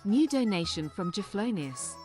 New donation from Jaflonius.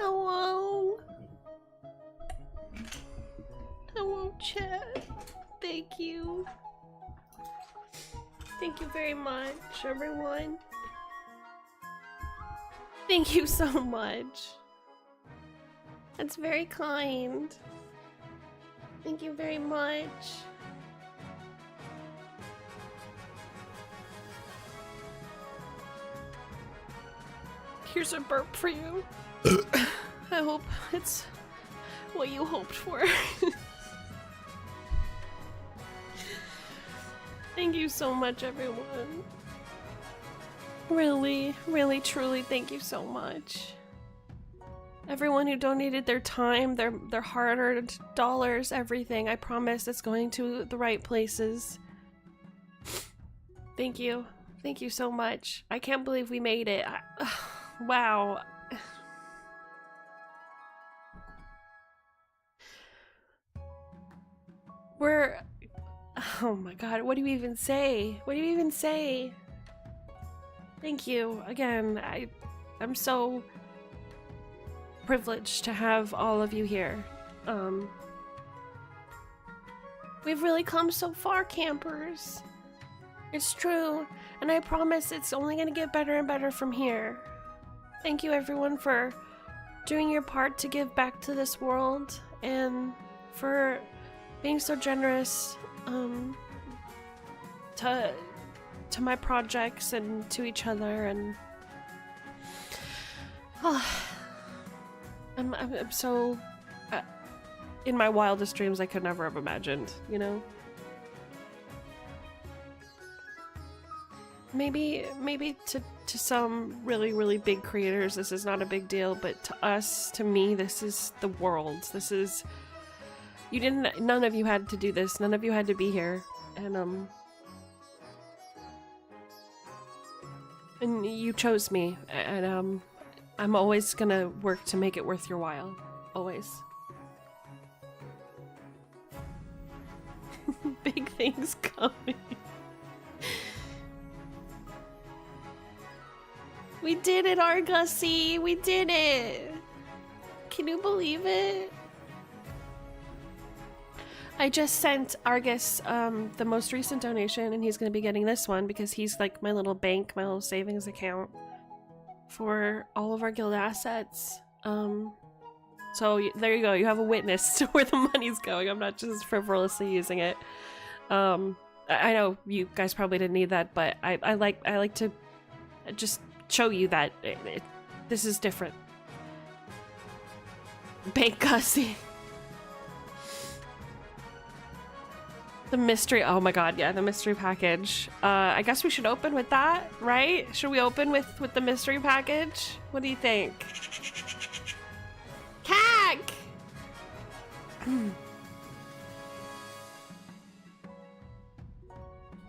Hello. Hello, chat. Thank you. Thank you very much, everyone. Thank you so much. That's very kind. Thank you very much. Here's a burp for you. I hope it's what you hoped for. Thank you so much, everyone. Really, really, truly, thank you so much. Everyone who donated their time, their hard-earned dollars, everything, I promise it's going to the right places. Thank you. Thank you so much. I can't believe we made it. Wow. We're... Oh my god, what do you even say? What do you even say? Thank you. Again, I'm so privileged to have all of you here. We've really come so far, campers. It's true, and I promise it's only gonna get better and better from here. Thank you everyone for doing your part to give back to this world, and for being so generous to my projects and to each other, and I'm so in my wildest dreams I could never have imagined, you know? Maybe to some really big creators this is not a big deal, but to us, to me, this is the world. This is... none of you had to do this. None of you had to be here. And you chose me. And I'm always gonna work to make it worth your while. Always. Big things coming. We did it, Argosy! We did it! Can you believe it? I just sent Argus the most recent donation, and he's going to be getting this one because he's like my little bank, my little savings account for all of our guild assets. So there you go. You have a witness to where the money's going. I'm not just frivolously using it. I know you guys probably didn't need that, but I like to just show you that this is different. Bank Gussie. The mystery, oh my god, yeah, the mystery package. I guess we should open with that, right? Should we open with the mystery package? What do you think? Cag!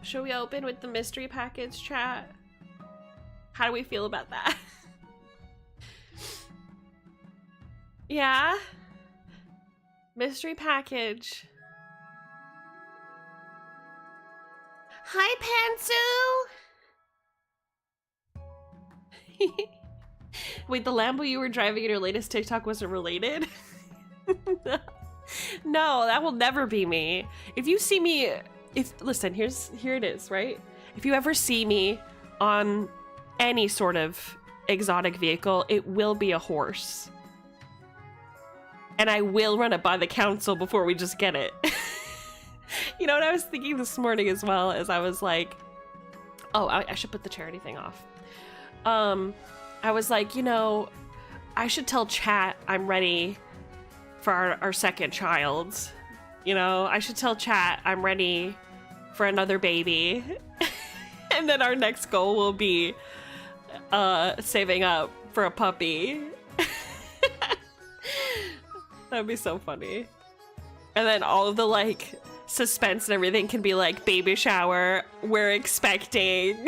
Should we open with the mystery package, chat? How do we feel about that? Yeah? Mystery package. Hi, Pantsu! Wait, the Lambo you were driving in your latest TikTok wasn't related? No, that will never be me. If you see me, listen, here it is, right? If you ever see me on any sort of exotic vehicle, it will be a horse. And I will run it by the council before we just get it. You know what I was thinking this morning as well, as I was like, oh, I should put the charity thing off. I was like, you know, I should tell chat I'm ready for our second child. You know, I should tell chat I'm ready for another baby. And then our next goal will be saving up for a puppy. That'd be so funny. And then all of the like suspense and everything can be like baby shower, we're expecting.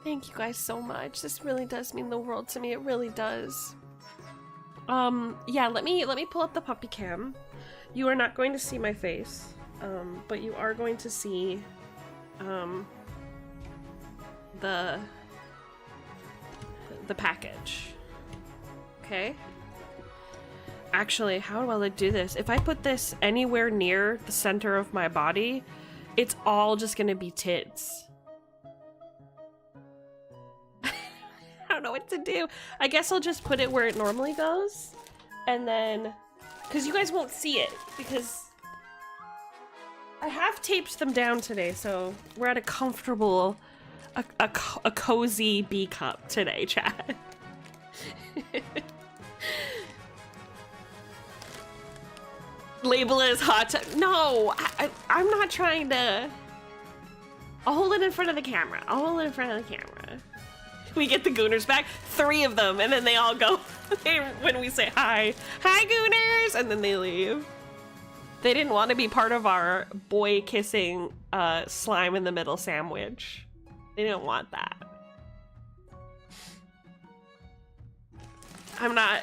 Thank you guys so much. This really does mean the world to me. It really does. Yeah, let me pull up the puppy cam. You are not going to see my face, but you are going to see the package. Okay. Actually, how will I do this? If I put this anywhere near the center of my body, it's all just gonna be tits. I don't know what to do. I guess I'll just put it where it normally goes. And then, because you guys won't see it, because I have taped them down today, so we're at a comfortable, a cozy B cup today, chat. Label it as hot tub. No, I'm not trying to. I'll hold it in front of the camera. I'll hold it in front of the camera. We get the Gooners back, 3 of them, and then they all go when we say hi. Hi, Gooners! And then they leave. They didn't want to be part of our boy kissing slime in the middle sandwich. They didn't want that. I'm not.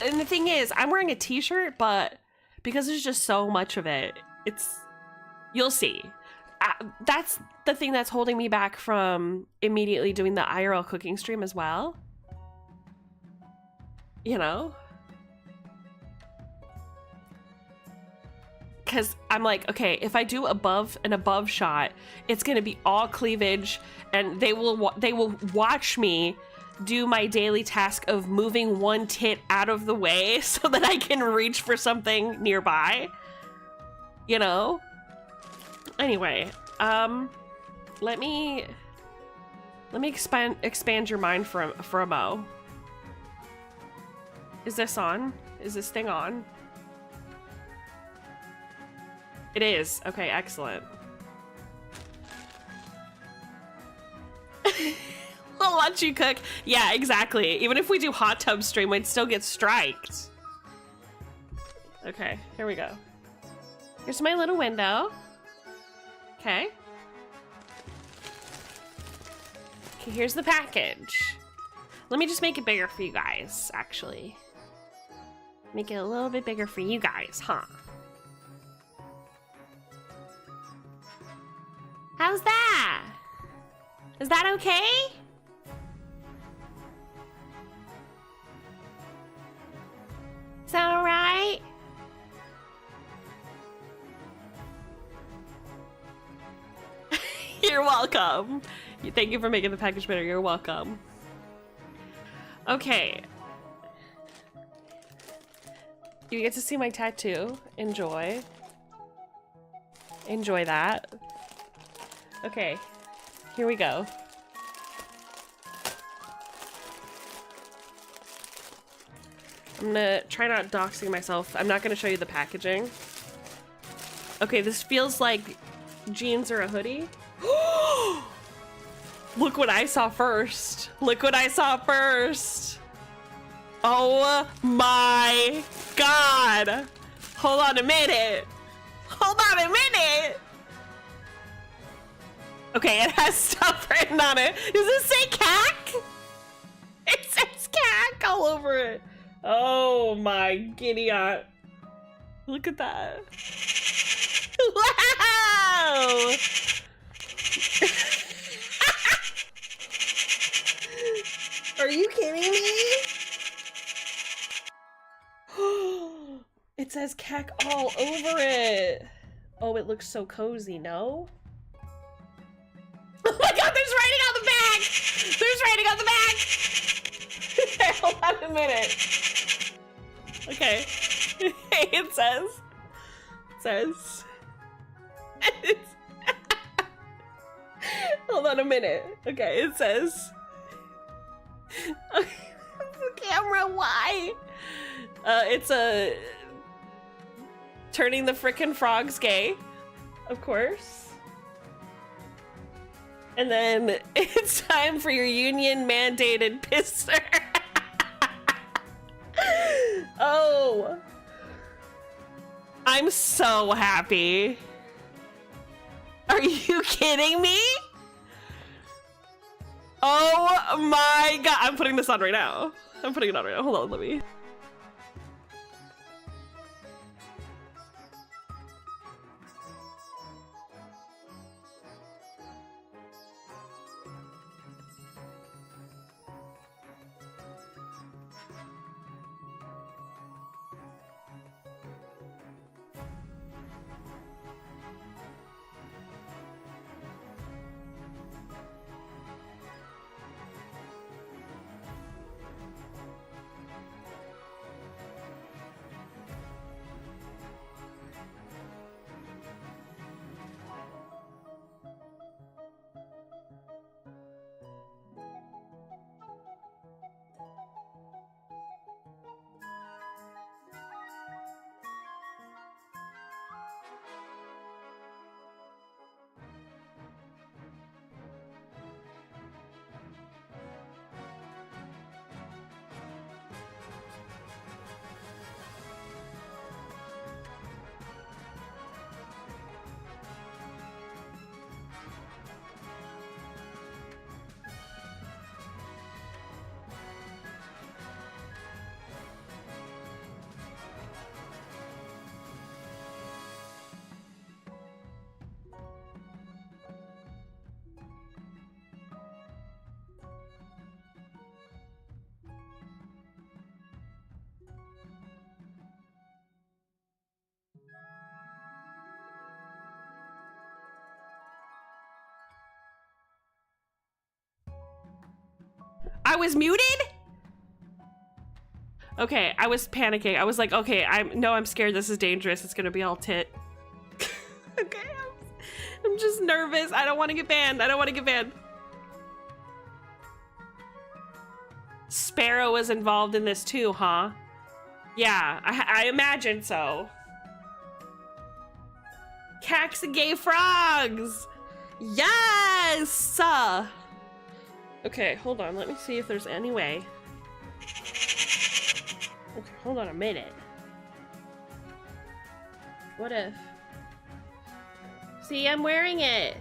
And the thing is, I'm wearing a t-shirt, but because there's just so much of it, you'll see. That's the thing that's holding me back from immediately doing the IRL cooking stream as well. You know? Because I'm like, okay, if I do an above shot, it's gonna be all cleavage, and they will watch me do my daily task of moving one tit out of the way so that I can reach for something nearby. You know? Anyway, let me expand your mind for a mo. Is this on? Is this thing on? It is. Okay, excellent. I'll watch you cook. Yeah, exactly. Even if we do hot tub stream, we'd still get striked. Okay, here we go. Here's my little window. Okay. Okay, here's the package. Let me just make it bigger for you guys, actually. Make it a little bit bigger for you guys, huh? How's that? Is that okay? Is that all right? You're welcome. Thank you for making the package better. You're welcome. Okay. You get to see my tattoo. Enjoy. Enjoy that. Okay. Here we go. I'm gonna try not doxing myself. I'm not gonna show you the packaging. Okay, this feels like jeans or a hoodie. Look what I saw first. Look what I saw first. Oh my God. Hold on a minute. Hold on a minute. Okay, it has stuff written on it. Does it say cack? It says cack all over it. Oh my giddy aunt. Look at that. Wow! Are you kidding me? It says cack all over it. Oh, it looks so cozy, no? Oh my God, there's writing on the back! There's writing on the back! Hold on a minute. Okay. It says. Hold on a minute. Okay, it says. Okay, the camera, why? It's a turning the frickin' frogs gay, of course. And then it's time for your union mandated pisser. Oh. I'm so happy. Are you kidding me? Oh my God. I'm putting this on right now. I'm putting it on right now. Hold on, let me. was muted? Okay, I was panicking. I was like, okay, I'm scared. This is dangerous. It's gonna be all tit. Okay, I'm just nervous. I don't want to get banned. I don't want to get banned. Sparrow was involved in this too, huh? Yeah, I imagine so. Cacks and gay frogs! Yes! Okay, hold on. Let me see if there's any way. Okay, hold on a minute. What if? See, I'm wearing it.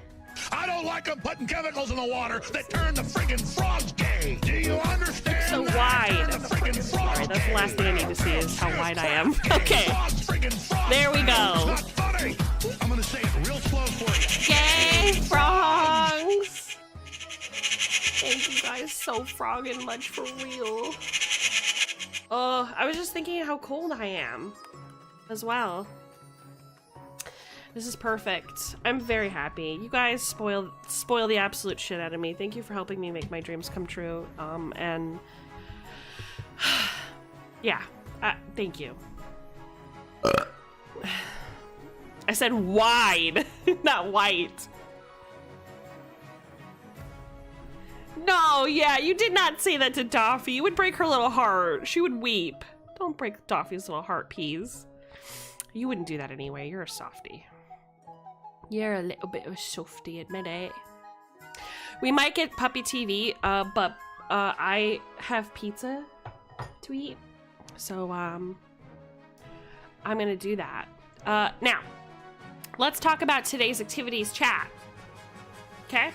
I don't like them putting chemicals in the water that turn the friggin' frogs gay. Do you understand? So wide. Sorry, that's the last thing I need to see is how wide I am. Okay. There we go. I'm gonna say it real slow for you. Gay frogs. Thank you guys so frogging much for real. Oh, I was just thinking how cold I am as well. This is perfect. I'm very happy. You guys spoil the absolute shit out of me. Thank you for helping me make my dreams come true. And yeah, thank you. I said wide, not white. No, yeah, you did not say that to Doffy. You would break her little heart. She would weep. Don't break Doffy's little heart, peas. You wouldn't do that anyway. You're a softie. You're a little bit of a softie, admit it. We might get puppy TV, but I have pizza to eat. So, I'm gonna do that. Now, let's talk about today's activities chat. Okay?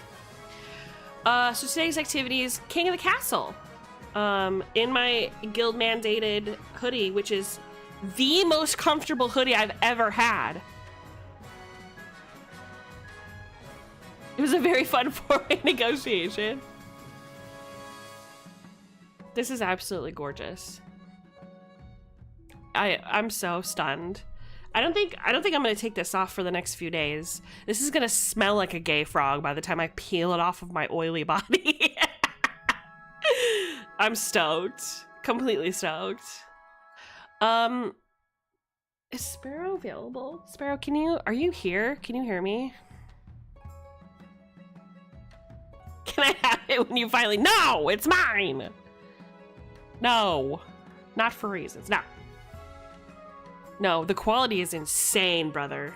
So today's activities, King of the Castle. In my guild mandated hoodie, which is the most comfortable hoodie I've ever had. It was a very fun four-way negotiation. This is absolutely gorgeous. I'm so stunned. I don't think I'm gonna take this off for the next few days. This is gonna smell like a gay frog by the time I peel it off of my oily body. I'm stoked. Completely stoked. Is Sparrow available? Sparrow, are you here? Can you hear me? Can I have it when you finally... No, it's mine. No, not for reasons. No, the quality is insane, brother.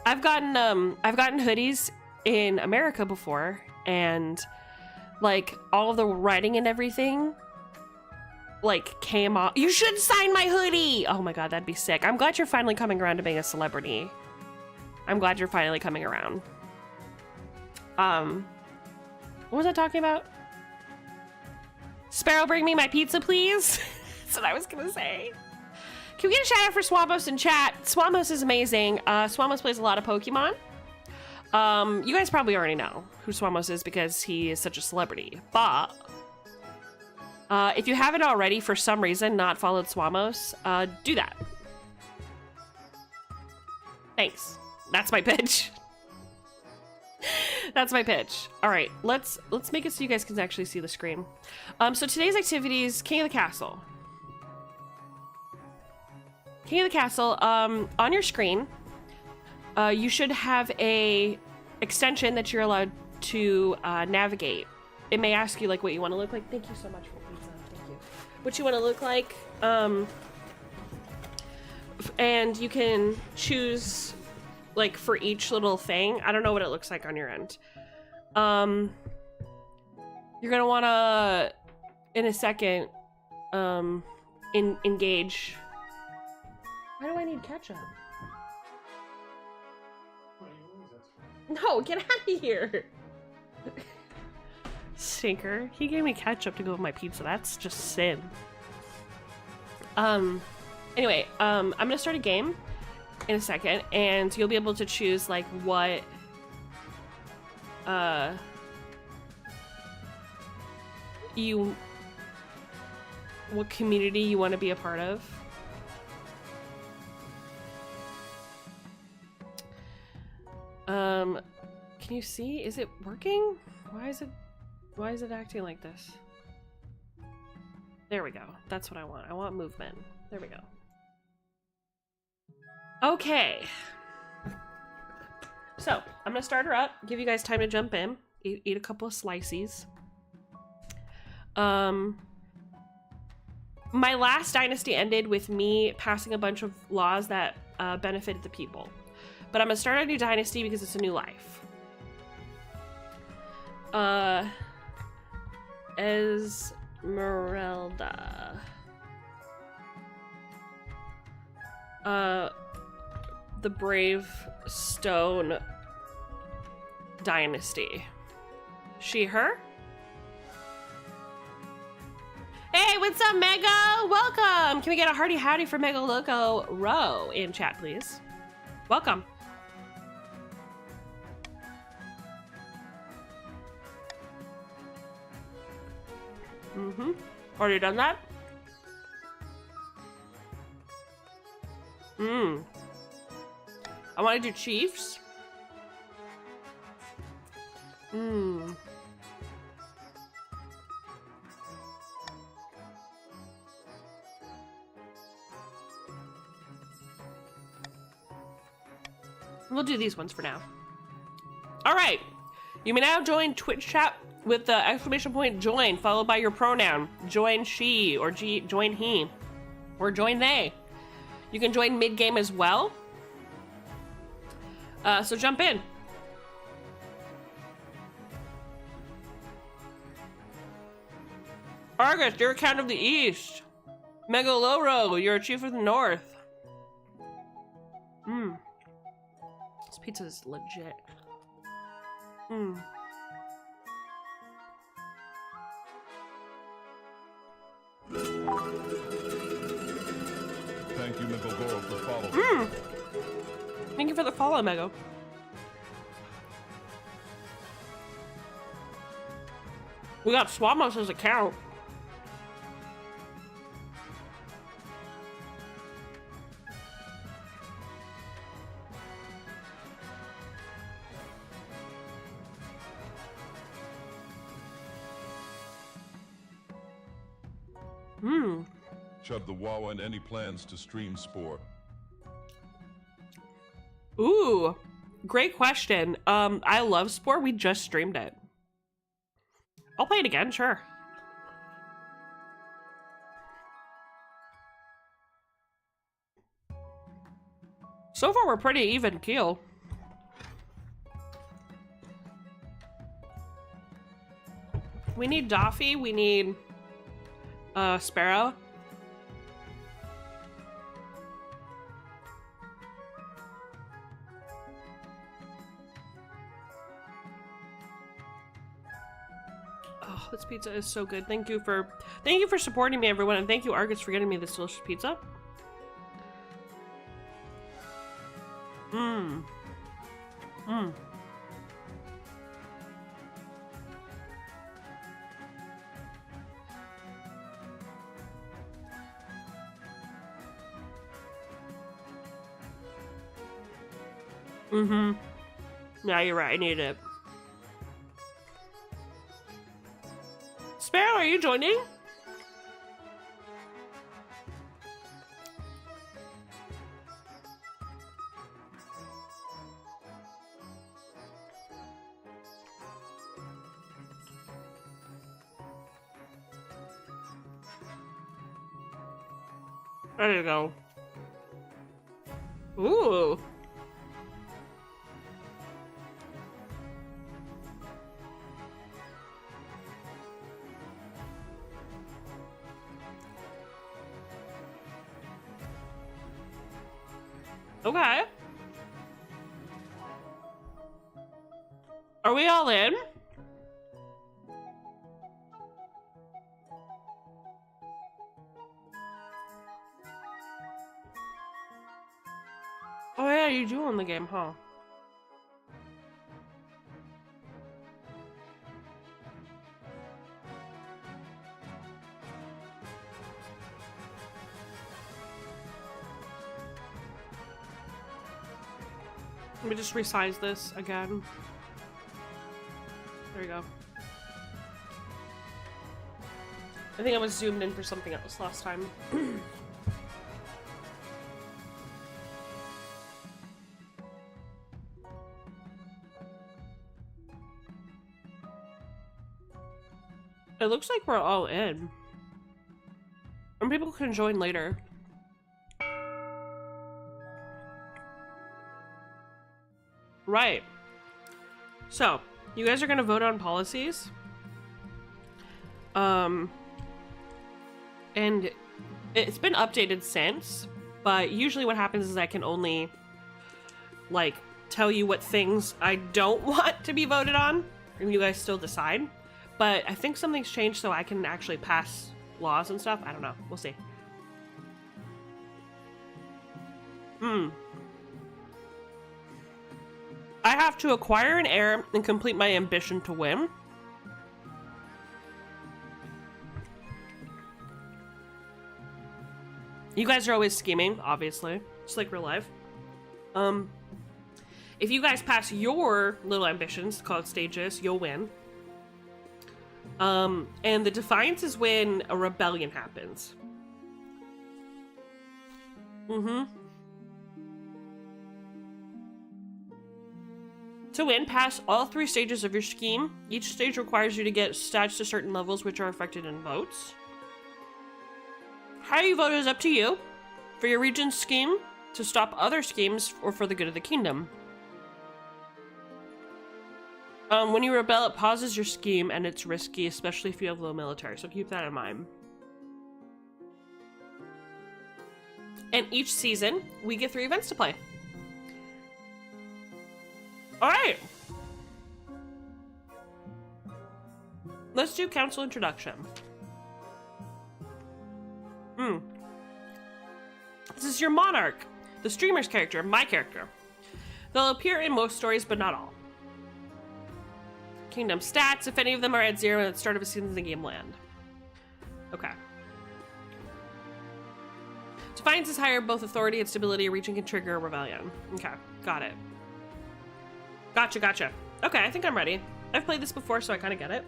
I've gotten hoodies in America before, and like all of the writing and everything like came off. You should sign my hoodie. Oh my god, that'd be sick. I'm glad you're finally coming around to being a celebrity. I'm glad you're finally coming around. What was I talking about? Sparrow, bring me my pizza, please. That's what I was gonna say. Can we get a shout out for Swamos in chat? Swamos is amazing. Swamos plays a lot of Pokemon. You guys probably already know who Swamos is because he is such a celebrity. But if you haven't already, for some reason, not followed Swamos, do that. Thanks. That's my pitch. That's my pitch. All right, let's make it so you guys can actually see the screen. So today's activities: King of the Castle. King of the Castle. On your screen, you should have a extension that you're allowed to navigate. It may ask you like what you want to look like. Thank you so much for pizza. Thank you. What you want to look like, and you can choose. Like for each little thing. I don't know what it looks like on your end. You're gonna wanna, in a second, engage. Why do I need ketchup? No, get out of here. Stinker. He gave me ketchup to go with my pizza. That's just sin. Anyway, I'm gonna start a game in a second, and you'll be able to choose like what what community you want to be a part of. Can you see? Is it working? Why is it acting like this? There we go. That's what I want. I want movement. There we go. Okay. So, I'm gonna start her up, give you guys time to jump in, eat a couple of slices. My last dynasty ended with me passing a bunch of laws that benefited the people. But I'm gonna start a new dynasty because it's a new life. Esmeralda. The Brave Stone Dynasty. She, her? Hey, what's up, Mega? Welcome! Can we get a hearty howdy for Mega Loco Row in chat, please? Welcome. Mm-hmm. Already done that? I want to do Chiefs. We'll do these ones for now. All right. You may now join Twitch chat with the exclamation point join followed by your pronoun. Join she or join he or join they. You can join mid-game as well. So jump in. Argus, you're a Count of the East. Megaloro, you're a Chief of the North. This pizza is legit. Thank you, Megogoro, for following. Thank you for the follow, Mego. We got Swamos as a count. Chub the Wawa and any plans to stream sport? Ooh, great question. I love Sport. We just streamed it. I'll play it again, sure. So far, we're pretty even keel. We need Doffy. We need Sparrow. Oh, this pizza is so good. Thank you for supporting me, everyone, and thank you, Argus, for getting me this delicious pizza. Yeah, you're right. I need it. Sparrow, are you joining? There you go. Ooh. Okay. Are we all in? Oh yeah, you do own the game, huh? Let me just resize this again. There you go. I think I was zoomed in for something else last time. It looks like we're all in. And people can join later. Right. So, you guys are gonna vote on policies. And it's been updated since, but usually what happens is I can only, like, tell you what things I don't want to be voted on, and you guys still decide. But I think something's changed so I can actually pass laws and stuff. I don't know. We'll see. I have to acquire an heir and complete my ambition to win. You guys are always scheming, obviously. Just like real life. If you guys pass your little ambitions, called stages, you'll win. And the defiance is when a rebellion happens. To win, pass all 3 stages of your scheme. Each stage requires you to get stats to certain levels which are affected in votes. How you vote is up to you. For your region's scheme, to stop other schemes, or for the good of the kingdom. When you rebel, it pauses your scheme, and it's risky, especially if you have low military, so keep that in mind. And each season, we get 3 events to play. Alright! Let's do council introduction. This is your monarch, the streamer's character, my character. They'll appear in most stories, but not all. Kingdom stats, if any of them are at 0 at the start of a season, the game will end. Okay. Defiance is higher, both authority and stability. A region can trigger a rebellion. Okay, got it. Gotcha. Okay, I think I'm ready. I've played this before, so I kind of get it.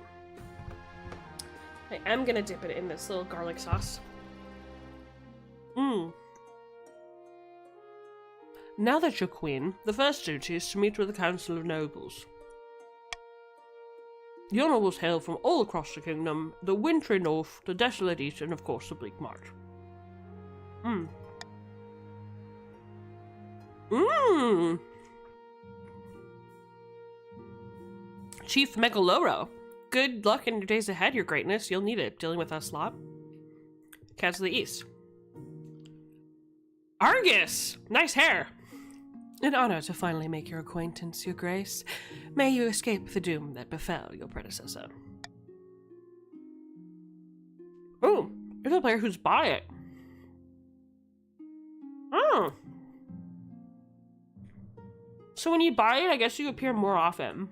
I am gonna dip it in this little garlic sauce. Now that you're queen, the first duty is to meet with the Council of Nobles. Your nobles hail from all across the kingdom, the wintry north, the desolate east, and of course the bleak march. Chief Megaloro, good luck in your days ahead, your greatness. You'll need it, dealing with us lot. Council of the East. Argus! Nice hair! An honor to finally make your acquaintance, your grace. May you escape the doom that befell your predecessor. Ooh, there's a player who's by it. Oh. So when you buy it, I guess you appear more often.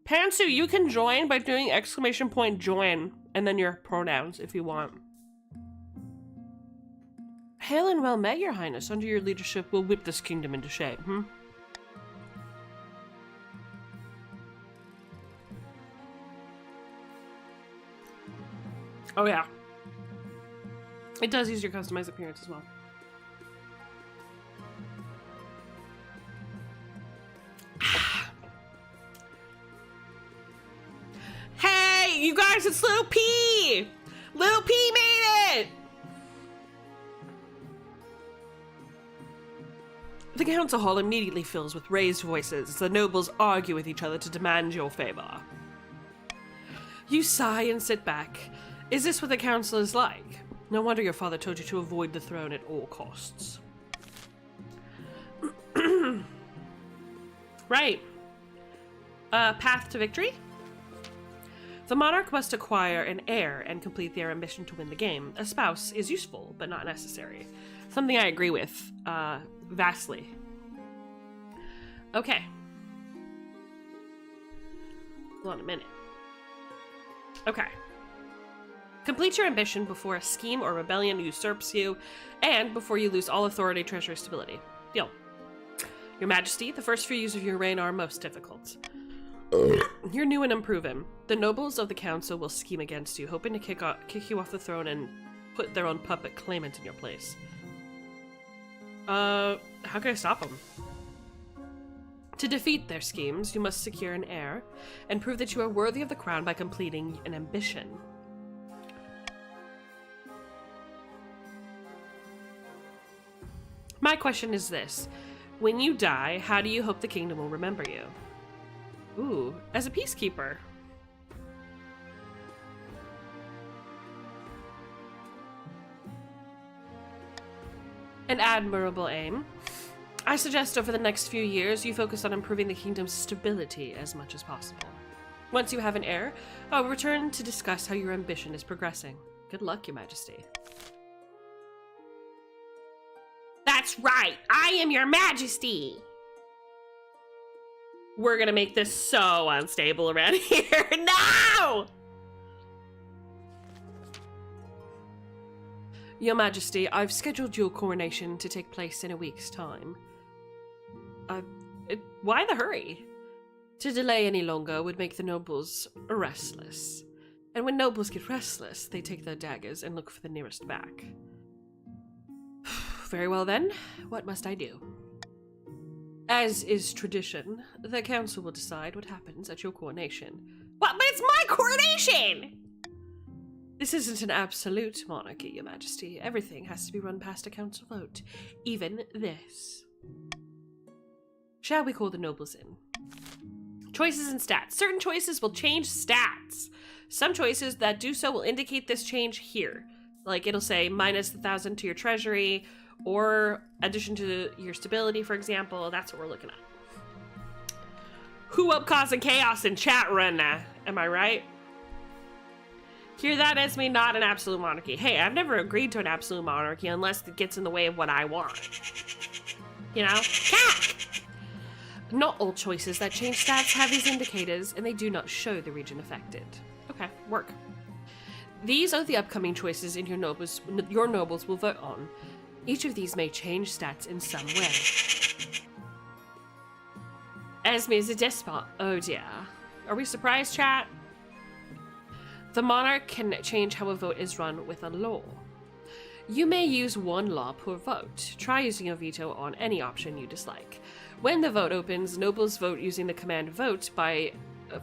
Pantsu, you can join by doing !join and then your pronouns if you want. Hail and well met, your highness. Under your leadership, we'll whip this kingdom into shape, Oh yeah. It does use your customized appearance as well. Hey, you guys, it's Little P! Little P made it! The council hall immediately fills with raised voices as the nobles argue with each other to demand your favor. You sigh and sit back. Is this what the council is like? No wonder your father told you to avoid the throne at all costs. Right. Path to victory? The monarch must acquire an heir and complete their ambition to win the game. A spouse is useful, but not necessary. Something I agree with, vastly. Okay. Hold on a minute. Okay. Complete your ambition before a scheme or rebellion usurps you, and before you lose all authority, treasure, stability. Deal. Your Majesty, the first few years of your reign are most difficult. You're new and unproven. The nobles of the council will scheme against you, hoping to kick you off the throne and put their own puppet claimant in your place. How can I stop them? To defeat their schemes, you must secure an heir and prove that you are worthy of the crown by completing an ambition. My question is this. When you die, how do you hope the kingdom will remember you? Ooh, as a peacekeeper. An admirable aim. I suggest over the next few years you focus on improving the kingdom's stability as much as possible. Once you have an heir, I'll return to discuss how your ambition is progressing. Good luck, Your Majesty. That's right! I am Your Majesty! We're gonna make this so unstable around here. No! Your Majesty, I've scheduled your coronation to take place in a week's time. Why the hurry? To delay any longer would make the nobles restless. And when nobles get restless, they take their daggers and look for the nearest back. Very well then, what must I do? As is tradition, the council will decide what happens at your coronation. What? But it's my coronation! This isn't an absolute monarchy, Your Majesty. Everything has to be run past a council vote. Even this. Shall we call the nobles in? Choices and stats. Certain choices will change stats. Some choices that do so will indicate this change here. Like it'll say minus 1,000 to your treasury, or addition to your stability, for example. That's what we're looking at. Who up causing chaos in chat run now? Am I right? Hear that as me not an absolute monarchy. Hey, I've never agreed to an absolute monarchy unless it gets in the way of what I want. You know? Not all choices that change stats have these indicators, and they do not show the region affected. Okay, work. These are the upcoming choices in your nobles will vote on. Each of these may change stats in some way. Esme is a despot. Oh dear. Are we surprised, chat? The monarch can change how a vote is run with a law. You may use one law per vote. Try using a veto on any option you dislike. When the vote opens, nobles vote using the command vote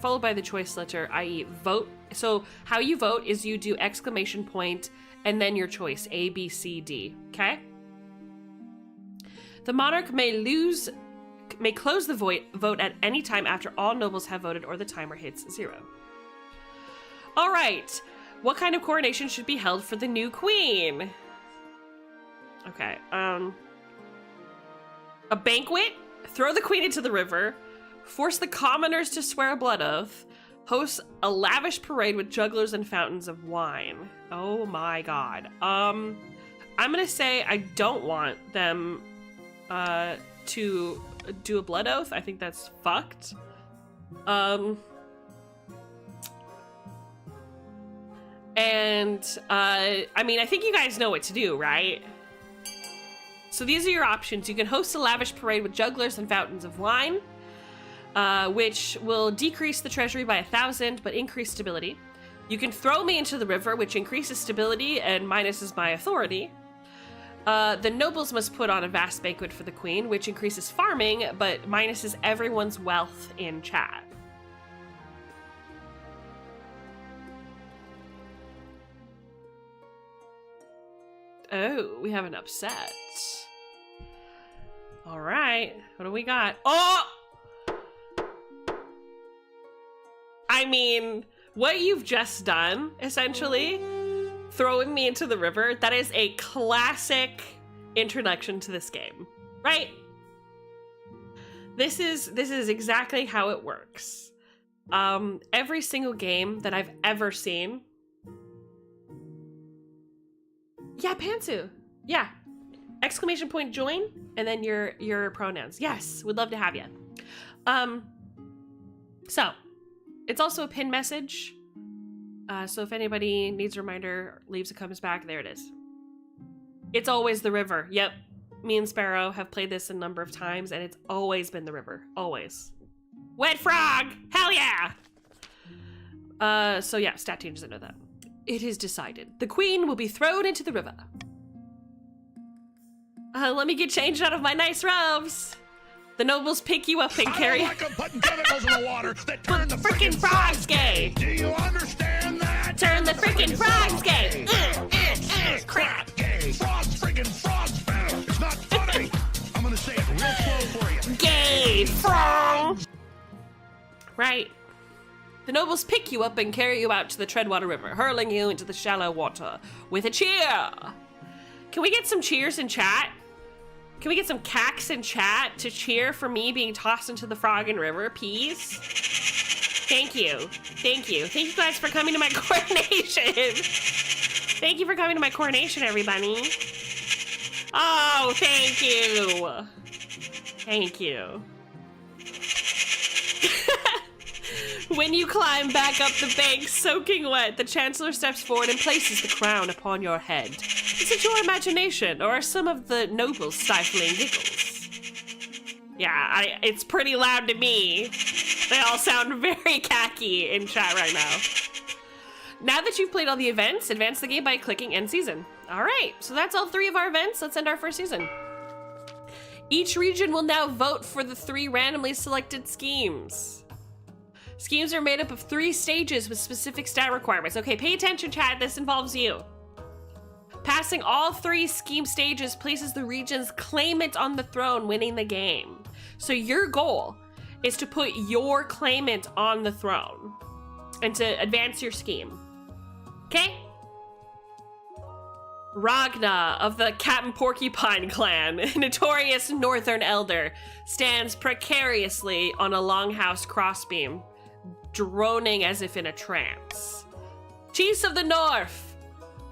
followed by the choice letter, i.e. vote. So how you vote is you do exclamation point and then your choice, A, B, C, D, okay? The monarch may close the vote at any time after all nobles have voted or the timer hits 0. All right, what kind of coronation should be held for the new queen? Okay, a banquet, throw the queen into the river, force the commoners to swear a blood oath, host a lavish parade with jugglers and fountains of wine. Oh my god. I'm gonna say I don't want them to do a blood oath. I think that's fucked. I mean, I think you guys know what to do, right? So these are your options. You can host a lavish parade with jugglers and fountains of wine, which will decrease the treasury by 1,000, but increase stability. You can throw me into the river, which increases stability and minuses my authority. The nobles must put on a vast banquet for the queen, which increases farming, but minuses everyone's wealth in chat. Oh, we have an upset. All right, what do we got? Oh! I mean, what you've just done, essentially, throwing me into the river, that is a classic introduction to this game, right? This is exactly how it works. Every single game that I've ever seen. Yeah, Pantsu. Yeah. Exclamation point join, and then your pronouns. Yes, would love to have you. So, it's also a pin message. So if anybody needs a reminder, leaves it, comes back, there it is. It's always the river. Yep. Me and Sparrow have played this a number of times, and it's always been the river. Always. Wet frog! Hell yeah! So yeah, stat changes into that. It is decided. The queen will be thrown into the river. Let me get changed out of my nice robes. The nobles pick you up and carry. I don't like 'em putting chemicals in the water that turn the Frickin' frogs gay. Do you understand that? Turn the frickin' frogs gay. Crap gay. Frogs friggin' frogs better. It's not funny. I'm gonna say it real slow for you. Gay frogs. Right. The nobles pick you up and carry you out to the Treadwater River, hurling you into the shallow water with a cheer. Can we get some cheers in chat? Can we get some cacks in chat to cheer for me being tossed into the Froggin' River, please? Thank you. Thank you. Thank you guys for coming to my coronation. Thank you for coming to my coronation, everybody. Oh, thank you. Thank you. When you climb back up the bank, soaking wet, the Chancellor steps forward and places the crown upon your head. Is it your imagination, or are some of the nobles stifling giggles? Yeah, it's pretty loud to me. They all sound very khaki in chat right now. Now that you've played all the events, advance the game by clicking End Season. All right, so that's all 3 of our events. Let's end our first season. Each region will now vote for the 3 randomly selected schemes. Schemes are made up of 3 stages with specific stat requirements. Okay, pay attention, chat. This involves you. Passing all 3 scheme stages places the region's claimant on the throne, winning the game. So your goal is to put your claimant on the throne and to advance your scheme. Okay? Ragna of the Captain Porcupine clan, a notorious northern elder, stands precariously on a longhouse crossbeam, droning as if in a trance. Chiefs of the North,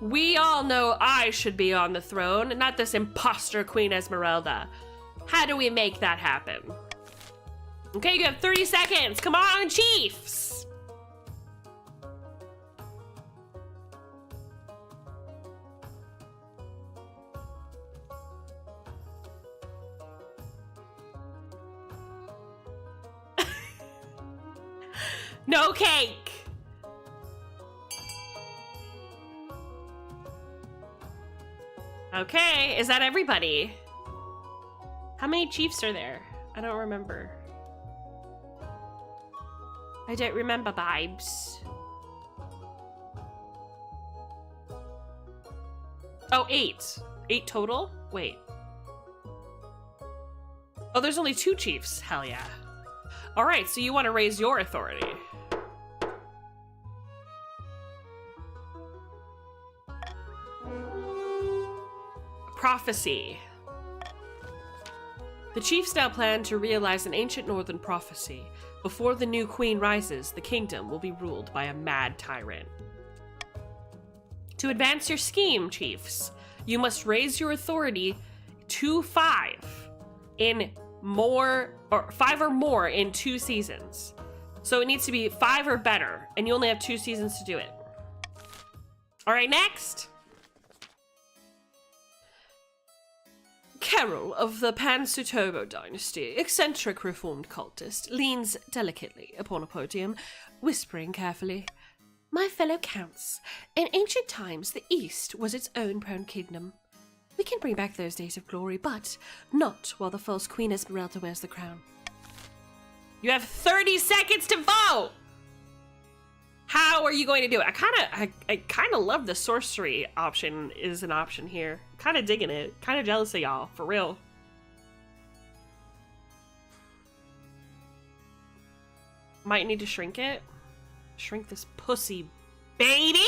we all know I should be on the throne, not this imposter Queen Esmeralda. How do we make that happen? Okay, you have 30 seconds. Come on, Chiefs! No cake! Okay, is that everybody? How many chiefs are there? I don't remember. I don't remember, vibes. Oh, 8. 8 total? Wait. Oh, there's only 2 chiefs. Hell yeah. All right, so you want to raise your authority. Prophecy. The chiefs now plan to realize an ancient northern prophecy. Before the new queen rises, the kingdom will be ruled by a mad tyrant. To advance your scheme, chiefs, you must raise your authority to 5 in more, or 5 or more in 2 seasons. So it needs to be 5 or better, and you only have 2 seasons to do it. All right, next. Carol of the Pansutobo dynasty, eccentric reformed cultist, leans delicately upon a podium, whispering carefully, "My fellow counts, in ancient times the East was its own proud kingdom. We can bring back those days of glory, but not while the false Queen Esmeralda wears the crown." You have 30 seconds to vote! How are you going to do it? I kind of love the sorcery option is an option here. Kind of digging it. Kind of jealous of y'all, for real. Might need to shrink it. Shrink this pussy, baby!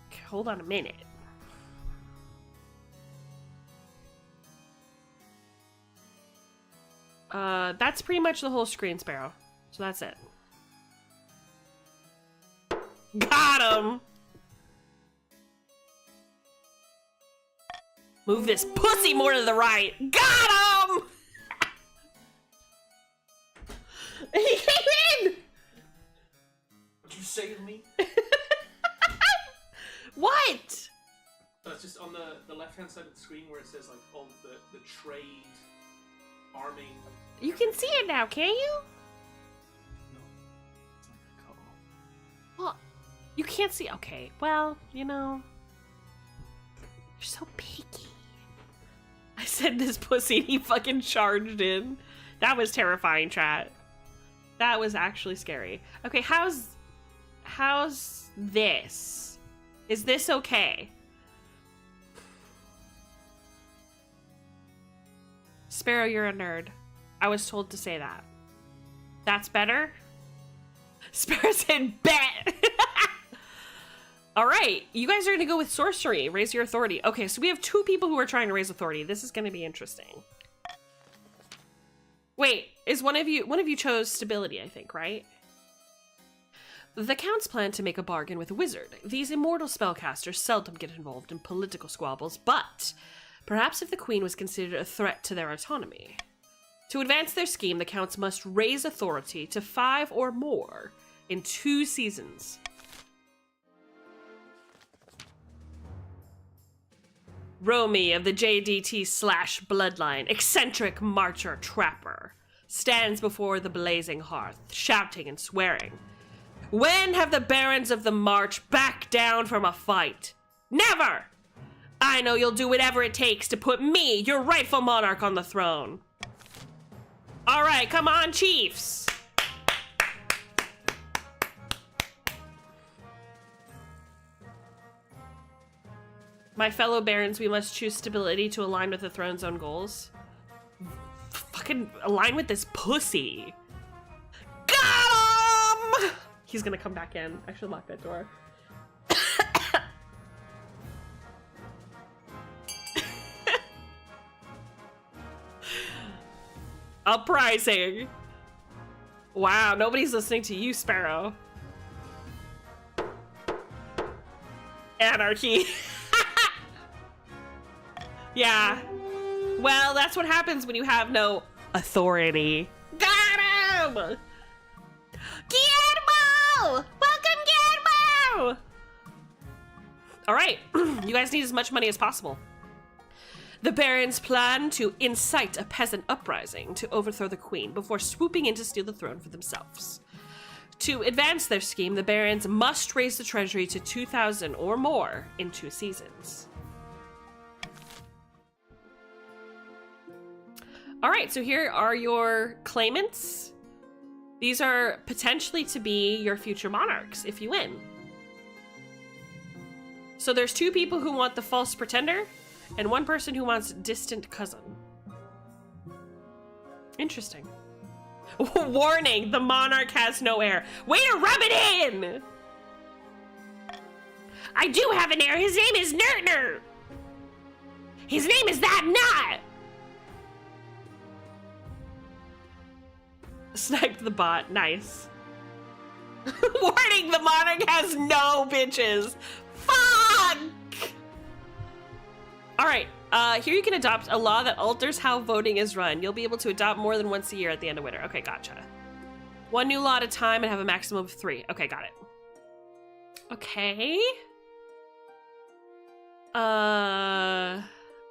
Okay, hold on a minute. That's pretty much the whole screen, Sparrow. So that's it. Got him! Move this pussy more to the right. Got him! He came in! What'd you say to me? What? I It's just on the left-hand side of the screen where it says like all the trade, farming. You can see it now, can't you? No, it's not gonna come. Well, you can't see. Okay, well, you know, you're so picky. I said this pussy and he fucking charged in. That was terrifying, chat. That was actually scary. Okay, how's this? Is this okay? Sparrow, you're a nerd. I was told to say that. That's better? Sparrow said bet! Alright, you guys are gonna go with sorcery. Raise your authority. Okay, so we have 2 people who are trying to raise authority. This is gonna be interesting. Wait, is one of you chose stability, I think, right? The Counts plan to make a bargain with a wizard. These immortal spellcasters seldom get involved in political squabbles, but perhaps if the Queen was considered a threat to their autonomy. To advance their scheme, the Counts must raise authority to 5 or more in 2 seasons. Romy of the JDT/Bloodline, eccentric marcher trapper, stands before the blazing hearth, shouting and swearing. When have the barons of the March backed down from a fight? Never! I know you'll do whatever it takes to put me, your rightful monarch, on the throne. All right, come on, chiefs. My fellow barons, we must choose stability to align with the throne's own goals. Fucking align with this pussy. Got him! He's gonna come back in. I should lock that door. Uprising. Wow, nobody's listening to you, Sparrow. Anarchy. Yeah. Well, that's what happens when you have no authority. Got him! Guillermo! Welcome, Guillermo! All right, you guys need as much money as possible. The barons plan to incite a peasant uprising to overthrow the queen before swooping in to steal the throne for themselves. To advance their scheme, the barons must raise the treasury to 2,000 or more in 2 seasons. All right, so here are your claimants. These are potentially to be your future monarchs if you win. So there's 2 people who want the false pretender and 1 person who wants distant cousin. Interesting. Warning, the monarch has no heir. Way to rub it in! I do have an heir. His name is Nertner. His name is that not. Sniped the bot. Nice. Warning, the monarch has no bitches. Fuck! Alright, here you can adopt a law that alters how voting is run. You'll be able to adopt more than once a year at the end of winter. Okay, gotcha. 1 new law at a time and have a maximum of 3. Okay, got it. Okay.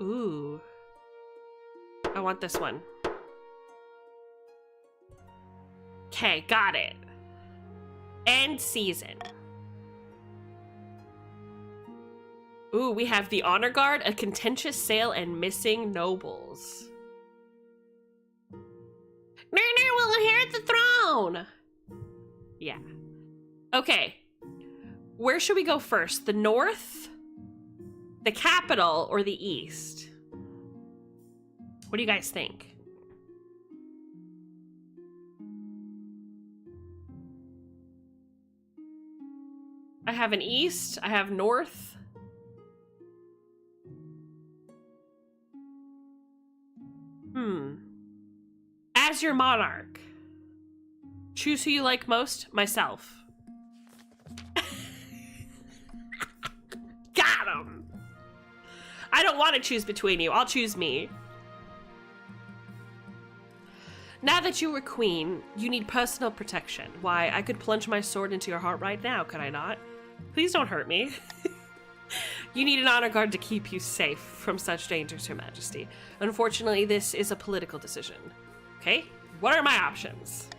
Ooh. I want this one. Okay, got it. End season. Ooh, we have the Honor Guard, a contentious sale, and missing nobles. Nerner will inherit the throne! Yeah. Okay. Where should we go first? The north? The capital? Or the east? What do you guys think? I have an east. I have north. As your monarch, choose who you like most. Myself. Got him. I don't want to choose between you. I'll choose me. Now that you were queen, you need personal protection. Why, I could plunge my sword into your heart right now, could I not? Please don't hurt me. You need an honor guard to keep you safe from such dangers, Your Majesty. Unfortunately, this is a political decision. Okay, what are my options?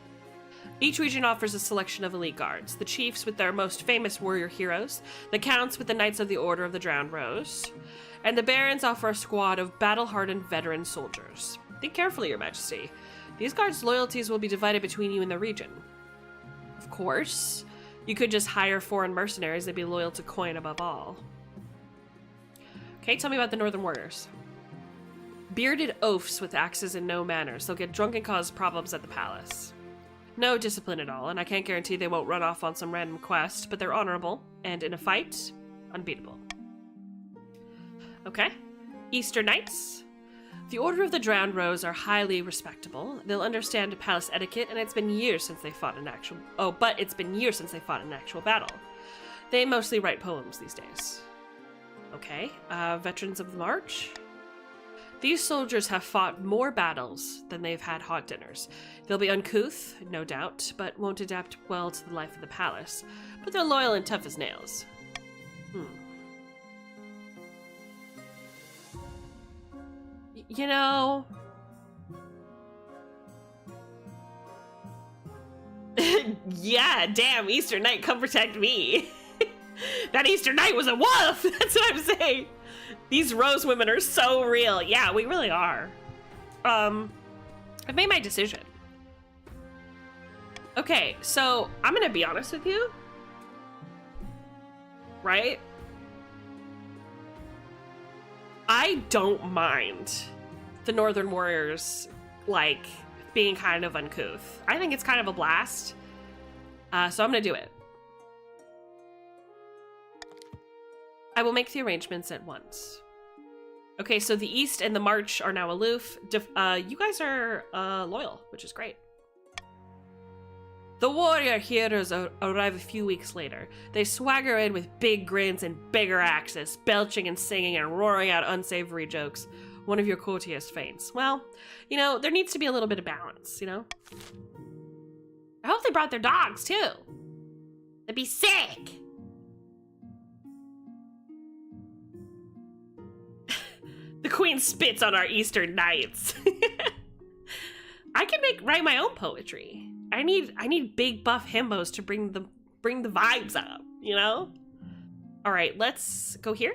Each region offers a selection of elite guards. The chiefs with their most famous warrior heroes, the counts with the Knights of the Order of the Drowned Rose, and the barons offer a squad of battle-hardened veteran soldiers. Think carefully, Your Majesty. These guards' loyalties will be divided between you and the region. Of course, you could just hire foreign mercenaries and be loyal to coin above all. Okay, tell me about the Northern Warriors. Bearded oafs with axes and no manners. They'll get drunk and cause problems at the palace. No discipline at all, and I can't guarantee they won't run off on some random quest, but they're honorable, and in a fight, unbeatable. Okay. Eastern Knights. The Order of the Drowned Rose are highly respectable. They'll understand palace etiquette, and it's been years since they fought an actual... Oh, but it's been years since they fought an actual battle. They mostly write poems these days. Okay. Veterans of the March. These soldiers have fought more battles than they've had hot dinners. They'll be uncouth, no doubt, but won't adapt well to the life of the palace. But they're loyal and tough as nails. You know... yeah, damn, Eastern Knight, come protect me. That Eastern Knight was a wolf! That's what I'm saying! These rose women are so real. Yeah, we really are. I've made my decision. Okay, so I'm gonna be honest with you. Right? I don't mind the Northern Warriors, like, being kind of uncouth. I think it's kind of a blast. So I'm gonna do it. I will make the arrangements at once. Okay, so the East and the March are now aloof. You guys are loyal, which is great. The warrior heroes arrive a few weeks later. They swagger in with big grins and bigger axes, belching and singing and roaring out unsavory jokes. One of your courtiers faints. Well, you know, there needs to be a little bit of balance, you know? I hope they brought their dogs, too. They'd be sick. The queen spits on our Eastern Knights. I can write my own poetry. I need big buff himbos to bring the vibes up, you know? All right, let's go here.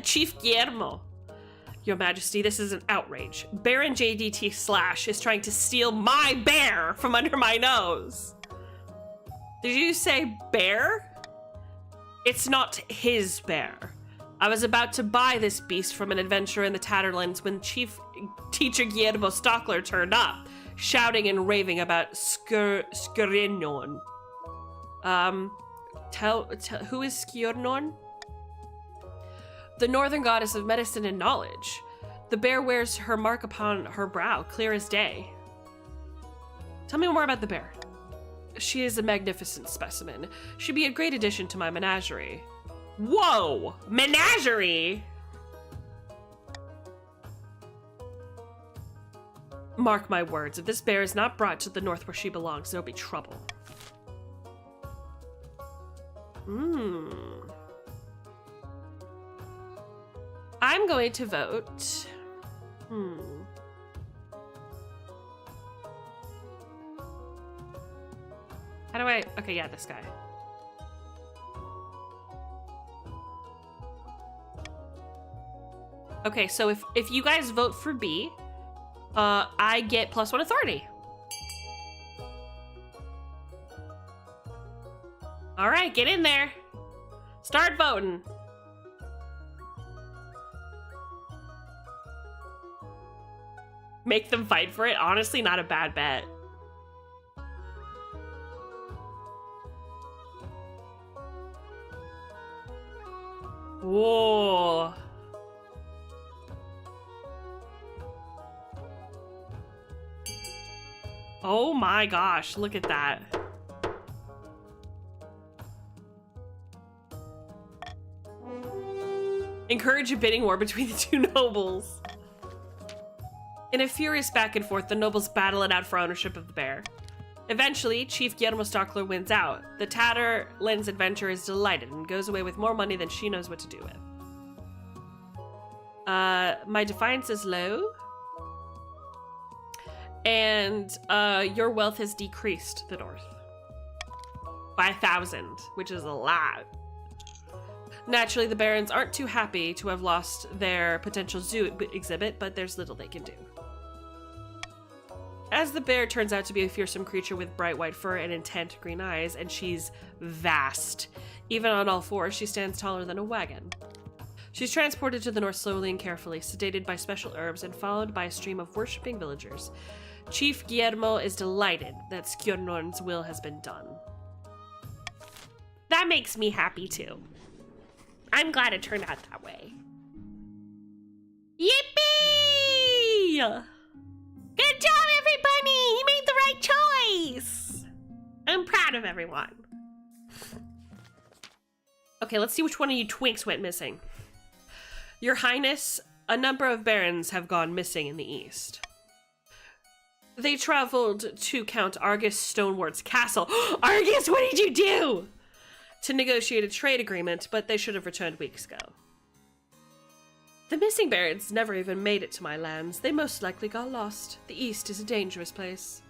Chief Guillermo. Your Majesty, this is an outrage. Baron JDT Slash is trying to steal my bear from under my nose. Did you say bear? It's not his bear. I was about to buy this beast from an adventurer in the Tatterlands when Chief Teacher Guillermo Stockler turned up, shouting and raving about Skirnon. Who is Skirnon? The northern goddess of medicine and knowledge. The bear wears her mark upon her brow, clear as day. Tell me more about the bear. She is a magnificent specimen. She'd be a great addition to my menagerie. Whoa! Menagerie! Mark my words, if this bear is not brought to the north where she belongs, there'll be trouble. I'm going to vote. How do I... Okay, yeah, this guy. Okay, so if you guys vote for B, I get +1 authority. All right, get in there. Start voting. Make them fight for it. Honestly, not a bad bet. Whoa. Oh my gosh, look at that. Encourage a bidding war between the two nobles. In a furious back and forth, the nobles battle it out for ownership of the bear. Eventually, Chief Guillermo Stockler wins out. The Tatterlands adventurer is delighted and goes away with more money than she knows what to do with. My defiance is low. And your wealth has decreased, the North. By 1,000, which is a lot. Naturally, the barons aren't too happy to have lost their potential zoo exhibit, but there's little they can do. As the bear turns out to be a fearsome creature with bright white fur and intent green eyes, and she's vast. Even on all fours, she stands taller than a wagon. She's transported to the north slowly and carefully, sedated by special herbs and followed by a stream of worshipping villagers. Chief Guillermo is delighted that Skjornorn's will has been done. That makes me happy too. I'm glad it turned out that way. Yippee! Good job, everybody! You made the right choice! I'm proud of everyone. Okay, let's see which one of you twinks went missing. Your Highness, a number of barons have gone missing in the east. They traveled to Count Argus Stoneward's castle. Argus, what did you do? To negotiate a trade agreement, but they should have returned weeks ago. The missing barons never even made it to my lands. They most likely got lost. The east is a dangerous place.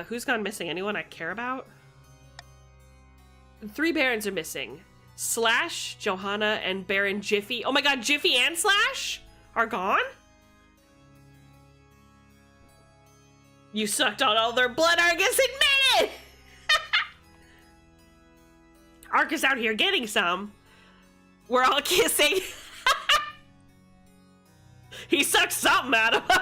Who's gone missing? Anyone I care about? 3 barons are missing. Slash, Johanna, and Baron Jiffy. Oh my god, Jiffy and Slash are gone? You sucked on all their blood, Argus, admit it! Argus out here getting some. We're all kissing. He sucked something out of him.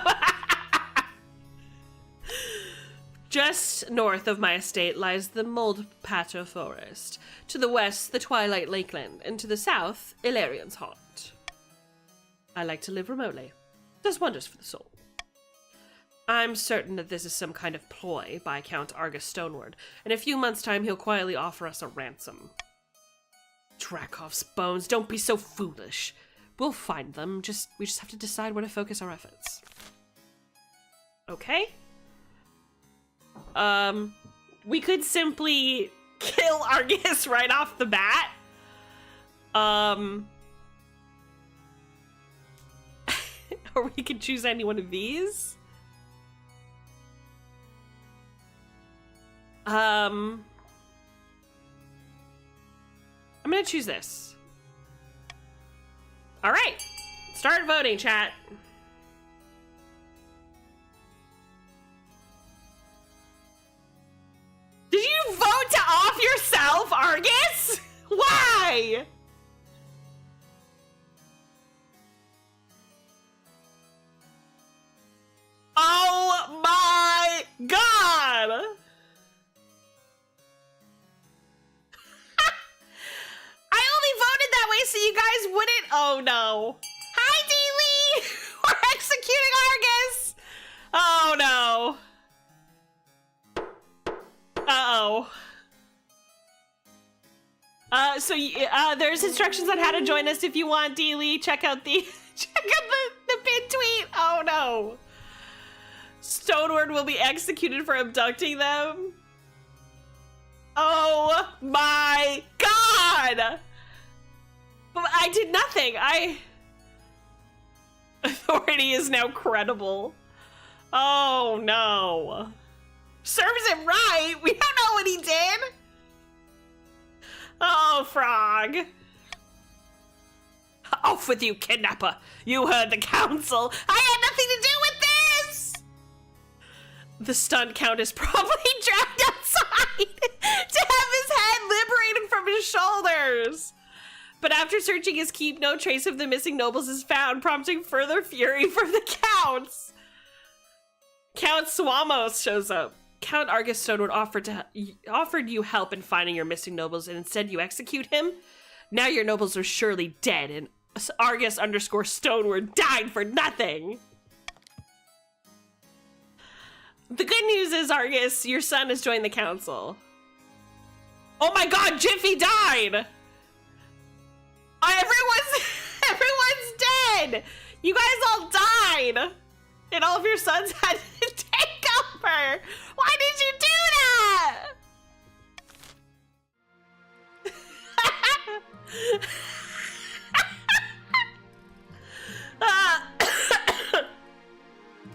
Just north of my estate lies the Mold Patter Forest. To the west, the Twilight Lakeland. And to the south, Ilarion's Haunt. I like to live remotely. Does wonders for the soul. I'm certain that this is some kind of ploy by Count Argus Stoneward. In a few months' time, he'll quietly offer us a ransom. Drakhov's bones, don't be so foolish. We'll find them, we just have to decide where to focus our efforts. Okay? We could simply kill Argus right off the bat. Or we could choose any one of these. I'm gonna choose this. All right, start voting, chat. Did you vote to off yourself, Argus? Why? Oh my god! So you guys wouldn't. Oh no. Hi, D-Lee! We're executing Argus! Oh no. Uh-oh. So there's instructions on how to join us if you want, D-Lee. Check out the pinned tweet. Oh no. Stoneward will be executed for abducting them. Oh my god! But I did nothing. Authority is now credible. Oh no. Serves him right. We don't know what he did. Oh, Frog. Off with you, kidnapper. You heard the council. I had nothing to do with this. The stunt count is probably dragged outside to have his head liberated from his shoulders. But after searching his keep, no trace of the missing nobles is found, prompting further fury from the counts. Count Swamos shows up. Count Argus Stoneward offered you help in finding your missing nobles, and instead you execute him? Now your nobles are surely dead, and Argus_Stoneward died for nothing. The good news is, Argus, your son has joined the council. Oh my god, Jiffy died! Everyone's dead! You guys all died! And all of your sons had to take over! Why did you do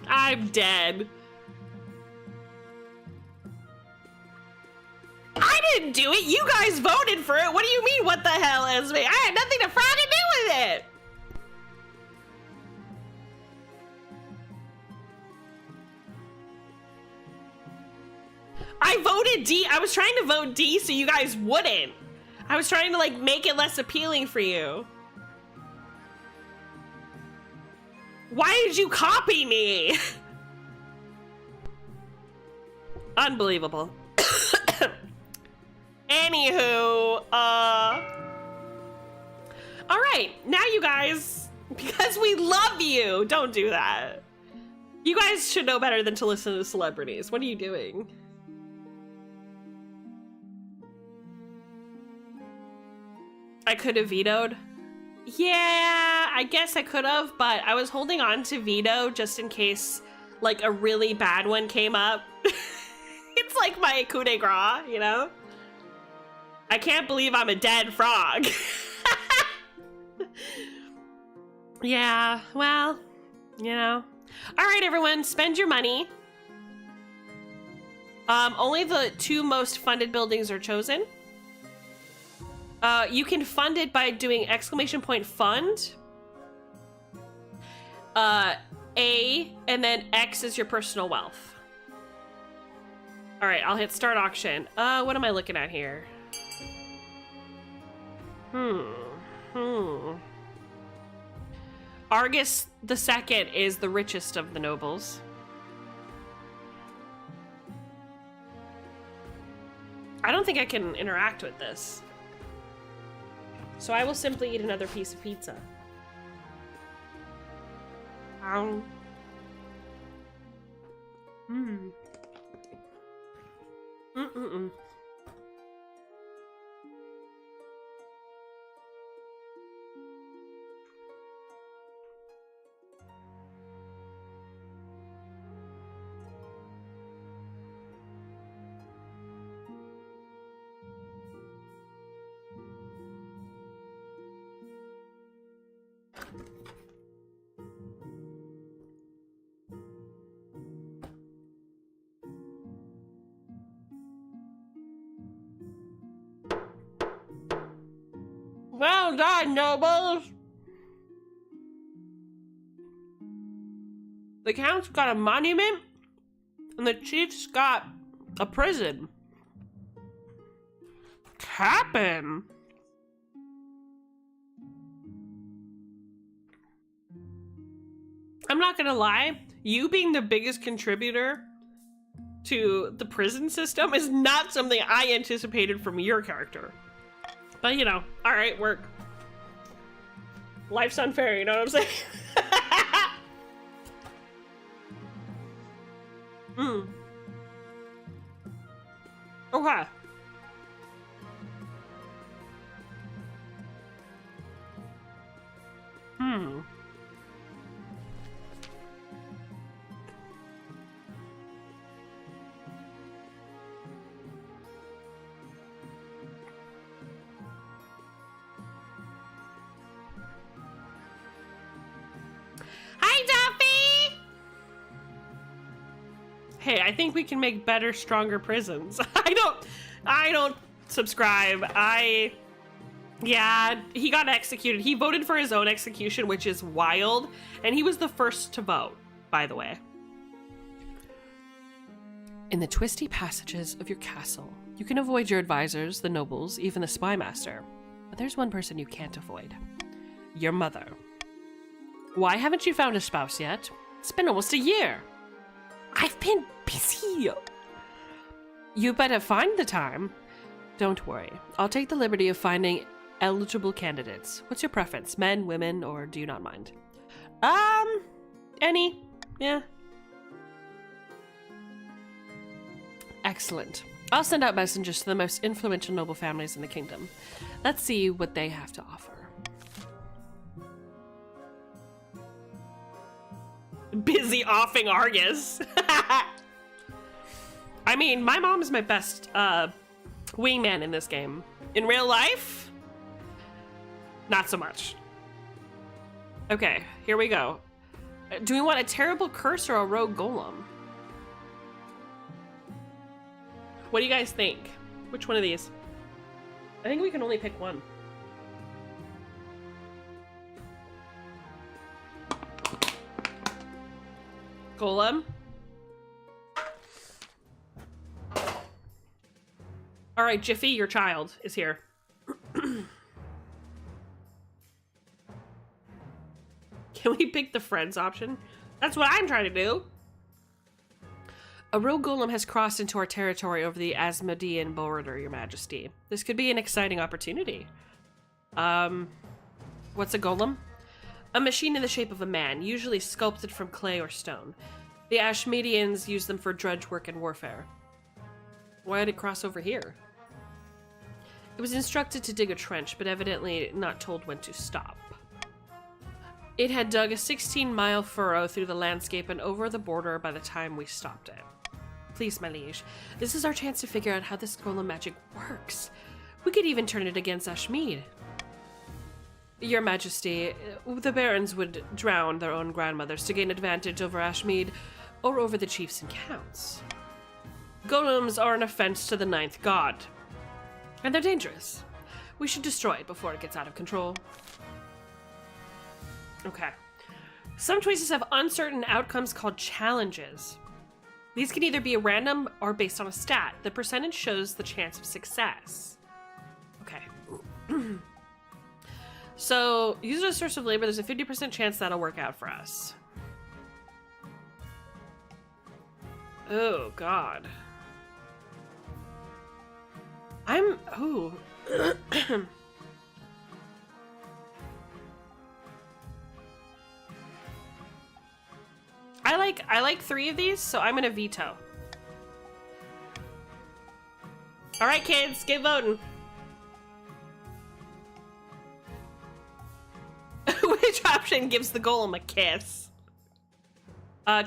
I'm dead. I didn't do it. You guys voted for it. What do you mean, what the hell, Esme? I had nothing to fucking do with it. I voted D. I was trying to vote D so you guys wouldn't. I was trying to like make it less appealing for you. Why did you copy me? Unbelievable. Anywho, all right, now you guys, because we love you, don't do that. You guys should know better than to listen to celebrities. What are you doing? I could have vetoed. Yeah, I guess I could have, but I was holding on to veto just in case like a really bad one came up. It's like my coup de grace, you know? I can't believe I'm a dead frog. Yeah, well, you know. All right, everyone, spend your money. Only the 2 most funded buildings are chosen. You can fund it by doing !fund. A, and then X is your personal wealth. All right, I'll hit start auction. What am I looking at here? Argus II is the richest of the nobles. I don't think I can interact with this. So I will simply eat another piece of pizza. Well done, nobles! The Count's got a monument, and the Chief's got a prison. Cap'n! I'm not gonna lie, you being the biggest contributor to the prison system is not something I anticipated from your character. But you know, all right, work. Life's unfair, you know what I'm saying? Okay. Hey, I think we can make better, stronger prisons. I don't subscribe. Yeah, he got executed. He voted for his own execution, which is wild. And he was the first to vote, by the way. In the twisty passages of your castle, you can avoid your advisors, the nobles, even the spy master. But there's one person you can't avoid. Your mother. Why haven't you found a spouse yet? It's been almost a year. I've been busy. You better find the time. Don't worry. I'll take the liberty of finding eligible candidates. What's your preference? Men, women, or do you not mind? Any. Yeah. Excellent. I'll send out messengers to the most influential noble families in the kingdom. Let's see what they have to offer. Busy offing Argus. I I mean, my mom is my best wingman in this game. In real life, not so much. Okay, here we go. Do we want a terrible curse or a rogue golem? What do you guys think? Which one of these? I think we can only pick one. Golem. All right, Jiffy, your child is here. Can we pick the friends option? That's what I'm trying to do. A rogue golem has crossed into our territory over the Asmodean border, Your Majesty. This could be an exciting opportunity. What's a golem? A machine in the shape of a man, usually sculpted from clay or stone. The Ashmedians use them for drudge work and warfare. Why did it cross over here? It was instructed to dig a trench, but evidently not told when to stop. It had dug a 16-mile furrow through the landscape and over the border by the time we stopped it. Please, my liege, this is our chance to figure out how this golem magic works. We could even turn it against Ashmead. Your Majesty, the barons would drown their own grandmothers to gain advantage over Ashmead or over the chiefs and counts. Golems are an offense to the ninth god, and they're dangerous. We should destroy it before it gets out of control. Okay. Some choices have uncertain outcomes called challenges. These can either be random or based on a stat. The percentage shows the chance of success. Okay. So, use it as a source of labor. There's a 50% chance that'll work out for us. Oh, God. Oh. I like 3 of these, so I'm gonna veto. All right, kids, get voting. Which option gives the golem a kiss?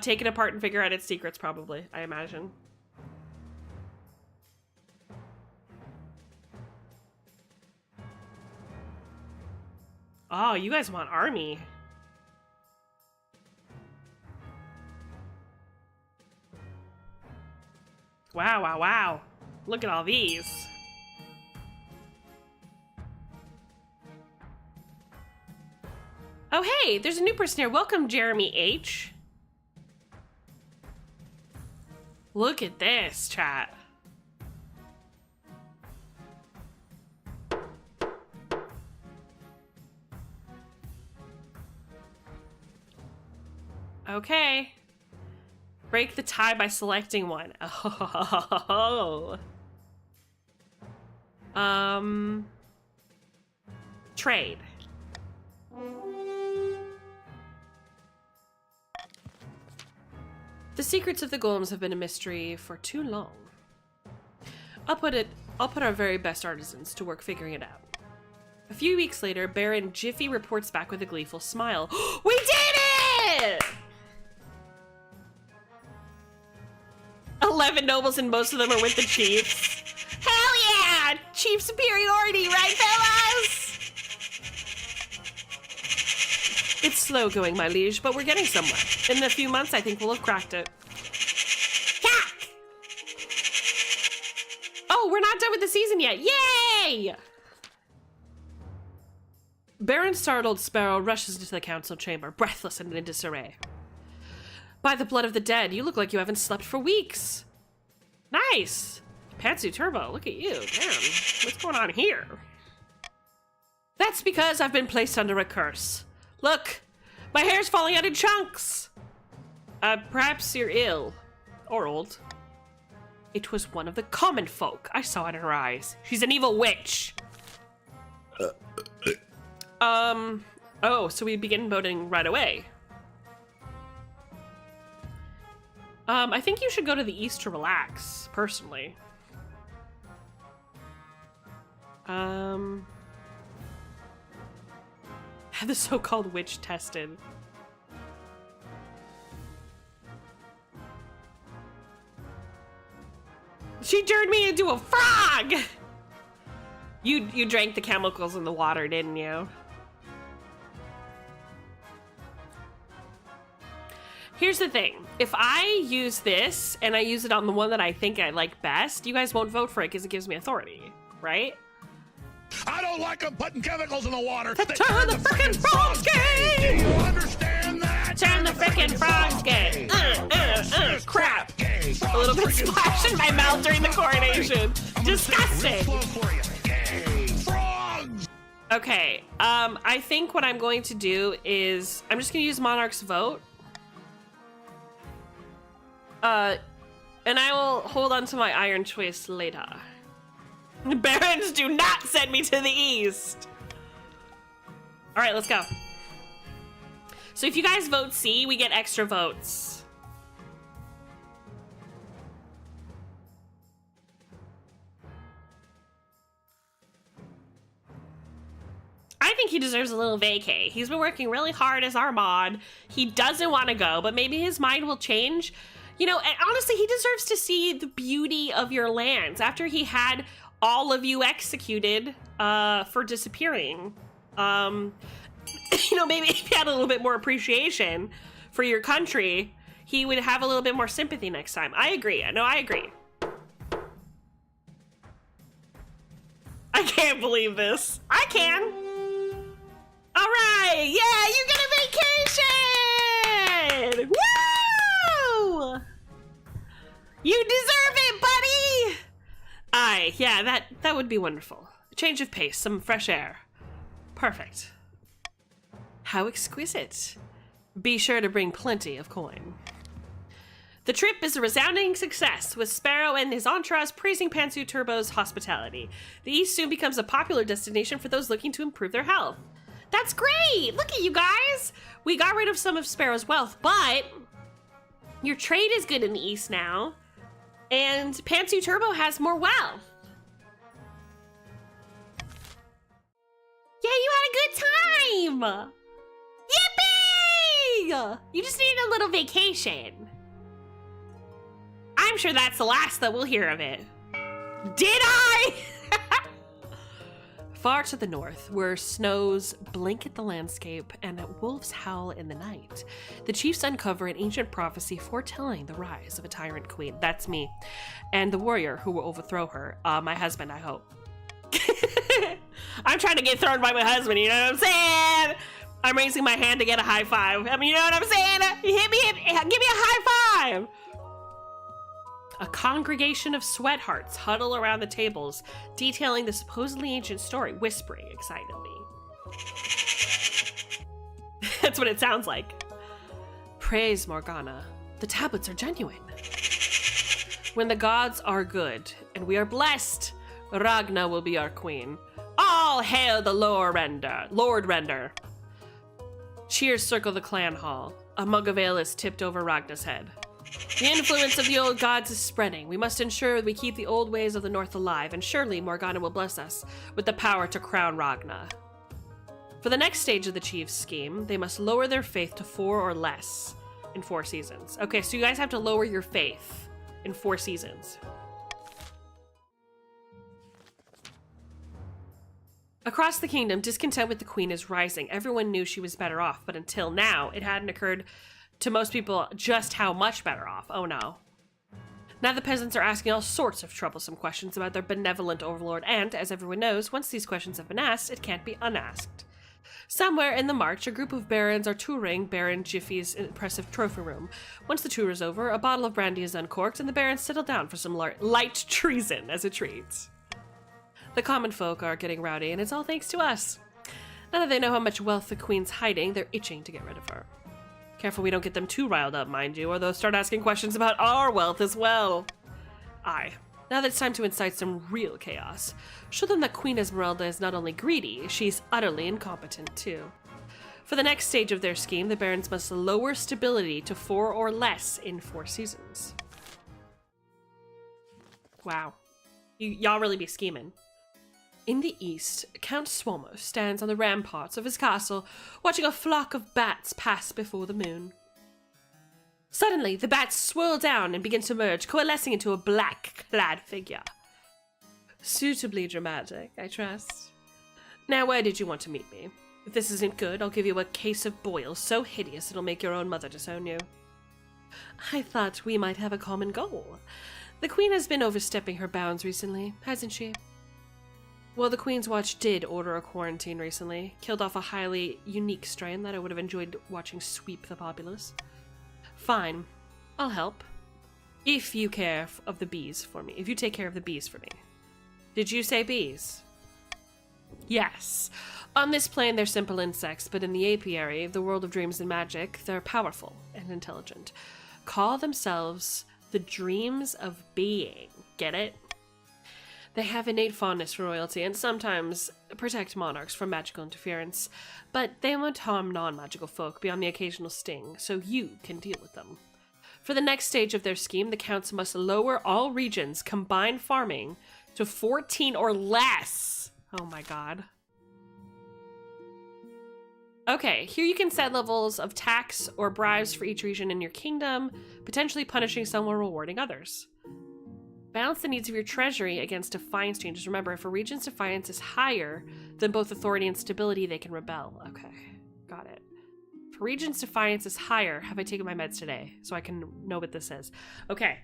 Take it apart and figure out its secrets, probably, I imagine. Oh, you guys want army. Wow, wow, wow. Look at all these. Oh, hey, there's a new person here. Welcome, Jeremy H. Look at this, chat. Okay. Break the tie by selecting one. Oh. Trade. The secrets of the golems have been a mystery for too long. I'll put our very best artisans to work figuring it out. A few weeks later, Baron Jiffy reports back with a gleeful smile. We did it! 11 nobles and most of them are with the chiefs. Hell yeah! Chief superiority, right, fellas? It's slow going, my liege, but we're getting somewhere. In a few months, I think we'll have cracked it. Hack! Oh, we're not done with the season yet. Yay! Baron Startled Sparrow rushes into the council chamber, breathless and in disarray. By the blood of the dead, you look like you haven't slept for weeks. Nice. Pantsu Turbo, look at you. Damn, what's going on here? That's because I've been placed under a curse. Look, my hair's falling out in chunks. Perhaps you're ill. Or old. It was one of the common folk. I saw it in her eyes. She's an evil witch. Oh, so we begin voting right away. I think you should go to the east to relax, personally. Have the so-called witch tested. She turned me into a frog! You drank the chemicals in the water, didn't you? Here's the thing. If I use this and I use it on the one that I think I like best, you guys won't vote for it because it gives me authority, right? I don't like them putting chemicals in the water. Turn the frickin' frogs gay! Do you understand that? Turn the frickin' frogs gay! Crap! A little bit splashed in my mouth during the coronation. Disgusting! Okay, I think what I'm going to do is I'm just gonna use Monarch's vote. And I will hold on to my iron choice later. Barons, do not send me to the east. All right, let's go. So if you guys vote C, we get extra votes. I think he deserves a little vacay. He's been working really hard as our mod. He doesn't want to go, but maybe his mind will change. You know, and honestly, he deserves to see the beauty of your lands after he had all of you executed for disappearing. You know, maybe if he had a little bit more appreciation for your country, he would have a little bit more sympathy next time. I agree. No, I agree. I can't believe this. I can. All right. Yeah, you get a vacation. Woo! You deserve it, buddy. Aye, yeah, that would be wonderful. A change of pace, some fresh air. Perfect. How exquisite. Be sure to bring plenty of coin. The trip is a resounding success, with Sparrow and his entourage praising Pantsu Turbo's hospitality. The East soon becomes a popular destination for those looking to improve their health. That's great! Look at you guys! We got rid of some of Sparrow's wealth, but your trade is good in the East now, and Pantsu Turbo has more wealth. Yeah, you had a good time! Yippee! You just needed a little vacation. I'm sure that's the last that we'll hear of it. Did I? Far to the north, where snows blanket the landscape and wolves howl in the night, the chiefs uncover an ancient prophecy foretelling the rise of a tyrant queen. That's me. And the warrior who will overthrow her. My husband, I hope. I'm trying to get thrown by my husband, you know what I'm saying? I'm raising my hand to get a high five. I mean, you know what I'm saying? Give me a high five. A congregation of sweathearts huddle around the tables, detailing the supposedly ancient story, whispering excitedly. That's what it sounds like. Praise Morgana. The tablets are genuine. When the gods are good, and we are blessed, Ragna will be our queen. All hail the Lord Render. Cheers circle the clan hall. A mug of ale is tipped over Ragna's head. The influence of the old gods is spreading. We must ensure we keep the old ways of the North alive, and surely Morgana will bless us with the power to crown Ragna. For the next stage of the Chiefs' scheme, they must lower their faith to 4 or less in 4 seasons. Okay, so you guys have to lower your faith in 4 seasons. Across the kingdom, discontent with the queen is rising. Everyone knew she was better off, but until now, it hadn't occurred to most people just how much better off. Oh no. Now the peasants are asking all sorts of troublesome questions about their benevolent overlord, and, as everyone knows, once these questions have been asked, it can't be unasked. Somewhere in the march, a group of barons are touring Baron Jiffy's impressive trophy room. Once the tour is over, a bottle of brandy is uncorked, and the barons settle down for some light treason as a treat. The common folk are getting rowdy, and it's all thanks to us. Now that they know how much wealth the queen's hiding, they're itching to get rid of her. Careful we don't get them too riled up, mind you, or they'll start asking questions about our wealth as well. Aye. Now that it's time to incite some real chaos, show them that Queen Esmeralda is not only greedy, she's utterly incompetent too. For the next stage of their scheme, the barons must lower stability to 4 or less in 4 seasons. Wow. Y'all really be scheming. In the east, Count Swomo stands on the ramparts of his castle, watching a flock of bats pass before the moon. Suddenly, the bats swirl down and begin to merge, coalescing into a black-clad figure. Suitably dramatic, I trust. Now, where did you want to meet me? If this isn't good, I'll give you a case of boils so hideous it'll make your own mother disown you. I thought we might have a common goal. The Queen has been overstepping her bounds recently, hasn't she? Well, the Queen's Watch did order a quarantine recently. Killed off a highly unique strain that I would have enjoyed watching sweep the populace. Fine. I'll help. If you care of the bees for me. If you take care of the bees for me. Did you say bees? Yes. On this plane, they're simple insects, but in the apiary, the world of dreams and magic, they're powerful and intelligent. Call themselves the dreams of being. Get it? They have innate fondness for royalty and sometimes protect monarchs from magical interference, but they won't harm non-magical folk beyond the occasional sting, so you can deal with them. For the next stage of their scheme, the counts must lower all regions' combined farming to 14 or less. Oh my god. Okay, here you can set levels of tax or bribes for each region in your kingdom, potentially punishing some or rewarding others. Balance the needs of your treasury against defiance changes. Remember, if a region's defiance is higher than both authority and stability, they can rebel. Okay, got it. If a region's defiance is higher, have I taken my meds today? So I can know what this is. Okay,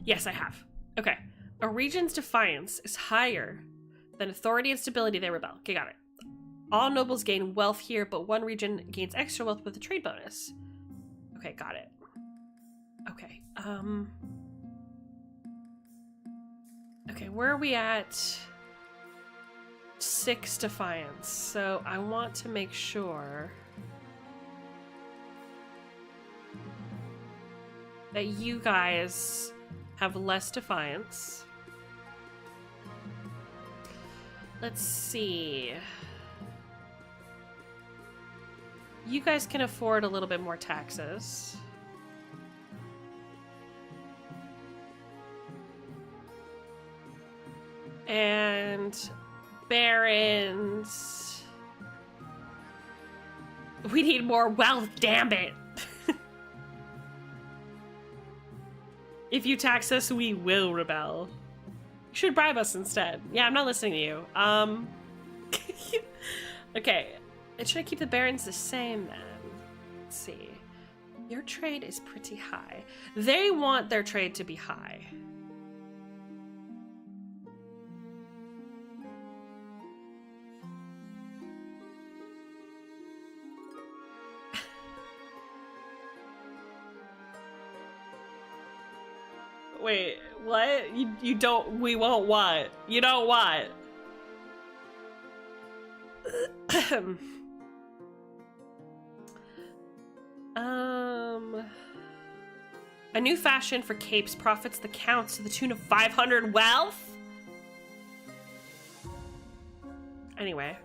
yes, I have. Okay, a region's defiance is higher than authority and stability, they rebel. Okay, got it. All nobles gain wealth here, but one region gains extra wealth with a trade bonus. Okay, got it. Okay, okay, where are we at? 6 defiance. So I want to make sure that you guys have less defiance. Let's see. You guys can afford a little bit more taxes. And barons. We need more wealth, damn it. If you tax us, we will rebel. You should bribe us instead. Yeah, I'm not listening to you. Okay. Should I keep the barons the same then? Let's see. Your trade is pretty high. They want their trade to be high. Wait, what? You don't, we won't what? You don't what? A new fashion for capes profits the counts to the tune of 500 wealth? Anyway.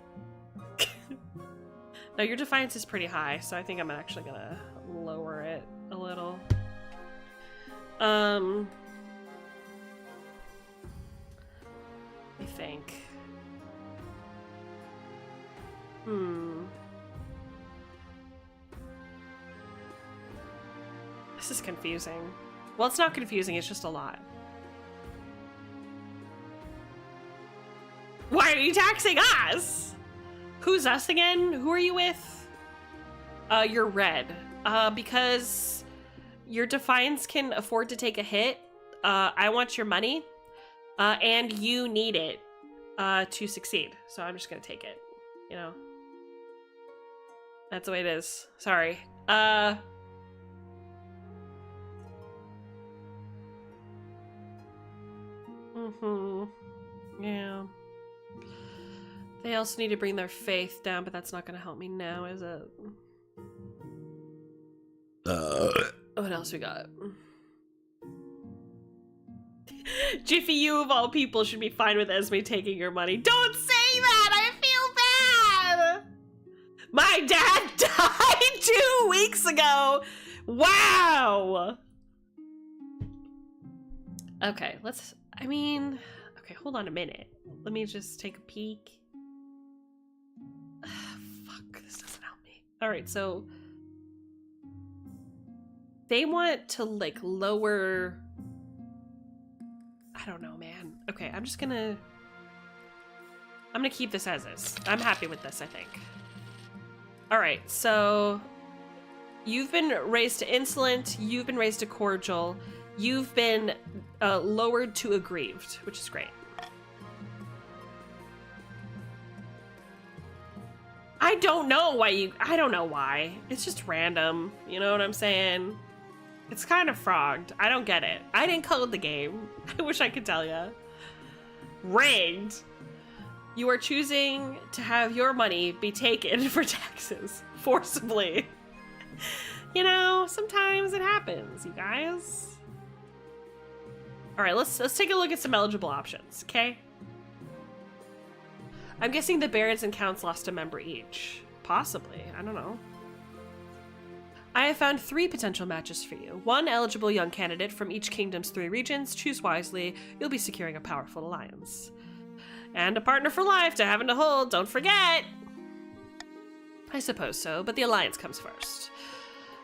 No, your defiance is pretty high, so I think I'm actually gonna lower it a little. I think. This is confusing. Well, it's not confusing, it's just a lot. Why are you taxing us? Who's us again? Who are you with? You're red. Because your defiance can afford to take a hit. I want your money. And you need it to succeed. So I'm just gonna take it. You know? That's the way it is. Sorry. Yeah. They also need to bring their faith down, but that's not gonna help me now, is it? What else we got? Jiffy, you of all people should be fine with Esme taking your money. Don't say that! I feel bad! My dad died 2 weeks ago! Wow! Okay, let's... I mean... Okay, hold on a minute. Let me just take a peek. Fuck, this doesn't help me. Alright, so... They want to, like, lower... I don't know, man. Okay, I'm gonna keep this as is. I'm happy with this, I think. Alright, so... You've been raised to insolent, you've been raised to cordial, you've been lowered to aggrieved, which is great. I don't know why. It's just random, you know what I'm saying? It's kind of frogged. I don't get it. I didn't code the game. I wish I could tell ya. Rigged. You are choosing to have your money be taken for taxes forcibly. You know, sometimes it happens, you guys. All right, let's take a look at some eligible options, okay? I'm guessing the barons and counts lost a member each. Possibly, I don't know. I have found 3 potential matches for you. 1 eligible young candidate from each kingdom's 3 regions. Choose wisely. You'll be securing a powerful alliance. And a partner for life to have and to hold, don't forget! I suppose so, but the alliance comes first.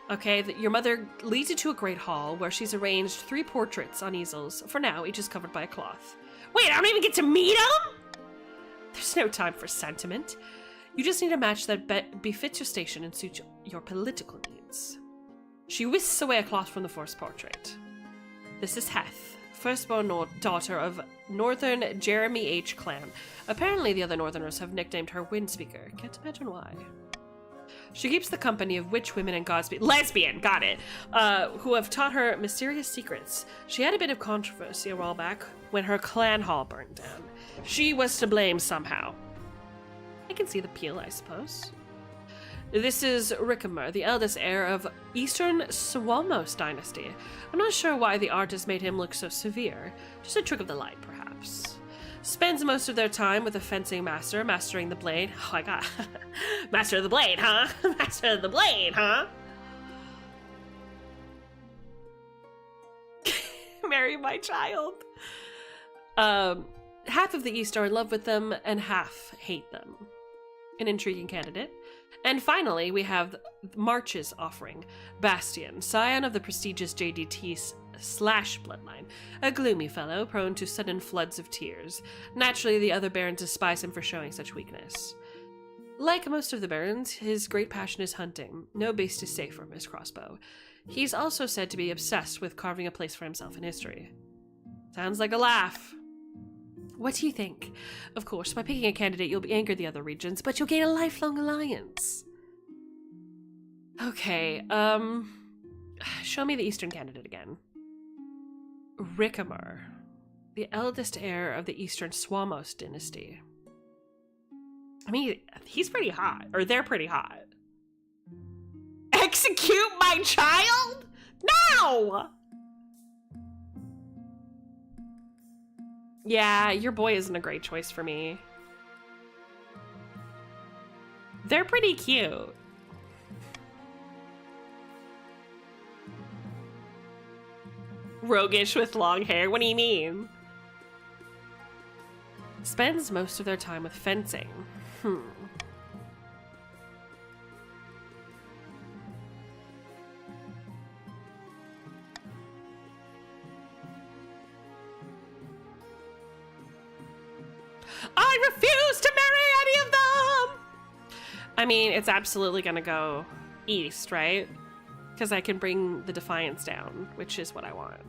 Okay, your mother leads you to a great hall where she's arranged 3 portraits on easels. For now, each is covered by a cloth. Wait, I don't even get to meet him?! There's no time for sentiment. You just need a match that befits your station and suits your political needs. She whisks away a cloth from the first portrait. This is Heth, firstborn daughter of Northern Jeremy H. clan. Apparently the other Northerners have nicknamed her Windspeaker. Can't imagine why. She keeps the company of witch women and lesbian, got it, who have taught her mysterious secrets. She had a bit of controversy a while back when her clan hall burned down. She was to blame somehow. I can see the appeal, I suppose. This is Rickamer, the eldest heir of Eastern Swamos dynasty. I'm not sure why the artist made him look so severe. Just a trick of the light, perhaps. Spends most of their time with a fencing master, mastering the blade. Oh my god. Master of the blade, huh? Master of the blade, huh? Marry my child. Half of the East are in love with them, and half hate them. An intriguing candidate. And finally, we have March's offering. Bastian, scion of the prestigious JDT / bloodline. A gloomy fellow, prone to sudden floods of tears. Naturally, the other barons despise him for showing such weakness. Like most of the barons, his great passion is hunting. No beast is safe from his crossbow. He's also said to be obsessed with carving a place for himself in history. Sounds like a laugh. What do you think? Of course, by picking a candidate, you'll anger the other regions, but you'll gain a lifelong alliance. Okay, show me the Eastern candidate again. Rickamer, the eldest heir of the Eastern Swamos dynasty. I mean, he's pretty hot, or they're pretty hot. Execute my child? No! Yeah, your boy isn't a great choice for me. They're pretty cute. Roguish with long hair, what do you mean? Spends most of their time with fencing. I refuse to marry any of them! I mean, it's absolutely gonna go east, right? Because I can bring the Defiance down, which is what I want.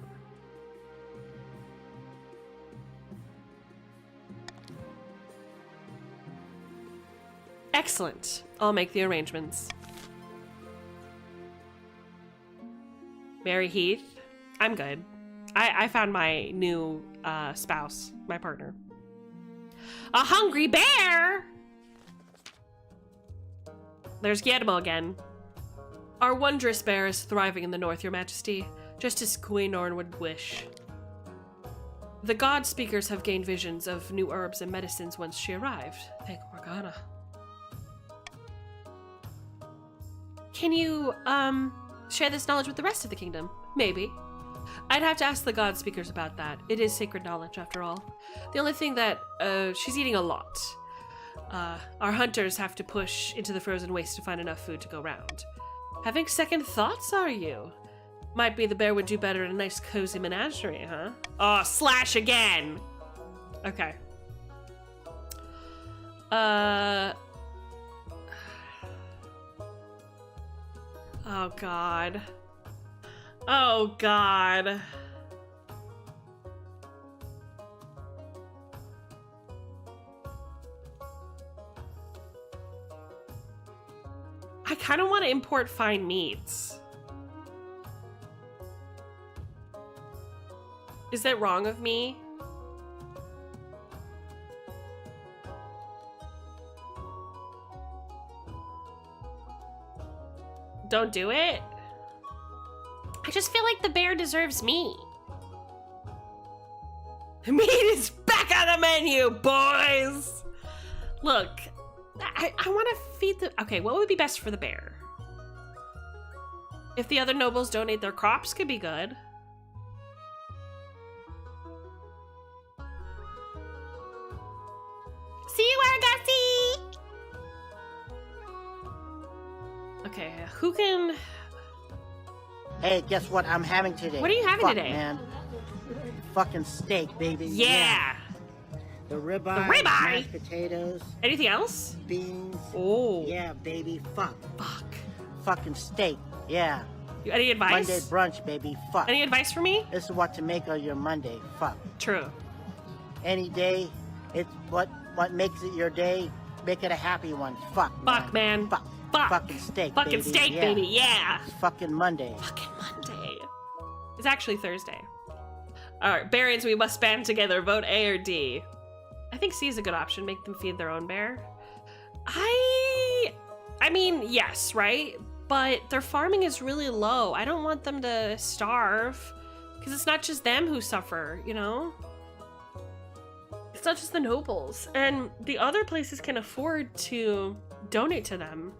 Excellent. I'll make the arrangements. Mary Heath. I'm good. I found my new spouse, my partner. A hungry bear! There's Guillermo again. Our wondrous bear is thriving in the north, your majesty, just as Queen Norn would wish. The god speakers have gained visions of new herbs and medicines once she arrived. Thank Morgana. Can you, share this knowledge with the rest of the kingdom? Maybe. I'd have to ask the god speakers about that. It is sacred knowledge, after all. The only thing that, she's eating a lot. Our hunters have to push into the frozen waste to find enough food to go round. Having second thoughts, are you? Might be the bear would do better in a nice cozy menagerie, huh? Oh, slash again. Okay. Oh God. Oh God. I kind of want to import fine meats. Is that wrong of me? Don't do it? I just feel like the bear deserves meat. Meat is back on the menu, boys! Look, I want to feed the... Okay, what would be best for the bear? If the other nobles donate their crops, could be good. See you, Argosy! Okay, who can... Hey, guess what I'm having today? What are you having Fuck, today? Man. Fucking steak, baby. Yeah! The ribeye. The ribeye? Mashed potatoes. Anything else? Beans. Oh. Yeah, baby. Fuck. Fuck. Fucking steak. Yeah. Any advice? Monday brunch, baby. Fuck. Any advice for me? This is what to make of your Monday. Fuck. True. Any day, it's what makes it your day. Make it a happy one. Fuck. Fuck, man. Fuck. Fuck. Fucking steak, Fucking baby. steak, Yeah. baby. Yeah. It's fucking Monday. Fucking Monday. It's actually Thursday. All right, Barians, we must band together. Vote A or D. I think C is a good option. Make them feed their own bear. I mean, yes, right? But their farming is really low. I don't want them to starve because it's not just them who suffer, you know? It's not just the nobles. And the other places can afford to donate to them.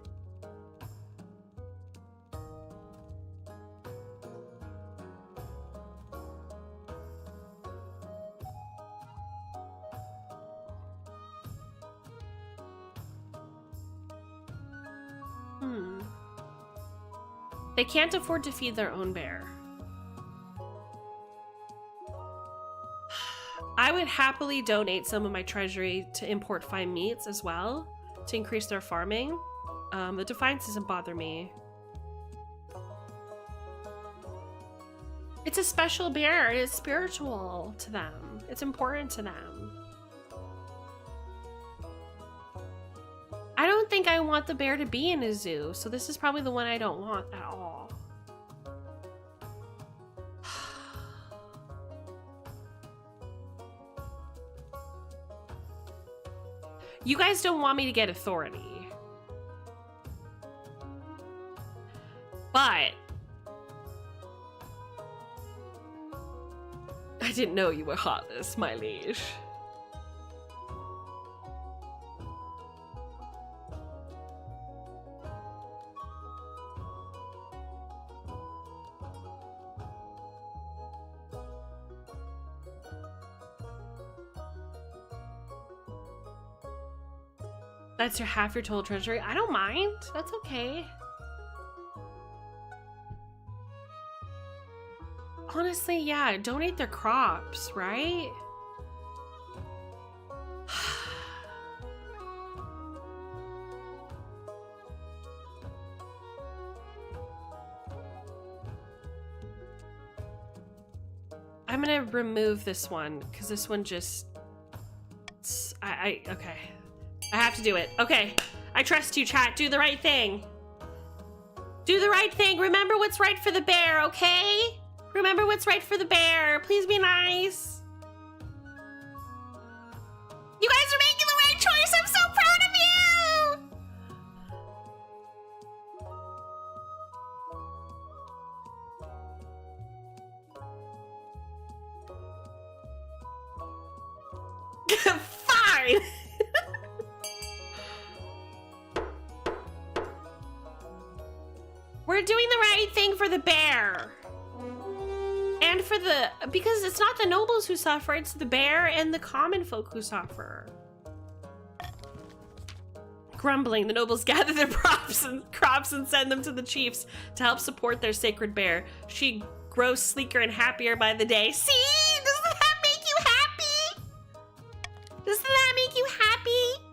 They can't afford to feed their own bear. I would happily donate some of my treasury to import fine meats as well, to increase their farming. The defiance doesn't bother me. It's a special bear. It's spiritual to them. It's important to them. I don't think I want the bear to be in a zoo, so this is probably the one I don't want at all. You guys don't want me to get authority. But I didn't know you were heartless, my liege. That's your half your total treasury. I don't mind. That's okay. Honestly, yeah, donate their crops, right? I'm gonna remove this one because this one just okay. I have to do it. Okay. I trust you, chat. Do the right thing. Do the right thing. Remember what's right for the bear, okay? Remember what's right for the bear. Please be nice. You guys are making the right choice. I'm so proud of you. Fine. We're doing the right thing for the bear. And for the... Because it's not the nobles who suffer, it's the bear and the common folk who suffer. Grumbling, the nobles gather their crops crops and send them to the chiefs to help support their sacred bear. She grows sleeker and happier by the day. See? Doesn't that make you happy? Doesn't that make you happy?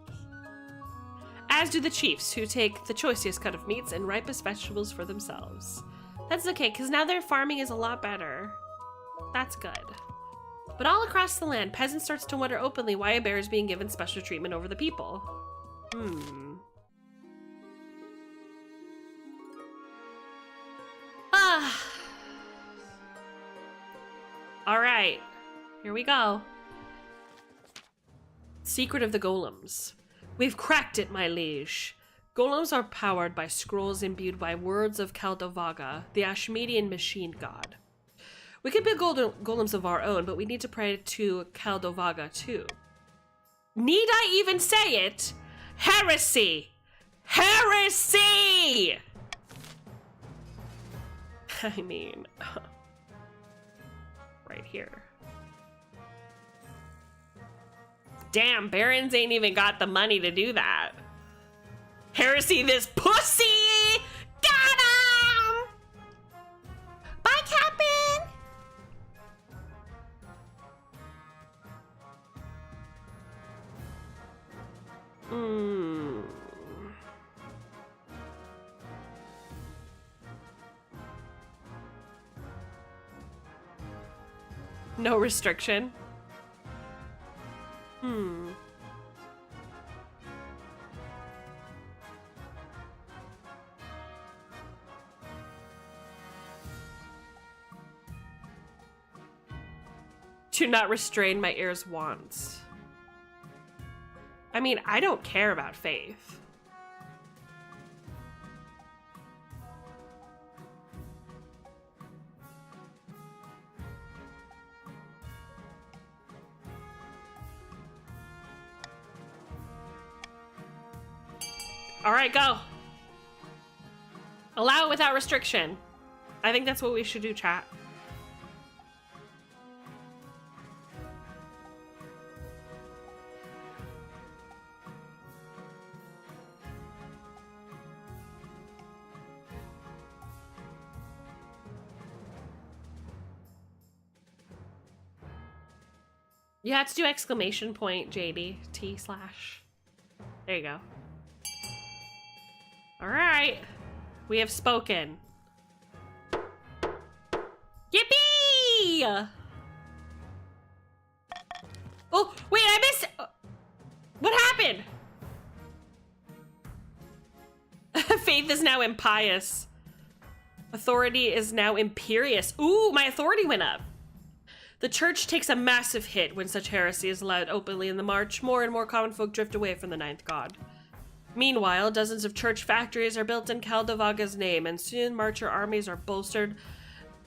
As do the chiefs, who take the choicest cut of meats and ripest vegetables for themselves. That's okay, because now their farming is a lot better. That's good. But all across the land, peasants starts to wonder openly why a bear is being given special treatment over the people. Alright, here we go. Secret of the Golems. We've cracked it, my liege. Golems are powered by scrolls imbued by words of Kaldovaga, the Ashmedian machine god. We could build golems of our own, but we need to pray to Kaldovaga too. Need I even say it? Heresy! Heresy! I mean, right here. Damn, barons ain't even got the money to do that. Heresy this pussy! Got him! Bye, Captain! No restriction. Do not restrain my heir's wants. I mean, I don't care about faith. All right, go. Allow it without restriction. I think that's what we should do, chat. You have to do exclamation point JD T slash. There you go. All right, we have spoken. Yippee! Oh, wait, I missed. What happened? Faith is now impious. Authority is now imperious. Ooh, my authority went up. The church takes a massive hit when such heresy is allowed openly in the march. More and more common folk drift away from the ninth god. Meanwhile, dozens of church factories are built in Kaldovaga's name, and soon marcher armies are bolstered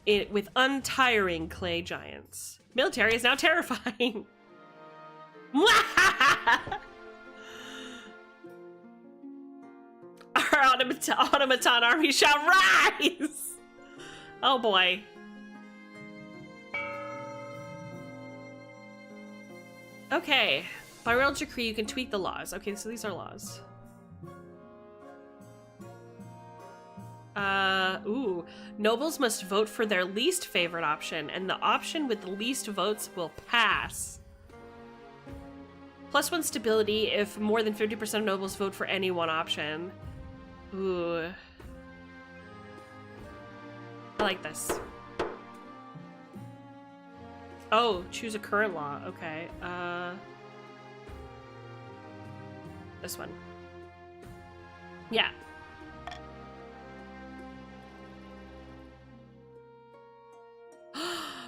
with untiring clay giants. Military is now terrifying. Our automaton army shall rise! Oh boy. Okay. By royal decree, you can tweak the laws. Okay, so these are laws. Ooh. Nobles must vote for their least favorite option, and the option with the least votes will pass. +1 stability if more than 50% of nobles vote for any one option. Ooh. I like this. Oh, choose a current law. Okay. This one. Yeah.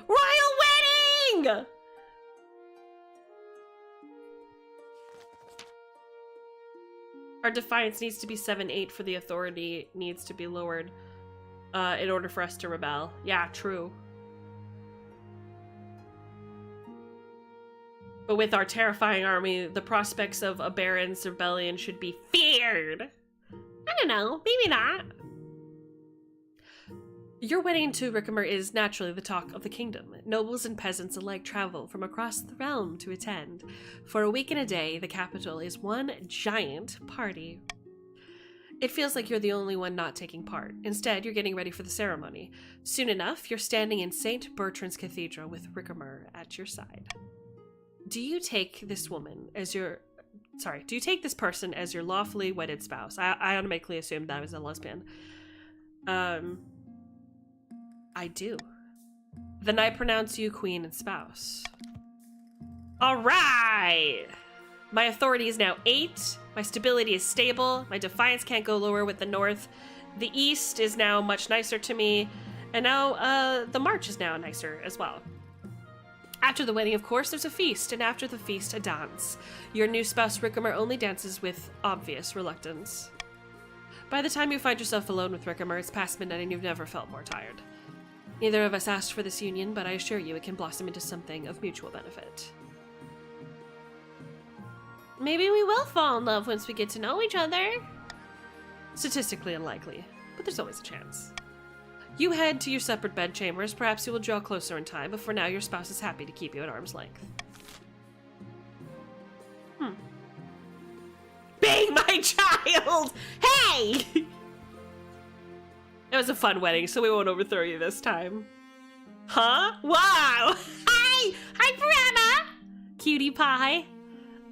Royal wedding! Our defiance needs to be 7-8 for the authority needs to be lowered in order for us to rebel. Yeah, true. But with our terrifying army, the prospects of a baron's rebellion should be feared. I don't know, maybe not. Your wedding to Rickamer is naturally the talk of the kingdom. Nobles and peasants alike travel from across the realm to attend. For a week and a day, the capital is one giant party. It feels like you're the only one not taking part. Instead, you're getting ready for the ceremony. Soon enough, you're standing in St. Bertrand's Cathedral with Rickamer at your side. Do you take this woman as your... Sorry, do you take this person as your lawfully wedded spouse? I automatically assumed that I was a lesbian. I do. Then I pronounce you queen and spouse. All right! My authority is now 8. My stability is stable. My defiance can't go lower with the north. The east is now much nicer to me. And now the march is now nicer as well. After the wedding, of course, there's a feast. And after the feast, a dance. Your new spouse, Rickamer, only dances with obvious reluctance. By the time you find yourself alone with Rickamer, it's past midnight and you've never felt more tired. Neither of us asked for this union, but I assure you it can blossom into something of mutual benefit. Maybe we will fall in love once we get to know each other. Statistically unlikely, but there's always a chance. You head to your separate bedchambers. Perhaps you will draw closer in time, but for now your spouse is happy to keep you at arm's length. Bang my child! Hey! It was a fun wedding, so we won't overthrow you this time. Huh? Wow! Hi! Hi, Piranha! Cutie pie.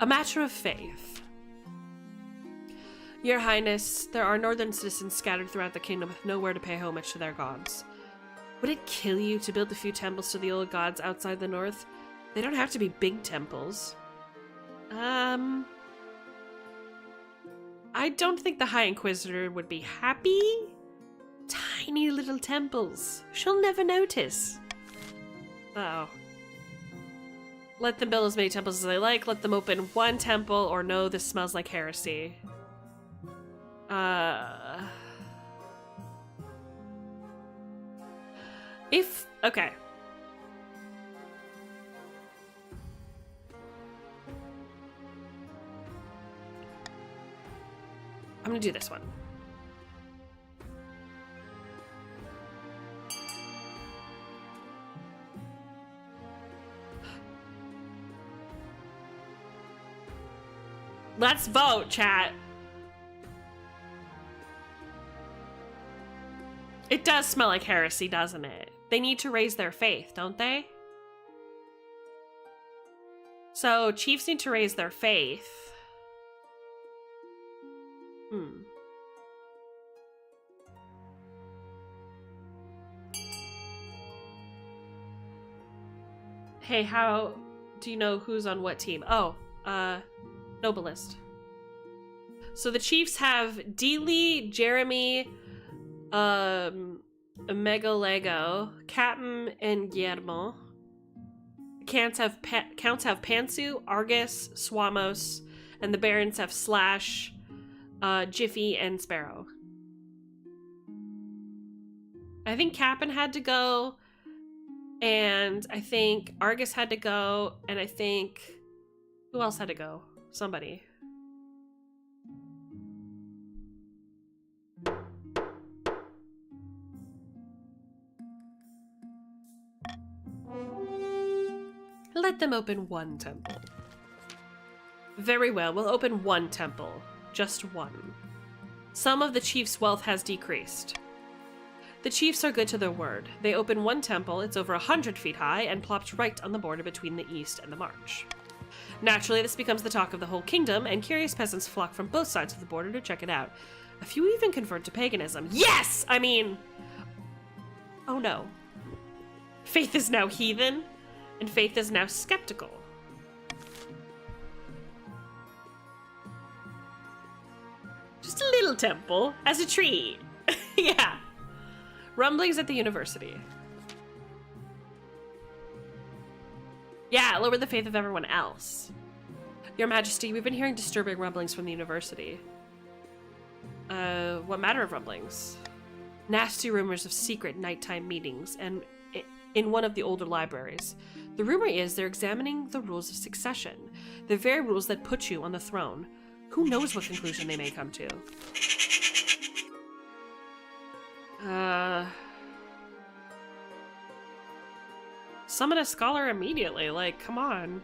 A matter of faith. Your Highness, there are northern citizens scattered throughout the kingdom with nowhere to pay homage to their gods. Would it kill you to build a few temples to the old gods outside the north? They don't have to be big temples. I don't think the High Inquisitor would be happy. Tiny little temples. She'll never notice. Uh-oh. Let them build as many temples as they like. Let them open one temple, or no, this smells like heresy. Okay. I'm gonna do this one. Let's vote, chat. It does smell like heresy, doesn't it? They need to raise their faith, don't they? So, chiefs need to raise their faith. Hey, how do you know who's on what team? Oh, Noblest. So the chiefs have Dealey, Jeremy, Megalego, Captain, and Guillermo. Counts have Pantsu, Argus, Swamos, and the Barons have Slash, Jiffy, and Sparrow. I think Captain had to go, and I think Argus had to go, and I think... Who else had to go? Somebody. Let them open one temple. Very well, we'll open one temple. Just one. Some of the chiefs' wealth has decreased. The chiefs are good to their word. They open one temple, it's over 100 feet high, and plopped right on the border between the east and the march. Naturally, this becomes the talk of the whole kingdom, and curious peasants flock from both sides of the border to check it out. A few even convert to paganism. Yes! I mean... Oh no. Faith is now heathen, and faith is now skeptical. Just a little temple, as a treat. Yeah. Rumblings at the university. Yeah, lower the faith of everyone else. Your Majesty, we've been hearing disturbing rumblings from the university. What matter of rumblings? Nasty rumors of secret nighttime meetings, and in one of the older libraries. The rumor is they're examining the rules of succession, the very rules that put you on the throne. Who knows what conclusion they may come to? Summon a scholar immediately, like, come on.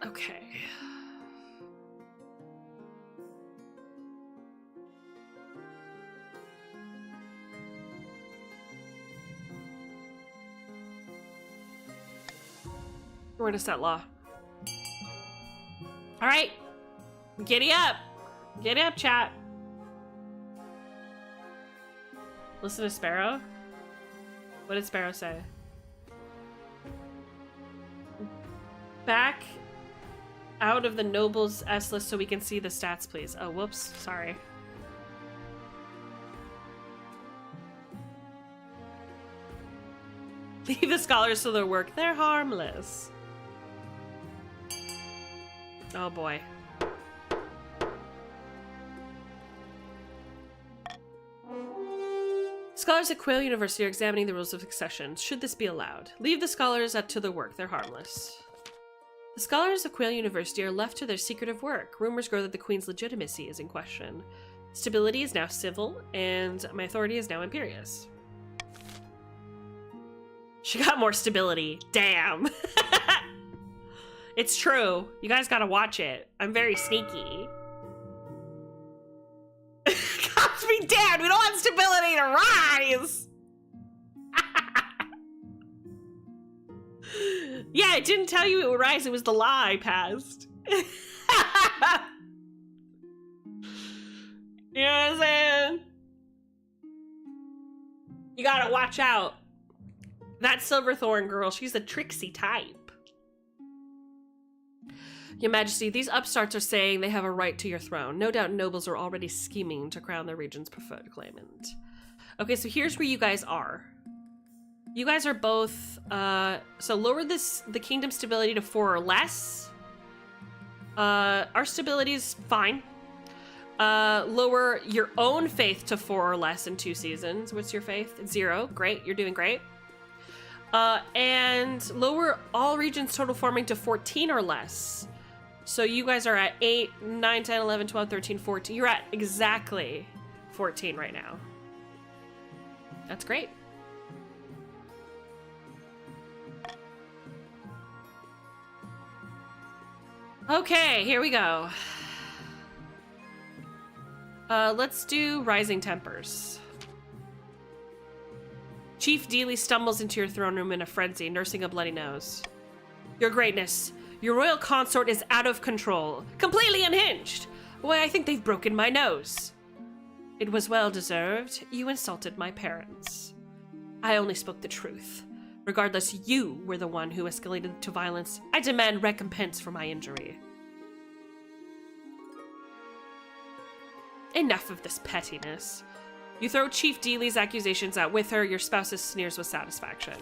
Okay. We're gonna set law. All right, giddy up. Giddy up, chat. Listen to Sparrow. What did Sparrow say? Back out of the nobles S list so we can see the stats, please. Oh, whoops. Sorry. Leave the scholars to their work. They're harmless. Oh boy. Scholars at Quail University are examining the rules of succession. Should this be allowed? Leave the scholars to their work. They're harmless. The scholars of Quail University are left to their secretive work. Rumors grow that the Queen's legitimacy is in question. Stability is now civil, and my authority is now imperious. She got more stability. Damn. It's true. You guys gotta watch it. I'm very sneaky. Cops me down. We don't want stability to rise. Yeah, I didn't tell you it would rise. It was the law I passed. You know what I'm saying? You gotta watch out. That Silverthorn girl, she's a tricksy type. Your Majesty, these upstarts are saying they have a right to your throne. No doubt nobles are already scheming to crown their region's preferred claimant. Okay, so here's where you guys are. You guys are both, so lower the kingdom stability to 4 or less. Our stability is fine. Lower your own faith to 4 or less in 2 seasons. What's your faith? 0. Great, you're doing great. And lower all regions total farming to 14 or less. So you guys are at 8, 9, 10, 11, 12, 13, 14. You're at exactly 14 right now. That's great. Okay, here we go. Let's do Rising Tempers. Chief Dealey stumbles into your throne room in a frenzy, nursing a bloody nose. Your Greatness, your royal consort is out of control, completely unhinged. Why, I think they've broken my nose. It was well deserved. You insulted my parents. I only spoke the truth. Regardless, you were the one who escalated to violence. I demand recompense for my injury. Enough of this pettiness. You throw Chief Dealey's accusations out with her, your spouse's sneers with satisfaction.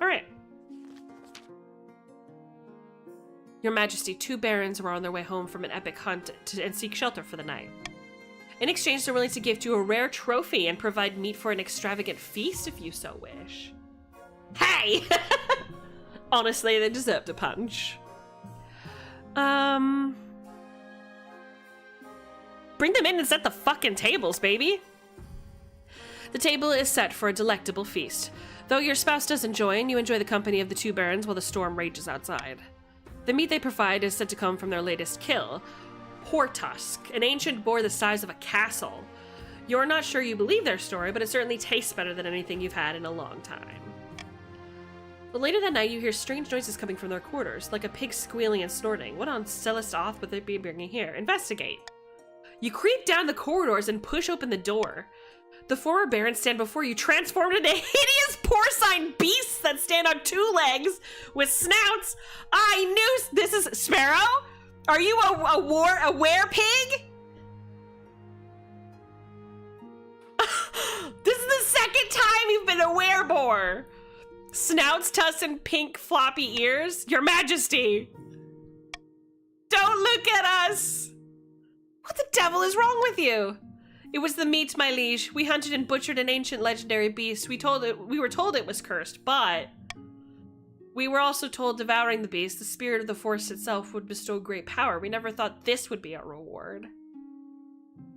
Alright. Your Majesty, 2 barons were on their way home from an epic hunt and seek shelter for the night. In exchange, they're willing to give you a rare trophy and provide meat for an extravagant feast if you so wish. Hey! Honestly, they deserved a punch. Bring them in and set the fucking tables, baby. The table is set for a delectable feast. Though your spouse doesn't join, you enjoy the company of the 2 barons while the storm rages outside. The meat they provide is said to come from their latest kill, Hortusk, an ancient boar the size of a castle. You're not sure you believe their story, but it certainly tastes better than anything you've had in a long time. But later that night, you hear strange noises coming from their quarters, like a pig squealing and snorting. What on Celeste Oth would they be bringing here? Investigate. You creep down the corridors and push open the door. The former barons stand before you, transformed into hideous porcine beasts that stand on 2 legs with snouts. I knew this is Sparrow. Are you a were-pig? This is the second time you've been a were-boar. Snouts, tusks, and pink floppy ears. Your Majesty. Don't look at us. What the devil is wrong with you? It was the meat, my liege. We hunted and butchered an ancient legendary beast. We were told it was cursed, but we were also told devouring the beast, the spirit of the forest itself, would bestow great power. We never thought this would be our reward.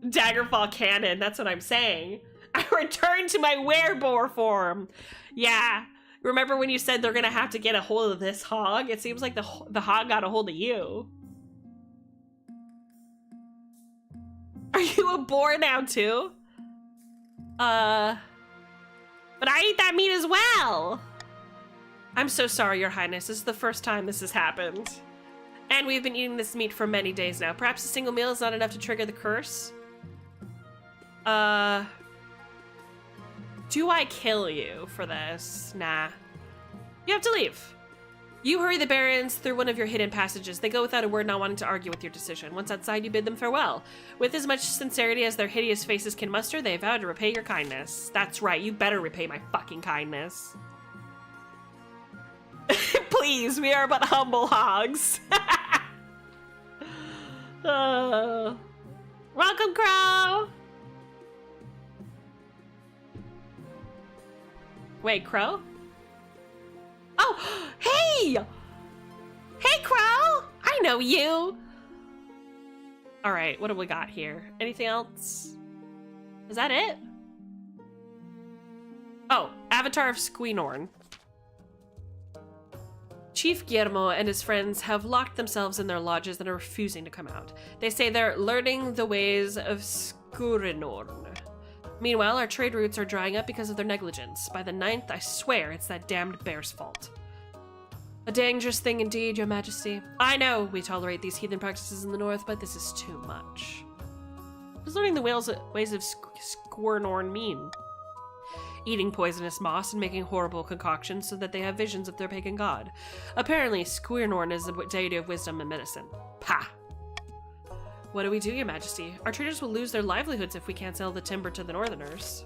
Daggerfall cannon, that's what I'm saying. I returned to my wereboar form. Yeah, remember when you said they're gonna have to get a hold of this hog? It seems like the hog got a hold of you. Are you a boar now too? But I eat that meat as well. I'm so sorry, Your Highness. This is the first time this has happened. And we've been eating this meat for many days now. Perhaps a single meal is not enough to trigger the curse? Do I kill you for this? Nah. You have to leave. You hurry the barons through one of your hidden passages. They go without a word, not wanting to argue with your decision. Once outside, you bid them farewell. With as much sincerity as their hideous faces can muster, they vow to repay your kindness. That's right, you better repay my fucking kindness. Please, we are but humble hogs. Welcome, Crow. Wait, Crow? Oh, hey! Hey, Crow! I know you! Alright, what do we got here? Anything else? Is that it? Oh, Avatar of Squeenorn. Chief Guillermo and his friends have locked themselves in their lodges and are refusing to come out. They say they're learning the ways of Squeenorn. Meanwhile, our trade routes are drying up because of their negligence. By the 9th, I swear it's that damned bear's fault. A dangerous thing indeed, Your Majesty. I know we tolerate these heathen practices in the north, but this is too much. What does learning the ways of Squeenorn mean? Eating poisonous moss and making horrible concoctions so that they have visions of their pagan god. Apparently, Squeenorn is a deity of wisdom and medicine. Pah! What do we do, Your Majesty? Our traders will lose their livelihoods if we can't sell the timber to the northerners.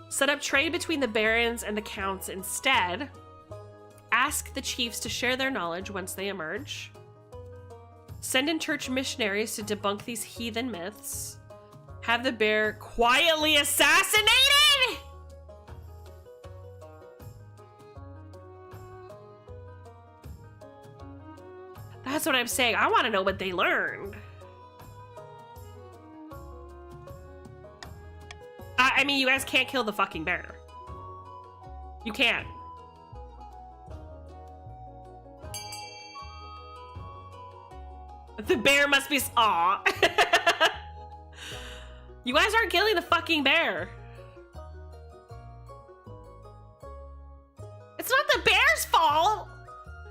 Set up trade between the barons and the counts instead. Ask the chiefs to share their knowledge once they emerge. Send in church missionaries to debunk these heathen myths. Have the bear quietly assassinated? That's what I'm saying. I want to know what they learned. I mean, you guys can't kill the fucking bear. You can't. The bear must be... Aw. You guys aren't killing the fucking bear. It's not the bear's fault.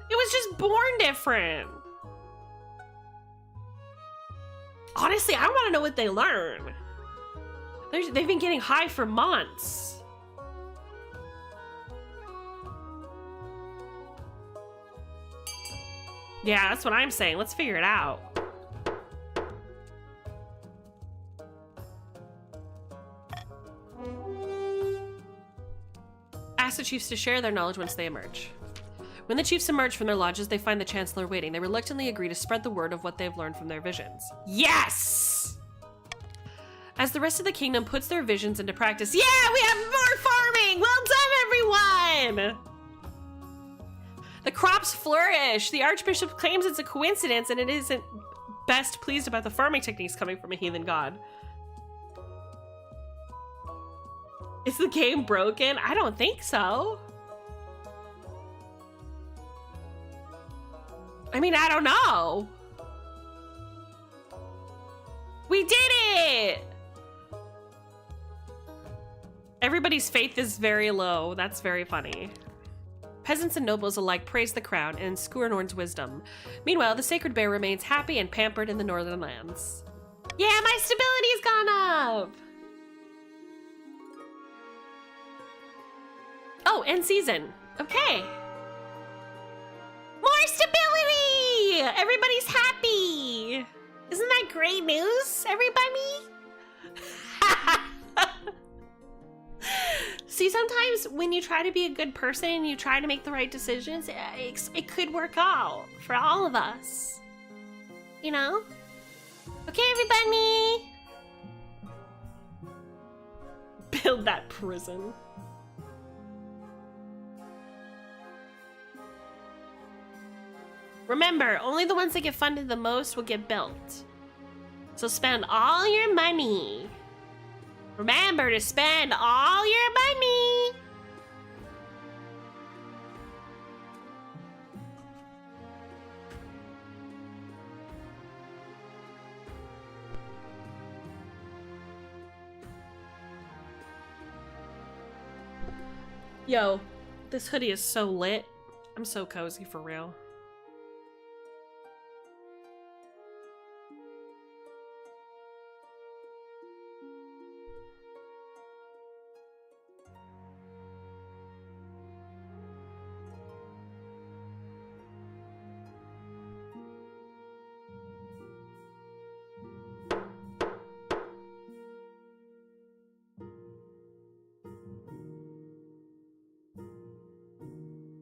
It was just born different. Honestly, I want to know what they learn. They've been getting high for months. Yeah, that's what I'm saying. Let's figure it out. Ask the chiefs to share their knowledge once they emerge. When the chiefs emerge from their lodges, they find the chancellor waiting. They reluctantly agree to spread the word of what they've learned from their visions. Yes! As the rest of the kingdom puts their visions into practice. Yeah, we have more farming! Well done, everyone! The crops flourish. The archbishop claims it's a coincidence and it isn't best pleased about the farming techniques coming from a heathen god. Is the game broken? I don't think so. I mean, I don't know. We did it! Everybody's faith is very low. That's very funny. Peasants and nobles alike praise the crown and Squeenorn's wisdom. Meanwhile, the sacred bear remains happy and pampered in the northern lands. Yeah, my stability's gone up! Oh, end season. Okay. More stability! Everybody's happy! Isn't that great news, everybody? See, sometimes when you try to be a good person and you try to make the right decisions, it could work out for all of us. You know? Okay, everybody! Build that prison. Remember, only the ones that get funded the most will get built. So spend all your money. Remember to spend all your money. Yo, this hoodie is so lit. I'm so cozy for real.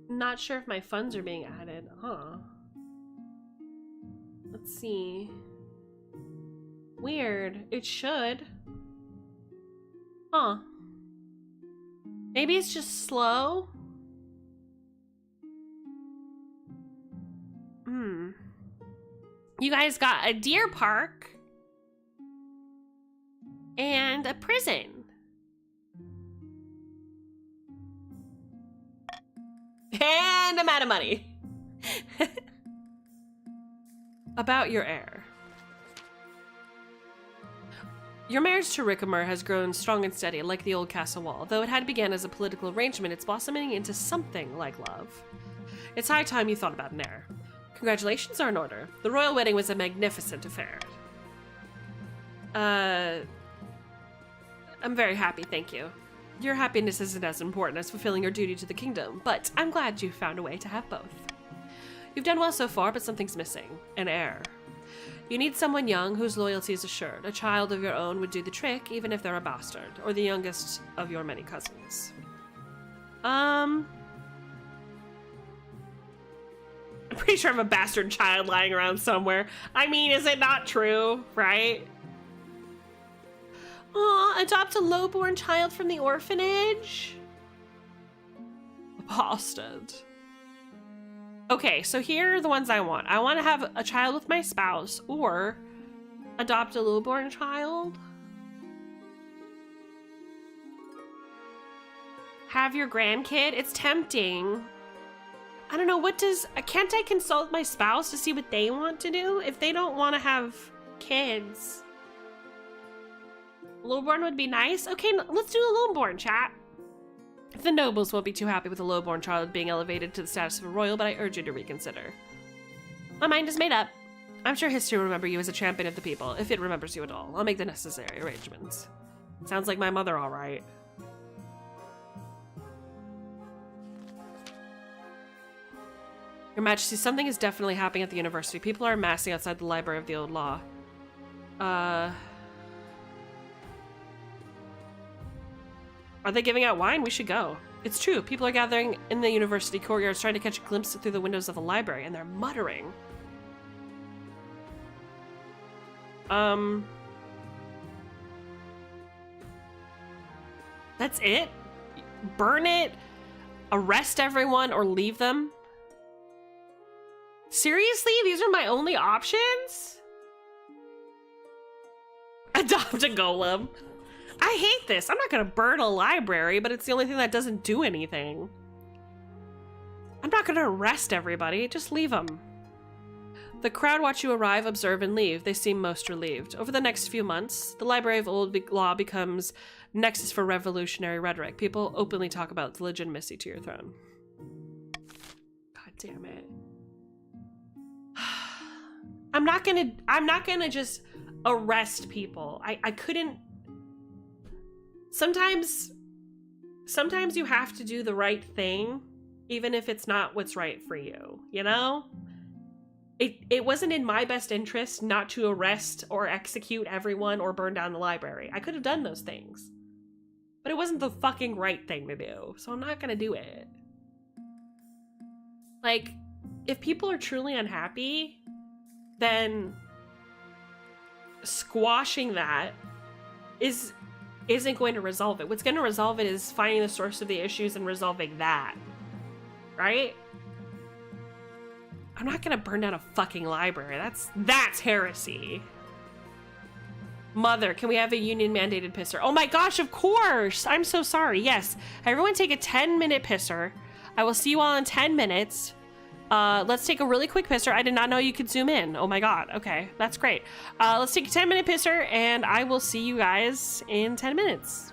Not sure if my funds are being added. Huh. Let's see. Weird. It should. Huh. Maybe it's just slow? You guys got a deer park and a prison. And I'm out of money. About your heir. Your marriage to Rickamer has grown strong and steady, like the old castle wall. Though it had begun as a political arrangement, it's blossoming into something like love. It's high time you thought about an heir. Congratulations are in order. The royal wedding was a magnificent affair. I'm very happy, thank you. Your happiness isn't as important as fulfilling your duty to the kingdom, but I'm glad you found a way to have both. You've done well so far, but something's missing. An heir. You need someone young whose loyalty is assured. A child of your own would do the trick, even if they're a bastard, or the youngest of your many cousins. I'm pretty sure I have a bastard child lying around somewhere. I mean, is it not true, right? Aw, adopt a lowborn child from the orphanage? A bastard. Okay, so here are the ones I want. I want to have a child with my spouse, or adopt a lowborn child. Have your grandkid. It's tempting. I don't know, can't I consult my spouse to see what they want to do? If they don't want to have kids. Lowborn would be nice. Okay, let's do a lowborn, chat. The nobles won't be too happy with a lowborn child being elevated to the status of a royal, but I urge you to reconsider. My mind is made up. I'm sure history will remember you as a champion of the people, if it remembers you at all. I'll make the necessary arrangements. Sounds like my mother, all right. Your Majesty, something is definitely happening at the university. People are amassing outside the library of the old law. Are they giving out wine? We should go. It's true. People are gathering in the university courtyards trying to catch a glimpse through the windows of the library, and they're muttering. That's it? Burn it? Arrest everyone or leave them? Seriously? These are my only options? Adopt a golem. I hate this. I'm not gonna burn a library, but it's the only thing that doesn't do anything. I'm not gonna arrest everybody. Just leave them. The crowd watch you arrive, observe, and leave. They seem most relieved. Over the next few months, the Library of Old Law becomes nexus for revolutionary rhetoric. People openly talk about the legitimacy to your throne. God damn it. I'm not gonna just arrest people. I couldn't. Sometimes you have to do the right thing, even if it's not what's right for you, you know? It wasn't in my best interest not to arrest or execute everyone or burn down the library. I could have done those things. But it wasn't the fucking right thing to do, so I'm not gonna do it. Like, if people are truly unhappy, then squashing that isn't going to resolve it. What's going to resolve it is finding the source of the issues and resolving that. Right? I'm not going to burn down a fucking library. That's heresy. Mother, can we have a union-mandated pisser? Oh my gosh, of course! I'm so sorry. Yes. Everyone take a 10-minute pisser. I will see you all in 10 minutes. Let's take a really quick pisser. I did not know you could zoom in. Oh my god. Okay, that's great. Let's take a 10-minute pisser, and I will see you guys in 10 minutes.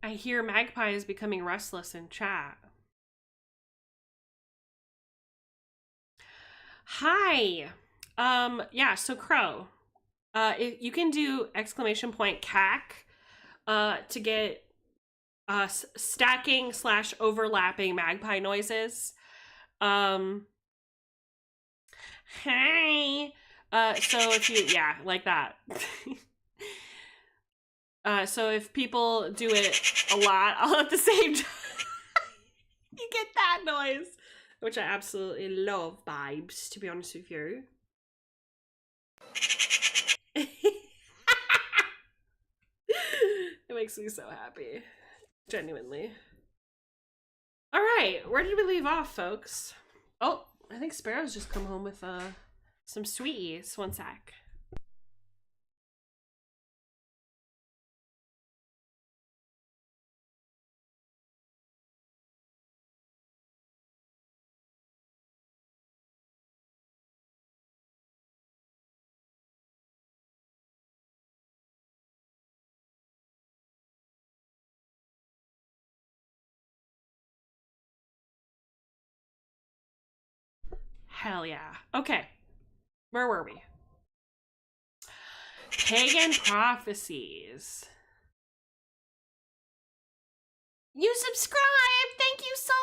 I hear Magpie is becoming restless in chat. Hi. Yeah, so Crow. You can do !CAC to get stacking / overlapping magpie noises. Hi. So if you, yeah, like that. So if people do it a lot all at the same time, you get that noise, which I absolutely love, vibes, to be honest with you. It makes me so happy. Genuinely. All right, where did we leave off, folks? Oh, I think Sparrow's just come home with some sweeties. One sec. Hell yeah. Okay. Where were we? Pagan prophecies. You subscribed! Thank you so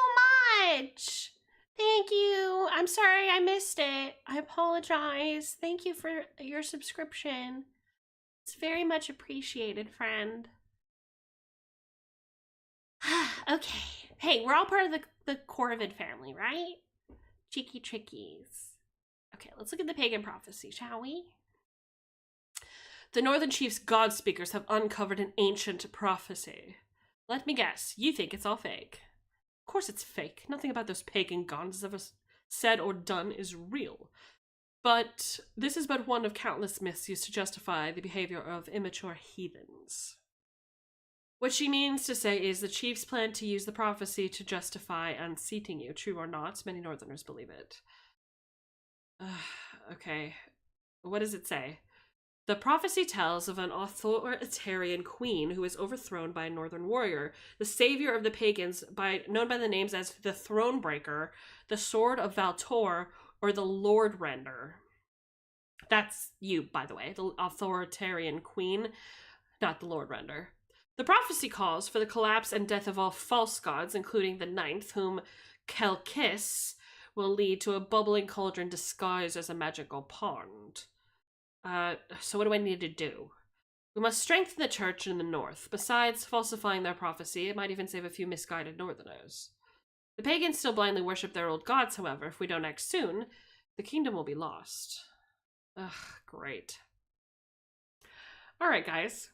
much! Thank you. I'm sorry I missed it. I apologize. Thank you for your subscription. It's very much appreciated, friend. Okay. Hey, we're all part of the Corvid family, right? Cheeky trickies. Okay, let's look at the pagan prophecy, shall we? The Northern Chief's God Speakers have uncovered an ancient prophecy. Let me guess, you think it's all fake. Of course it's fake. Nothing about those pagan gods has ever said or done is real. But this is but one of countless myths used to justify the behavior of immature heathens. What she means to say is the chiefs plan to use the prophecy to justify unseating you. True or not, many Northerners believe it. Okay, what does it say? The prophecy tells of an authoritarian queen who is overthrown by a northern warrior, the savior of the pagans, known by the names as the Thronebreaker, the Sword of Valtor, or the Lord Render. That's you, by the way, the authoritarian queen, not the Lord Render. The prophecy calls for the collapse and death of all false gods, including the ninth, whom Kelkis will lead to a bubbling cauldron disguised as a magical pond. So what do I need to do? We must strengthen the church in the north. Besides falsifying their prophecy, it might even save a few misguided northerners. The pagans still blindly worship their old gods, however. If we don't act soon, the kingdom will be lost. Ugh, great. Alright, guys.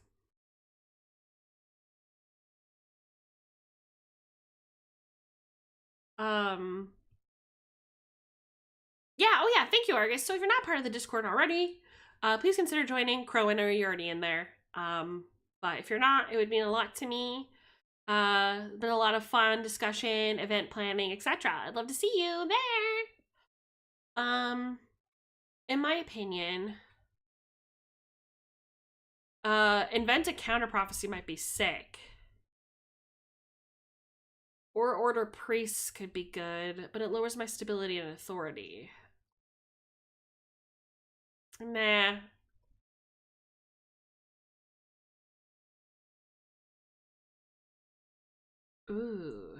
Yeah, oh yeah, thank you, Argus. So if you're not part of the Discord already, please consider joining. Crowin, or you're already in there. But if you're not, it would mean a lot to me. Been a lot of fun discussion, event planning, etc. I'd love to see you there. In my opinion, invent a counter prophecy might be sick. Or order priests could be good, but it lowers my stability and authority. Nah. Ooh.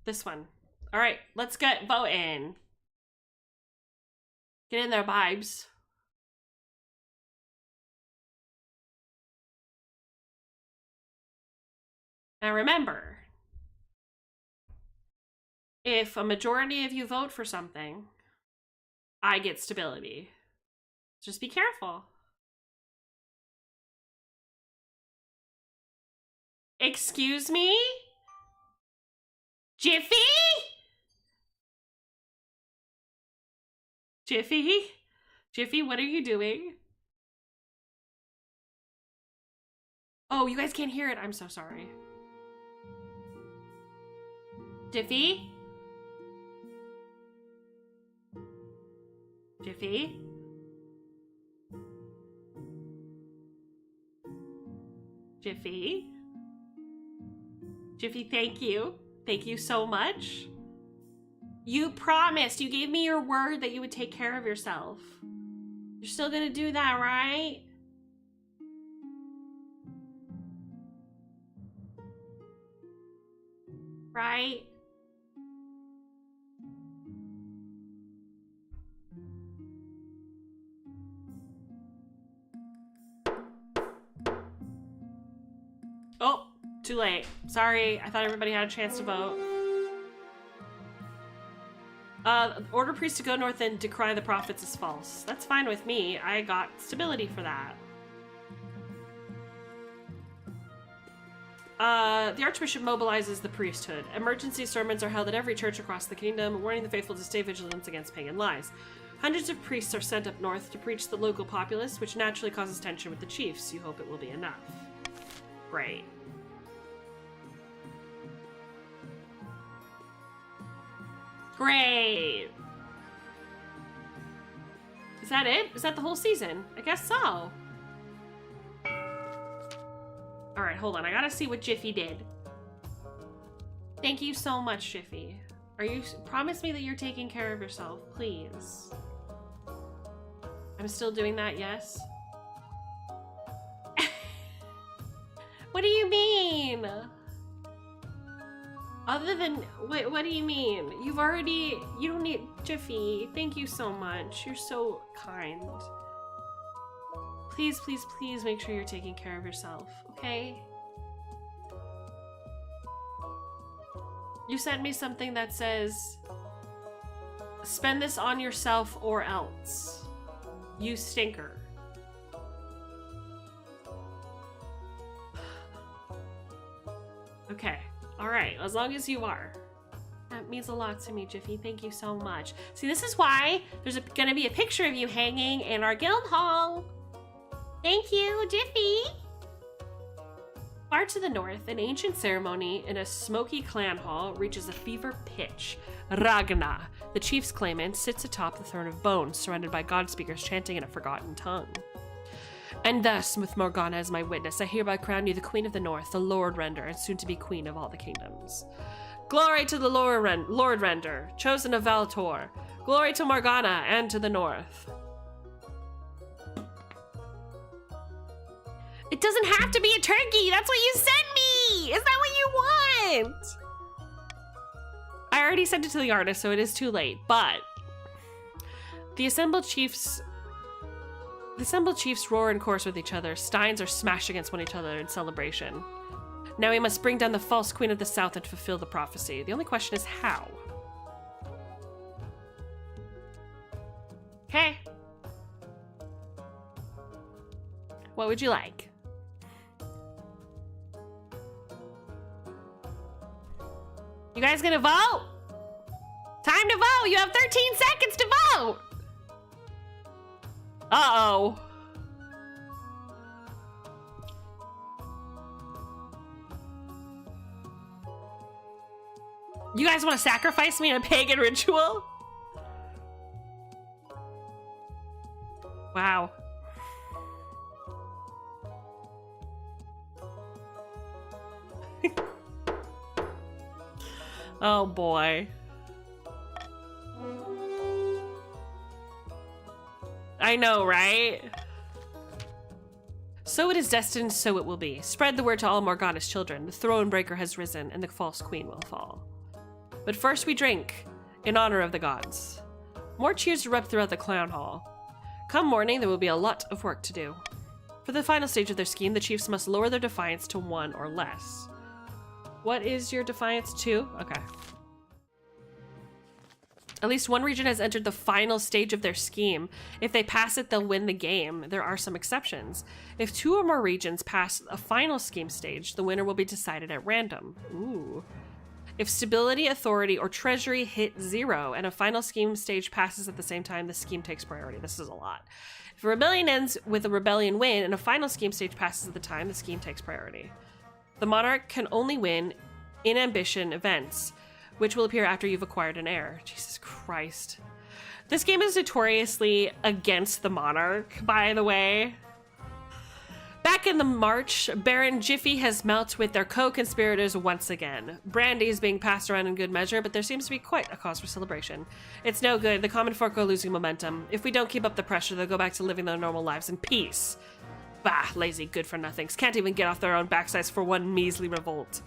This one. All right, let's get voting. Get in there, vibes. Now remember, if a majority of you vote for something, I get stability. Just be careful. Excuse me? Jiffy? Jiffy? Jiffy, what are you doing? Oh, you guys can't hear it. I'm so sorry. Jiffy? Jiffy? Jiffy? Jiffy, thank you. Thank you so much. You promised. You gave me your word that you would take care of yourself. You're still gonna do that, right? Right? Oh, too late. Sorry, I thought everybody had a chance to vote. Order priest to go north and decry the prophets as false. That's fine with me. I got stability for that. The Archbishop mobilizes the priesthood. Emergency sermons are held at every church across the kingdom, warning the faithful to stay vigilant against pagan lies. Hundreds of priests are sent up north to preach to the local populace, which naturally causes tension with the chiefs. You hope it will be enough. Great. Great! Is that it? Is that the whole season? I guess so. Alright, hold on. I gotta see what Jiffy did. Thank you so much, Jiffy. Promise me that you're taking care of yourself, please. I'm still doing that, yes? What do you mean? Other than, what do you mean? You don't need, Jiffy, thank you so much. You're so kind. Please, please, please make sure you're taking care of yourself, okay? You sent me something that says, spend this on yourself or else. You stinker. Okay. All right, as long as you are. That means a lot to me, Jiffy. Thank you so much. See, this is why there's gonna be a picture of you hanging in our guild hall. Thank you, Jiffy. Far to the north, an ancient ceremony in a smoky clan hall reaches a fever pitch. Ragna, the chief's claimant, sits atop the throne of bone, surrounded by god speakers chanting in a forgotten tongue. And thus, with Morgana as my witness, I hereby crown you the Queen of the North, the Lord Render, and soon to be Queen of all the kingdoms. Glory to the Lord Render, chosen of Valtor. Glory to Morgana and to the North. It doesn't have to be a turkey. That's what you sent me. Is that what you want? I already sent it to the artist, so it is too late. But the assembled chiefs roar and chorus with each other. Steins are smashed against one another in celebration. Now we must bring down the false queen of the south and fulfill the prophecy. The only question is how. Okay. What would you like? You guys gonna vote? Time to vote! You have 13 seconds to vote! Uh-oh. You guys want to sacrifice me in a pagan ritual? Wow. Oh boy. I know, right? So it is destined, so it will be. Spread the word to all Morgana's children. The throne breaker has risen, and the false queen will fall. But first we drink, in honor of the gods. More cheers erupt throughout the clown hall. Come morning, there will be a lot of work to do. For the final stage of their scheme, the chiefs must lower their defiance to 1 or less. What is your defiance? 2? Okay. At least one region has entered the final stage of their scheme. If they pass it, they'll win the game. There are some exceptions. If 2 or more regions pass a final scheme stage, the winner will be decided at random. Ooh. If stability, authority, or treasury hit 0 and a final scheme stage passes at the same time, the scheme takes priority. This is a lot. If a rebellion ends with a rebellion win and a final scheme stage passes at the time, the scheme takes priority. The monarch can only win in ambition events, which will appear after you've acquired an heir. Jesus Christ. This game is notoriously against the monarch, by the way. Back in the March, Baron Jiffy has met with their co-conspirators once again. Brandy is being passed around in good measure, but there seems to be quite a cause for celebration. It's no good. The common folk are losing momentum. If we don't keep up the pressure, they'll go back to living their normal lives in peace. Bah, lazy good-for-nothings. Can't even get off their own backsides for one measly revolt.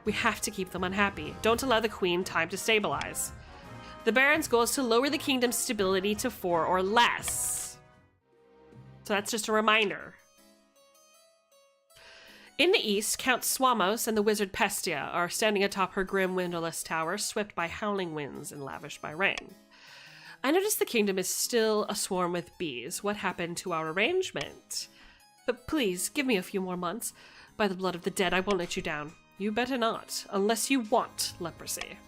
We have to keep them unhappy. Don't allow the queen time to stabilize. The Baron's goal is to lower the kingdom's stability to 4 or less. So that's just a reminder. In the east, Count Swamos and the wizard Pestia are standing atop her grim windowless tower, swept by howling winds and lavished by rain. I notice the kingdom is still aswarm with bees. What happened to our arrangement? But please, give me a few more months. By the blood of the dead, I won't let you down. You better not, unless you want leprosy.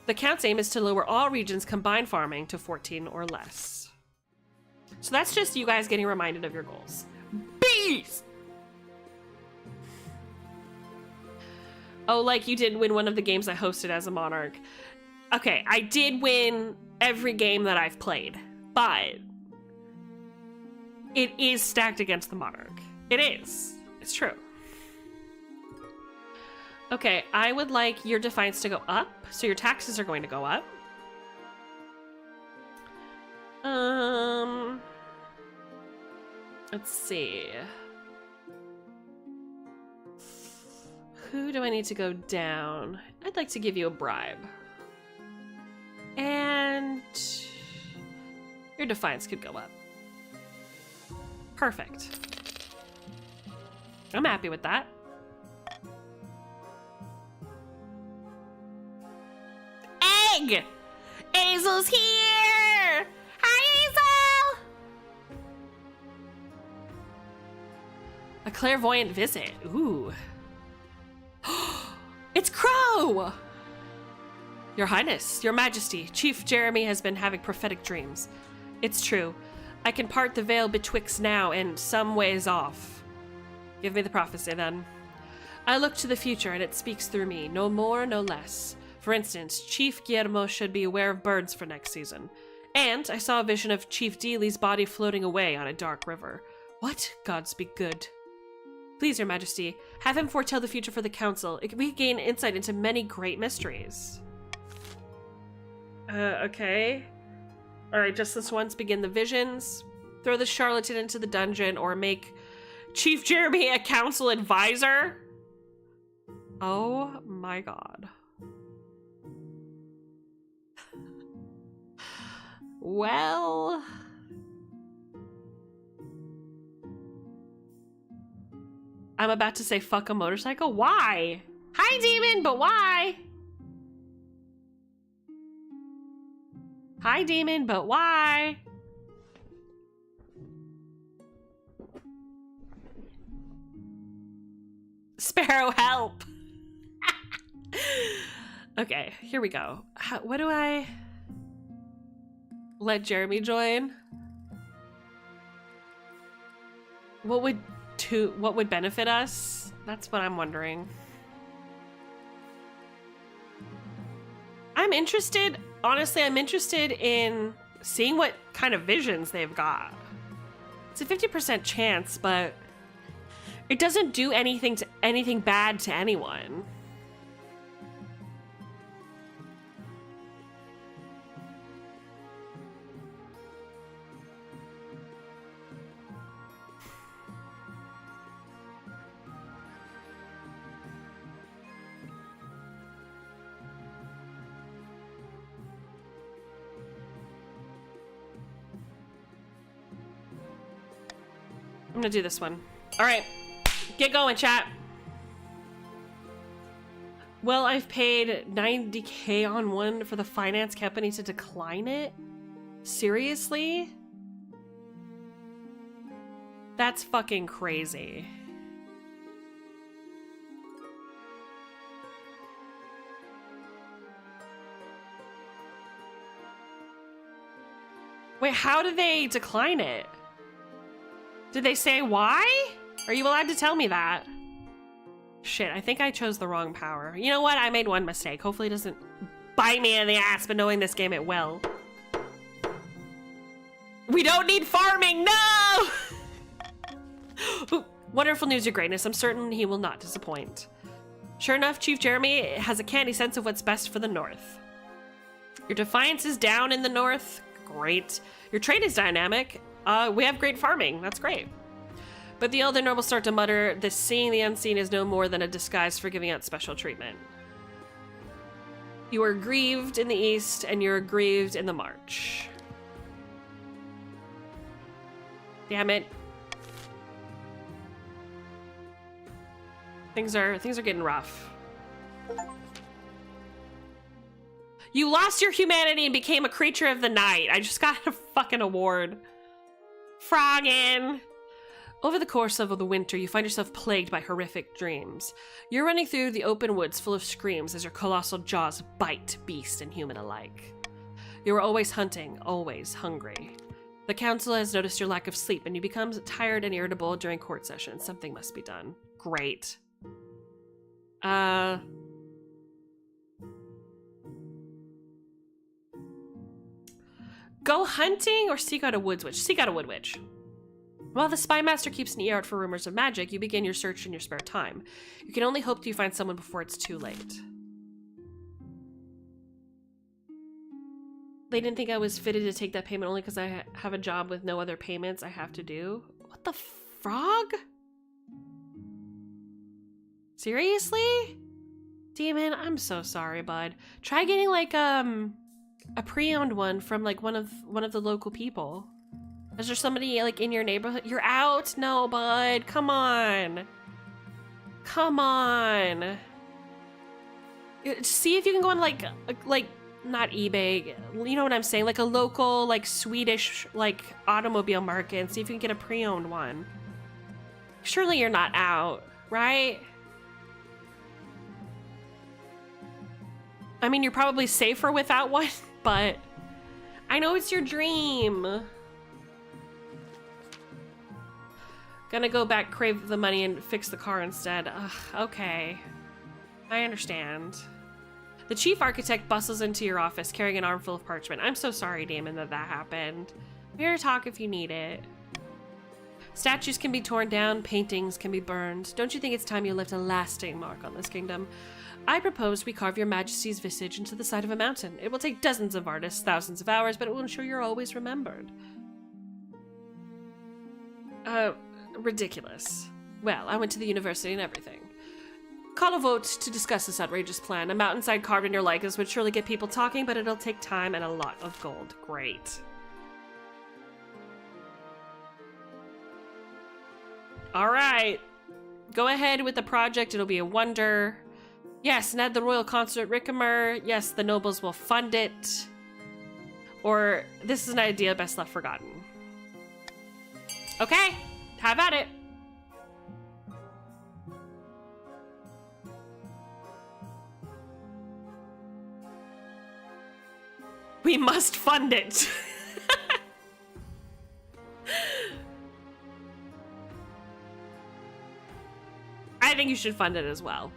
The Count's aim is to lower all regions' combined farming to 14 or less. So that's just you guys getting reminded of your goals. Bees! Oh, like you didn't win one of the games I hosted as a monarch. Okay, I did win every game that I've played, but it is stacked against the monarch. It is. It's true. Okay, I would like your defiance to go up, so your taxes are going to go up. Let's see. Who do I need to go down? I'd like to give you a bribe. And your defiance could go up. Perfect. I'm happy with that. Egg! Azel's here! Hi, Azel! A clairvoyant visit. Ooh. It's Crow! Your Highness, Your Majesty, Chief Jeremy has been having prophetic dreams. It's true. I can part the veil betwixt now and some ways off. Give me the prophecy, then. I look to the future, and it speaks through me, no more, no less. For instance, Chief Guillermo should be aware of birds for next season. And I saw a vision of Chief Dealey's body floating away on a dark river. What? Gods be good. Please, Your Majesty, have him foretell the future for the council. We gain insight into many great mysteries. Okay. Alright, just this once, begin the visions. Throw the charlatan into the dungeon, or make Chief Jeremy a council advisor. Oh my god. Well... I'm about to say fuck a motorcycle? Why? Hi, demon, but why? Hi, demon, but why? Sparrow, help! Okay, here we go. What do I... Let Jeremy join? What would benefit us? That's what I'm wondering. I'm interested, honestly, I'm interested in seeing what kind of visions they've got. It's a 50% chance, but it doesn't do anything bad to anyone. I'm gonna do this one. All right, get going, chat. Well, I've paid 90K on one for the finance company to decline it? Seriously? That's fucking crazy. Wait, how did they decline it? Did they say why? Are you allowed to tell me that? Shit, I think I chose the wrong power. You know what? I made one mistake. Hopefully it doesn't bite me in the ass, but knowing this game, it will. We don't need farming, no! Ooh, wonderful news, your greatness. I'm certain he will not disappoint. Sure enough, Chief Jeremy has a canny sense of what's best for the North. Your defiance is down in the North. Great. Your trade is dynamic. We have great farming. That's great. But the elder nobles start to mutter, this seeing the unseen is no more than a disguise for giving out special treatment. You are grieved in the east, and you're grieved in the march. Damn it. Things are getting rough. You lost your humanity and became a creature of the night. I just got a fucking award. Froggin. Over the course of the winter, you find yourself plagued by horrific dreams. You're running through the open woods full of screams as your colossal jaws bite beast and human alike. You are always hunting, always hungry. The council has noticed your lack of sleep, and you become tired and irritable during court sessions. Something must be done. Great. Go hunting or seek out a woods witch? Seek out a wood witch. While the spy master keeps an ear out for rumors of magic, you begin your search in your spare time. You can only hope that you find someone before it's too late. They didn't think I was fitted to take that payment only because I have a job with no other payments I have to do. What the frog? Seriously? Demon, I'm so sorry, bud. Try getting like a pre-owned one from like one of the local people. Is there somebody like in your neighborhood? You're out? No, bud. Come on. Come on. See if you can go on like not eBay. You know what I'm saying? Like a local like Swedish like automobile market and see if you can get a pre-owned one. Surely you're not out, right? I mean, you're probably safer without one, but I know it's your dream. Gonna go back, crave the money, and fix the car instead. Ugh, okay. I understand. The chief architect bustles into your office carrying an armful of parchment. I'm so sorry, Damon, that happened. I'm here to talk if you need it. Statues can be torn down, paintings can be burned. Don't you think it's time you left a lasting mark on this kingdom? I propose we carve your majesty's visage into the side of a mountain. It will take dozens of artists, thousands of hours, but it will ensure you're always remembered. Ridiculous. Well, I went to the university and everything. Call a vote to discuss this outrageous plan. A mountainside carved in your likeness would surely get people talking, but it'll take time and a lot of gold. Great. All right. Go ahead with the project. It'll be a wonder. Yes, and add the royal consort at Rickamer. Yes, the nobles will fund it. Or this is an idea best left forgotten. Okay, have at it. We must fund it. I think you should fund it as well.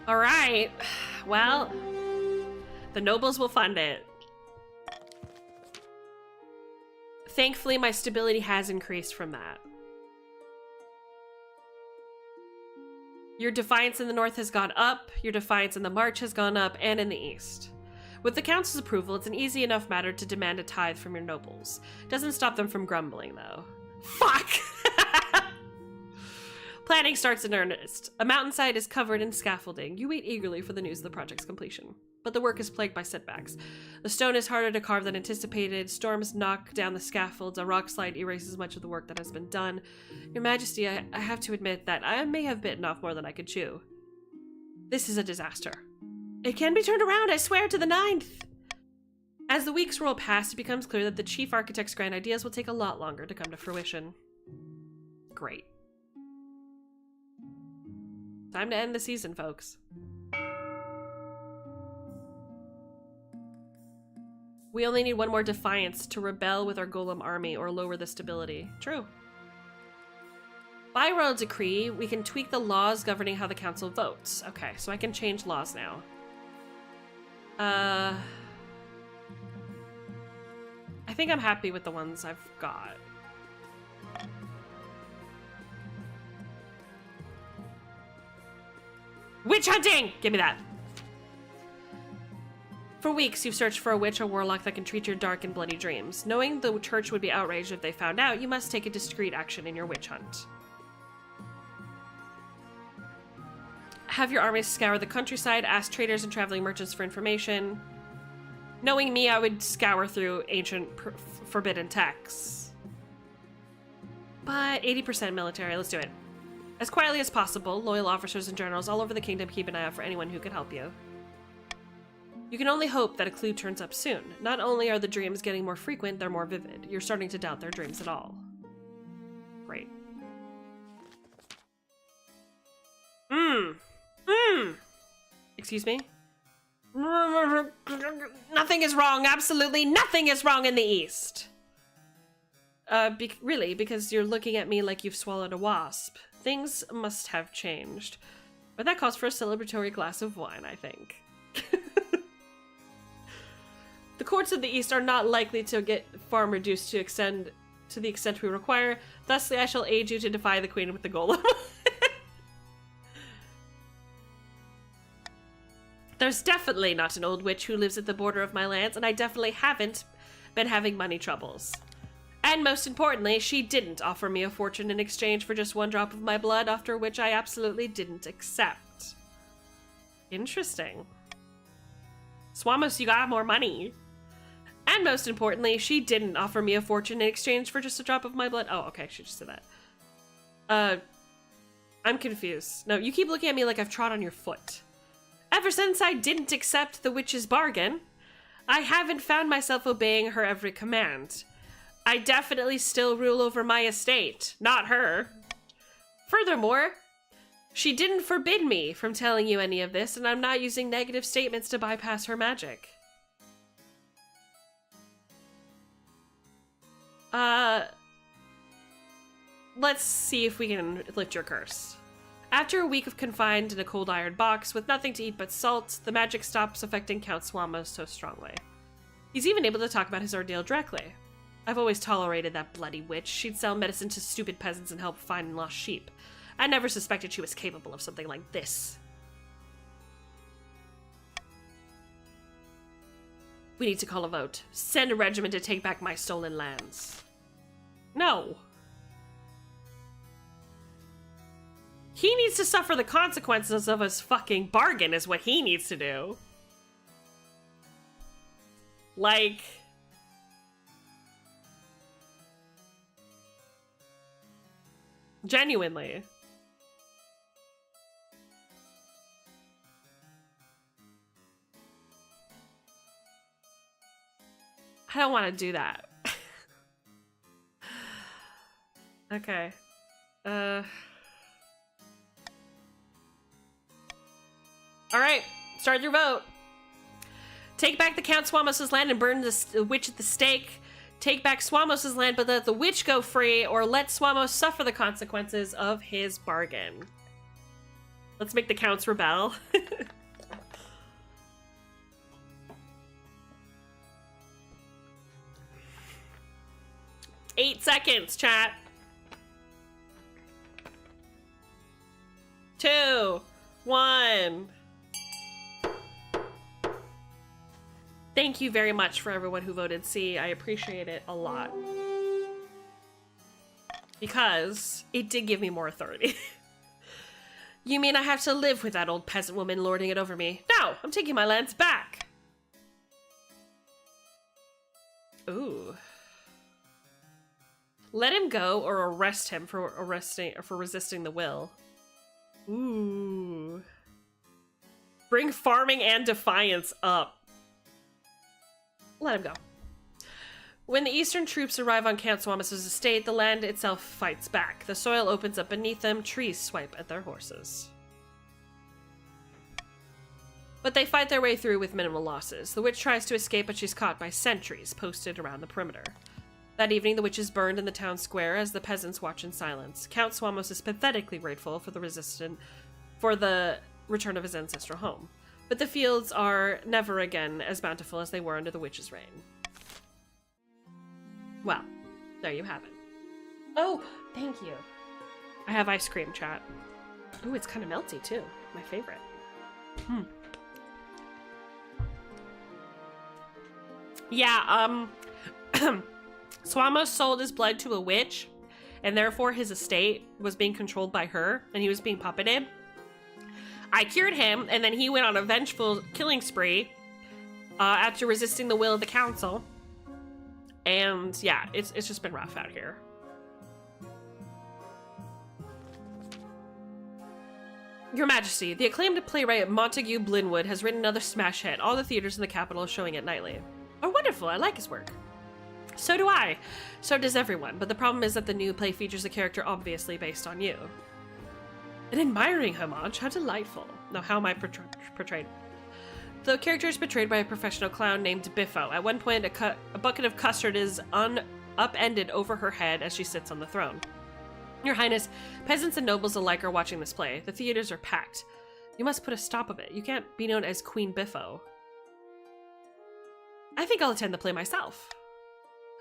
All right. Well, the nobles will fund it. Thankfully, my stability has increased from that. Your defiance in the north has gone up, your defiance in the march has gone up, and in the east. With the council's approval, it's an easy enough matter to demand a tithe from your nobles. Doesn't stop them from grumbling, though. Fuck! Planning starts in earnest. A mountainside is covered in scaffolding. You wait eagerly for the news of the project's completion. But the work is plagued by setbacks. The stone is harder to carve than anticipated. Storms knock down the scaffolds. A rock slide erases much of the work that has been done. Your Majesty, I have to admit that I may have bitten off more than I could chew. This is a disaster. It can be turned around, I swear to the 9th. As the weeks roll past, it becomes clear that the chief architect's grand ideas will take a lot longer to come to fruition. Great. Time to end the season, folks. We only need one more defiance to rebel with our golem army or lower the stability. True. By royal decree, we can tweak the laws governing how the council votes. Okay, so I can change laws now. I think I'm happy with the ones I've got. Witch hunting! Give me that. For weeks, you've searched for a witch or warlock that can treat your dark and bloody dreams. Knowing the church would be outraged if they found out, you must take a discreet action in your witch hunt. Have your armies scour the countryside, ask traders and traveling merchants for information. Knowing me, I would scour through ancient forbidden texts. But 80% military, let's do it. As quietly as possible, loyal officers and generals all over the kingdom keep an eye out for anyone who can help you. You can only hope that a clue turns up soon. Not only are the dreams getting more frequent, they're more vivid. You're starting to doubt their dreams at all. Great. Excuse me? Nothing is wrong. Absolutely nothing is wrong in the East. Really, because you're looking at me like you've swallowed a wasp. Things must have changed. But that calls for a celebratory glass of wine, I think. The courts of the East are not likely to get farm reduced to the extent we require. Thusly, I shall aid you to defy the queen with the golem. There's definitely not an old witch who lives at the border of my lands, and I definitely haven't been having money troubles. And most importantly, she didn't offer me a fortune in exchange for just one drop of my blood, after which I absolutely didn't accept. Interesting. Swamos, you got more money. And most importantly, she didn't offer me a fortune in exchange for just a drop of my blood. Oh, okay, she just said that. I'm confused. No, you keep looking at me like I've trod on your foot. Ever since I didn't accept the witch's bargain, I haven't found myself obeying her every command. I definitely still rule over my estate, not her. Furthermore, she didn't forbid me from telling you any of this, and I'm not using negative statements to bypass her magic. Let's see if we can lift your curse. After a week of confined in a cold iron box with nothing to eat but salt, the magic stops affecting Count Swamos so strongly. He's even able to talk about his ordeal directly. I've always tolerated that bloody witch. She'd sell medicine to stupid peasants and help find lost sheep. I never suspected she was capable of something like this. We need to call a vote. Send a regiment to take back my stolen lands. No. He needs to suffer the consequences of his fucking bargain is what he needs to do. Like... genuinely. I don't want to do that. Okay. Alright, start your vote. Take back the Count Swamos' land and burn the witch at the stake. Take back Swamos' land but let the witch go free, or let Swamos suffer the consequences of his bargain. Let's make the counts rebel. 8 seconds, chat. 2, 1. Thank you very much for everyone who voted C. I appreciate it a lot. Because it did give me more authority. You mean I have to live with that old peasant woman lording it over me? No, I'm taking my lands back. Ooh. Let him go or arrest him for resisting the will. Ooh. Bring farming and defiance up. let him go. When the eastern troops arrive on Count Swamus' estate, the land itself fights back. The soil opens up beneath them, trees swipe at their horses. But they fight their way through with minimal losses. The witch tries to escape, but she's caught by sentries posted around the perimeter. That evening, the witch is burned in the town square as the peasants watch in silence. Count Swamos is pathetically grateful for the return of his ancestral home. But the fields are never again as bountiful as they were under the witch's reign. Well, there you have it. Oh, thank you. I have ice cream, chat. Ooh, it's kind of melty, too. My favorite. Yeah, Swamos sold his blood to a witch, and therefore his estate was being controlled by her, and he was being puppeted. I cured him, and then he went on a vengeful killing spree after resisting the will of the council. And yeah, it's just been rough out here. Your Majesty, the acclaimed playwright Montague Blinwood has written another smash hit. All the theaters in the capital are showing it nightly. Oh, wonderful. I like his work. So do I. So does everyone. But the problem is that the new play features a character obviously based on you. An admiring homage. How delightful. Now, how am I portrayed? The character is portrayed by a professional clown named Biffo. At one point, a bucket of custard is upended over her head as she sits on the throne. Your Highness, peasants and nobles alike are watching this play. The theaters are packed. You must put a stop of it. You can't be known as Queen Biffo. I think I'll attend the play myself.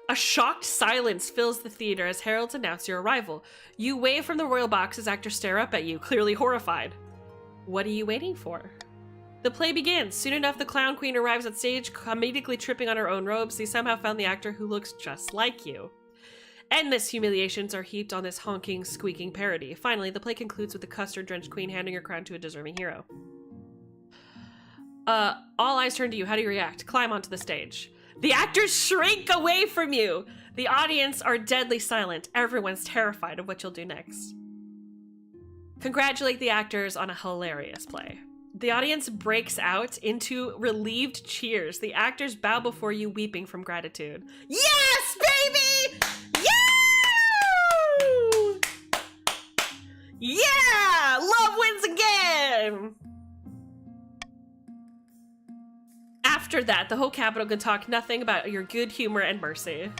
A shocked silence fills the theater as heralds announce your arrival. You wave from the royal box as actors stare up at you, clearly horrified. What are you waiting for? The play begins. Soon enough, the clown queen arrives at stage, comedically tripping on her own robes. They somehow found the actor who looks just like you. Endless humiliations are heaped on this honking, squeaking parody. Finally, the play concludes with the custard-drenched queen handing her crown to a deserving hero. All eyes turn to you. How do you react? Climb onto the stage. The actors shrink away from you. The audience are deadly silent. Everyone's terrified of what you'll do next. Congratulate the actors on a hilarious play. The audience breaks out into relieved cheers. The actors bow before you, weeping from gratitude. Yes, baby! Yeah! Yeah! Love wins again! After that, the whole capital can talk nothing about your good humor and mercy.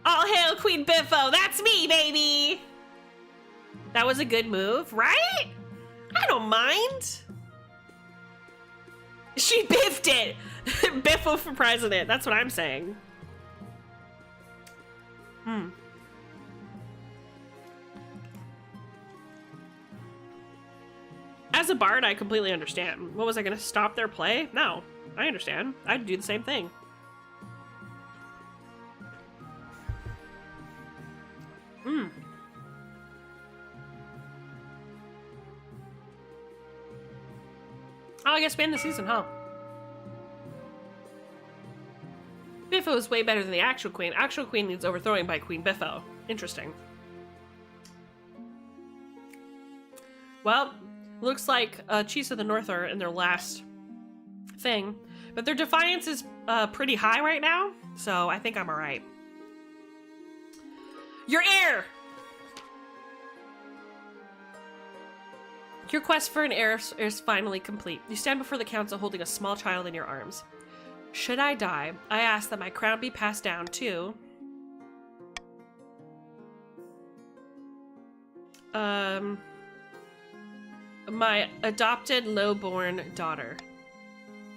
All hail Queen Biffo! That's me, baby! That was a good move, right? I don't mind. She biffed it. Biffo for president. That's what I'm saying. As a bard, I completely understand. What was I gonna stop their play? No, I understand. I'd do the same thing. Oh, I guess we end the season, huh? Biffo is way better than the actual queen. Actual queen needs overthrowing by Queen Biffo. Interesting. Well, looks like Chiefs of the North are in their last thing. But their defiance is pretty high right now, so I think I'm alright. Your heir! Your quest for an heir is finally complete. You stand before the council holding a small child in your arms. Should I die, I ask that my crown be passed down to... my adopted low-born daughter.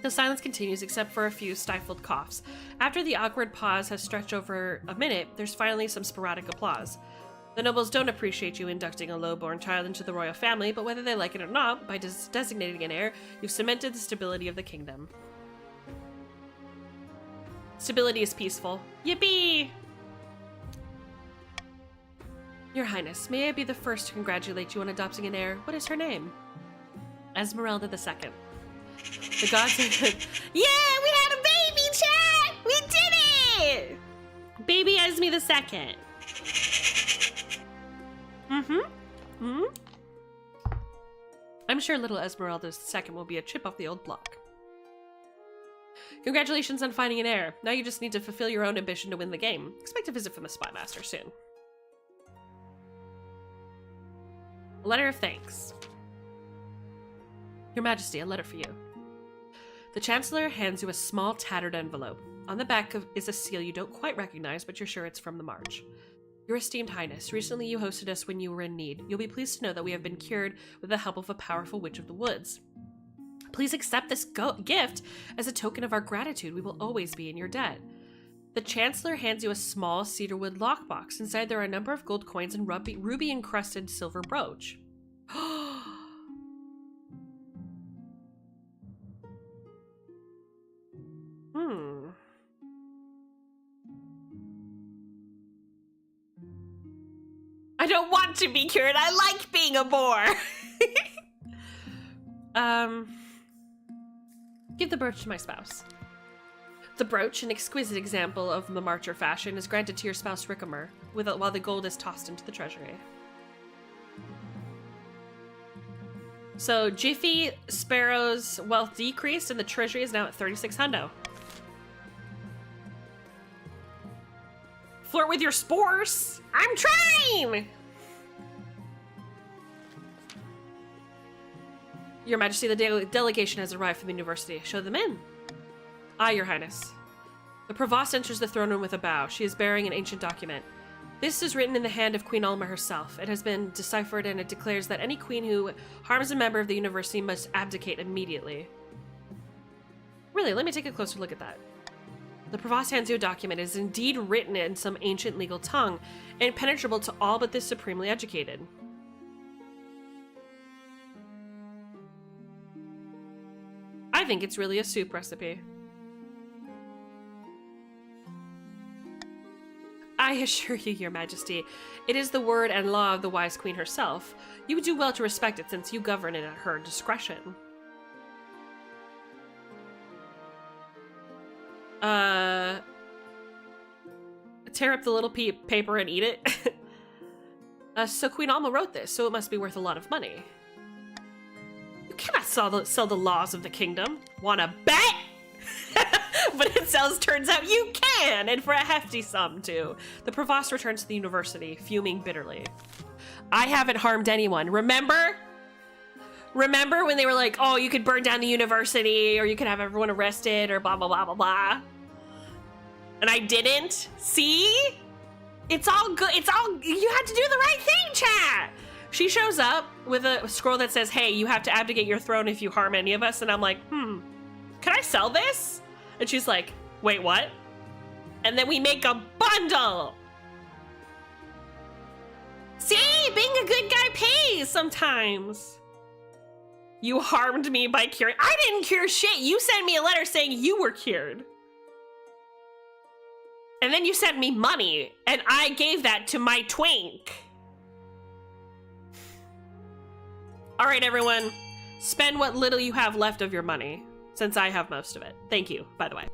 The silence continues except for a few stifled coughs. After the awkward pause has stretched over a minute, there's finally some sporadic applause. The nobles don't appreciate you inducting a low-born child into the royal family, but whether they like it or not, by designating an heir, you've cemented the stability of the kingdom. Stability is peaceful. Yippee! Your Highness, may I be the first to congratulate you on adopting an heir? What is her name? Esmeralda II. The gods have... Yeah, we had a baby, chat! We did it! Baby Esme II. I'm sure little Esmeralda II will be a chip off the old block. Congratulations on finding an heir. Now you just need to fulfill your own ambition to win the game. Expect a visit from the Spymaster soon. A letter of thanks. Your Majesty, a letter for you. The Chancellor hands you a small, tattered envelope. On the back is a seal you don't quite recognize, but you're sure it's from the March. Your esteemed Highness, recently you hosted us when you were in need. You'll be pleased to know that we have been cured with the help of a powerful witch of the woods. Please accept this gift as a token of our gratitude. We will always be in your debt. The Chancellor hands you a small cedarwood lockbox. Inside there are a number of gold coins and ruby-encrusted silver brooch. I don't want to be cured. I like being a boar. Give the brooch to my spouse. The brooch, an exquisite example of the Marcher fashion, is granted to your spouse Rickamer, while the gold is tossed into the treasury. So, Jiffy Sparrow's wealth decreased, and the treasury is now at 36 hundo. Flirt with your spores! I'm trying! Your Majesty, the delegation has arrived from the university. Show them in. Aye, Your Highness. The Provost enters the throne room with a bow. She is bearing an ancient document. This is written in the hand of Queen Alma herself. It has been deciphered, and it declares that any queen who harms a member of the university must abdicate immediately. Really, let me take a closer look at that. The Provost hands you a document. It is indeed written in some ancient legal tongue, impenetrable to all but the supremely educated. I think it's really a soup recipe. I assure you, Your Majesty, it is the word and law of the wise queen herself. You would do well to respect it since you govern it at her discretion. Tear up the little paper and eat it. So Queen Alma wrote this, so it must be worth a lot of money. You cannot sell the laws of the kingdom. Wanna bet? But it turns out you can, and for a hefty sum, too. The Provost returns to the university, fuming bitterly. I haven't harmed anyone. Remember? Remember when they were like, oh, you could burn down the university, or you could have everyone arrested, or blah, blah, blah, blah, blah. And I didn't? See? It's all good. It's all, you had to do the right thing, chat. She shows up with a scroll that says, hey, you have to abdicate your throne if you harm any of us. And I'm like, can I sell this? And she's like, wait, what? And then we make a bundle. See, being a good guy pays sometimes. You harmed me by curing. I didn't cure shit. You sent me a letter saying you were cured. And then you sent me money, and I gave that to my twink. All right, everyone. Spend what little you have left of your money, since I have most of it. Thank you, by the way.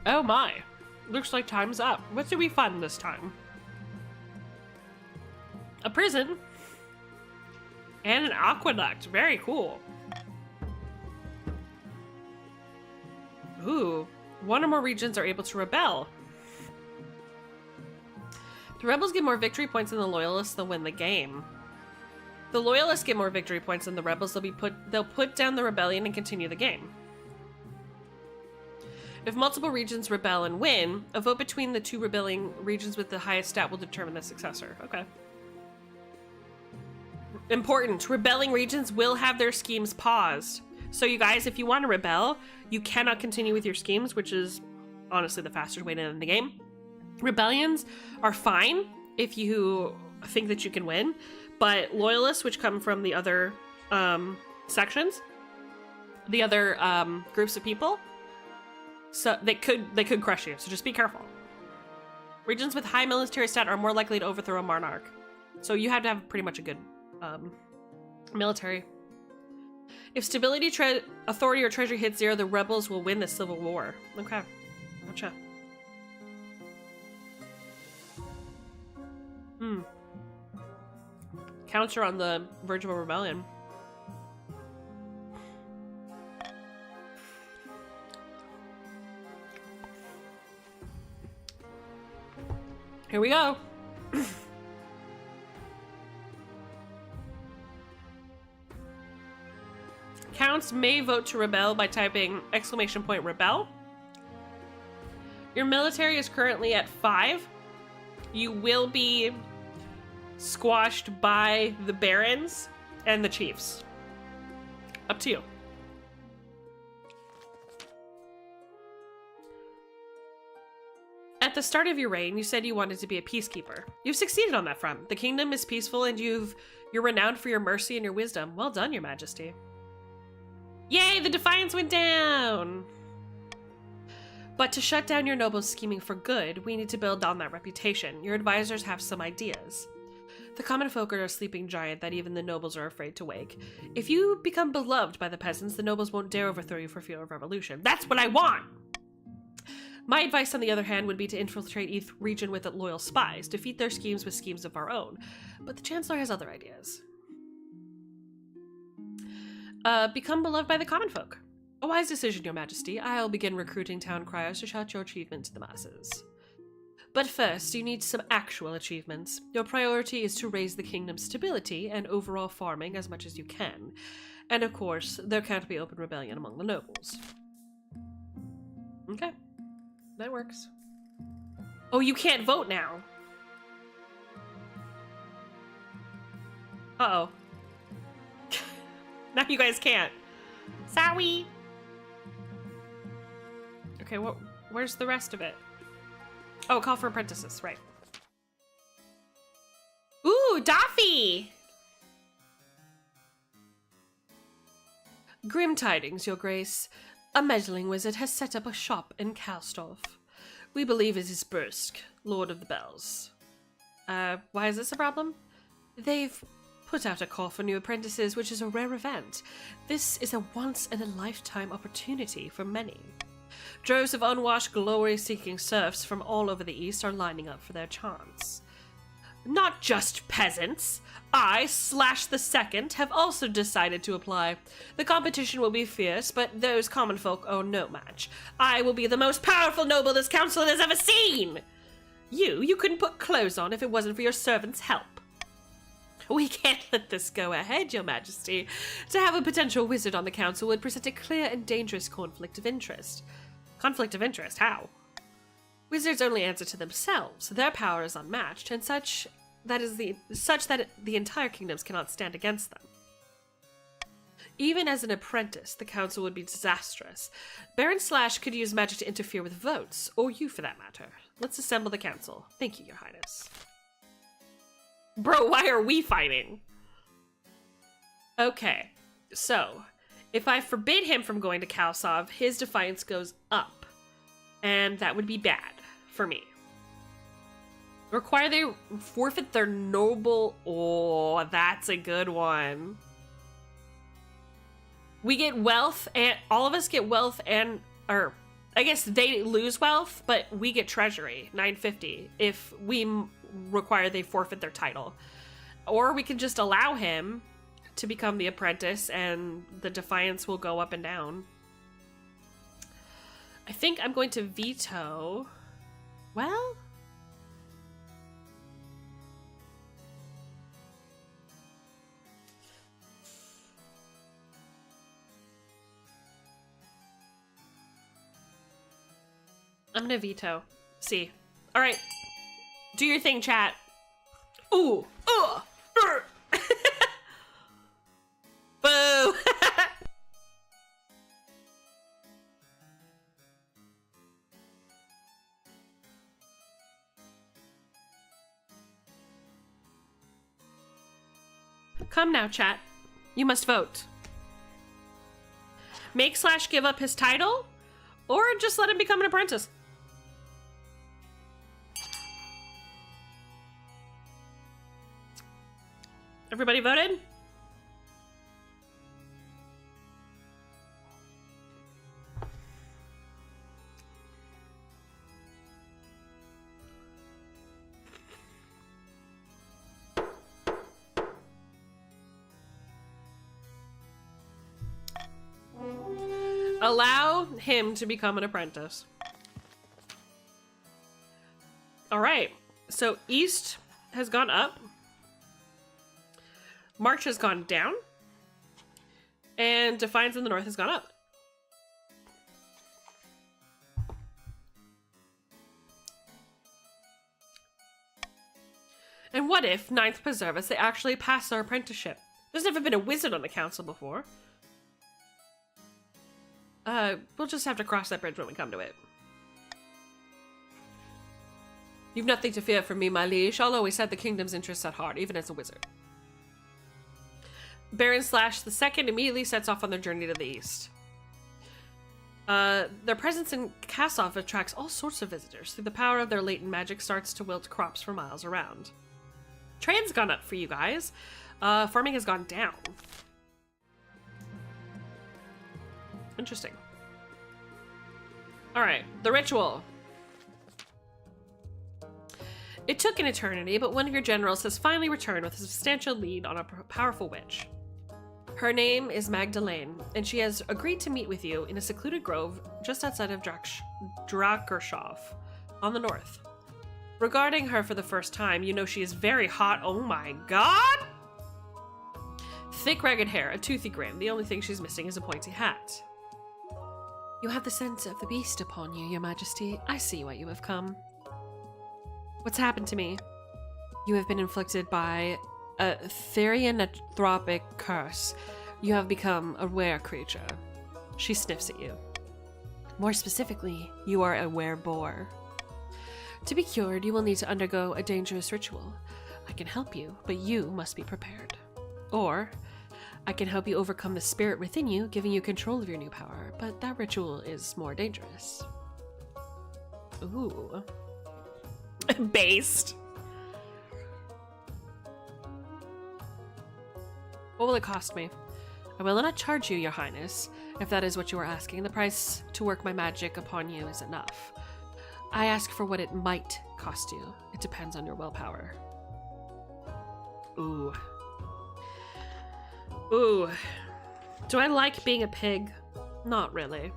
Oh my. Looks like time's up. What did we find this time? A prison. And an aqueduct. Very cool. Ooh. One or more regions are able to rebel. The rebels get more victory points than the loyalists. They'll win the game. The loyalists get more victory points than the rebels. They'll put down the rebellion and continue the game. If multiple regions rebel and win, a vote between the two rebelling regions with the highest stat will determine the successor. Okay. Important. Rebelling regions will have their schemes paused. So you guys, if you want to rebel, you cannot continue with your schemes, which is honestly the fastest way to end the game. Rebellions are fine if you think that you can win, but loyalists, which come from the other sections, the other groups of people, so they could crush you. So just be careful. Regions with high military stat are more likely to overthrow a monarch. So you have to have pretty much a good military. If stability, authority, or treasury hits 0, the rebels will win the civil war. Okay, gotcha. Counts are on the verge of a rebellion. Here we go. Counts may vote to rebel by typing !rebel. Your military is currently at 5. You will be squashed by the barons and the chiefs. Up to you. At the start of your reign, you said you wanted to be a peacekeeper. You've succeeded on that front. The kingdom is peaceful and you're renowned for your mercy and your wisdom. Well done, your majesty. Yay, the defiance went down! But to shut down your nobles scheming for good, we need to build on that reputation. Your advisors have some ideas. The common folk are a sleeping giant that even the nobles are afraid to wake. If you become beloved by the peasants, the nobles won't dare overthrow you for fear of revolution. That's what I want! My advice, on the other hand, would be to infiltrate each region with loyal spies, defeat their schemes with schemes of our own. But the Chancellor has other ideas. Become beloved by the common folk. A wise decision, your majesty. I'll begin recruiting town criers to shout your achievement to the masses. But first, you need some actual achievements. Your priority is to raise the kingdom's stability and overall farming as much as you can. And of course, there can't be open rebellion among the nobles. Okay. That works. Oh, you can't vote now. Uh-oh. Now you guys can't. Sorry. Okay, where's the rest of it? Oh, call for apprentices, right. Ooh, Daffy! Grim tidings, your grace. A meddling wizard has set up a shop in Kalstorf. We believe it is Bursk, Lord of the Bells. Why is this a problem? They've put out a call for new apprentices, which is a rare event. This is a once-in-a-lifetime opportunity for many. Droves of unwashed, glory-seeking serfs from all over the East are lining up for their chance. Not just peasants. I, Slash the Second, have also decided to apply. The competition will be fierce, but those common folk owe no match. I will be the most powerful noble this council has ever seen! You couldn't put clothes on if it wasn't for your servants' help. We can't let this go ahead, your majesty. To have a potential wizard on the council would present a clear and dangerous conflict of interest. Conflict of interest? How? Wizards only answer to themselves. Their power is unmatched, and such that the entire kingdoms cannot stand against them. Even as an apprentice, the council would be disastrous. Baron Slash could use magic to interfere with votes, or you for that matter. Let's assemble the council. Thank you, your highness. Bro, why are we fighting? Okay, so if I forbid him from going to Kalsov, his defiance goes up. And that would be bad for me. Require they forfeit their noble... Oh, that's a good one. We get wealth, and all of us get wealth and... Or, I guess they lose wealth, but we get treasury, 950, if we require they forfeit their title. Or we can just allow him to become the apprentice, and the defiance will go up and down. I think I'm going to veto... Well... I'm gonna veto. See. All right. Do your thing, chat. Ooh. Boo. Come now, chat. You must vote. Make / give up his title, or just let him become an apprentice. Everybody voted? Allow him to become an apprentice. All right. So East has gone up. March has gone down. And Defiance in the North has gone up. And what if 9th Preservus, they actually pass their apprenticeship? There's never been a wizard on the council before. We'll just have to cross that bridge when we come to it. You've nothing to fear from me, my liege. I'll always have the kingdom's interests at heart, even as a wizard. Baron Slash the Second immediately sets off on their journey to the east. Their presence in Kasov attracts all sorts of visitors. Through the power of their latent magic starts to wilt crops for miles around. Trade's gone up for you guys. Farming has gone down. Interesting. Alright, the ritual. It took an eternity, but one of your generals has finally returned with a substantial lead on a powerful witch. Her name is Magdalene, and she has agreed to meet with you in a secluded grove just outside of Drakershov, on the north. Regarding her for the first time, you know she is very hot. Oh my god! Thick, ragged hair, a toothy grin. The only thing she's missing is a pointy hat. You have the scent of the beast upon you, your majesty. I see why you have come. What's happened to me? You have been inflicted by a therianthropic curse. You have become a were creature. She sniffs at you. More specifically, you are a were-boar. To be cured, you will need to undergo a dangerous ritual. I can help you, but you must be prepared. Or, I can help you overcome the spirit within you, giving you control of your new power, but that ritual is more dangerous. Ooh. Based. What will it cost me? I will not charge you, your highness. If that is what you are asking, the price to work my magic upon you is enough. I ask for what it might cost you. It depends on your willpower. Ooh. Ooh. Do I like being a pig? Not really.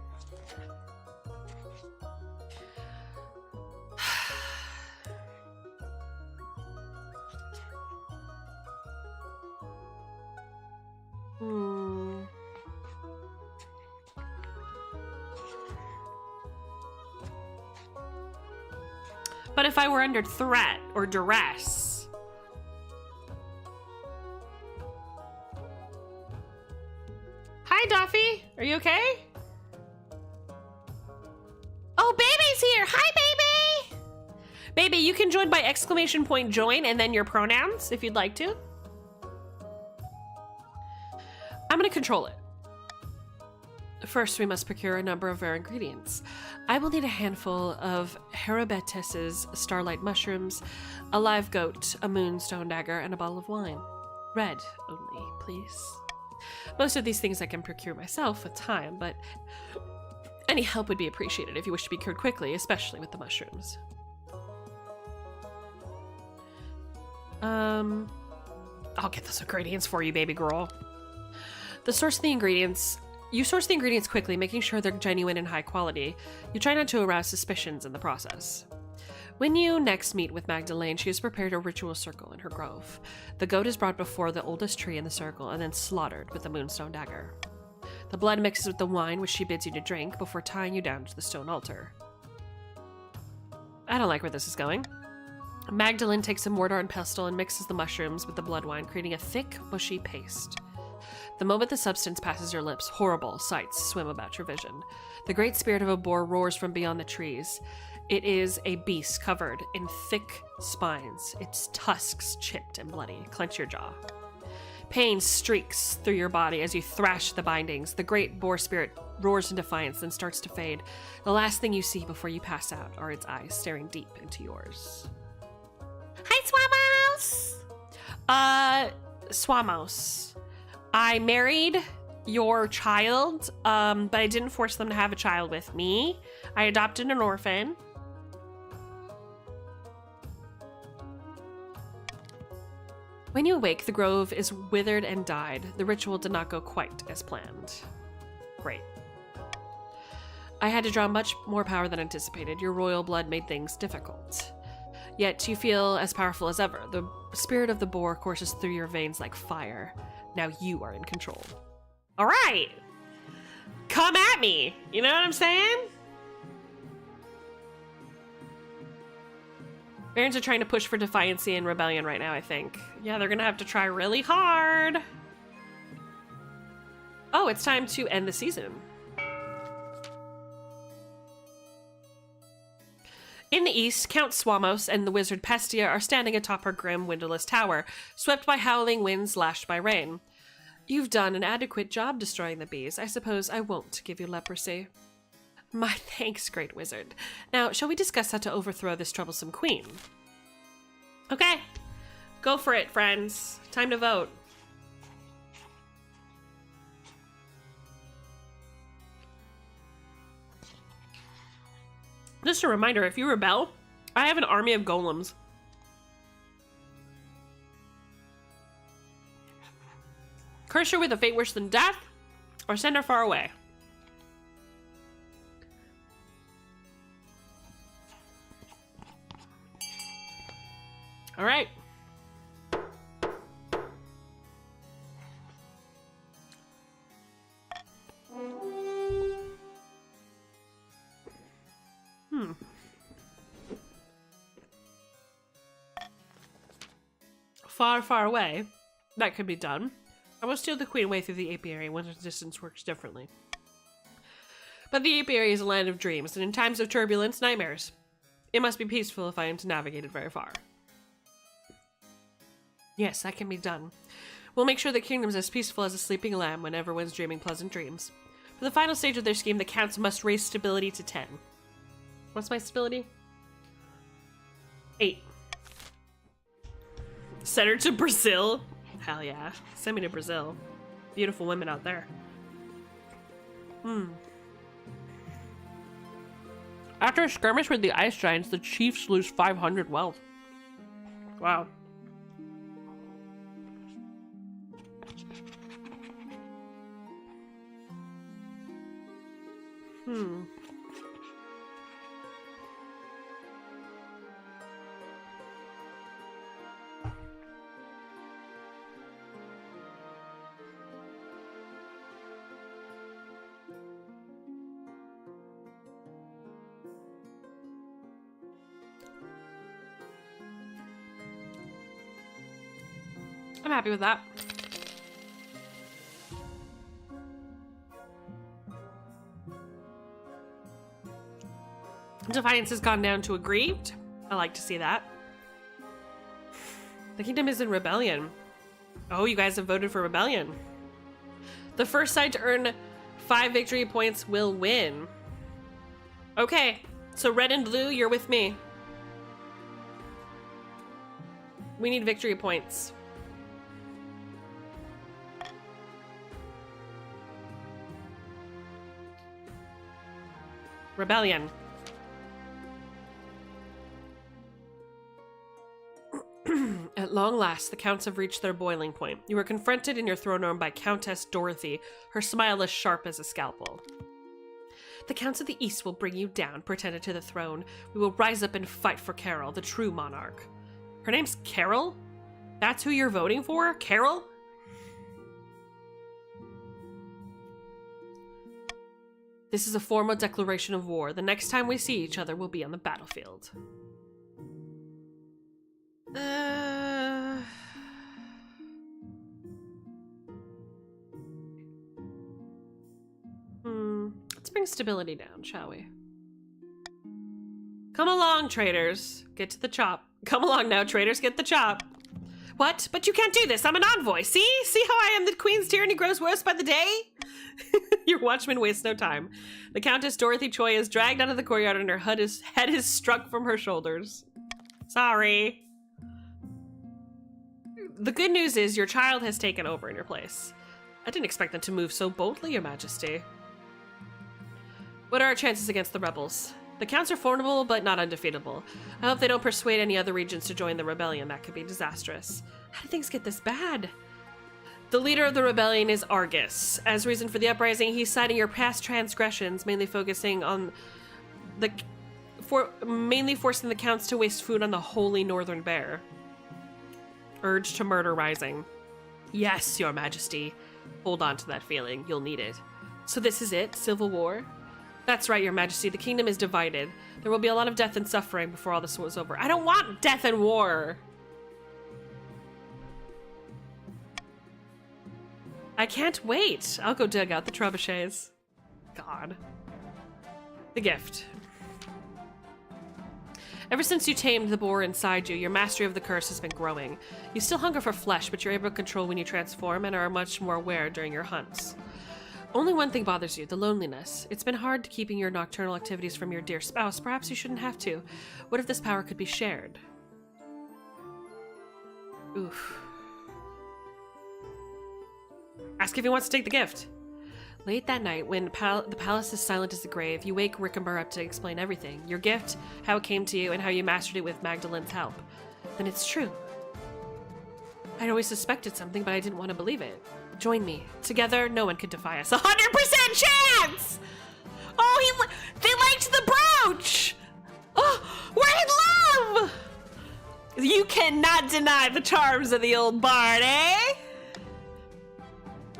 But if I were under threat or duress... Hi, Duffy. Are you okay? Oh, baby's here. Hi, baby. Baby, you can join by ! join and then your pronouns if you'd like to. I'm gonna control it. First, we must procure a number of rare ingredients. I will need a handful of Herobetes' starlight mushrooms, a live goat, a moonstone dagger, and a bottle of wine. Red only, please. Most of these things I can procure myself with time, but any help would be appreciated if you wish to be cured quickly, especially with the mushrooms. I'll get those ingredients for you, baby girl. You source the ingredients quickly, making sure they're genuine and high quality. You try not to arouse suspicions in the process. When you next meet with Magdalene, she has prepared a ritual circle in her grove. The goat is brought before the oldest tree in the circle and then slaughtered with the moonstone dagger. The blood mixes with the wine, which she bids you to drink, before tying you down to the stone altar. I don't like where this is going. Magdalene takes a mortar and pestle and mixes the mushrooms with the blood wine, creating a thick, mushy paste. The moment the substance passes your lips, horrible sights swim about your vision. The great spirit of a boar roars from beyond the trees. It is a beast covered in thick spines, its tusks chipped and bloody. Clench your jaw. Pain streaks through your body as you thrash the bindings. The great boar spirit roars in defiance, then starts to fade. The last thing you see before you pass out are its eyes staring deep into yours. Hi, Swamos! Swamos. I married your child, but I didn't force them to have a child with me. I adopted an orphan. When you awake, the grove is withered and died. The ritual did not go quite as planned. Great. I had to draw much more power than anticipated. Your royal blood made things difficult. Yet you feel as powerful as ever. The spirit of the boar courses through your veins like fire. Now you are in control. All right. Come at me. You know what I'm saying? Barons are trying to push for defiancy and rebellion right now, I think. Yeah, they're gonna have to try really hard. Oh, it's time to end the season. In the east, Count Swamos and the wizard Pestia are standing atop her grim, windowless tower, swept by howling winds lashed by rain. You've done an adequate job destroying the bees. I suppose I won't give you leprosy. My thanks, great wizard. Now, shall we discuss how to overthrow this troublesome queen? Okay. Go for it, friends. Time to vote. Just a reminder, if you rebel, I have an army of golems. Curse her with a fate worse than death, or send her far away. All right. Far, far away. That could be done. I will steal the queen away through the apiary when the distance works differently. But the apiary is a land of dreams, and in times of turbulence, nightmares. It must be peaceful if I am to navigate it very far. Yes, that can be done. We'll make sure the kingdom's as peaceful as a sleeping lamb when everyone's dreaming pleasant dreams. For the final stage of their scheme, the counts must raise stability to 10. What's my stability? 8. Send her to Brazil? Hell yeah. Send me to Brazil. Beautiful women out there. After a skirmish with the ice giants, the chiefs lose 500 wealth. Wow. I'm happy with that. Defiance has gone down to aggrieved. I like to see that. The kingdom is in rebellion. Oh, you guys have voted for rebellion. The first side to earn 5 victory points will win. Okay, so red and blue, you're with me. We need victory points. Rebellion. At long last, the counts have reached their boiling point. You are confronted in your throne room by Countess Dorothy, her smile as sharp as a scalpel. The counts of the east will bring you down, pretended to the throne. We will rise up and fight for Carol, the true monarch. Her name's Carol? That's who you're voting for? Carol? This is a formal declaration of war. The next time we see each other, we'll be on the battlefield. Let's bring stability down, shall we? Come along, traitors. Get to the chop. Come along now, traitors. Get the chop. What? But you can't do this. I'm an envoy. See? See how I am? The queen's tyranny grows worse by the day? Your watchman wastes no time. The Countess Dorothy Choi is dragged out of the courtyard and her head is struck from her shoulders. Sorry. The good news is your child has taken over in your place. I didn't expect them to move so boldly, Your Majesty. What are our chances against the rebels? The Counts are formidable, but not undefeatable. I hope they don't persuade any other regions to join the rebellion. That could be disastrous. How did things get this bad? The leader of the rebellion is Argus. As reason for the uprising, he's citing your past transgressions, mainly focusing on mainly forcing the Counts to waste food on the holy northern bear. Urge to murder rising. Yes, Your Majesty. Hold on to that feeling. You'll need it. So this is it? Civil war? That's right, Your Majesty. The kingdom is divided. There will be a lot of death and suffering before all this was over. I don't want death and war! I can't wait. I'll go dig out the trebuchets. God. The gift. Ever since you tamed the boar inside you, your mastery of the curse has been growing. You still hunger for flesh, but you're able to control when you transform and are much more aware during your hunts. Only one thing bothers you, the loneliness. It's been hard keeping your nocturnal activities from your dear spouse. Perhaps you shouldn't have to. What if this power could be shared? Oof. Ask if he wants to take the gift. Late that night, when the palace is silent as the grave, you wake Rickenbar up to explain everything. Your gift, how it came to you, and how you mastered it with Magdalen's help. Then it's true. I'd always suspected something, but I didn't want to believe it. Join me. Together, no one could defy us. 100% chance! Oh, they liked the brooch! Oh, we're in love! You cannot deny the charms of the old bard, eh?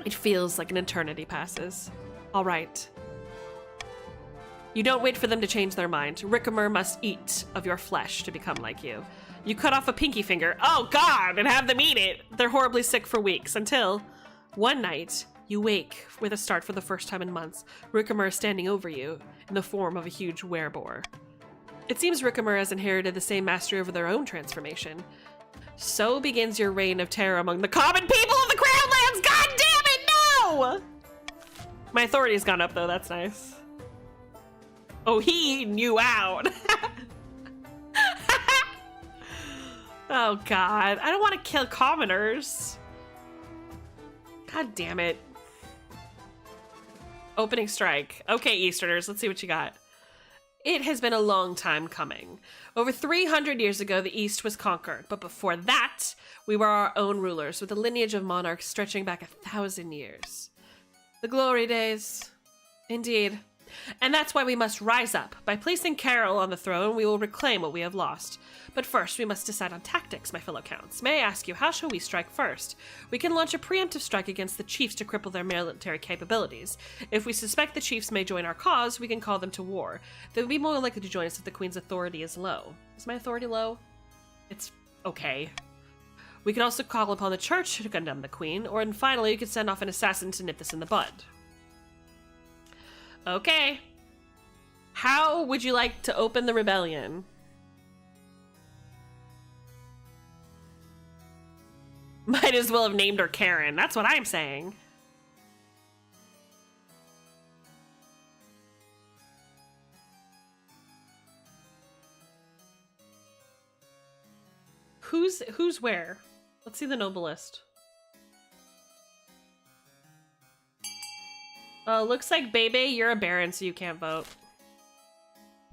It feels like an eternity passes. All right. You don't wait for them to change their mind. Rickamer must eat of your flesh to become like you. You cut off a pinky finger, oh god, and have them eat it. They're horribly sick for weeks, until one night, you wake with a start for the first time in months. Rickamer is standing over you in the form of a huge wereboar. It seems Rickamer has inherited the same mastery over their own transformation. So begins your reign of terror among the common people of the Crownlands! God damn it, no! My authority's gone up, though. That's nice. Oh, he knew out. Oh, God. I don't want to kill commoners. God damn it. Opening strike. Okay, Easterners, let's see what you got. It has been a long time coming. Over 300 years ago, the East was conquered, but before that, we were our own rulers, with a lineage of monarchs stretching back 1,000 years. The glory days. Indeed. And that's why we must rise up. By placing Carol on the throne, we will reclaim what we have lost. But first, we must decide on tactics, my fellow counts. May I ask you, how shall we strike first? We can launch a preemptive strike against the chiefs to cripple their military capabilities. If we suspect the chiefs may join our cause, we can call them to war. They would be more likely to join us if the queen's authority is low. Is my authority low? It's okay. We can also call upon the church to condemn the queen, or and finally, you could send off an assassin to nip this in the bud. Okay. How would you like to open the rebellion? Might as well have named her Karen. That's what I'm saying. Who's where? Let's see the noble list. Looks like Bebe, you're a baron, so you can't vote.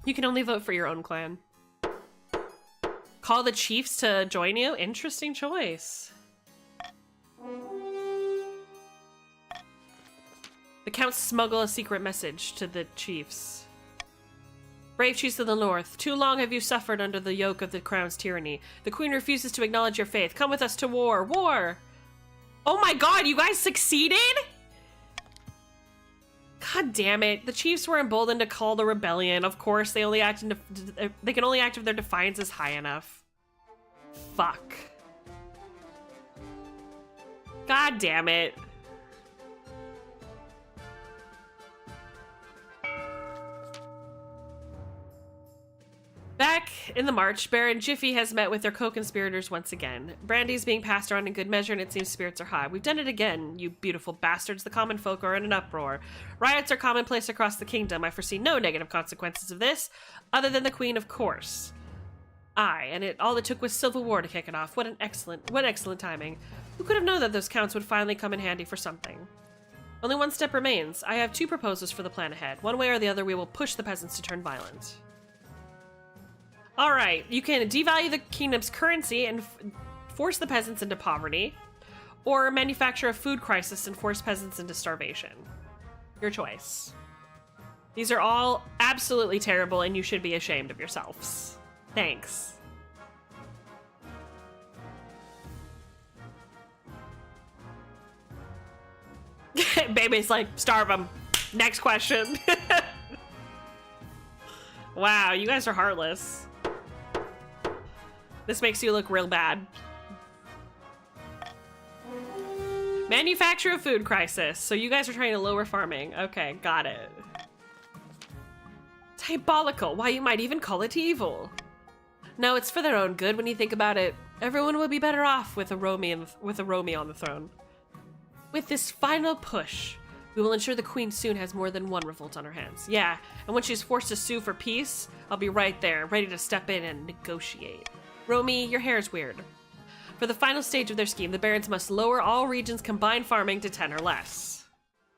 You can only vote for your own clan. Call the chiefs to join you? Interesting choice. The counts smuggle a secret message to the chiefs. Brave chiefs of the north, too long have you suffered under the yoke of the crown's tyranny. The queen refuses to acknowledge your faith. Come with us to war. War! Oh my god, you guys succeeded? God damn it. The chiefs were emboldened to call the rebellion. Of course, they can only act if their defiance is high enough. Fuck. God damn it. Back in the march, Baron Jiffy has met with their co-conspirators once again. Brandy's being passed around in good measure, and it seems spirits are high. We've done it again, you beautiful bastards. The common folk are in an uproar. Riots are commonplace across the kingdom. I foresee no negative consequences of this, other than the queen, of course. Aye, and all it took was civil war to kick it off. What excellent timing. Who could have known that those counts would finally come in handy for something? Only one step remains. I have 2 proposals for the plan ahead. One way or the other, we will push the peasants to turn violent. Alright, you can devalue the kingdom's currency and force the peasants into poverty, or manufacture a food crisis and force peasants into starvation. Your choice. These are all absolutely terrible, and you should be ashamed of yourselves. Thanks. Baby's like, starve them. Next question. Wow, you guys are heartless. This makes you look real bad. Manufacture a food crisis. So you guys are trying to lower farming. Okay, got it. Diabolical. Why, you might even call it evil. No, it's for their own good when you think about it. Everyone will be better off with a Romy on the throne. With this final push, we will ensure the queen soon has more than one revolt on her hands. Yeah, and when she's forced to sue for peace, I'll be right there, ready to step in and negotiate. Romy, your hair's weird. For the final stage of their scheme, the barons must lower all regions' combined farming to 10 or less.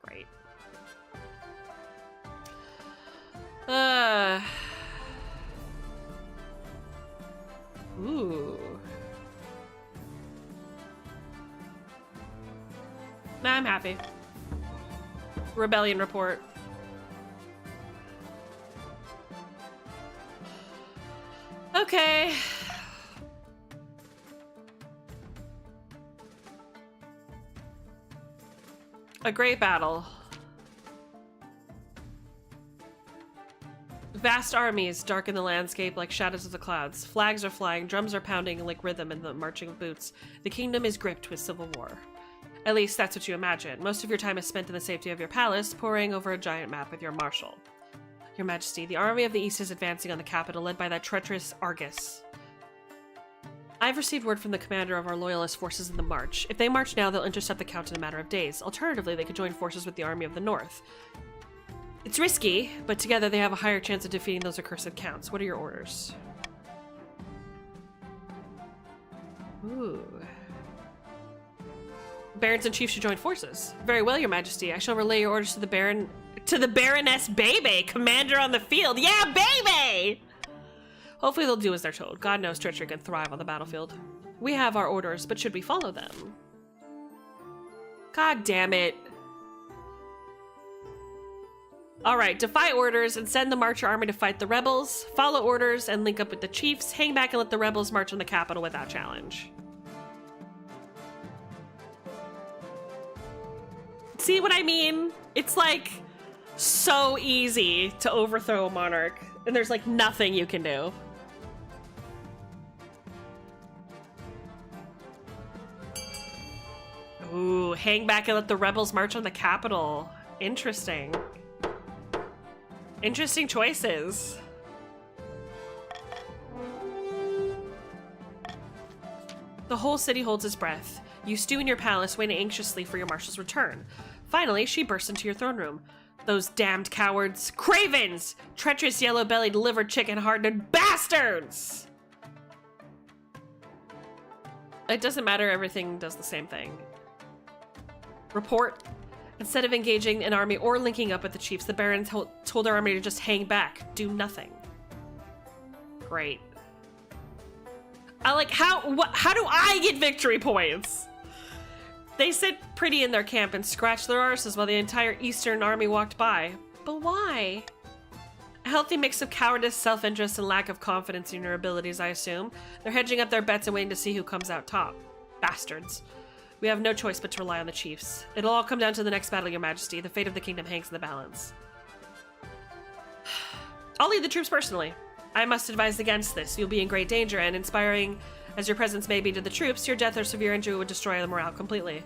Great. Ooh. Nah, I'm happy. Rebellion report. Okay. A great battle. Vast armies darken the landscape like shadows of the clouds. Flags are flying, drums are pounding like rhythm in the marching of boots. The kingdom is gripped with civil war. At least that's what you imagine. Most of your time is spent in the safety of your palace, poring over a giant map with your marshal. Your Majesty, the army of the East is advancing on the capital, led by that treacherous Argus. I've received word from the commander of our loyalist forces in the march. If they march now, they'll intercept the count in a matter of days. Alternatively, they could join forces with the army of the north. It's risky, but together they have a higher chance of defeating those accursed counts. What are your orders? Ooh. Barons and chiefs should join forces. Very well, Your Majesty. I shall relay your orders to the Baroness Bebe, commander on the field. Yeah, baby! Hopefully they'll do as they're told. God knows treachery can thrive on the battlefield. We have our orders, but should we follow them? God damn it. Alright, defy orders and send the marcher army to fight the rebels. Follow orders and link up with the chiefs. Hang back and let the rebels march on the capital without challenge. See what I mean? It's like so easy to overthrow a monarch, and there's like nothing you can do. Ooh, hang back and let the rebels march on the capital. Interesting. Interesting choices. The whole city holds its breath. You stew in your palace, waiting anxiously for your marshal's return. Finally, she bursts into your throne room. Those damned cowards! Cravens! Treacherous yellow-bellied, liver chicken-hearted bastards! It doesn't matter, everything does the same thing. Report. Instead of engaging an army or linking up with the chiefs, the Baron told our army to just hang back, do nothing. Great. How do I get victory points? They sit pretty in their camp and scratch their arses while the entire Eastern army walked by. But why? A healthy mix of cowardice, self-interest, and lack of confidence in your abilities, I assume. They're hedging up their bets and waiting to see who comes out top. Bastards. We have no choice but to rely on the chiefs. It'll all come down to the next battle, Your Majesty. The fate of the kingdom hangs in the balance. I'll lead the troops personally. I must advise against this. You'll be in great danger, and inspiring as your presence may be to the troops, your death or severe injury would destroy the morale completely.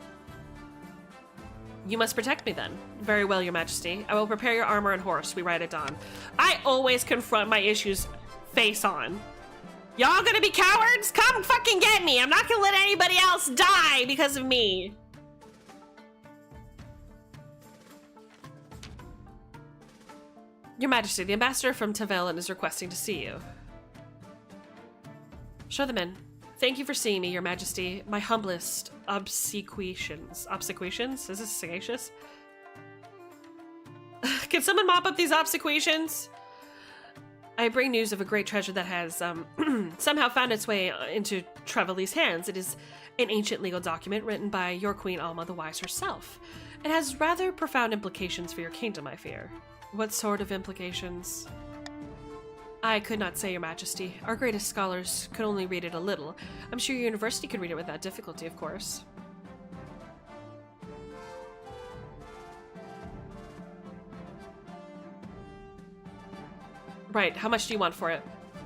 You must protect me then. Very well, Your Majesty. I will prepare your armor and horse. We ride at dawn. I always confront my issues face on. Y'all gonna be cowards? Come fucking get me! I'm not gonna let anybody else die because of me. Your Majesty, the ambassador from Tavelin is requesting to see you. Show them in. Thank you for seeing me, Your Majesty. My humblest obsequiations. Obsequiations? Is this sagacious? Can someone mop up these obsequiations? I bring news of a great treasure that has somehow found its way into Trevely's hands. It is an ancient legal document written by your Queen Alma the Wise herself. It has rather profound implications for your kingdom, I fear. What sort of implications? I could not say, Your Majesty. Our greatest scholars could only read it a little. I'm sure your university could read it without difficulty, of course. Right, how much do you want for it?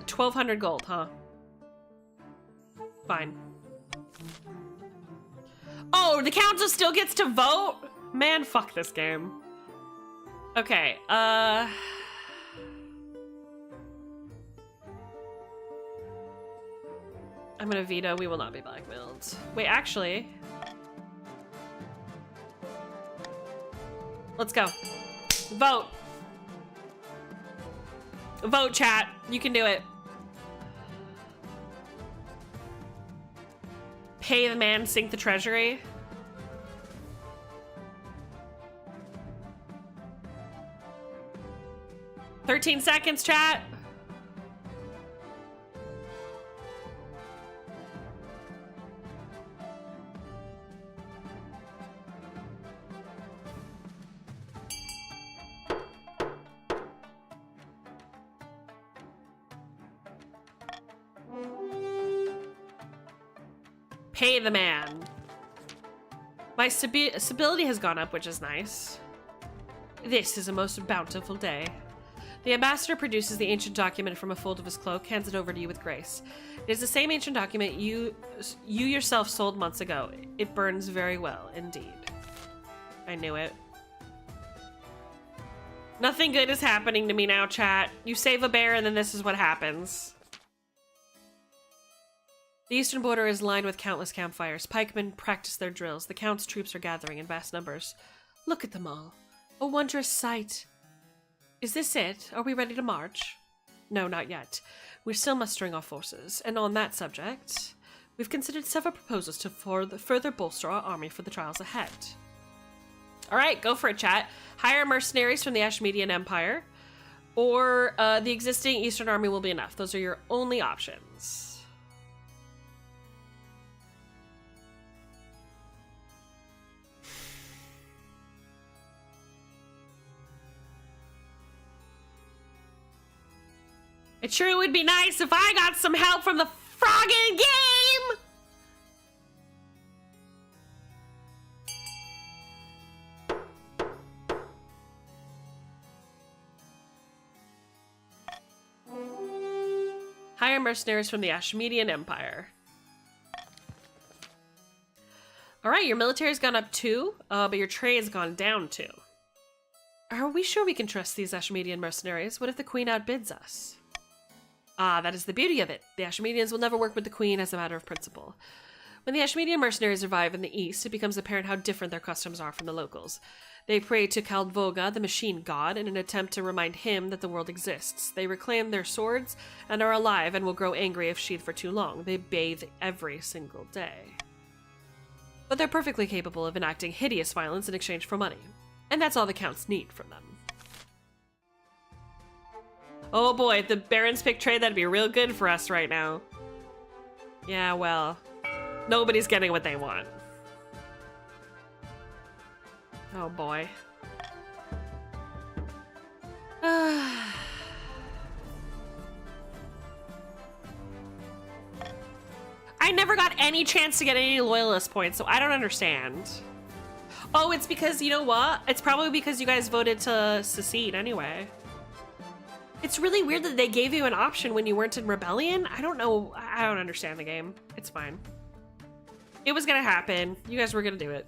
1,200 gold, huh? Fine. Oh, the council still gets to vote? Man, fuck this game. Okay, I'm gonna veto. We will not be blackmailed. Wait, actually. Let's go. Vote. Vote, chat. You can do it. Pay the man, sink the treasury. "13 seconds, chat. Pay the man. My stability has gone up, which is nice. This is a most bountiful day. The ambassador produces the ancient document from a fold of his cloak, hands it over to you with grace. It is the same ancient document you yourself sold months ago. It burns very well, indeed. I knew it. Nothing good is happening to me now, chat. You save a bear and then this is what happens. The eastern border is lined with countless campfires. Pikemen practice their drills. The Count's troops are gathering in vast numbers. Look at them all. A wondrous sight. Is this it? Are we ready to march? No, not yet. We're still mustering our forces. And on that subject, we've considered several proposals to further bolster our army for the trials ahead. All right, go for it, chat. Hire mercenaries from the Ashmedian Empire, or the existing Eastern Army will be enough. Those are your only options. It sure would be nice if I got some help from the frogging game! Hire mercenaries from the Ashmedian Empire. Alright, your military's gone up 2, but your trade's gone down 2. Are we sure we can trust these Ashmedian mercenaries? What if the queen outbids us? Ah, that is the beauty of it. The Ashmedians will never work with the queen as a matter of principle. When the Ashmedian mercenaries arrive in the east, it becomes apparent how different their customs are from the locals. They pray to Kaldvoga, the machine god, in an attempt to remind him that the world exists. They reclaim their swords and are alive and will grow angry if sheathed for too long. They bathe every single day. But they're perfectly capable of enacting hideous violence in exchange for money. And that's all the counts need from them. Oh boy, if the Barons pick trade, that'd be real good for us right now. Yeah, well, nobody's getting what they want. Oh boy. I never got any chance to get any loyalist points, so I don't understand. Oh, it's because, you know what? It's probably because you guys voted to secede anyway. It's really weird that they gave you an option when you weren't in rebellion. I don't know. I don't understand the game. It's fine. It was gonna happen. You guys were gonna do it.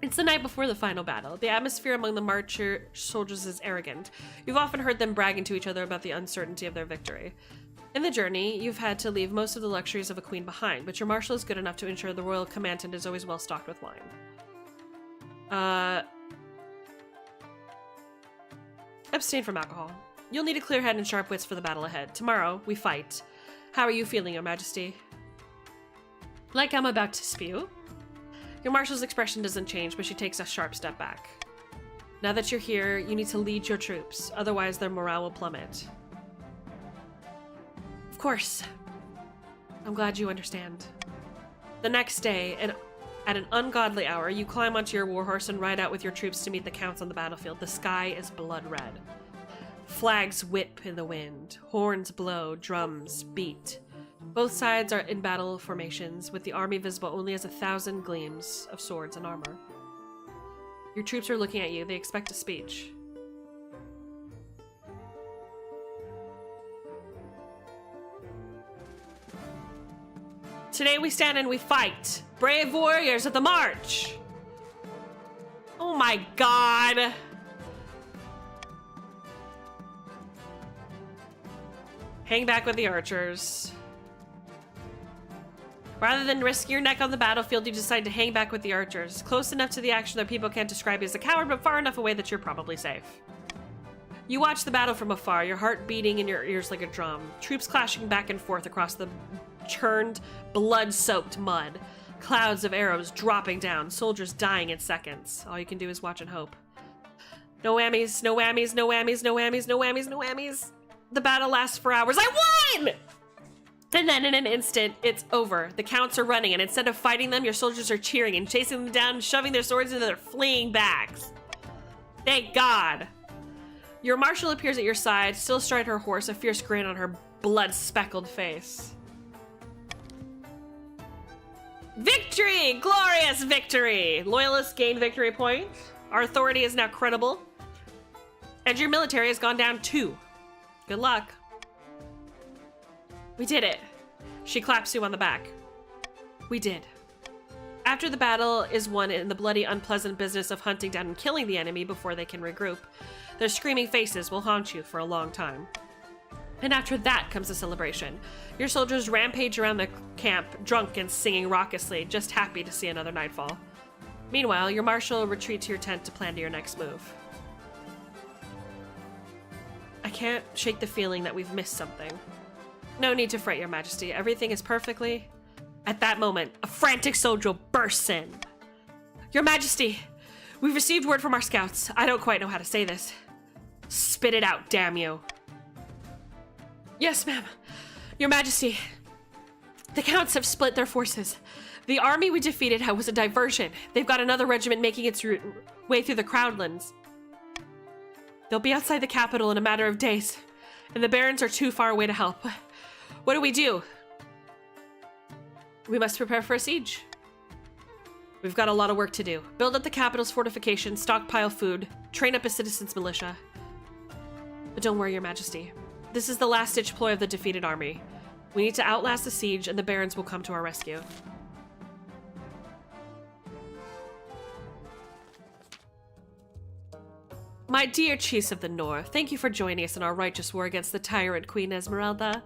It's the night before the final battle. The atmosphere among the marcher soldiers is arrogant. You've often heard them bragging to each other about the uncertainty of their victory. In the journey, you've had to leave most of the luxuries of a queen behind, but your marshal is good enough to ensure the royal command tent is always well stocked with wine. Abstain from alcohol. You'll need a clear head and sharp wits for the battle ahead. Tomorrow, we fight. How are you feeling, Your Majesty? Like I'm about to spew? Your marshal's expression doesn't change, but she takes a sharp step back. Now that you're here, you need to lead your troops, otherwise their morale will plummet. Of course. I'm glad you understand. The next day, at an ungodly hour, you climb onto your warhorse and ride out with your troops to meet the counts on the battlefield. The sky is blood red. Flags whip in the wind. Horns blow. Drums beat. Both sides are in battle formations, with the army visible only as 1,000 gleams of swords and armor. Your troops are looking at you. They expect a speech. Today we stand and we fight. Brave warriors of the march. Oh my god. Hang back with the archers. Rather than risk your neck on the battlefield, you decide to hang back with the archers. Close enough to the action that people can't describe you as a coward, but far enough away that you're probably safe. You watch the battle from afar, your heart beating in your ears like a drum. Troops clashing back and forth across the churned, blood-soaked mud. Clouds of arrows dropping down, soldiers dying in seconds. All you can do is watch and hope. No whammies, no whammies, no whammies, no whammies, no whammies, no whammies. The battle lasts for hours. I won! And then in an instant, it's over. The counts are running, and instead of fighting them, your soldiers are cheering and chasing them down and shoving their swords into their fleeing backs. Thank God. Your marshal appears at your side, still astride her horse, a fierce grin on her blood-speckled face. Victory! Glorious victory! Loyalists gain victory points. Our authority is now credible. And your military has gone down 2. Good luck. We did it. She claps you on the back. We did. After the battle is won in the bloody, unpleasant business of hunting down and killing the enemy before they can regroup, their screaming faces will haunt you for a long time. And after that comes a celebration. Your soldiers rampage around the camp, drunk and singing raucously, just happy to see another nightfall. Meanwhile, your marshal retreats to your tent to plan your next move. I can't shake the feeling that we've missed something. No need to fret, Your Majesty. Everything is perfectly... At that moment, a frantic soldier bursts in. Your Majesty, we've received word from our scouts. I don't quite know how to say this. Spit it out, damn you. Yes, ma'am. Your Majesty, the counts have split their forces. The army we defeated was a diversion. They've got another regiment making its way through the Crowdlands. They'll be outside the capital in a matter of days, and the barons are too far away to help. What do we do? We must prepare for a siege. We've got a lot of work to do. Build up the capital's fortifications, stockpile food, train up a citizens' militia. But don't worry, Your Majesty. This is the last-ditch ploy of the defeated army. We need to outlast the siege, and the barons will come to our rescue. My dear chiefs of the North, thank you for joining us in our righteous war against the tyrant Queen Esmeralda.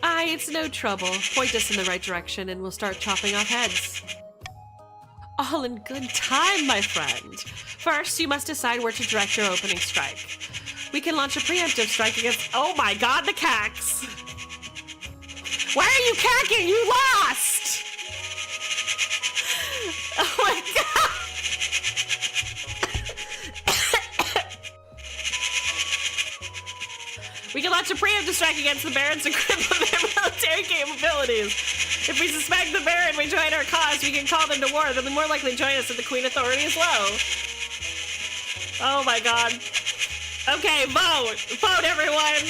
Aye, it's no trouble. Point us in the right direction and we'll start chopping off heads. All in good time, my friend. First, you must decide where to direct your opening strike. We can launch a preemptive strike against... Oh my god, the cacks! Why are you cacking? You lost! Oh my god! We can launch a preemptive strike against the barons and cripple their military capabilities. If we suspect the baron may join our cause, we can call them to war. They'll be more likely to join us if the queen authority is low. Oh my god. Okay, vote! Vote, everyone!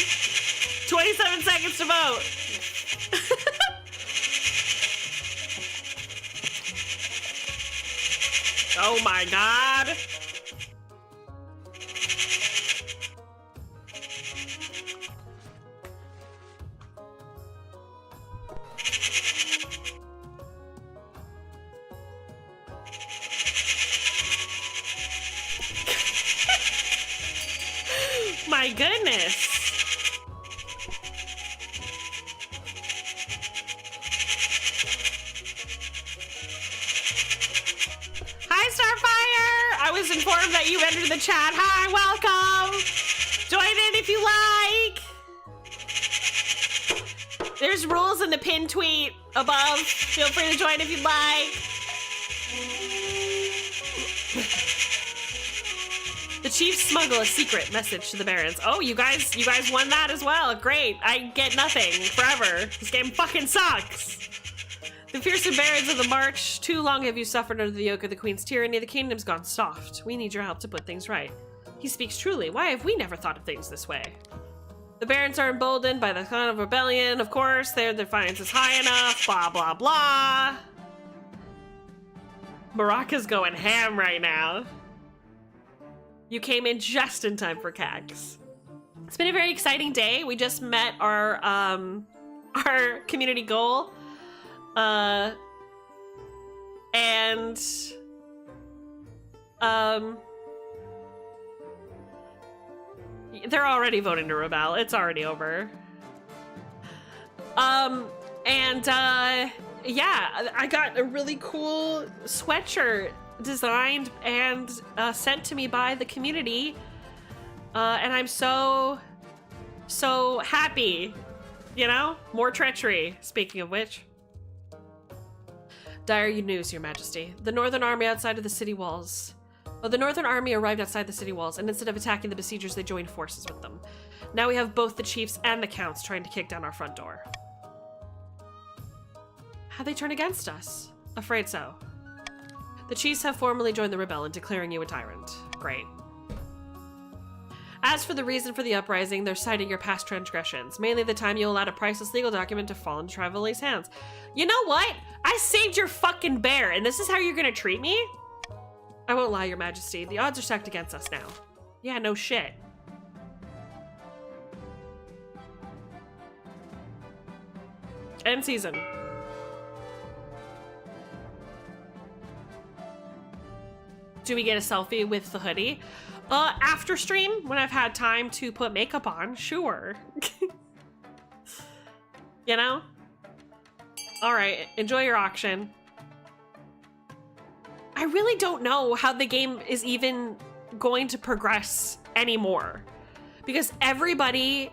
27 seconds to vote! Oh my god. My goodness. Hi, Starfire! I was informed that you entered the chat. Hi, welcome! Join in if you like. There's rules in the pinned tweet above. Feel free to join if you'd like. The Chiefs smuggle a secret message to the Barons. Oh, you guys won that as well. Great. I get nothing forever. This game fucking sucks. The fearsome Barons of the March. Too long have you suffered under the yoke of the Queen's tyranny. The kingdom's gone soft. We need your help to put things right. He speaks truly. Why have we never thought of things this way? The Barons are emboldened by the threat of rebellion. Of course, their defiance is high enough. Blah, blah, blah. Baraka's going ham right now. You came in just in time for CAGs. It's been a very exciting day. We just met our community goal. They're already voting to rebel. It's already over. Yeah, I got a really cool sweatshirt designed and sent to me by the community, and I'm so happy. You know, more treachery. Speaking of which, dire news, Your Majesty. The Northern Army outside of the city walls. Oh, the Northern Army arrived outside the city walls, and instead of attacking the besiegers, they joined forces with them. Now we have both the chiefs and the counts trying to kick down our front door. How'd they turn against us? Afraid so. The chiefs have formally joined the rebellion, declaring you a tyrant. Great. As for the reason for the uprising, they're citing your past transgressions, mainly the time you allowed a priceless legal document to fall into Trevali's hands. You know what? I saved your fucking bear, and this is how you're gonna treat me? I won't lie, Your Majesty. The odds are stacked against us now. Yeah, no shit. End season. Do we get a selfie with the hoodie? After stream, when I've had time to put makeup on, sure. You know? All right, enjoy your auction. I really don't know how the game is even going to progress anymore, because everybody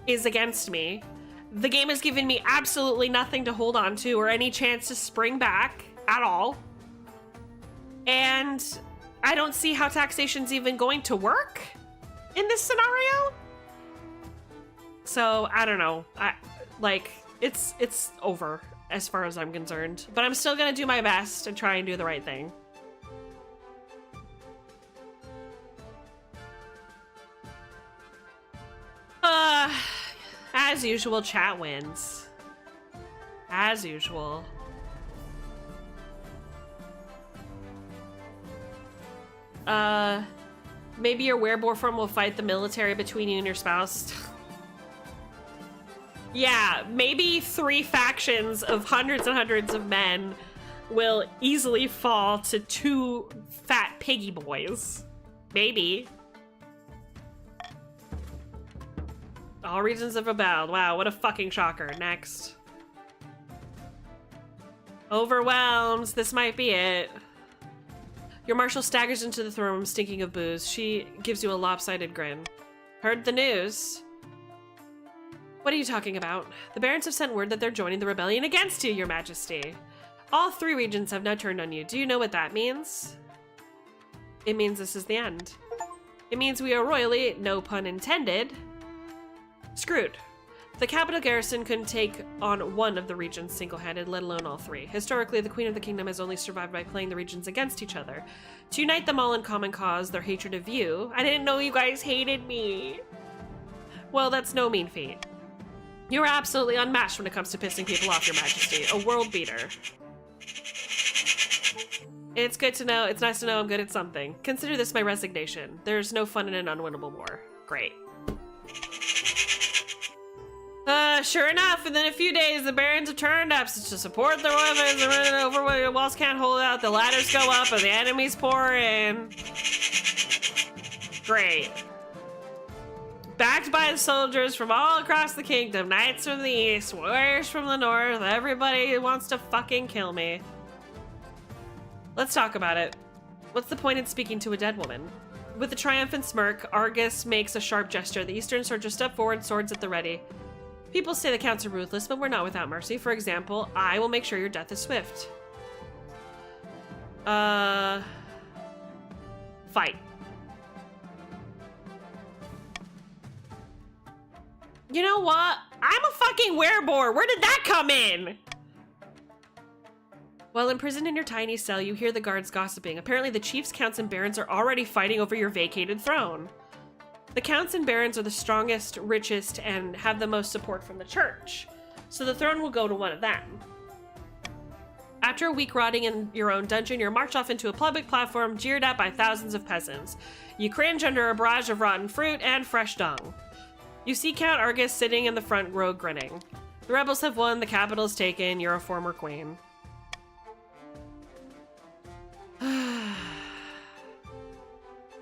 is against me. The game has given me absolutely nothing to hold on to or any chance to spring back at all. And I don't see how taxation's even going to work in this scenario. So I don't know. It's over as far as I'm concerned, but I'm still gonna do my best and try and do the right thing. As usual, chat wins. As usual. Maybe your wereboyfriend will fight the military between you and your spouse. Yeah, maybe 3 factions of hundreds and hundreds of men will easily fall to 2 fat piggy boys. Maybe. All regions have rebelled. Wow, what a fucking shocker. Next. Overwhelmed. This might be it. Your marshal staggers into the throne room stinking of booze. She gives you a lopsided grin. Heard the news. What are you talking about? The barons have sent word that they're joining the rebellion against you, Your Majesty. All 3 regions have now turned on you. Do you know what that means? It means this is the end. It means we are royally, no pun intended, screwed. The capital garrison couldn't take on one of the regions single-handed, let alone all 3. Historically, the Queen of the Kingdom has only survived by playing the regions against each other. To unite them all in common cause, their hatred of you. I didn't know you guys hated me. Well, that's no mean feat. You are absolutely unmatched when it comes to pissing people off, Your Majesty. A world beater. It's good to know. It's nice to know I'm good at something. Consider this my resignation. There's no fun in an unwinnable war. Great. Sure enough, within a few days, the barons have turned up to support their weapons and running over where the walls can't hold out. The ladders go up and the enemies pour in. Great. Backed by the soldiers from all across the kingdom, knights from the east, warriors from the north, everybody wants to fucking kill me. Let's talk about it. What's the point in speaking to a dead woman? With a triumphant smirk, Argus makes a sharp gesture. The eastern soldiers step forward, swords at the ready. People say the counts are ruthless, but we're not without mercy. For example, I will make sure your death is swift. Fight. You know what? I'm a fucking werebore. Where did that come in? While imprisoned in your tiny cell, you hear the guards gossiping. Apparently the chiefs, counts, and barons are already fighting over your vacated throne. The counts and barons are the strongest, richest, and have the most support from the church. So the throne will go to one of them. After a week rotting in your own dungeon, you're marched off into a public platform, jeered at by thousands of peasants. You cringe under a barrage of rotten fruit and fresh dung. You see Count Argus sitting in the front row grinning. The rebels have won, the capital is taken, you're a former queen.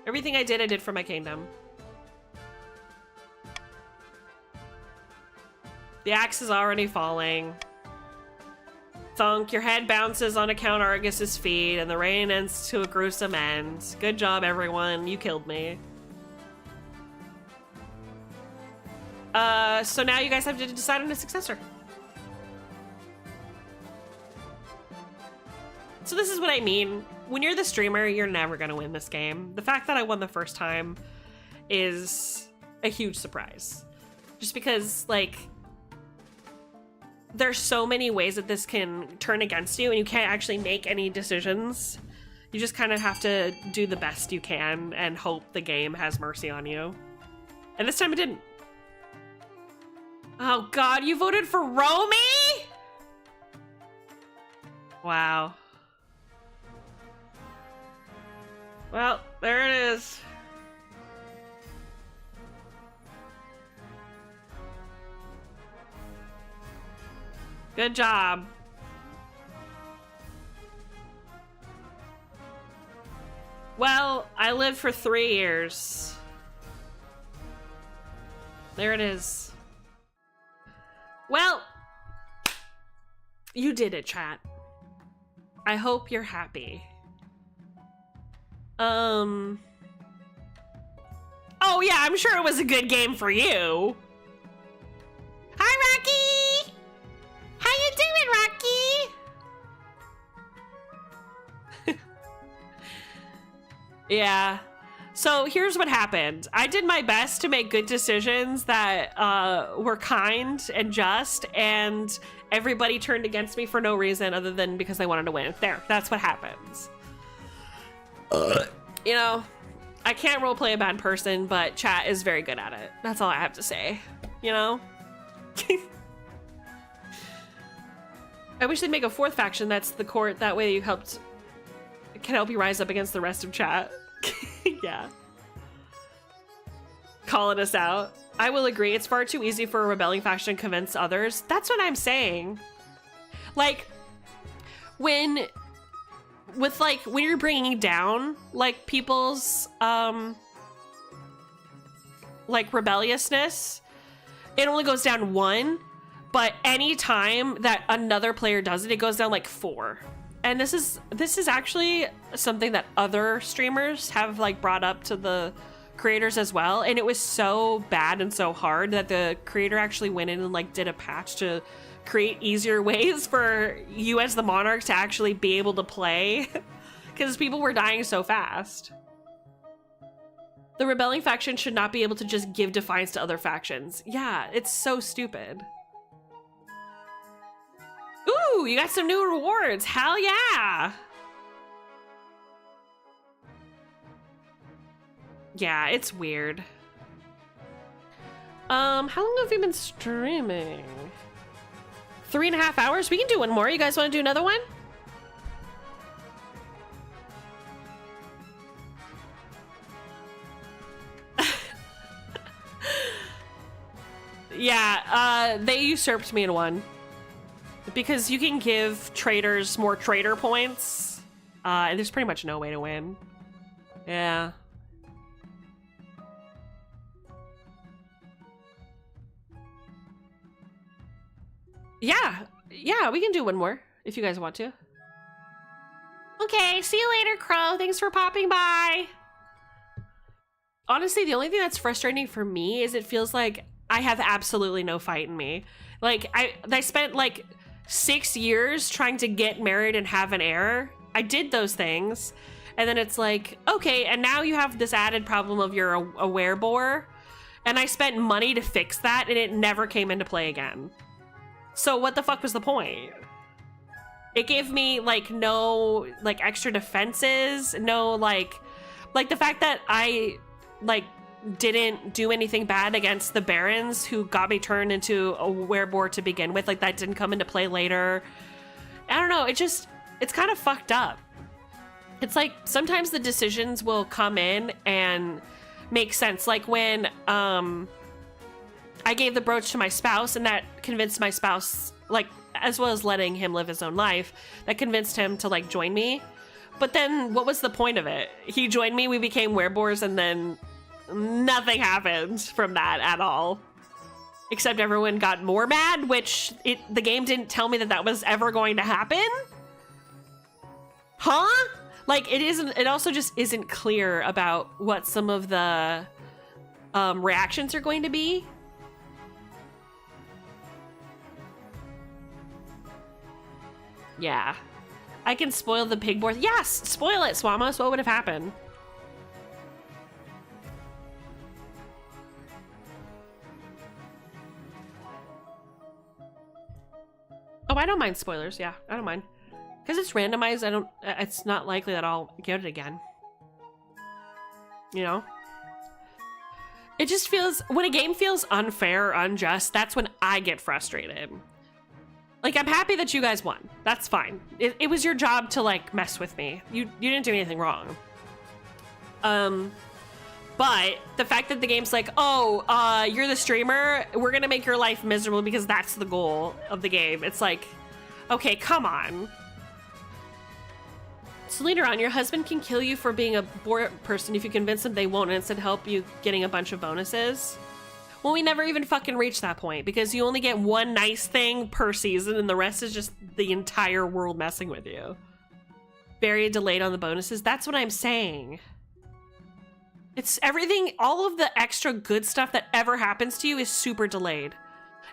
Everything I did for my kingdom. The axe is already falling. Thunk, your head bounces on Count Argus's feet, and the rain ends to a gruesome end. Good job, everyone. You killed me. So now you guys have to decide on a successor. So this is what I mean. When you're the streamer, you're never gonna win this game. The fact that I won the first time is a huge surprise. Just because, like, there's so many ways that this can turn against you and you can't actually make any decisions. You just kind of have to do the best you can and hope the game has mercy on you. And this time it didn't. Oh God, you voted for Romy? Wow. Well, there it is. Good job. Well, I lived for 3 years. There it is. Well, you did it, chat. I hope you're happy. Oh yeah, I'm sure it was a good game for you. Hi, Rocky! How you doing, Rocky? Yeah. So here's what happened. I did my best to make good decisions that were kind and just, and everybody turned against me for no reason other than because they wanted to win. There, that's what happens. You know, I can't roleplay a bad person, but chat is very good at it. That's all I have to say, you know? I wish they'd make a 4th faction that's the court. That way you can help you rise up against the rest of chat. Yeah. Calling us out. I will agree, it's far too easy for a rebelling faction to convince others. That's what I'm saying. Like, when you're bringing down, like, people's, like, rebelliousness, it only goes down 1, but any time that another player does it, it goes down, like, 4. And this is actually something that other streamers have, like, brought up to the creators as well, and it was so bad and so hard that the creator actually went in and, like, did a patch to create easier ways for you as the monarch to actually be able to play, because people were dying so fast. The rebelling faction should not be able to just give defiance to other factions. Yeah, it's so stupid. Ooh, you got some new rewards. Hell yeah. Yeah, it's weird. How long have you been streaming? 3.5 hours? We can do one more. You guys want to do another one? Yeah, they usurped me in one. Because you can give traders more trader points. And there's pretty much no way to win. Yeah. Yeah, we can do one more if you guys want to. Okay, see you later, Crow. Thanks for popping by. Honestly, the only thing that's frustrating for me is it feels like I have absolutely no fight in me. Like, I spent like 6 years trying to get married and have an heir. I did those things. And then it's like, okay, and now you have this added problem of you're a werebore. And I spent money to fix that and it never came into play again. So what the fuck was the point? It gave me like no like extra defenses, no like the fact that I like didn't do anything bad against the barons who got me turned into a werebore to begin with, like that didn't come into play later. I don't know, it's kind of fucked up. It's like sometimes the decisions will come in and make sense. Like when I gave the brooch to my spouse and that convinced my spouse, like, as well as letting him live his own life, that convinced him to like join me. But then what was the point of it? He joined me, we became werebores, and then nothing happened from that at all. Except everyone got more mad, which the game didn't tell me that was ever going to happen. Huh? Like it also just isn't clear about what some of the reactions are going to be. Yeah. I can spoil the pig board. Yes! Spoil it, Swamos. What would have happened? Oh, I don't mind spoilers. Yeah, I don't mind. Because it's randomized, it's not likely that I'll get it again. You know? It just feels, when a game feels unfair or unjust, that's when I get frustrated. Like, I'm happy that you guys won. That's fine. It was your job to, like, mess with me. You didn't do anything wrong. But the fact that the game's like, oh, you're the streamer, we're gonna make your life miserable because that's the goal of the game. It's like, okay, come on. So later on, your husband can kill you for being a bored person if you convince them they won't and instead help you getting a bunch of bonuses. Well, we never even fucking reached that point because you only get one nice thing per season and the rest is just the entire world messing with you. Very delayed on the bonuses. That's what I'm saying. It's everything, all of the extra good stuff that ever happens to you is super delayed.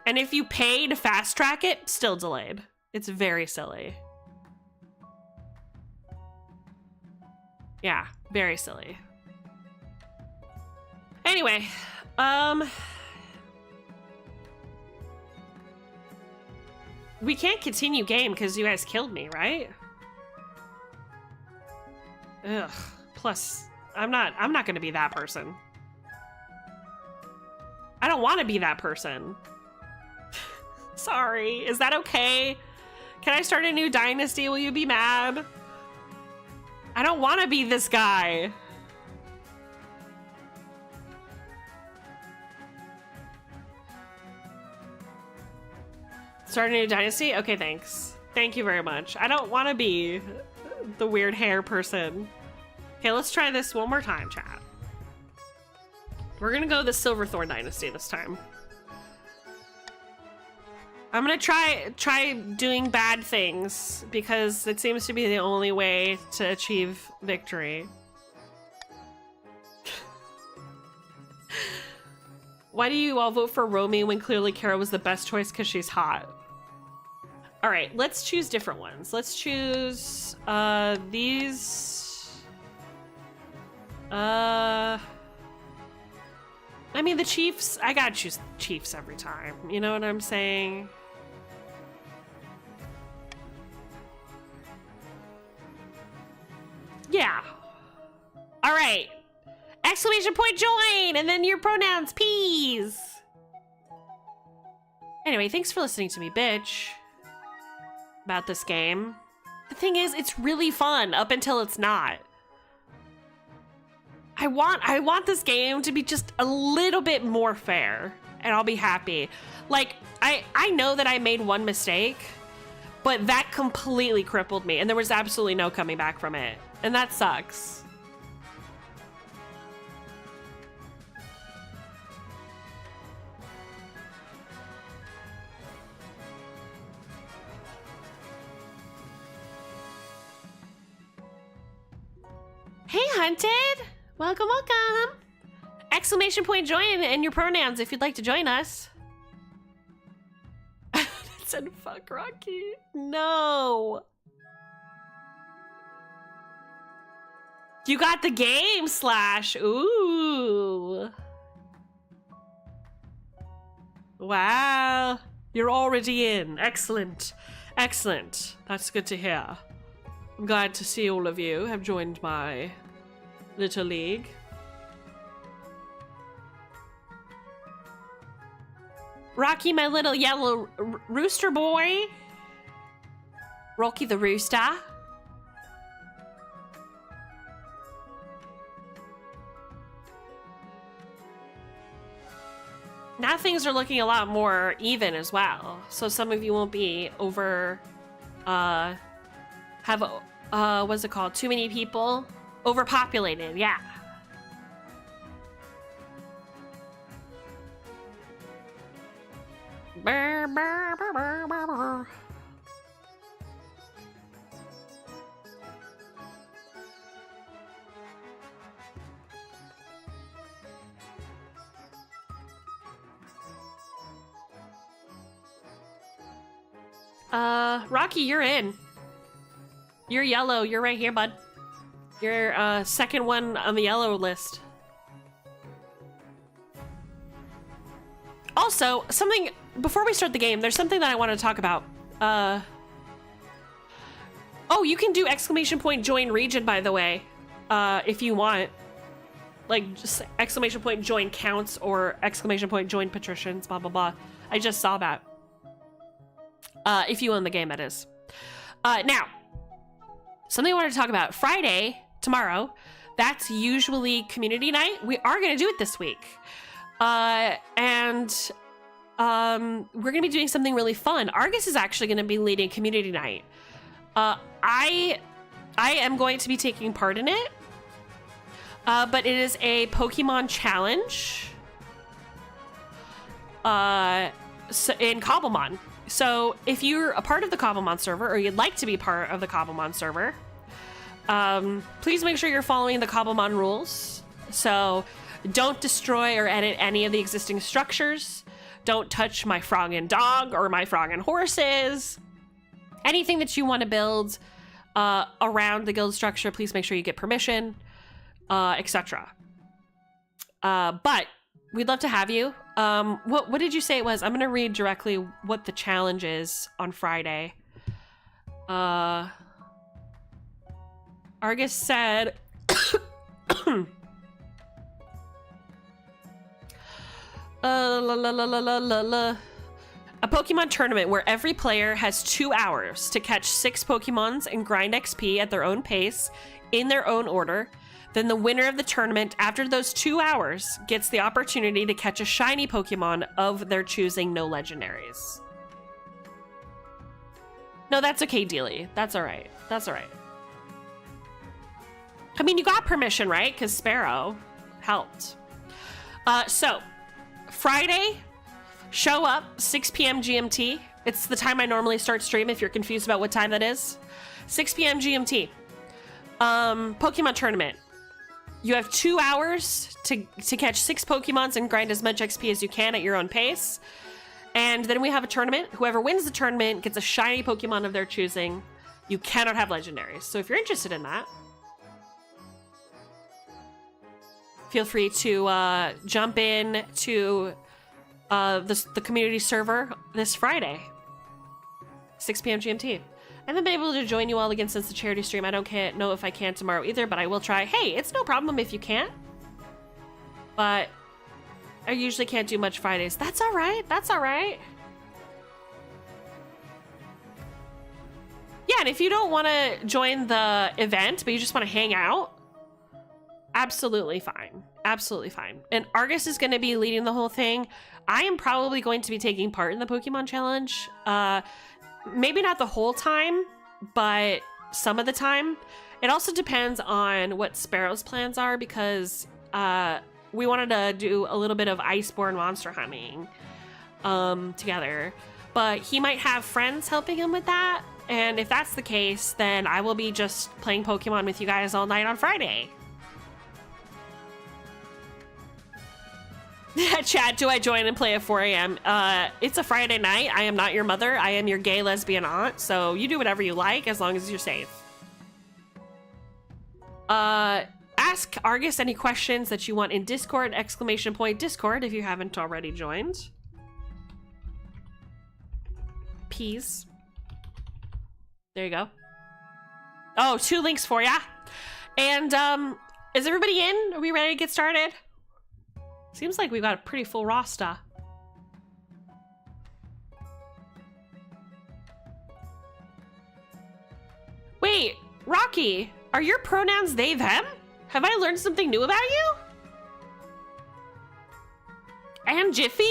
And if you pay to fast track it, still delayed. It's very silly. Yeah, very silly. Anyway, we can't continue game because you guys killed me, right? Ugh. Plus, I'm not gonna be that person. I don't want to be that person. Sorry. Is that okay? Can I start a new dynasty? Will you be mad? I don't want to be this guy. Start a new dynasty? Okay, thanks. Thank you very much. I don't want to be the weird hair person. Okay, let's try this one more time, chat. We're gonna go the Silverthorn dynasty this time. I'm gonna try doing bad things because it seems to be the only way to achieve victory. Why do you all vote for Romy when clearly Kara was the best choice because she's hot? All right, let's choose different ones. Let's choose these. I mean, the Chiefs, I gotta choose Chiefs every time. You know what I'm saying? Yeah. All right. Exclamation point join, and then your pronouns, peas. Anyway, thanks for listening to me, bitch. About this game. The thing is, it's really fun up until it's not. I want this game to be just a little bit more fair. and I'll be happy. Like, I know that I made one mistake, but that completely crippled me, and there was absolutely no coming back from it. And that sucks. Hey, Hunted! Welcome, welcome! Exclamation point join and your pronouns if you'd like to join us. It said fuck Rocky. No. You got the game, Slash. Ooh. Wow. You're already in. Excellent. Excellent. That's good to hear. I'm glad to see all of you have joined my little league. Rocky, my little yellow rooster boy. Rocky the rooster. Now things are looking a lot more even as well. So some of you won't be over, what's it called? Too many people? Overpopulated, yeah. Brr, brr, brr, brr, brr, brr. Rocky, you're in. You're yellow. You're right here, bud. You're, second one on the yellow list. Also, something, before we start the game, there's something that I want to talk about. Oh, you can do exclamation point join region, by the way, if you want. Like, just exclamation point join counts or exclamation point join patricians, blah, blah, blah. I just saw that. If you own the game, that is. Now, something I wanted to talk about. Friday, tomorrow, that's usually community night. We are going to do it this week. We're going to be doing something really fun. Argus is actually going to be leading community night. I am going to be taking part in it. But it is a Pokemon challenge. In Cobblemon. So if you're a part of the Cobblemon server, or you'd like to be part of the Cobblemon server, please make sure you're following the Cobblemon rules. So don't destroy or edit any of the existing structures. Don't touch my frog and dog or my frog and horses. Anything that you want to build around the guild structure, please make sure you get permission, etc. But we'd love to have you. What did you say it was? I'm gonna read directly what the challenge is on Friday. Argus said a Pokemon tournament where every player has 2 hours to catch 6 Pokemons and grind XP at their own pace in their own order. Then the winner of the tournament after those 2 hours gets the opportunity to catch a shiny Pokemon of their choosing, no legendaries. No, that's okay, Dealy. That's all right. That's all right. I mean, you got permission, right? Because Sparrow helped. So, Friday, show up, 6 p.m. GMT. It's the time I normally start stream if you're confused about what time that is. 6 p.m. GMT. Pokemon tournament. You have 2 hours to catch 6 Pokemons and grind as much XP as you can at your own pace. And then we have a tournament. Whoever wins the tournament gets a shiny Pokemon of their choosing. You cannot have legendaries. So if you're interested in that, feel free to jump in to the community server this Friday, 6 p.m. GMT. And then be able to join you all again since the charity stream. I don't know if I can tomorrow either, but I will try. Hey, it's no problem if you can't. But I usually can't do much Fridays. That's all right. That's all right. Yeah, and if you don't want to join the event, but you just want to hang out, absolutely fine. Absolutely fine. And Argus is going to be leading the whole thing. I am probably going to be taking part in the Pokemon Challenge. Maybe not the whole time, but some of the time. It also depends on what Sparrow's plans are, because we wanted to do a little bit of Iceborne monster hunting together. But he might have friends helping him with that. And if that's the case, then I will be just playing Pokemon with you guys all night on Friday. Chat, do I join and play at 4 a.m.? It's a Friday night. I am not your mother. I am your gay lesbian aunt. So you do whatever you like as long as you're safe. Ask Argus any questions that you want in Discord, !Discord if you haven't already joined. Peas. There you go. Oh, 2 links for ya. And, is everybody in? Are we ready to get started? Seems like we've got a pretty full roster. Wait, Rocky, are your pronouns they, them? Have I learned something new about you? And Jiffy?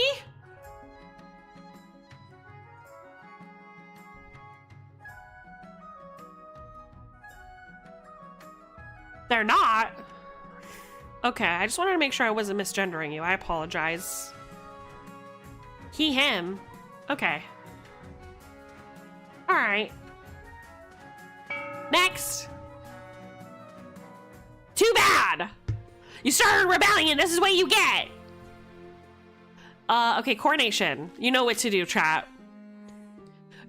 They're not. Okay, I just wanted to make sure I wasn't misgendering you. I apologize. He, him. Okay. All right. Next. Too bad. You started a rebellion. This is what you get. Okay, coronation. You know what to do, chat.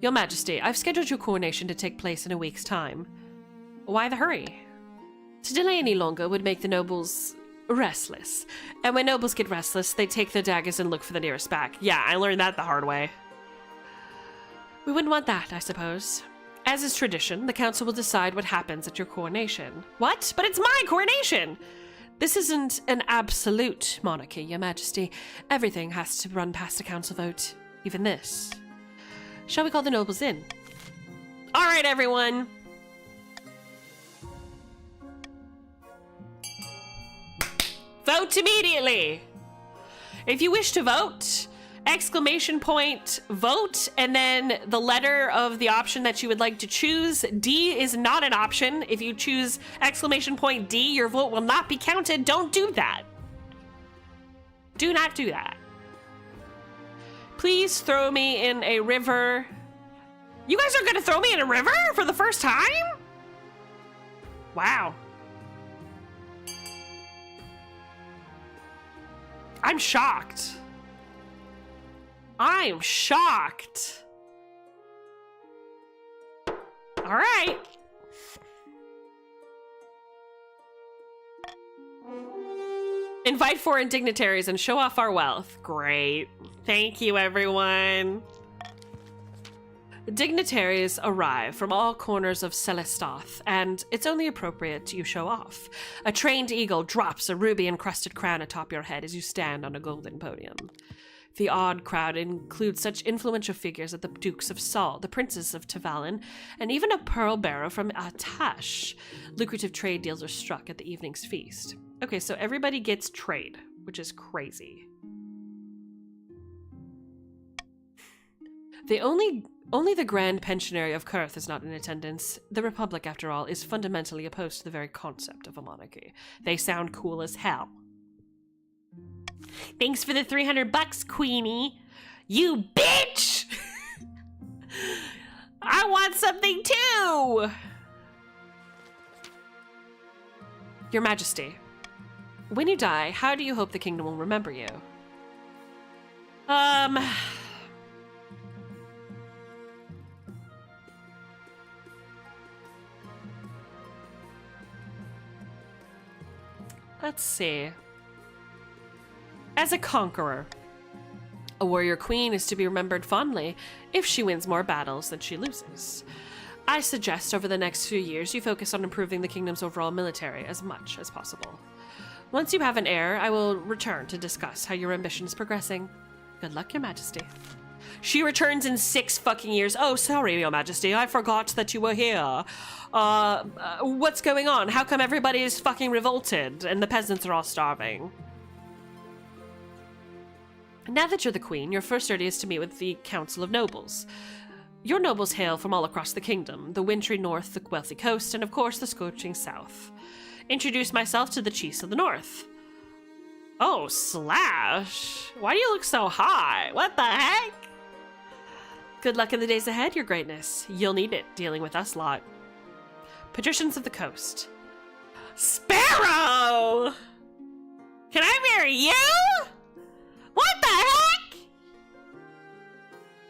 Your Majesty, I've scheduled your coronation to take place in a week's time. Why the hurry? To delay any longer would make the nobles restless. And when nobles get restless, they take their daggers and look for the nearest back. Yeah, I learned that the hard way. We wouldn't want that, I suppose. As is tradition, the council will decide what happens at your coronation. What? But it's my coronation! This isn't an absolute monarchy, Your Majesty. Everything has to run past a council vote. Even this. Shall we call the nobles in? All right, everyone. Vote immediately. If you wish to vote, !vote, and then the letter of the option that you would like to choose. D is not an option. If you choose !D, your vote will not be counted. Don't do that. Do not do that. Please throw me in a river. You guys are gonna throw me in a river for the first time? Wow. I'm shocked. I'm shocked. All right. Invite foreign dignitaries and show off our wealth. Great. Thank you, everyone. Dignitaries arrive from all corners of Celestoth, and it's only appropriate you show off. A trained eagle drops a ruby-encrusted crown atop your head as you stand on a golden podium. The odd crowd includes such influential figures as the Dukes of Sol, the Princes of Tavalin, and even a pearl bearer from Atash. Lucrative trade deals are struck at the evening's feast. Okay, so everybody gets trade, which is crazy. Only the Grand Pensionary of Kurth is not in attendance. The Republic, after all, is fundamentally opposed to the very concept of a monarchy. They sound cool as hell. Thanks for the $300, Queenie. You bitch! I want something too! Your Majesty, when you die, how do you hope the kingdom will remember you? Let's see. As a conqueror. A warrior queen is to be remembered fondly if she wins more battles than she loses. I suggest over the next few years you focus on improving the kingdom's overall military as much as possible. Once you have an heir, I will return to discuss how your ambition is progressing. Good luck, Your Majesty. She returns in 6 fucking years. Oh, sorry, Your Majesty. I forgot that you were here. What's going on? How come everybody is fucking revolted and the peasants are all starving? Now that you're the queen, your first duty is to meet with the Council of Nobles. Your nobles hail from all across the kingdom, the wintry north, the wealthy coast, and of course the scorching south. Introduce myself to the chiefs of the north. Oh, Slash! Why do you look so hot? What the heck? Good luck in the days ahead, your greatness. You'll need it, dealing with us lot. Patricians of the coast. Sparrow! Can I marry you? What the heck?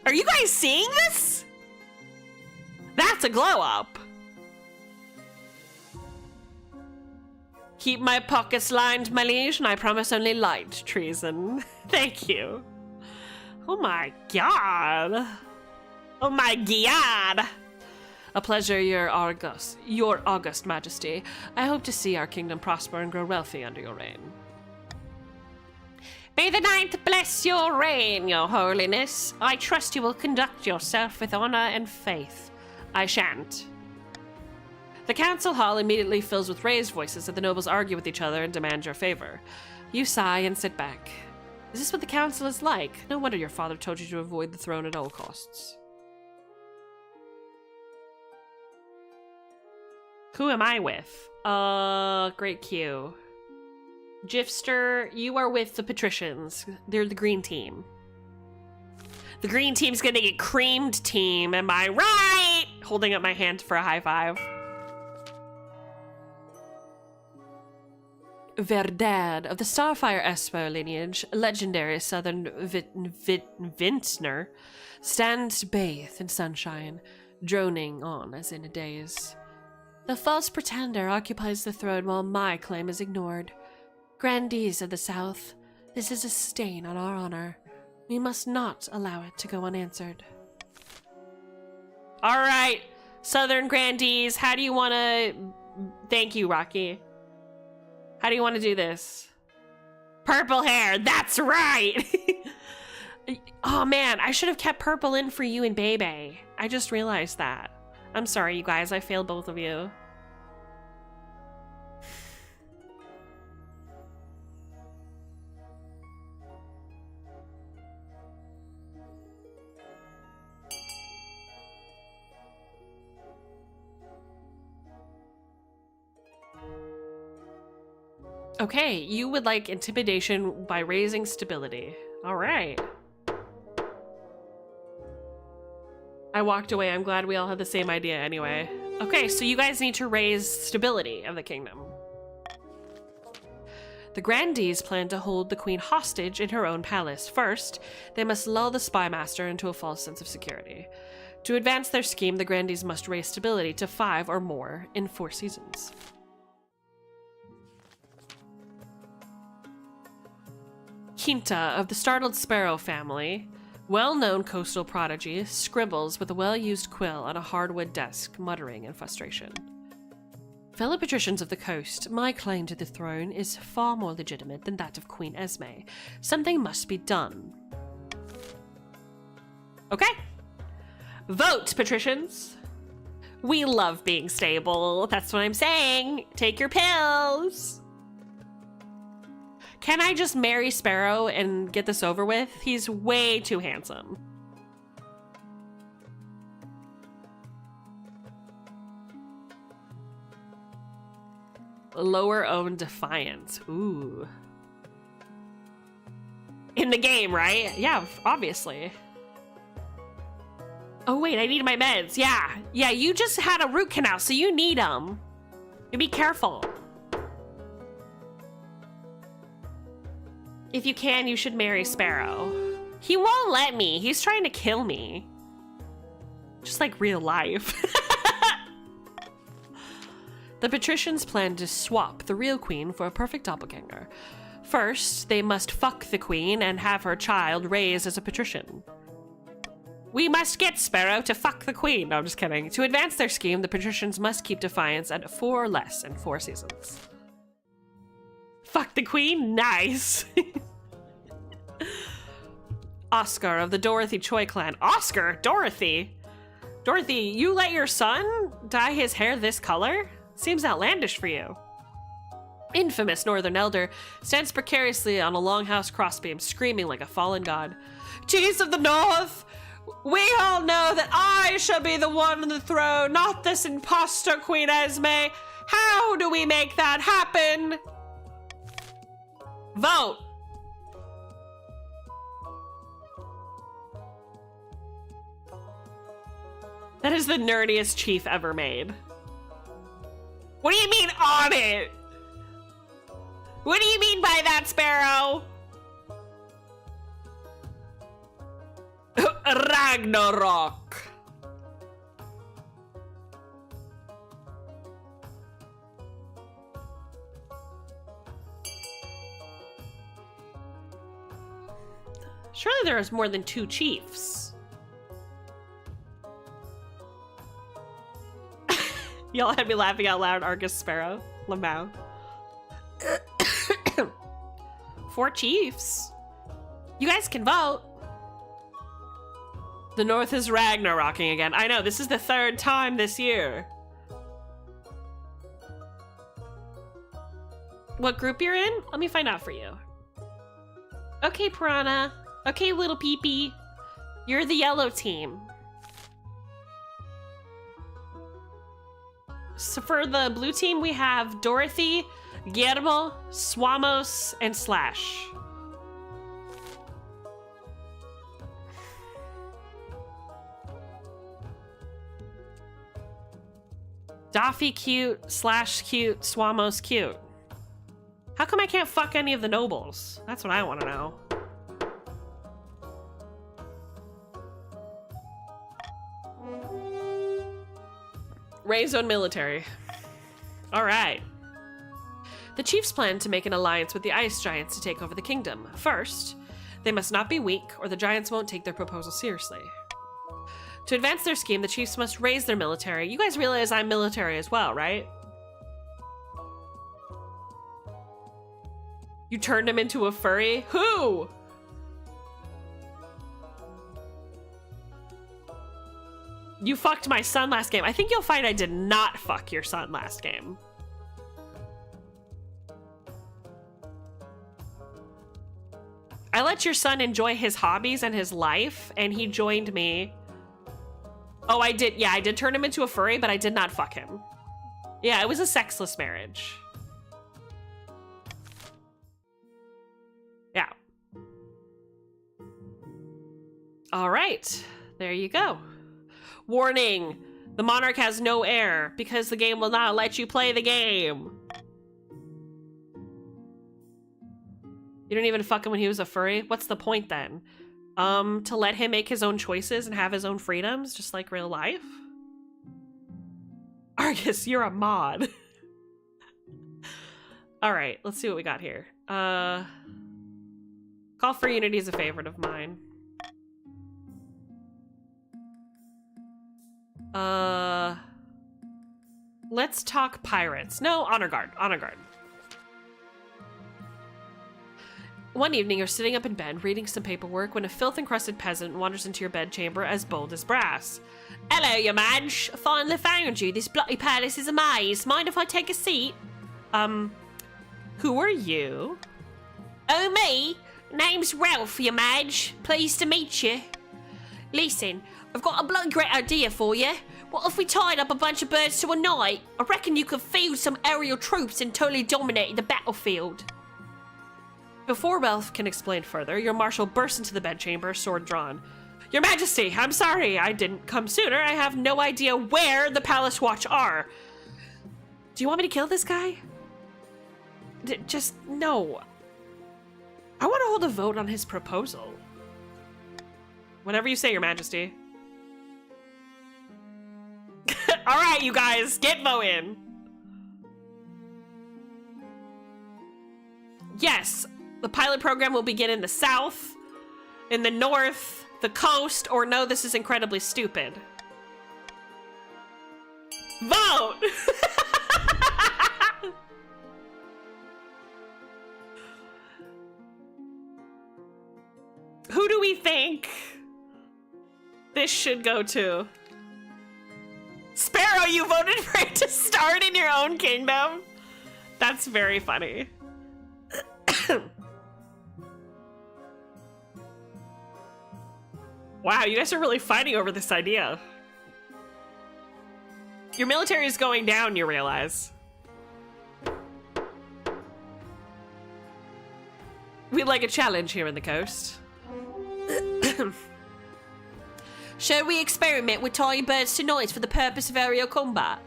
Are you guys seeing this? That's a glow up. Keep my pockets lined, my liege, and I promise only light treason. Thank you. Oh my god. Oh my god. A pleasure, your august majesty. I hope to see our kingdom prosper and grow wealthy under your reign. May the ninth bless your reign, your holiness. I trust you will conduct yourself with honor and faith. I shan't. The council hall immediately fills with raised voices as the nobles argue with each other and demand your favor. You sigh and sit back. Is this what the council is like? No wonder your father told you to avoid the throne at all costs. Who am I with? Great Q. Gifster, you are with the patricians. They're the green team. The green team's gonna get creamed, team. Am I right? Holding up my hand for a high five. Verdad, of the Starfire Espo lineage, legendary southern vintner, stands bathed in sunshine, droning on as in a daze. The false pretender occupies the throne while my claim is ignored. Grandees of the South, this is a stain on our honor. We must not allow it to go unanswered. All right, Southern Grandees, how do you want to... Thank you, Rocky. How do you want to do this? Purple hair, that's right! Oh man, I should have kept purple in for you and Bebe. I just realized that. I'm sorry, you guys, I failed both of you. Okay, you would like intimidation by raising stability. All right. I walked away. I'm glad we all had the same idea anyway. Okay, so you guys need to raise stability of the kingdom. The grandees plan to hold the queen hostage in her own palace. First, they must lull the spy master into a false sense of security. To advance their scheme, the grandees must raise stability to 5 or more in 4 seasons. Quinta of the startled sparrow family, well-known coastal prodigy, scribbles with a well-used quill on a hardwood desk, muttering in frustration. Fellow patricians of the coast, my claim to the throne is far more legitimate than that of Queen Esme. Something must be done. Okay. Vote, patricians. We love being stable. That's what I'm saying. Take your pills. Can I just marry Sparrow and get this over with? He's way too handsome. Lower own defiance. Ooh. In the game, right? Yeah, obviously. Oh wait, I need my meds. Yeah, you just had a root canal, so you need them. You be careful. If you can, you should marry Sparrow. He won't let me. He's trying to kill me. Just like real life. The patricians plan to swap the real queen for a perfect doppelganger. First, they must fuck the queen and have her child raised as a patrician. We must get Sparrow to fuck the queen. No, I'm just kidding. To advance their scheme, the patricians must keep defiance at 4 or less in 4 seasons. Fuck the queen? Nice. Oscar of the Dorothy Choi clan. Oscar? Dorothy? Dorothy, you let your son dye his hair this color? Seems outlandish for you. infamous Northern Elder, stands precariously on a longhouse crossbeam, screaming like a fallen god. Chiefs of the North, we all know that I shall be the one on the throne, not this imposter Queen Esme. How do we make that happen? Vote. That is the nerdiest chief ever made. What do you mean on it? What do you mean by that, Sparrow? Ragnarok. Surely there is more than 2 chiefs. Y'all had me laughing out loud, Argus Sparrow. Lamau. 4 chiefs. You guys can vote. The North is Ragnarocking again. I know, this is the 3rd time this year. What group you're in? Let me find out for you. Okay, Piranha. Okay, little peepee. You're the yellow team. So for the blue team, we have Dorothy, Guillermo, Swamos, and Slash. Daffy cute, Slash cute, Swamos cute. How come I can't fuck any of the nobles? That's what I want to know. Ray Zone Military. All right. The chiefs plan to make an alliance with the ice giants to take over the kingdom. First, they must not be weak or the giants won't take their proposal seriously. To advance their scheme, the chiefs must raise their military. You guys realize I'm military as well, right? You turned him into a furry? Who? You fucked my son last game. I think you'll find I did not fuck your son last game. I let your son enjoy his hobbies and his life, and he joined me. Oh, I did. Yeah, I did turn him into a furry, but I did not fuck him. Yeah, it was a sexless marriage. Yeah. All right. There you go. Warning, the monarch has no heir because the game will not let you play the game. You didn't even fuck him when he was a furry? What's the point then? To let him make his own choices and have his own freedoms, just like real life? Argus, you're a mod. All right, let's see what we got here. Call for Unity is a favorite of mine. Let's talk pirates. No, honor guard, honor guard. One evening, you're sitting up in bed, reading some paperwork, when a filth-encrusted peasant wanders into your bedchamber as bold as brass. Hello, your Madge. I finally found you. This bloody palace is a maze. Mind if I take a seat? Who are you? Oh, me? Name's Ralph, your Madge. Pleased to meet you. Listen, I've got a bloody great idea for you. What if we tied up a bunch of birds to a knight? I reckon you could field some aerial troops and totally dominate the battlefield. Before Ralph can explain further, your marshal bursts into the bedchamber, sword drawn. Your Majesty, I'm sorry I didn't come sooner. I have no idea where the Palace Watch are. Do you want me to kill this guy? Just, no. I want to hold a vote on his proposal. Whatever you say, Your Majesty. All right, you guys, get voting. Yes, the pilot program will begin in the south, in the north, the coast, or no, this is incredibly stupid. Vote! Who do we think this should go to? Sparrow, you voted for it to start in your own kingdom? That's very funny. Wow, you guys are really fighting over this idea. Your military is going down, you realize. We'd like a challenge here on the coast. Shall we experiment with tying birds to knights for the purpose of aerial combat?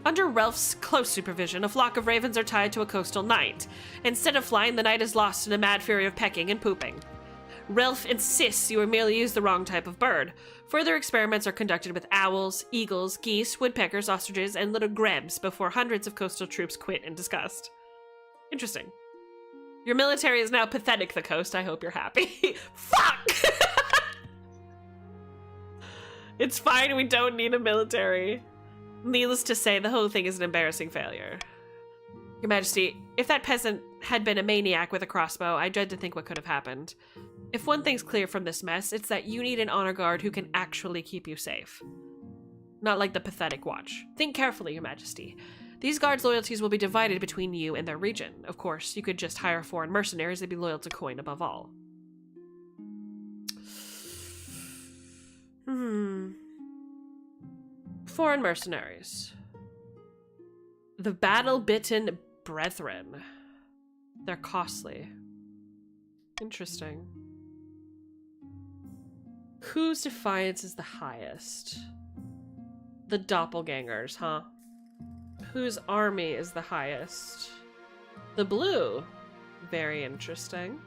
Under Ralph's close supervision, a flock of ravens are tied to a coastal knight. Instead of flying, the knight is lost in a mad fury of pecking and pooping. Ralph insists you are merely used the wrong type of bird. Further experiments are conducted with owls, eagles, geese, woodpeckers, ostriches, and little grebes before hundreds of coastal troops quit in disgust. Interesting. Your military is now pathetic, the coast. I hope you're happy. Fuck! It's fine, we don't need a military. Needless to say, the whole thing is an embarrassing failure. Your Majesty, if that peasant had been a maniac with a crossbow, I dread to think what could have happened. If one thing's clear from this mess, it's that you need an honor guard who can actually keep you safe. Not like the pathetic watch. Think carefully, Your Majesty. These guards' loyalties will be divided between you and their region. Of course, you could just hire foreign mercenaries. They'd be loyal to coin above all. Foreign mercenaries. The battle-bitten brethren. They're costly. Interesting. Whose defiance is the highest? The doppelgangers, huh? Whose army is the highest? The blue. Very interesting.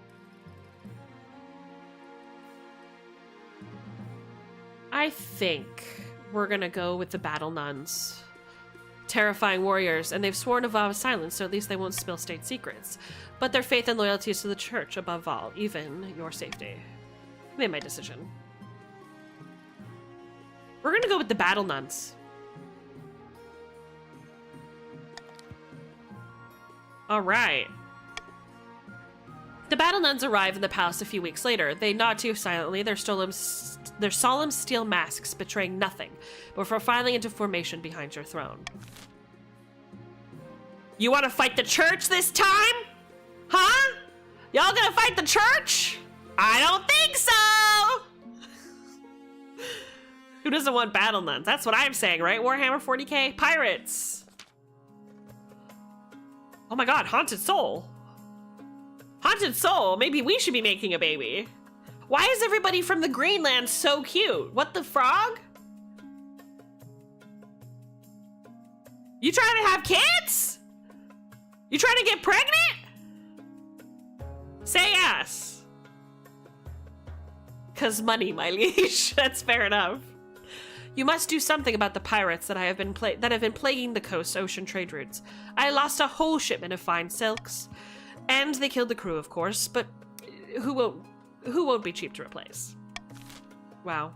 I think we're gonna go with the battle nuns. Terrifying warriors, and they've sworn a vow of silence, so at least they won't spill state secrets. But their faith and loyalty is to the church above all, even your safety. I made my decision. We're gonna go with the battle nuns. All right. The battle nuns arrive in the palace a few weeks later. They nod to you silently, their solemn steel masks betraying nothing, before filing into formation behind your throne. You want to fight the church this time? Huh? Y'all gonna fight the church? I don't think so! Who doesn't want battle nuns? That's what I'm saying, right? Warhammer 40k? Pirates! Oh my god, Haunted Soul. Haunted Soul, maybe we should be making a baby. Why is everybody from the Greenland so cute? What the frog? You trying to have kids? You trying to get pregnant? Say yes. 'Cause money, my liege. That's fair enough. You must do something about the pirates that have been plaguing the coast's ocean trade routes. I lost a whole shipment of fine silks. And they killed the crew, of course, but who won't be cheap to replace? Wow.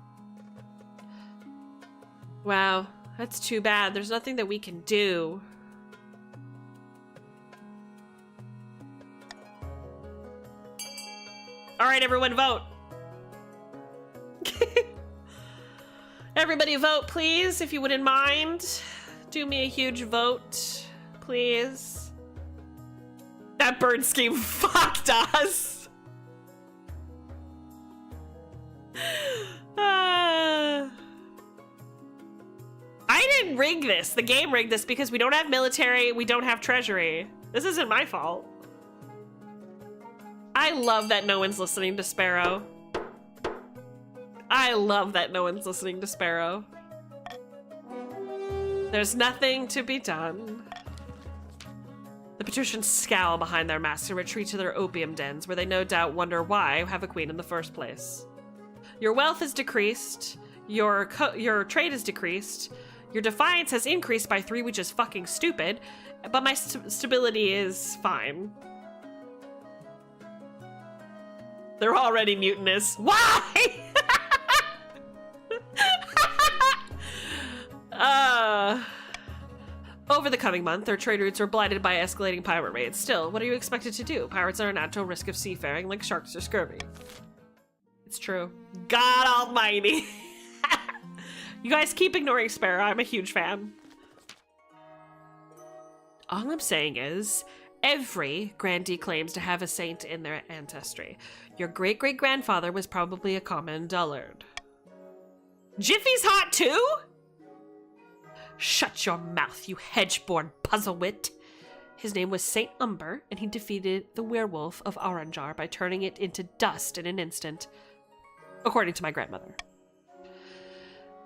Wow, that's too bad. There's nothing that we can do. All right, everyone, vote. Everybody vote, please, if you wouldn't mind. Do me a huge vote, please. That bird scheme fucked us. I didn't rig this. The game rigged this because we don't have military, we don't have treasury. This isn't my fault. I love that no one's listening to Sparrow. I love that no one's listening to Sparrow. There's nothing to be done. The patricians scowl behind their masks and retreat to their opium dens, where they no doubt wonder why have a queen in the first place. Your wealth has decreased, your trade has decreased, your defiance has increased by 3, which is fucking stupid, but my stability is fine. They're already mutinous. Why? Over the coming month, their trade routes are blighted by escalating pirate raids. Still, what are you expected to do? Pirates are a natural risk of seafaring, like sharks or scurvy. It's true. God almighty. You guys keep ignoring Sparrow. I'm a huge fan. All I'm saying is, every grandee claims to have a saint in their ancestry. Your great-great-grandfather was probably a common dullard. Jiffy's hot too? Shut your mouth, you hedge-born puzzle-wit. His name was Saint Umber, and he defeated the werewolf of Aranjar by turning it into dust in an instant, according to my grandmother.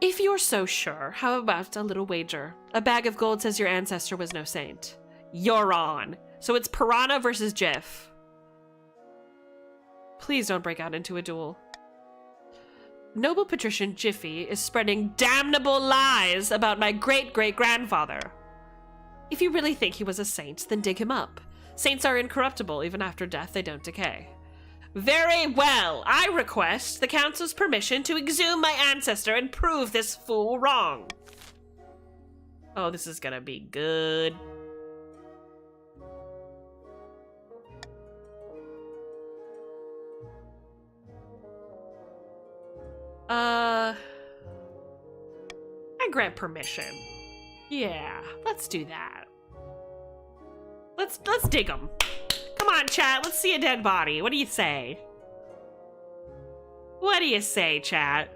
If you're so sure, how about a little wager? A bag of gold says your ancestor was no saint. You're on. So it's Piranha versus Jiff. Please don't break out into a duel. Noble patrician Jiffy is spreading damnable lies about my great-great-grandfather. If you really think he was a saint, then dig him up. Saints are incorruptible. Even after death, they don't decay. Very well. I request the council's permission to exhume my ancestor and prove this fool wrong. Oh, this is gonna be good. I grant permission. Yeah, let's do that. Let's dig him. Come on, chat. Let's see a dead body. What do you say? What do you say, chat?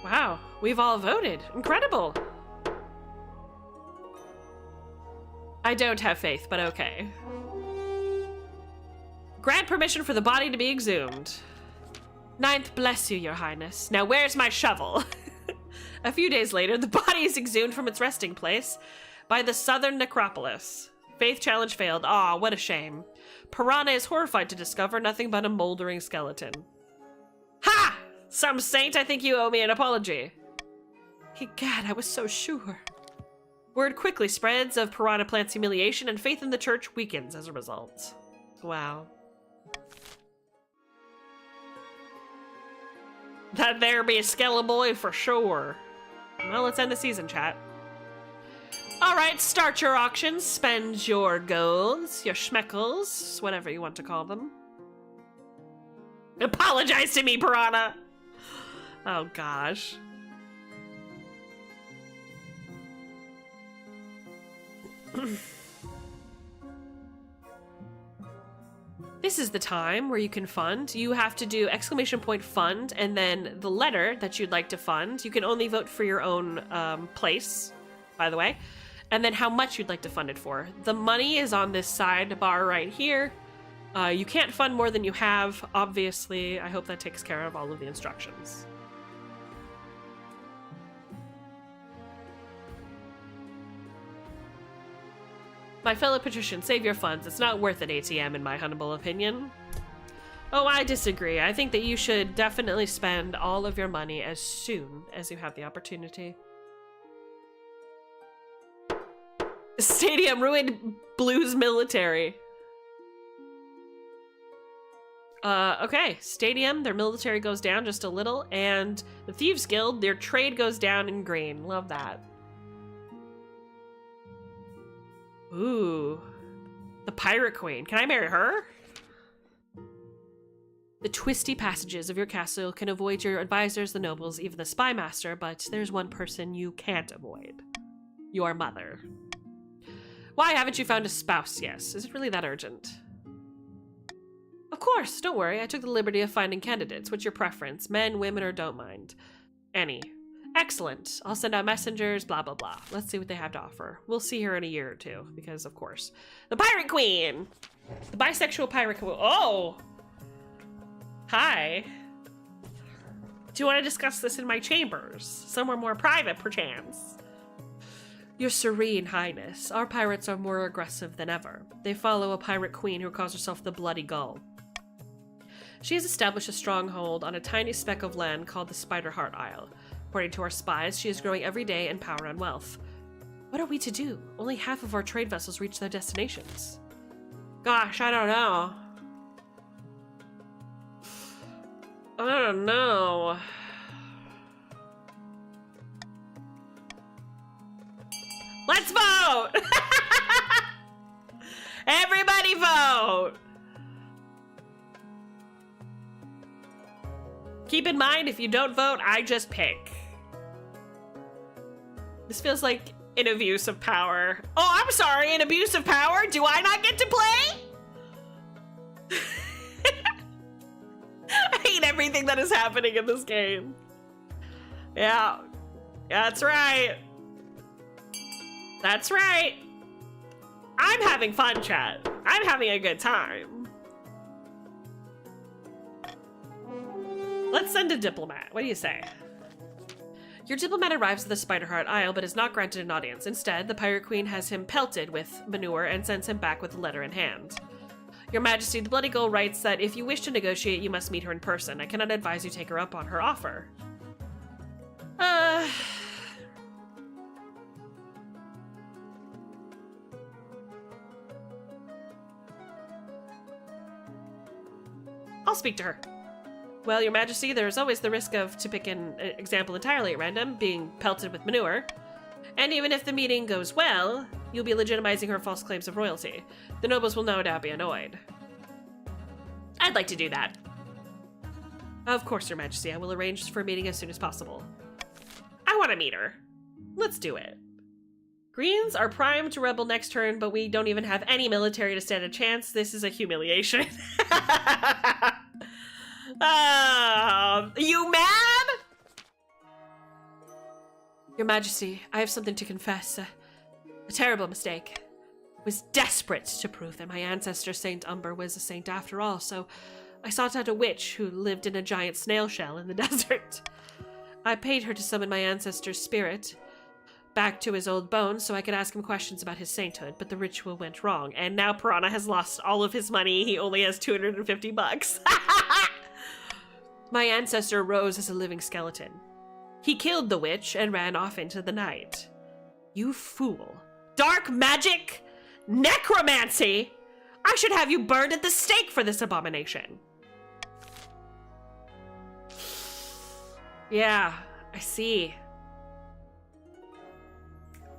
Wow, we've all voted. Incredible. I don't have faith, but okay. Grant permission for the body to be exhumed. Ninth, bless you, your highness. Now where's my shovel? A few days later, the body is exhumed from its resting place by the southern necropolis. Faith challenge failed. Aw, what a shame. Piranha is horrified to discover nothing but a moldering skeleton. Ha! Some saint, I think you owe me an apology. Egad, I was so sure. Word quickly spreads of Piranha Plant's humiliation, and faith in the church weakens as a result. Wow. That there be a skeleton boy for sure. Well, let's end the season, chat. Alright, start your auctions. Spend your golds, your schmeckles, whatever you want to call them. Apologize to me, Piranha! Oh, gosh. This is the time where you can fund. You have to do !fund and then the letter that you'd like to fund. You can only vote for your own place, by the way, and then how much you'd like to fund it for. The money is on this sidebar right here. You can't fund more than you have, obviously. I hope that takes care of all of the instructions. My fellow patrician, save your funds. It's not worth an ATM, in my humble opinion. Oh, I disagree. I think that you should definitely spend all of your money as soon as you have the opportunity. Stadium ruined Blues military. Okay. Stadium, their military goes down just a little, and the Thieves Guild, their trade goes down in green. Love that. Ooh. The Pirate Queen. Can I marry her? The twisty passages of your castle can avoid your advisors, the nobles, even the spy master, but there's one person you can't avoid. Your mother. Why haven't you found a spouse yet? Is it really that urgent? Of course, don't worry. I took the liberty of finding candidates. What's your preference? Men, women, or don't mind? Any. Excellent. I'll send out messengers, blah, blah, blah. Let's see what they have to offer. We'll see her in a year or two, because of course. The Pirate Queen! The bisexual Pirate Queen. Oh! Hi. Do you want to discuss this in my chambers? Somewhere more private, perchance? Your Serene Highness, our pirates are more aggressive than ever. They follow a pirate queen who calls herself the Bloody Gull. She has established a stronghold on a tiny speck of land called the Spider Heart Isle. According to our spies, she is growing every day in power and wealth. What are we to do? Only half of our trade vessels reach their destinations. Gosh, I don't know. I don't know. Let's vote! Everybody vote! Keep in mind, if you don't vote, I just pick. This feels like an abuse of power. Oh, I'm sorry, an abuse of power? Do I not get to play? I hate everything that is happening in this game. Yeah, that's right. That's right. I'm having fun, chat. I'm having a good time. Let's send a diplomat. What do you say? Your diplomat arrives at the Spiderheart Isle, but is not granted an audience. Instead, the Pirate Queen has him pelted with manure and sends him back with a letter in hand. Your Majesty, the Bloody Gull writes that if you wish to negotiate, you must meet her in person. I cannot advise you take her up on her offer. I'll speak to her. Well, Your Majesty, there is always the risk of, to pick an example entirely at random, being pelted with manure. And even if the meeting goes well, you'll be legitimizing her false claims of royalty. The nobles will no doubt be annoyed. I'd like to do that. Of course, Your Majesty, I will arrange for a meeting as soon as possible. I want to meet her. Let's do it. Greens are primed to rebel next turn, but we don't even have any military to stand a chance. This is a humiliation. You mad? Your Majesty, I have something to confess. A terrible mistake. I was desperate to prove that my ancestor Saint Umber was a saint after all, so I sought out a witch who lived in a giant snail shell in the desert. I paid her to summon my ancestor's spirit back to his old bones so I could ask him questions about his sainthood, but the ritual went wrong, and now Piranha has lost all of his money. He only has 250 bucks. My ancestor rose as a living skeleton. He killed the witch and ran off into the night. You fool. Dark magic? Necromancy? I should have you burned at the stake for this abomination. Yeah, I see.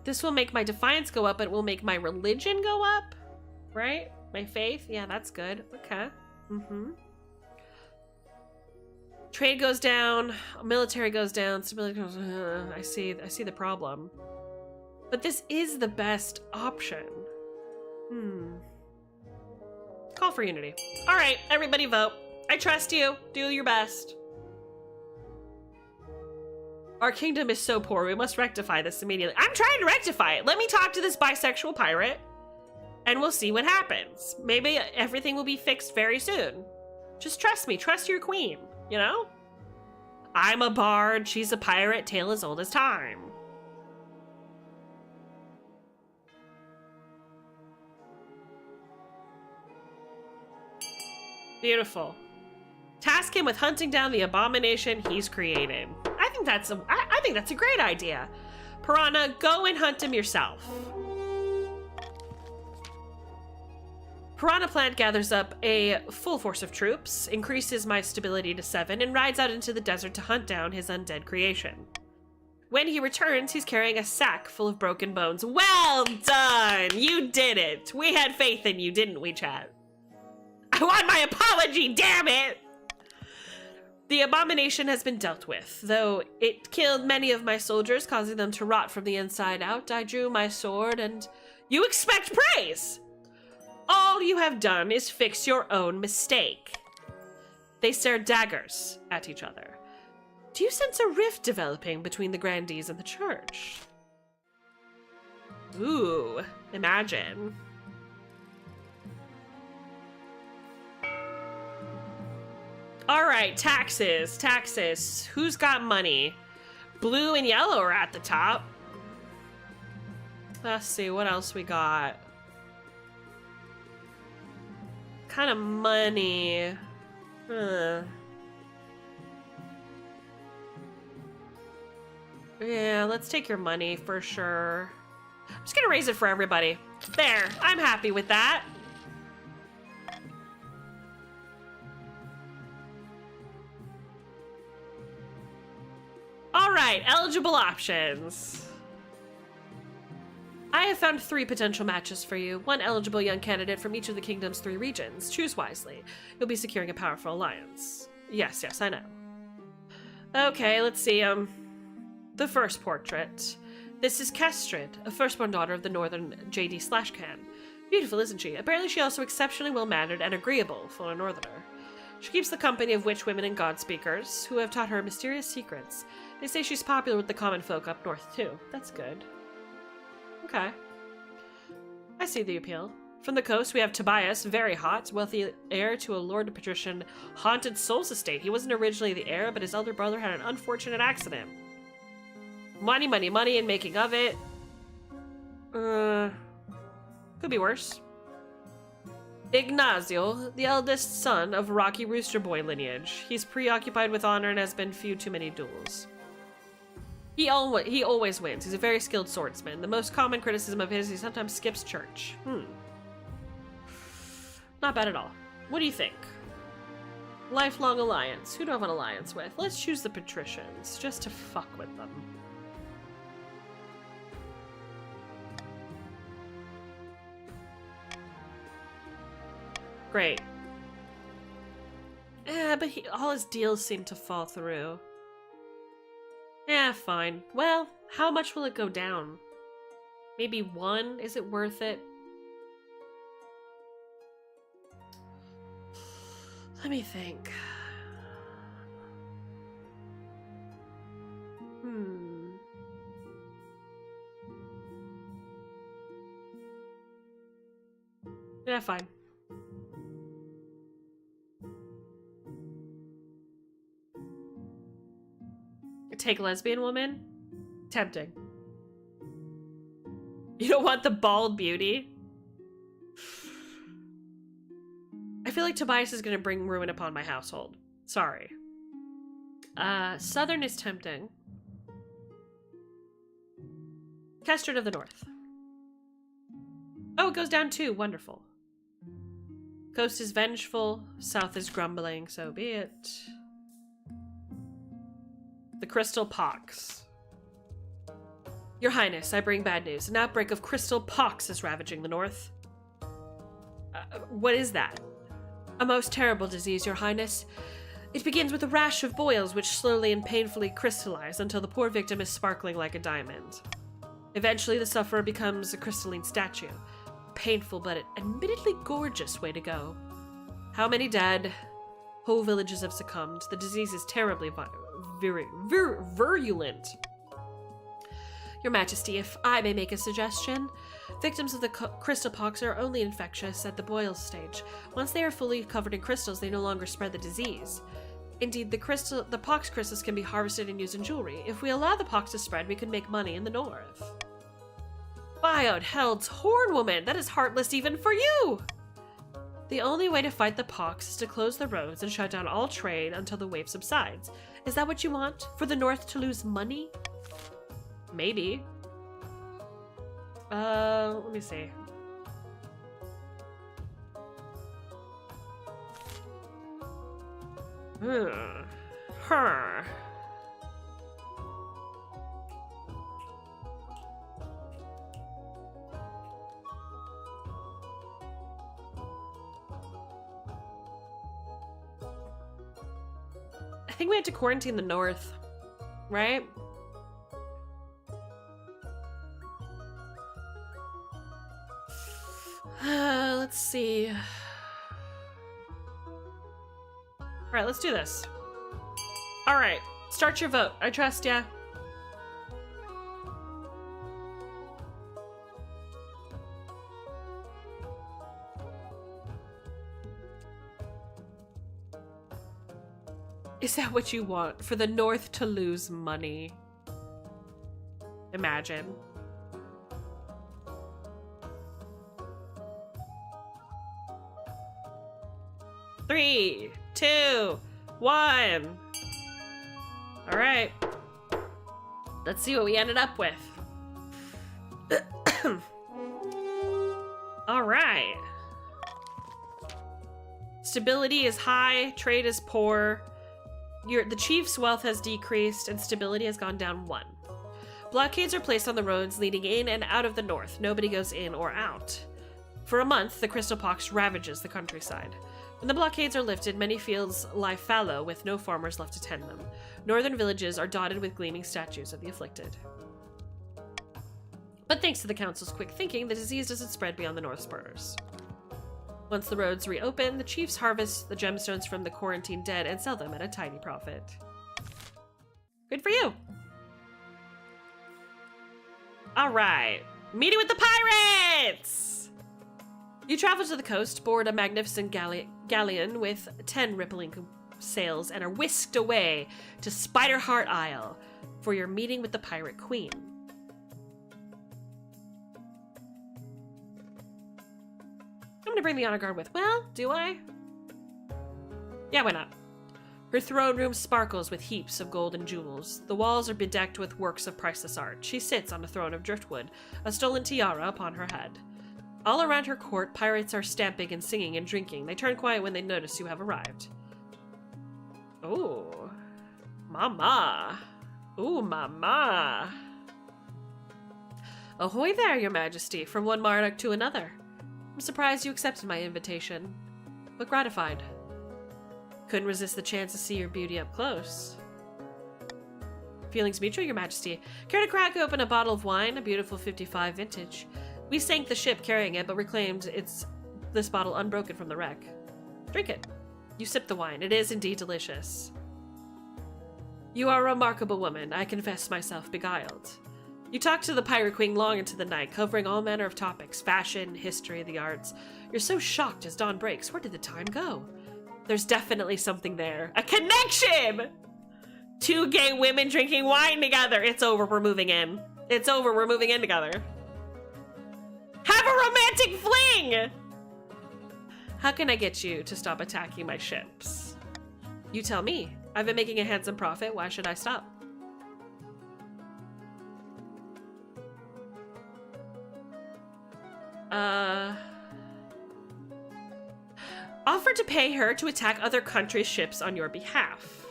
This will make my defiance go up, but it will make my religion go up, right? My faith? Yeah, that's good. Okay. Trade goes down, military goes down, stability goes down. I see the problem. But this is the best option. Call for unity. All right, everybody vote. I trust you. Do your best. Our kingdom is so poor, we must rectify this immediately. I'm trying to rectify it. Let me talk to this bisexual pirate, and we'll see what happens. Maybe everything will be fixed very soon. Just trust me. Trust your queen, you know? I'm a bard, she's a pirate, tale as old as time. Beautiful. Task him with hunting down the abomination he's created. I think that's a great idea. Piranha, go and hunt him yourself. Piranha Plant gathers up a full force of troops, increases my stability to 7, and rides out into the desert to hunt down his undead creation. When he returns, he's carrying a sack full of broken bones. Well done! You did it! We had faith in you, didn't we, chat? I want my apology, damn it! The abomination has been dealt with. Though it killed many of my soldiers, causing them to rot from the inside out, I drew my sword and... You expect praise! All you have done is fix your own mistake. They stare daggers at each other. Do you sense a rift developing between the grandees and the church? Ooh, imagine. All right, taxes, taxes. Who's got money? Blue and yellow are at the top. Let's see, what else we got? Kind of money. Yeah, let's take your money for sure. I'm just gonna raise it for everybody. There, I'm happy with that. All right, eligible options. I have found 3 potential matches for you. 1 eligible young candidate from each of the kingdom's 3 regions. Choose wisely. You'll be securing a powerful alliance. Yes, I know. Okay, let's see, the first portrait. This is Kestrid, a firstborn daughter of the northern JD/Can. Beautiful, isn't she? Apparently she also exceptionally well-mannered and agreeable for a northerner. She keeps the company of witch women and god speakers, who have taught her mysterious secrets. They say she's popular with the common folk up north, too. That's good. Okay. I see the appeal. From the coast, we have Tobias, very hot, wealthy heir to a Lord Patrician haunted Souls estate. He wasn't originally the heir, but his elder brother had an unfortunate accident. Money, and making of it. Could be worse. Ignacio, the eldest son of Rocky Rooster Boy lineage. He's preoccupied with honor and has been few too many duels. He always wins. He's a very skilled swordsman. The most common criticism of his is he sometimes skips church. Not bad at all. What do you think? Lifelong alliance. Who do I have an alliance with? Let's choose the patricians, just to fuck with them. Great. But all his deals seem to fall through. Yeah, fine. Well, how much will it go down? Maybe 1? Is it worth it? Let me think. Yeah, fine. Take lesbian woman? Tempting. You don't want the bald beauty? I feel like Tobias is gonna bring ruin upon my household. Sorry. Southern is tempting. Kestrid of the North. Oh, it goes down too. Wonderful. Coast is vengeful. South is grumbling. So be it. The Crystal Pox. Your Highness, I bring bad news. An outbreak of Crystal Pox is ravaging the north. What is that? A most terrible disease, Your Highness. It begins with a rash of boils which slowly and painfully crystallize until the poor victim is sparkling like a diamond. Eventually, the sufferer becomes a crystalline statue. Painful, but admittedly gorgeous way to go. How many dead? Whole villages have succumbed. The disease is terribly virulent. Your Majesty, if I may make a suggestion, victims of the crystal pox are only infectious at the boil stage. Once they are fully covered in crystals, they no longer spread the disease. Indeed, the pox crystals can be harvested and used in jewelry. If we allow the pox to spread, we could make money in the north. By out hell's horn woman, that is heartless even for you! The only way to fight the pox is to close the roads and shut down all trade until the wave subsides. Is that what you want? For the north to lose money? Maybe. Let me see. Her. I think we had to quarantine the north, right? Let's see. All right, let's do this. All right, start your vote. I trust ya. Is that what you want? For the North to lose money? Imagine. Three, two, one. All right. Let's see what we ended up with. All right. Stability is high, trade is poor. The chief's wealth has decreased and stability has gone down 1. Blockades are placed on the roads leading in and out of the north. Nobody goes in or out. For a month, the crystal pox ravages the countryside. When the blockades are lifted, many fields lie fallow with no farmers left to tend them. Northern villages are dotted with gleaming statues of the afflicted. But thanks to the council's quick thinking, the disease doesn't spread beyond the north spurs. Once the roads reopen, the chiefs harvest the gemstones from the quarantined dead and sell them at a tiny profit. Good for you! Alright, meeting with the pirates! You travel to the coast, board a magnificent galleon with 10 rippling sails, and are whisked away to Spiderheart Isle for your meeting with the pirate queen. I'm gonna bring the honor guard with. Well, do I? Yeah, why not? Her throne room sparkles with heaps of gold and jewels. The walls are bedecked with works of priceless art. She sits on a throne of driftwood, a stolen tiara upon her head. All around her court, pirates are stamping and singing and drinking. They turn quiet when they notice you have arrived. Ooh. Mama. Ooh, mama. Ahoy there, your majesty, from one monarch to another. I'm surprised you accepted my invitation, but gratified. Couldn't resist the chance to see your beauty up close. Feelings mutual, your majesty. Care to crack open a bottle of wine, a beautiful 55 vintage? We sank the ship carrying it, but reclaimed this bottle unbroken from the wreck. Drink it. You sip the wine. It is indeed delicious. You are a remarkable woman. I confess myself beguiled. You talk to the pirate queen long into the night, covering all manner of topics, fashion, history, the arts. You're so shocked as dawn breaks. Where did the time go? There's definitely something there. A connection! 2 gay women drinking wine together. It's over. We're moving in. It's over. We're moving in together. Have a romantic fling! How can I get you to stop attacking my ships? You tell me. I've been making a handsome profit. Why should I stop? Offer to pay her to attack other countries' ships on your behalf.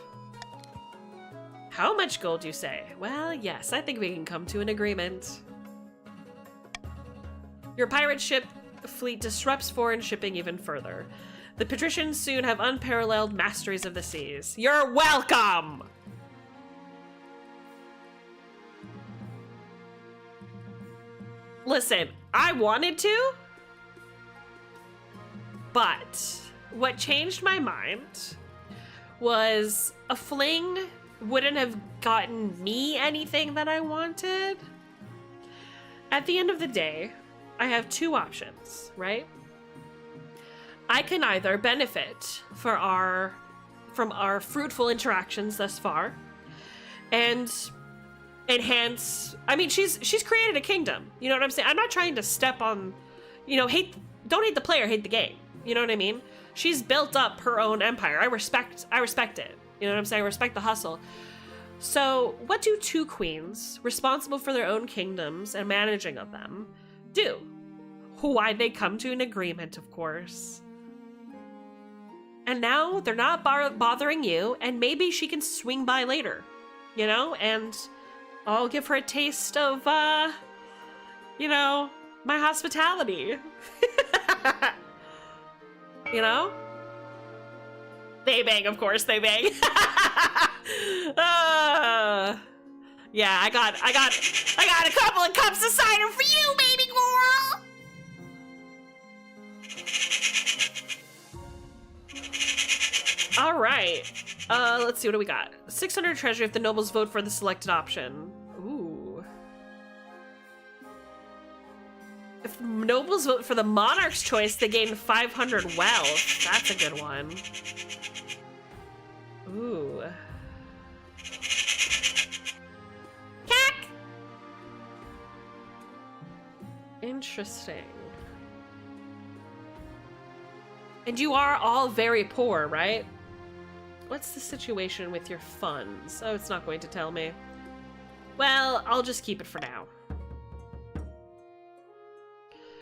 How much gold, you say? Well, yes, I think we can come to an agreement. Your pirate ship fleet disrupts foreign shipping even further. The patricians soon have unparalleled masteries of the seas. You're welcome! Listen, I wanted to, but what changed my mind was a fling wouldn't have gotten me anything that I wanted. At the end of the day, I have 2 options, right? I can either benefit from our fruitful interactions thus far and enhance. I mean, she's created a kingdom. You know what I'm saying? I'm not trying to step on, don't hate the player, hate the game. You know what I mean? She's built up her own empire. I respect it. You know what I'm saying? I respect the hustle. So what do 2 queens responsible for their own kingdoms and managing of them do? Why, they come to an agreement, of course. And now they're not bothering you, and maybe she can swing by later, and I'll give her a taste of, my hospitality. They bang, of course, they bang. Yeah, I got a couple of cups of cider for you, baby girl. All right. Let's see, what do we got? 600 treasure if the nobles vote for the selected option. Ooh. If nobles vote for the monarch's choice, they gain 500 wealth. That's a good one. Ooh. Cack! Interesting. And you are all very poor, right? What's the situation with your funds? Oh, it's not going to tell me. Well, I'll just keep it for now.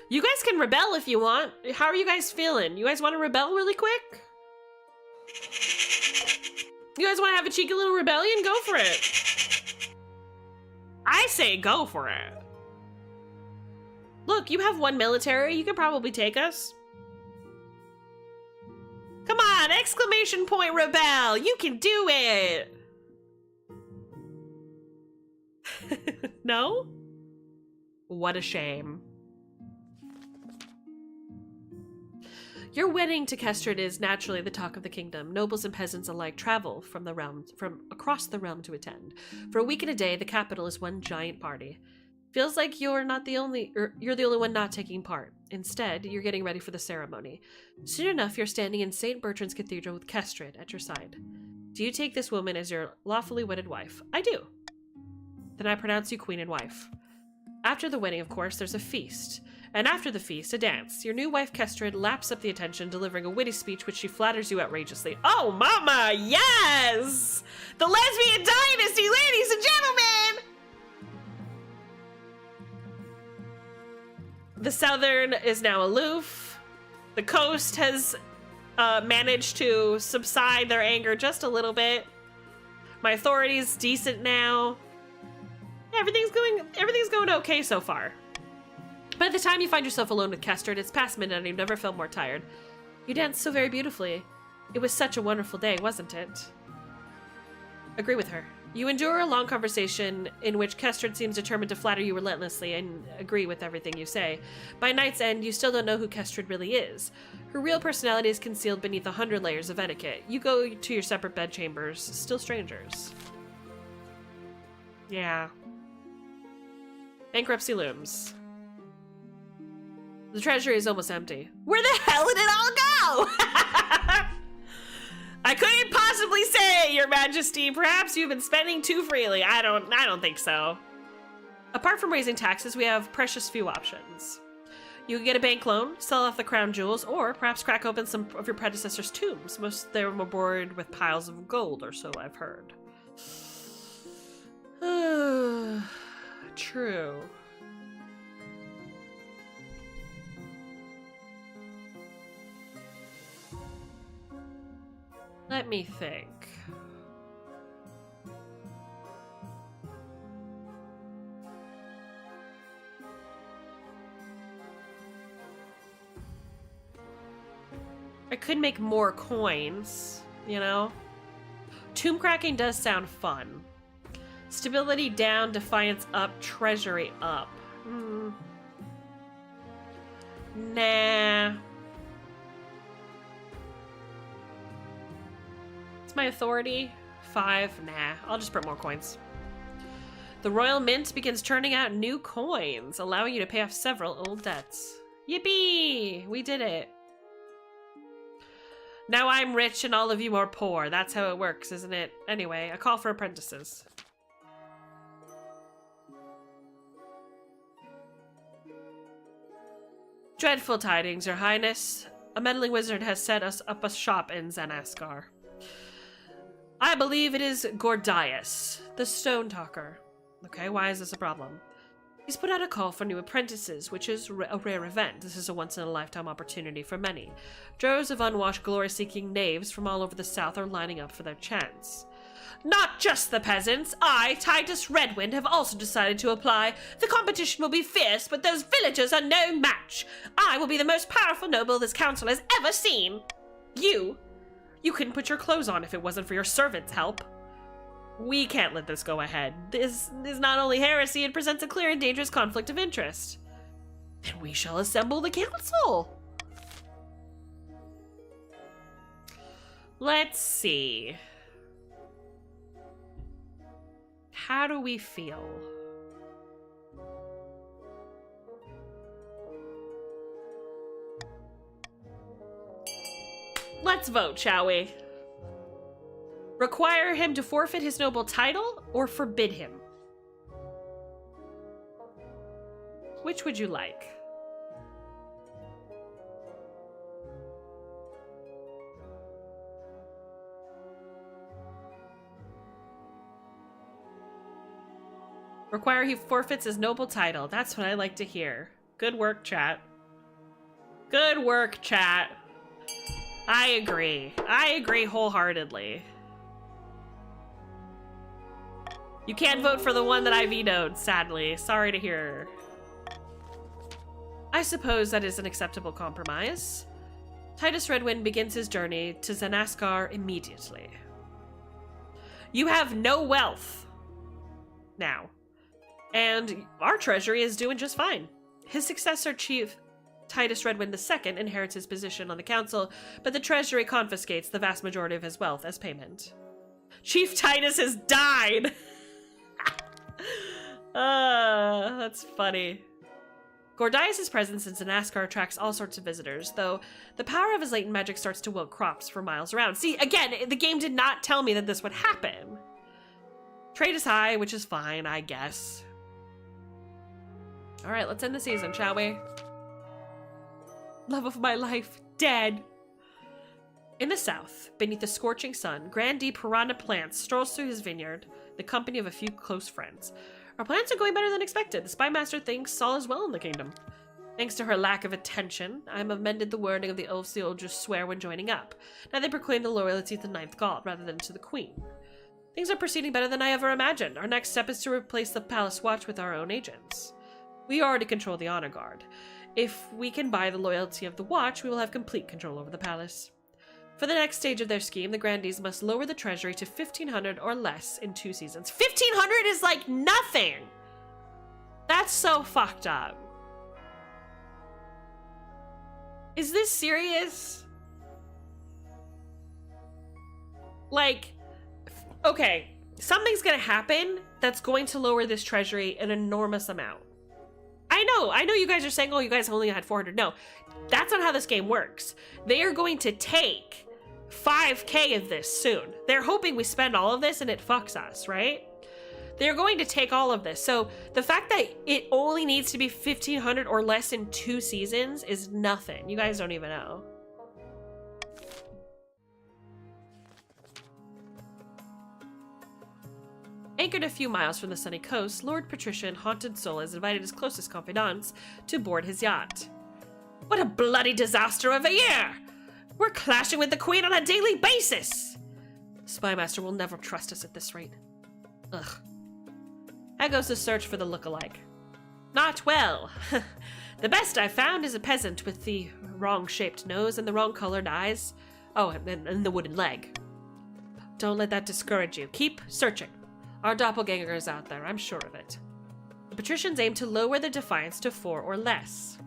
You guys can rebel if you want. How are you guys feeling? You guys want to rebel really quick? You guys want to have a cheeky little rebellion? Go for it. I say go for it. Look, you have 1 military. You could probably take us. Come on, exclamation point rebel. You can do it. No? What a shame. Your wedding to Kestrid is naturally the talk of the kingdom. Nobles and peasants alike travel from across the realm to attend. For a week and a day, the capital is one giant party. Feels like you're the only one not taking part. Instead, you're getting ready for the ceremony. Soon enough, you're standing in St. Bertrand's Cathedral with Kestrid at your side. Do you take this woman as your lawfully wedded wife? I do. Then I pronounce you queen and wife. After the wedding, of course, there's a feast. And after the feast, a dance. Your new wife, Kestrid, laps up the attention, delivering a witty speech which she flatters you outrageously. Oh, mama, yes! The lesbian dynasty, ladies and gentlemen! The southern is now aloof. The coast has managed to subside their anger just a little bit. My authority's decent now. Everything's going okay so far. By the time you find yourself alone with Kestrid, it's past midnight and you've never felt more tired. You danced so very beautifully. It was such a wonderful day, wasn't it? Agree with her. You endure a long conversation in which Kestrid seems determined to flatter you relentlessly and agree with everything you say. By night's end, you still don't know who Kestrid really is. Her real personality is concealed beneath 100 layers of etiquette. You go to your separate bedchambers, still strangers. Yeah. Bankruptcy looms. The treasury is almost empty. Where the hell did it all go? I couldn't possibly say, Your Majesty. Perhaps you've been spending too freely. I don't think so. Apart from raising taxes, we have precious few options. You can get a bank loan, sell off the crown jewels, or perhaps crack open some of your predecessors' tombs. Most of them were buried with piles of gold, or so I've heard. True. Let me think. I could make more coins, you know? Tomb cracking does sound fun. Stability down, defiance up, treasury up. Nah. It's my authority. 5. Nah. I'll just print more coins. The Royal Mint begins churning out new coins, allowing you to pay off several old debts. Yippee! We did it. Now I'm rich and all of you are poor. That's how it works, isn't it? Anyway, a call for apprentices. Dreadful tidings, Your Highness. A meddling wizard has set us up a shop in Zanaskar. I believe it is Gordias, the Stone Talker. Okay, why is this a problem? He's put out a call for new apprentices, which is a rare event. This is a once-in-a-lifetime opportunity for many. Droves of unwashed, glory-seeking knaves from all over the south are lining up for their chance. Not just the peasants. I, Titus Redwind, have also decided to apply. The competition will be fierce, but those villagers are no match. I will be the most powerful noble this council has ever seen. You couldn't put your clothes on if it wasn't for your servants' help. We can't let this go ahead. This is not only heresy, it presents a clear and dangerous conflict of interest. Then we shall assemble the council. Let's see. How do we feel? Let's vote, shall we? Require him to forfeit his noble title or forbid him? Which would you like? Require he forfeits his noble title. That's what I like to hear. Good work, chat. Good work, chat. I agree. I agree wholeheartedly. You can't vote for the one that I vetoed, sadly. Sorry to hear. I suppose that is an acceptable compromise. Titus Redwind begins his journey to Zanaskar immediately. You have no wealth now, and our treasury is doing just fine. His successor, Chief Titus Redwind II, inherits his position on the council, but the treasury confiscates the vast majority of his wealth as payment. Chief Titus has died! That's funny. Gordias' presence in Zanaskar attracts all sorts of visitors, though the power of his latent magic starts to wilt crops for miles around. See, again, the game did not tell me that this would happen. Trade is high, which is fine, I guess. Alright, let's end the season, shall we? Love of my life, dead. In the south, beneath the scorching sun, Grandee Piranha Plants strolls through his vineyard, the company of a few close friends. Our plans are going better than expected. The Spymaster thinks all is well in the kingdom. Thanks to her lack of attention, I have amended the wording of the oaths the Olders swear when joining up. Now they proclaim the loyalty to the Ninth God rather than to the Queen. Things are proceeding better than I ever imagined. Our next step is to replace the Palace Watch with our own agents. We already control the Honor Guard. If we can buy the loyalty of the Watch, we will have complete control over the palace. For the next stage of their scheme, the Grandees must lower the treasury to 1,500 or less in 2 seasons. 1,500 is like nothing! That's so fucked up. Is this serious? Like, okay, something's gonna happen that's going to lower this treasury an enormous amount. I know you guys are saying, oh, you guys only had 400. No, that's not how this game works. They are going to take 5K of this soon. They're hoping we spend all of this and it fucks us, right? They're going to take all of this. So the fact that it only needs to be 1,500 or less in 2 seasons is nothing. You guys don't even know. Anchored a few miles from the sunny coast, Lord Patrician Haunted Soul has invited his closest confidants to board his yacht. What a bloody disaster of a year! We're clashing with the Queen on a daily basis! The Spymaster will never trust us at this rate. Ugh. How goes the search for the look-alike? Not well. The best I've found is a peasant with the wrong-shaped nose and the wrong-colored eyes. Oh, and the wooden leg. Don't let that discourage you. Keep searching. Our doppelganger is out there, I'm sure of it. The patricians aim to lower the defiance to 4 or less.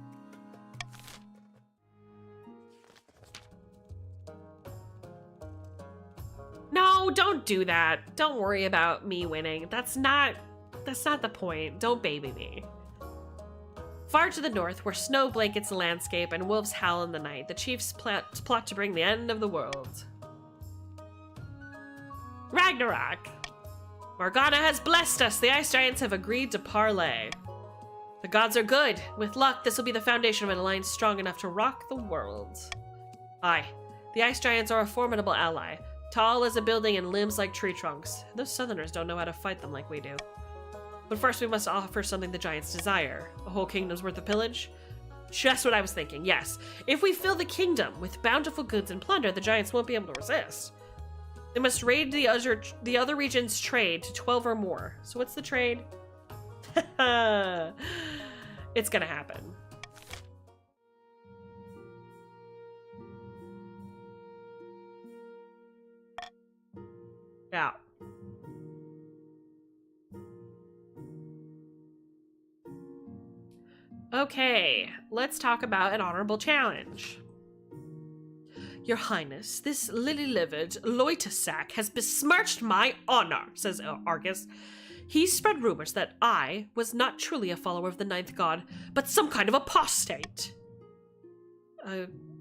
No, don't do that. Don't worry about me winning. That's not the point. Don't baby me. Far to the north, where snow blankets the landscape and wolves howl in the night, the chiefs plot to bring the end of the world. Ragnarok! Morgana has blessed us. The Ice Giants have agreed to parley. The gods are good. With luck, this will be the foundation of an alliance strong enough to rock the world. Aye, the Ice Giants are a formidable ally. Tall as a building and limbs like tree trunks. Those southerners don't know how to fight them like we do. But first we must offer something the giants desire. A whole kingdom's worth of pillage? Just what I was thinking, yes. If we fill the kingdom with bountiful goods and plunder, the giants won't be able to resist. They must raid the other region's trade to 12 or more. So what's the trade? It's gonna happen. Yeah. Okay, let's talk about an honorable challenge. Your Highness, this lily-livered loiter-sack has besmirched my honor, says Argus. He spread rumors that I was not truly a follower of the Ninth God, but some kind of apostate.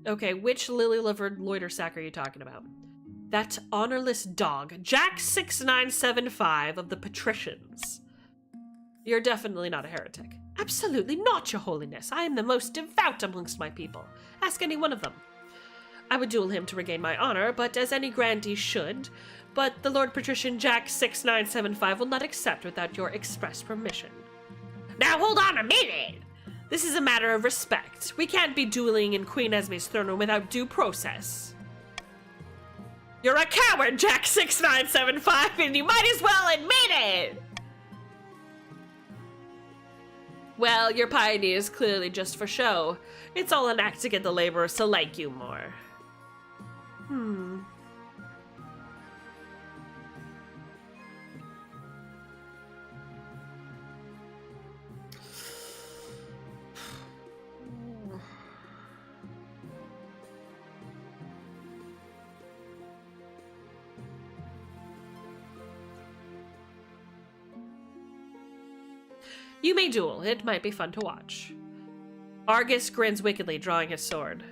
Okay, which lily-livered loiter-sack are you talking about? That honorless dog, Jack 6975 of the Patricians. You're definitely not a heretic. Absolutely not, Your Holiness. I am the most devout amongst my people. Ask any one of them. I would duel him to regain my honor, but as any grandee should, but the Lord Patrician Jack 6975 will not accept without your express permission. Now hold on a minute! This is a matter of respect. We can't be dueling in Queen Esme's throne room without due process. You're a coward, Jack6975, and you might as well admit it! Well, your piety is clearly just for show. It's all an act to get the laborers to like you more. You may duel. It might be fun to watch. Argus grins wickedly, drawing his sword.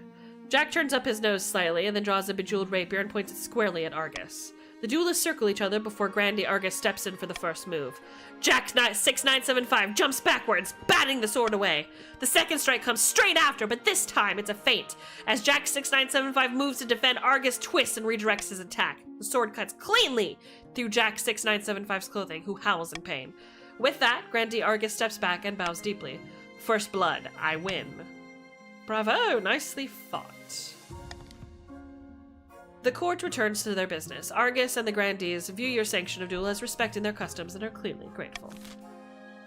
Jack turns up his nose slightly and then draws a bejeweled rapier and points it squarely at Argus. The duelists circle each other before Grandy Argus steps in for the first move. Jack6975 jumps backwards, batting the sword away. The second strike comes straight after, but this time it's a feint. As Jack6975 moves to defend, Argus twists and redirects his attack. The sword cuts cleanly through Jack6975's clothing, who howls in pain. With that, Grandy Argus steps back and bows deeply. First blood, I win. Bravo, nicely fought. The court returns to their business. Argus and the Grandees view your sanction of duel as respecting their customs and are clearly grateful.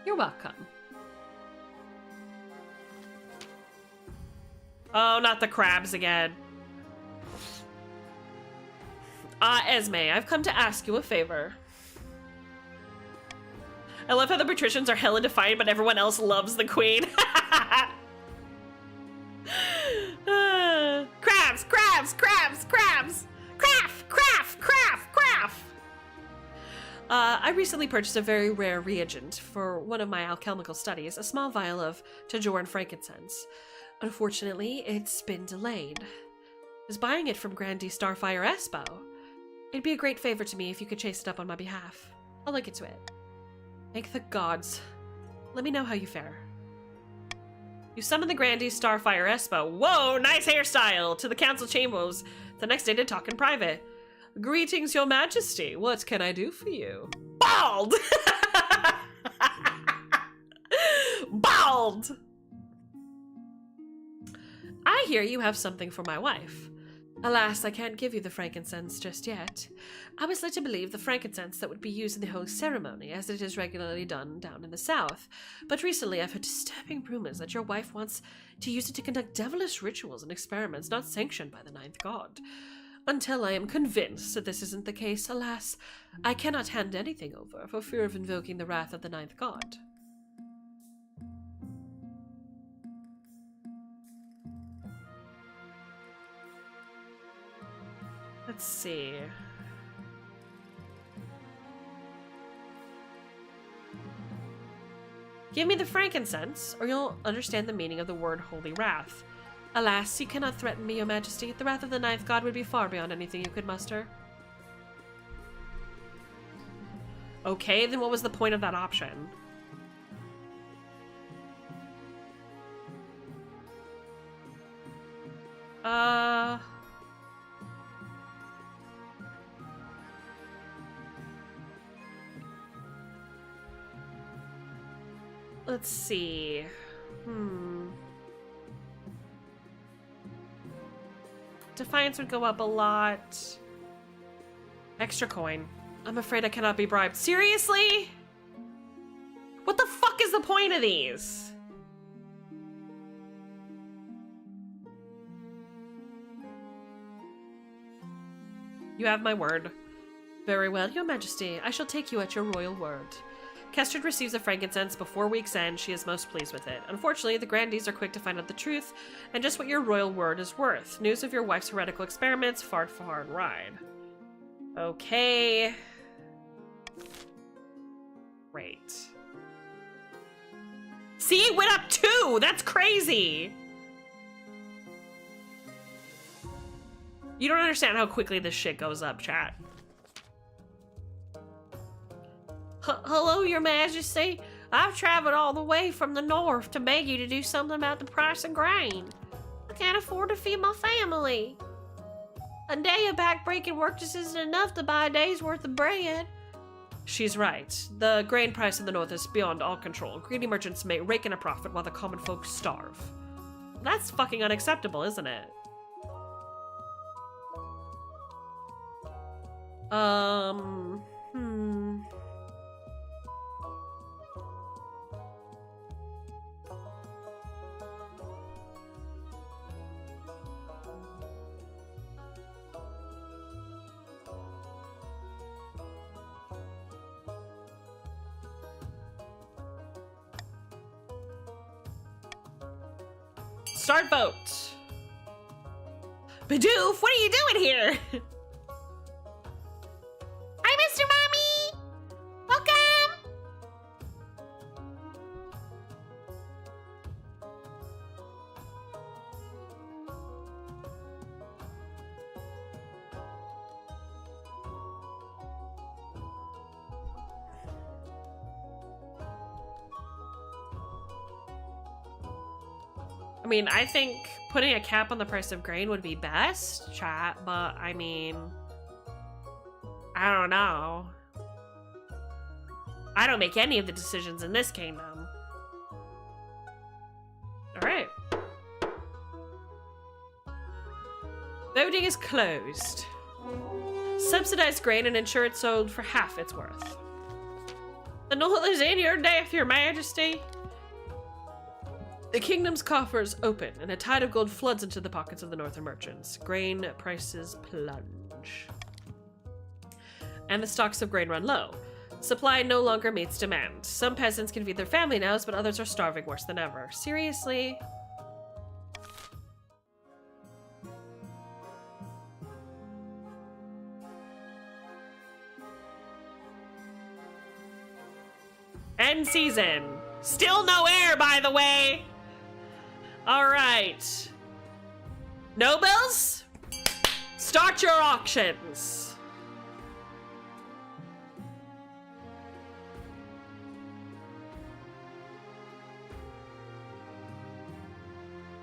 You're welcome. Oh, not the crabs again. Esme, I've come to ask you a favor. I love how the patricians are hella defiant, but everyone else loves the queen. Crabs, crabs, crabs, crabs. Craft, craft, craft, craft. I recently purchased a very rare reagent for one of my alchemical studies, a small vial of Tajoran frankincense. Unfortunately, it's been delayed. I was buying it from Grandy Starfire Espo. It'd be a great favor to me if you could chase it up on my behalf. I'll link it to it. Thank the gods. Let me know how you fare. You summon the Grandy Starfire Espo. Whoa, nice hairstyle! To the council chambers the next day to talk in private. Greetings, your majesty. What can I do for you? Bald! Bald! I hear you have something for my wife. Alas, I can't give you the frankincense just yet. I was led to believe the frankincense that would be used in the whole ceremony, as it is regularly done down in the south. But recently I've heard disturbing rumors that your wife wants to use it to conduct devilish rituals and experiments not sanctioned by the ninth god. Until I am convinced that this isn't the case, alas, I cannot hand anything over for fear of invoking the wrath of the ninth god. Let's see. Give me the frankincense, or you'll understand the meaning of the word holy wrath. Alas, you cannot threaten me, your majesty. The wrath of the ninth god would be far beyond anything you could muster. Okay, then what was the point of that option? Let's see. Defiance would go up a lot. Extra coin. I'm afraid I cannot be bribed. Seriously? What the fuck is the point of these? You have my word. Very well, your majesty. I shall take you at your royal word. Kestrad receives a frankincense before week's end. She is most pleased with it. Unfortunately, the Grandees are quick to find out the truth and just what your royal word is worth. News of your wife's heretical experiments, far and wide. Okay. Great. See, it went up 2! That's crazy! You don't understand how quickly this shit goes up, chat. Hello, your majesty. I've traveled all the way from the north to beg you to do something about the price of grain. I can't afford to feed my family. A day of back-breaking work just isn't enough to buy a day's worth of bread. She's right. The grain price in the north is beyond all control. Greedy merchants may rake in a profit while the common folk starve. That's fucking unacceptable, isn't it? Hmm. Start vote. Bidoof, what are you doing here? Hi, Mr. Mommy. Welcome. I mean, I think putting a cap on the price of grain would be best, chat, but I mean, I don't know. I don't make any of the decisions in this kingdom. All right. Voting is closed. Subsidized grain and ensure it's sold for half its worth. The Knoll is in your death, your majesty. The kingdom's coffers open, and a tide of gold floods into the pockets of the northern merchants. Grain prices plunge. And the stocks of grain run low. Supply no longer meets demand. Some peasants can feed their family now, but others are starving worse than ever. Seriously? End season. Still no air, by the way. All right. Nobles, start your auctions.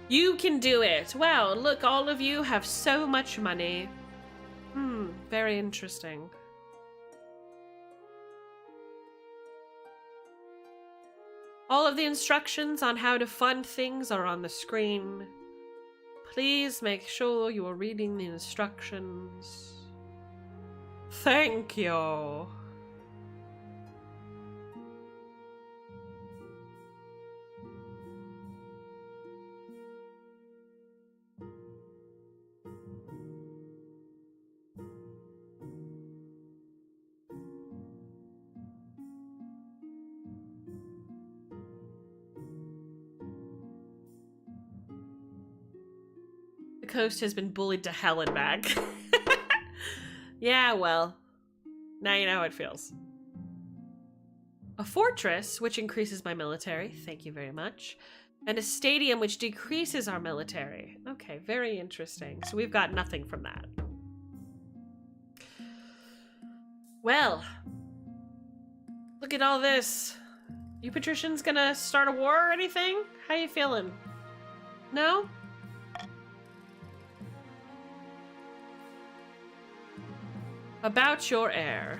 You can do it. Wow, look, all of you have so much money. Very interesting. All of the instructions on how to fund things are on the screen. Please make sure you are reading the instructions. Thank you. The coast has been bullied to hell and back. Yeah, well, now you know how it feels. A fortress, which increases my military, thank you very much, and a stadium, which decreases our military. Okay, very interesting. So we've got nothing from that. Well, look at all this. You patricians gonna start a war or anything? How you feeling? No? About your heir.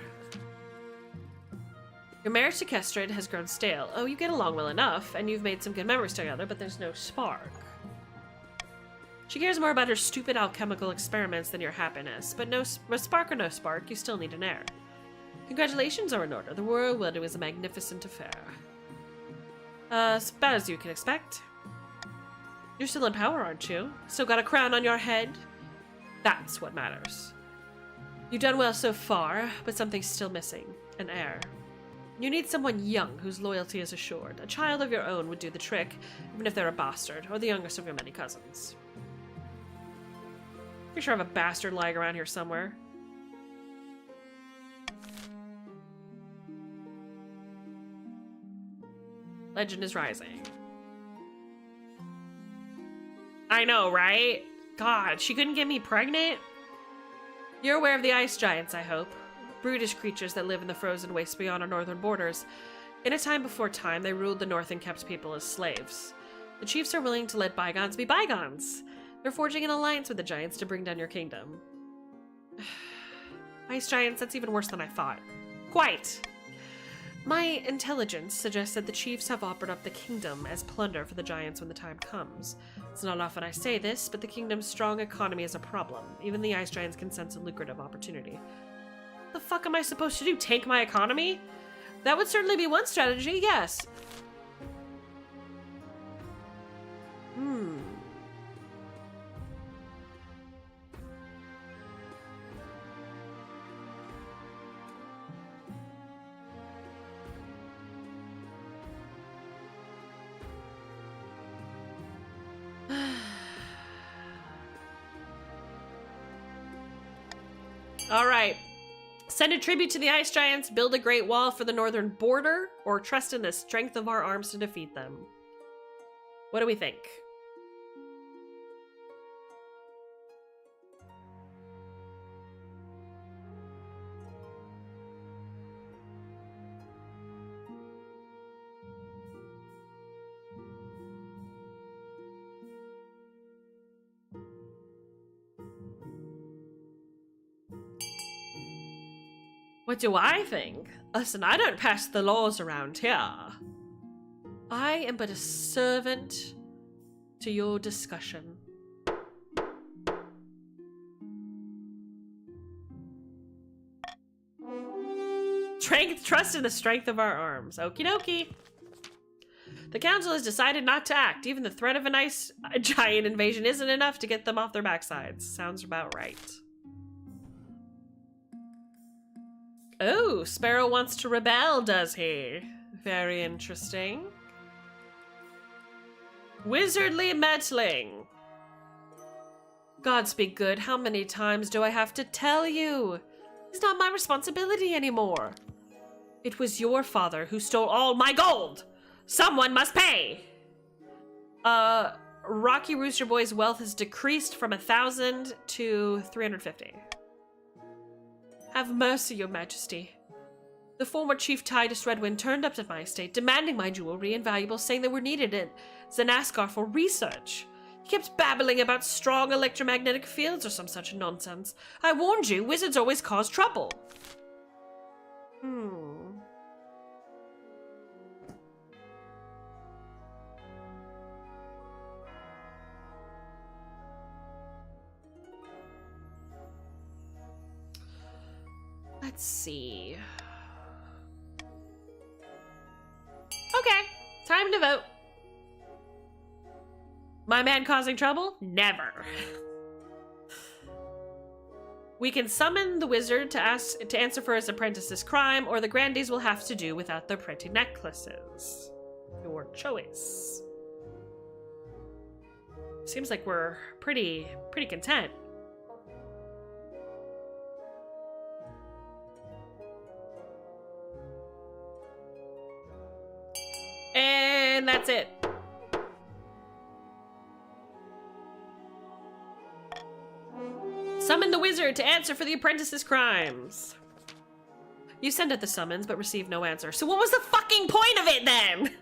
Your marriage to Kestrad has grown stale. Oh, you get along well enough, and you've made some good memories together, but there's no spark. She cares more about her stupid alchemical experiments than your happiness, but no spark or no spark, you still need an heir. Congratulations are in order. The royal wedding is a magnificent affair. About as you can expect. You're still in power, aren't you? Still got a crown on your head? That's what matters. You've done well so far, but something's still missing. An heir. You need someone young whose loyalty is assured. A child of your own would do the trick, even if they're a bastard, or the youngest of your many cousins. Pretty sure I have a bastard lying around here somewhere. Legend is rising. I know, right? God, she couldn't get me pregnant? You're aware of the ice giants, I hope. Brutish creatures that live in the frozen wastes beyond our northern borders. In a time before time, they ruled the north and kept people as slaves. The chiefs are willing to let bygones be bygones. They're forging an alliance with the giants to bring down your kingdom. Ice giants, that's even worse than I thought. Quite! My intelligence suggests that the chiefs have offered up the kingdom as plunder for the giants when the time comes. It's not often I say this, but the kingdom's strong economy is a problem. Even the ice giants can sense a lucrative opportunity. fuck am I supposed to do? Tank my economy? That would certainly be one strategy, yes. All right. Send a tribute to the ice giants, build a great wall for the northern border, or trust in the strength of our arms to defeat them. What do we think? What do I think? Listen, I don't pass the laws around here. I am but a servant to your discussion. Trust in the strength of our arms. Okie dokie. The council has decided not to act. Even the threat of an ice giant invasion isn't enough to get them off their backsides. Sounds about right. Oh, Sparrow wants to rebel, does he? Very interesting. Wizardly meddling. Gods be good, how many times do I have to tell you? It's not my responsibility anymore. It was your father who stole all my gold. Someone must pay. Rocky Rooster Boy's wealth has decreased from 1,000 to 350. Have mercy, your majesty. The former Chief Titus Redwind turned up at my estate, demanding my jewelry and valuables, saying they were needed in Zanaskar for research. He kept babbling about strong electromagnetic fields or some such nonsense. I warned you, wizards always cause trouble. Let's see. Okay, time to vote. My man causing trouble? Never. We can summon the wizard to answer for his apprentice's crime, or the grandees will have to do without their pretty necklaces. Your choice. Seems like we're pretty content. And that's it. Summon the wizard to answer for the apprentice's crimes. You send out the summons, but receive no answer. So what was the fucking point of it then?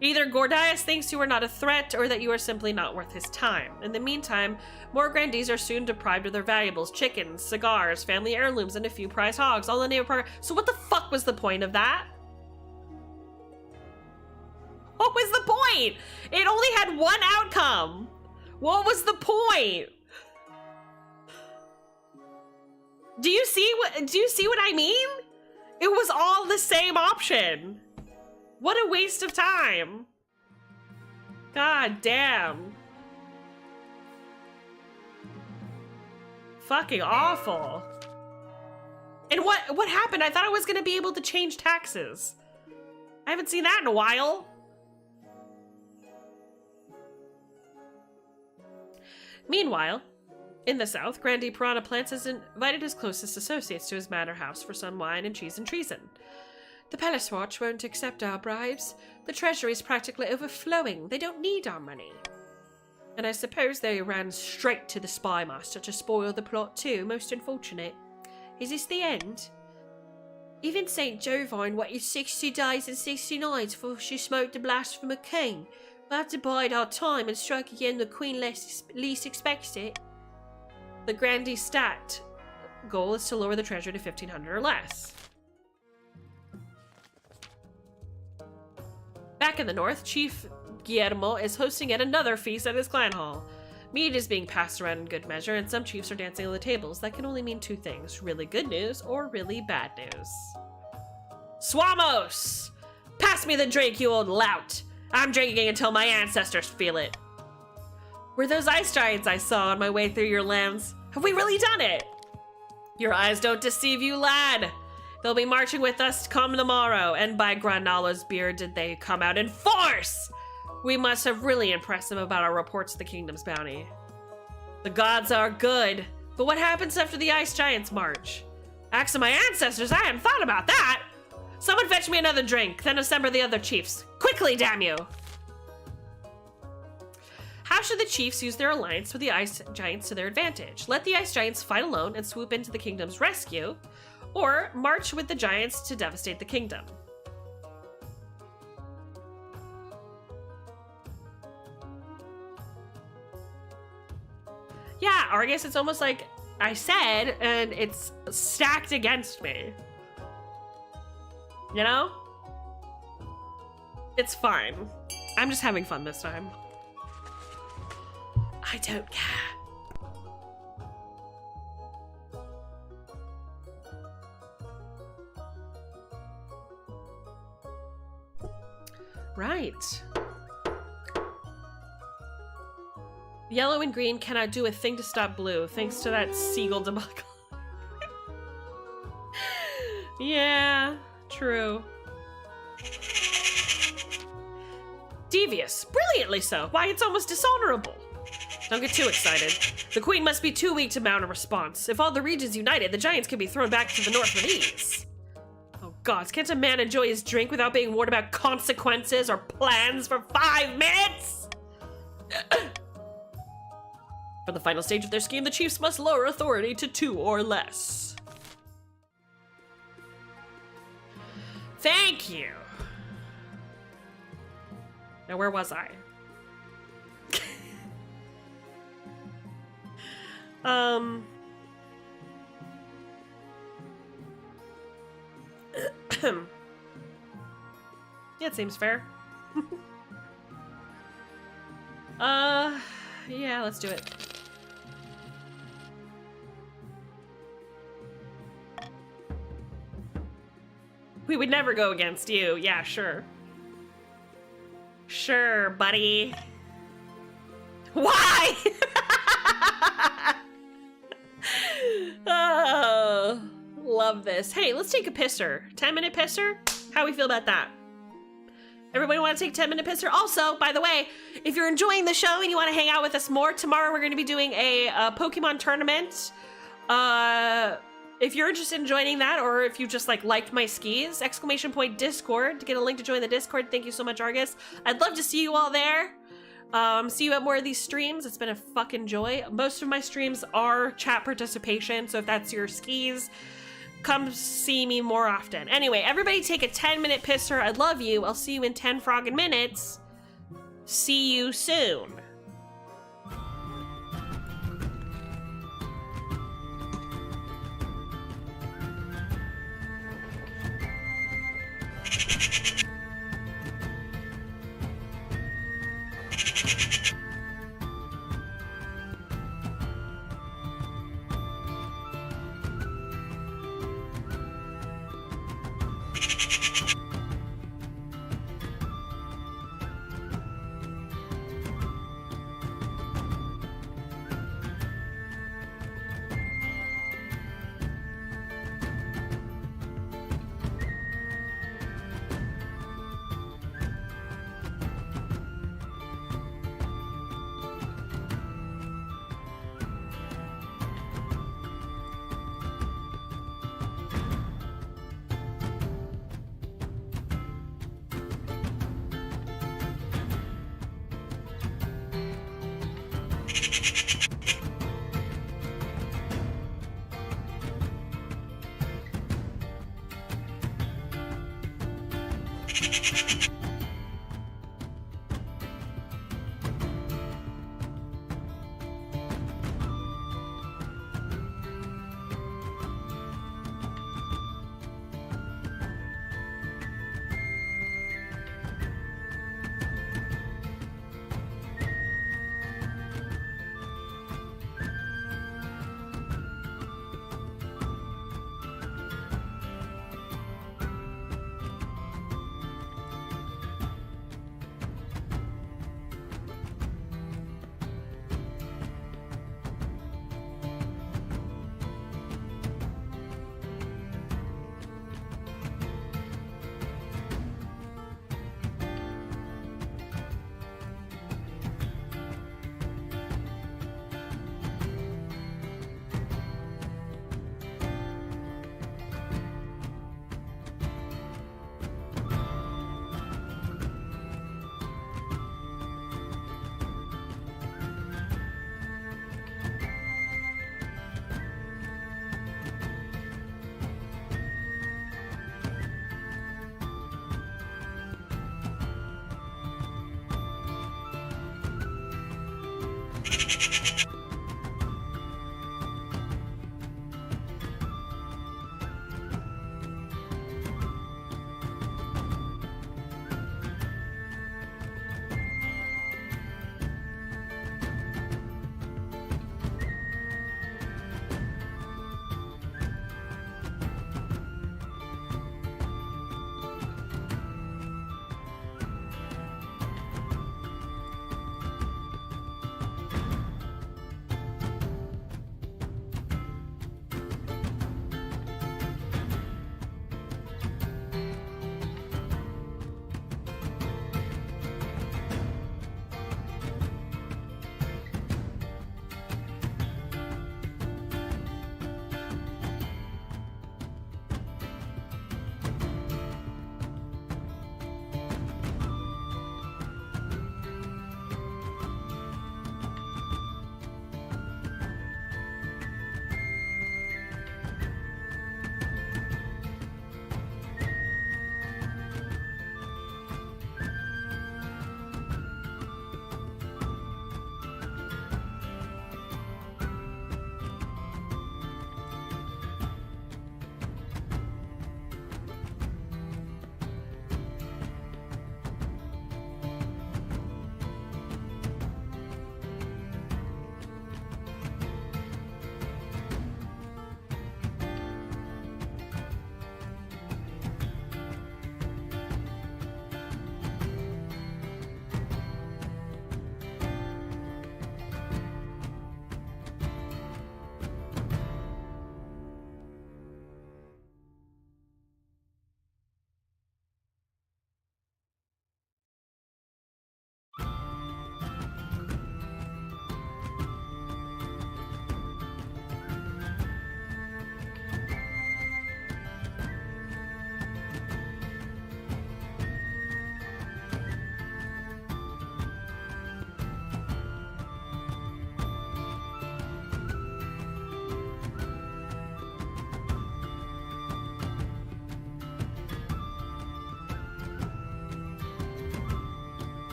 Either Gordias thinks you are not a threat, or that you are simply not worth his time. In the meantime, more grandees are soon deprived of their valuables, chickens, cigars, family heirlooms, and a few prize hogs, all in the name of progress. So what the fuck was the point of that? What was the point? It only had one outcome. What was the point? Do you see what I mean? It was all the same option. What a waste of time. God damn. Fucking awful. And what happened? I thought I was gonna be able to change taxes. I haven't seen that in a while. Meanwhile, in the south, Grandee Piranha Plants has invited his closest associates to his manor house for some wine and cheese and treason. The Palace Watch won't accept our bribes. The treasury's practically overflowing. They don't need our money. And I suppose they ran straight to the spy master to spoil the plot too. Most unfortunate. Is this the end? Even St. Jovine waited 60 days and 60 nights before she smoked the blasphemer king. We'll have to bide our time and strike again when the Queen least expects it. The Grandee stat goal is to lower the treasury to 1,500 or less. Back in the north, Chief Guillermo is hosting yet another feast at his clan hall. Meat is being passed around in good measure, and some chiefs are dancing on the tables. That can only mean two things: really good news or really bad news. Swamos! Pass me the drink, you old lout! I'm drinking until my ancestors feel it. Were those ice giants I saw on my way through your lands? Have we really done it? Your eyes don't deceive you, lad. They'll be marching with us come tomorrow, and by Granala's beard did they come out in force! We must have really impressed them about our reports of the kingdom's bounty. The gods are good, but what happens after the ice giants march? Ask my ancestors, I hadn't thought about that! Someone fetch me another drink, then assemble the other chiefs. Quickly, damn you! How should the chiefs use their alliance with the ice giants to their advantage? Let the ice giants fight alone and swoop into the kingdom's rescue, or march with the giants to devastate the kingdom. Yeah, Argus, it's almost like I said, and it's stacked against me. You know? It's fine. I'm just having fun this time. I don't care. Right. Yellow and green cannot do a thing to stop blue, thanks to that seagull debacle. Yeah, true. Devious. Brilliantly so. Why, it's almost dishonorable. Don't get too excited. The queen must be too weak to mount a response. If all the regions united, the giants can be thrown back to the north with ease. Oh gods, can't a man enjoy his drink without being warned about consequences or plans for 5 minutes? For the final stage of their scheme, the chiefs must lower authority to 2 or less. Thank you. Now, where was I? Yeah, it seems fair. Yeah, let's do it. We would never go against you. Yeah, sure. Sure, buddy. Why? Oh, love this. Hey, let's take a pisser. 10-minute pisser? How we feel about that? Everybody want to take 10-minute pisser? Also, by the way, if you're enjoying the show and you want to hang out with us more, tomorrow we're going to be doing a Pokemon tournament. If you're interested in joining that, or if you just liked my skis, !Discord to get a link to join the Discord. Thank you so much, Argus. I'd love to see you all there. See you at more of these streams. It's been a fucking joy. Most of my streams are chat participation, so if that's your skis, come see me more often. Anyway, everybody take a 10-minute pisser. I love you. I'll see you in 10 froggin' minutes. See you soon.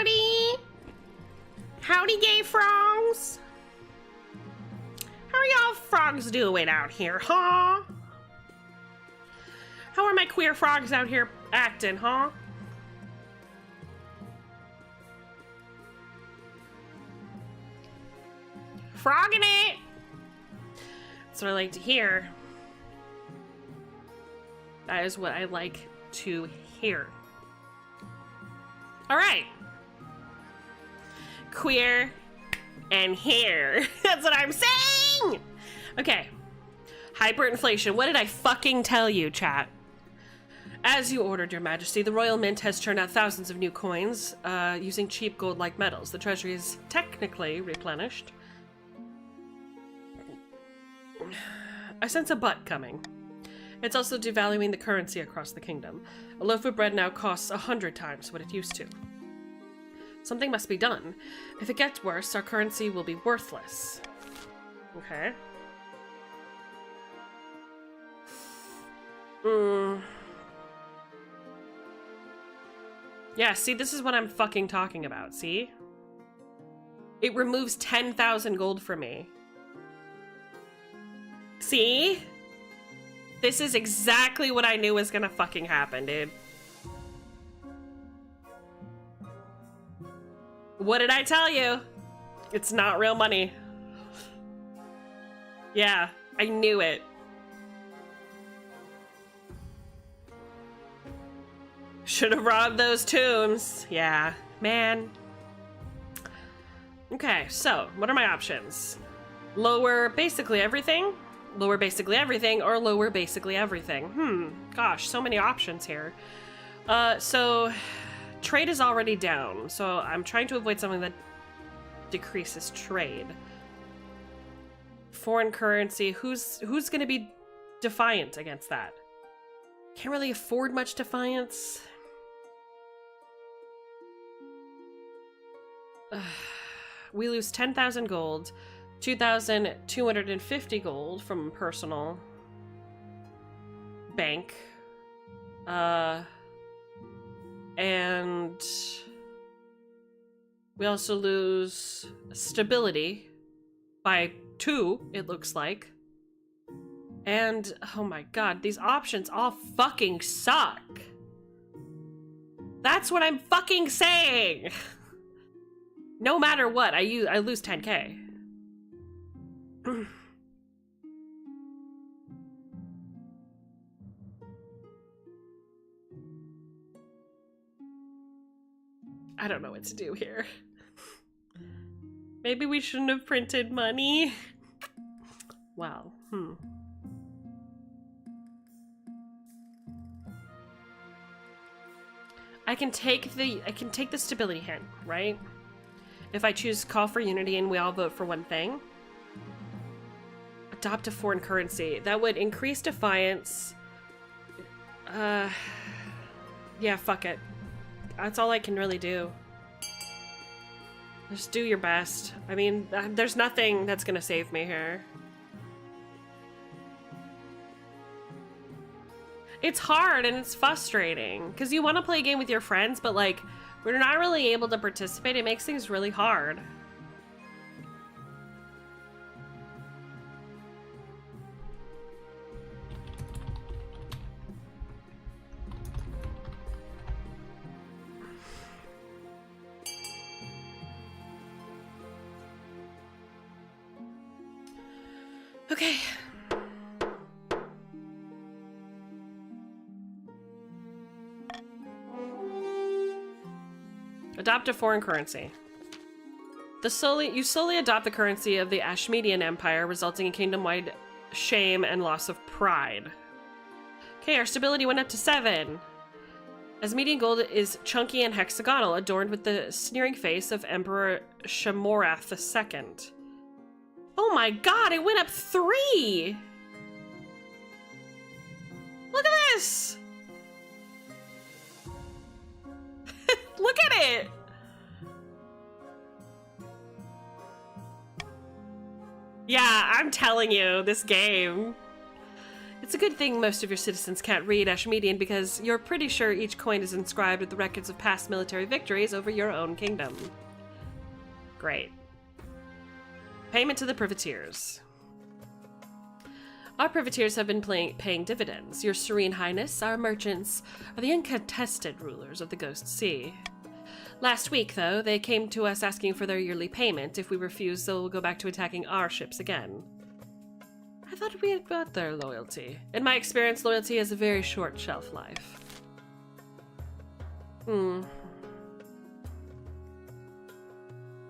Howdy! Howdy, gay frogs! How are y'all frogs doing out here, huh? How are my queer frogs out here acting, huh? Frogging it! That's what I like to hear. That is what I like to hear. All right. Queer and here. That's what I'm saying! Okay. Hyperinflation. What did I fucking tell you, chat? As you ordered, Your Majesty, the Royal Mint has turned out thousands of new coins using cheap gold-like metals. The treasury is technically replenished. I sense a but coming. It's also devaluing the currency across the kingdom. A loaf of bread now costs 100 times what it used to. Something must be done. If it gets worse, our currency will be worthless. Okay. Yeah, see, this is what I'm fucking talking about, see? It removes 10,000 gold from me. See? This is exactly what I knew was gonna fucking happen, dude. What did I tell you? It's not real money. Yeah, I knew it. Should have robbed those tombs. Yeah, man. Okay, so what are my options? Lower basically everything? Lower basically everything, or lower basically everything. Gosh, so many options here. So trade is already down, so I'm trying to avoid something that decreases trade. Foreign currency, who's gonna be defiant against that? Can't really afford much defiance. We lose 10,000 gold. 2,250 gold from personal bank. And we also lose stability by 2, it looks like. And, oh my god, these options all fucking suck. That's what I'm fucking saying! No matter what, I lose 10k. I don't know what to do here. Maybe we shouldn't have printed money. Well, I can take the stability hit, right? If I choose call for unity and we all vote for one thing. Adopt a foreign currency. That would increase defiance. Yeah, fuck it. That's all I can really do. Just do your best. I mean, there's nothing that's gonna save me here. It's hard and it's frustrating because you want to play a game with your friends, but like, we're not really able to participate. It makes things really hard. Okay. Adopt a foreign currency. You slowly adopt the currency of the Ashmedian Empire, resulting in kingdom-wide shame and loss of pride. Okay, our stability went up to 7. Asmedian gold is chunky and hexagonal, adorned with the sneering face of Emperor Shamorath II. Oh my god, it went up 3! Look at this! Look at it! Yeah, I'm telling you, this game. It's a good thing most of your citizens can't read Ashmedian because you're pretty sure each coin is inscribed with the records of past military victories over your own kingdom. Great. Payment to the privateers. Our privateers have been paying dividends. Your Serene Highness, our merchants, are the uncontested rulers of the Ghost Sea. Last week, though, they came to us asking for their yearly payment. If we refuse, they'll go back to attacking our ships again. I thought we had got their loyalty. In my experience, loyalty has a very short shelf life.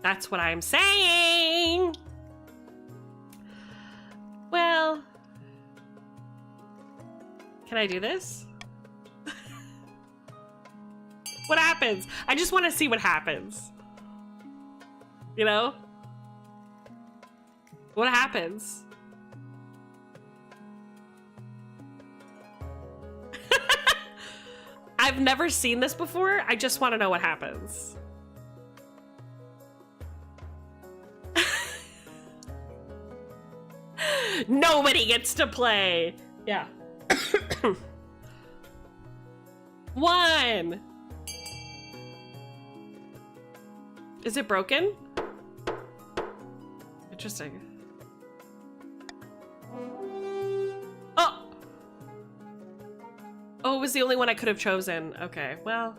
That's what I'm saying! Well... Can I do this? What happens? I just want to see what happens. You know? What happens? I've never seen this before. I just want to know what happens. Nobody gets to play. Yeah. 1. Is it broken? Interesting. Oh! Oh, it was the only one I could have chosen. Okay, well.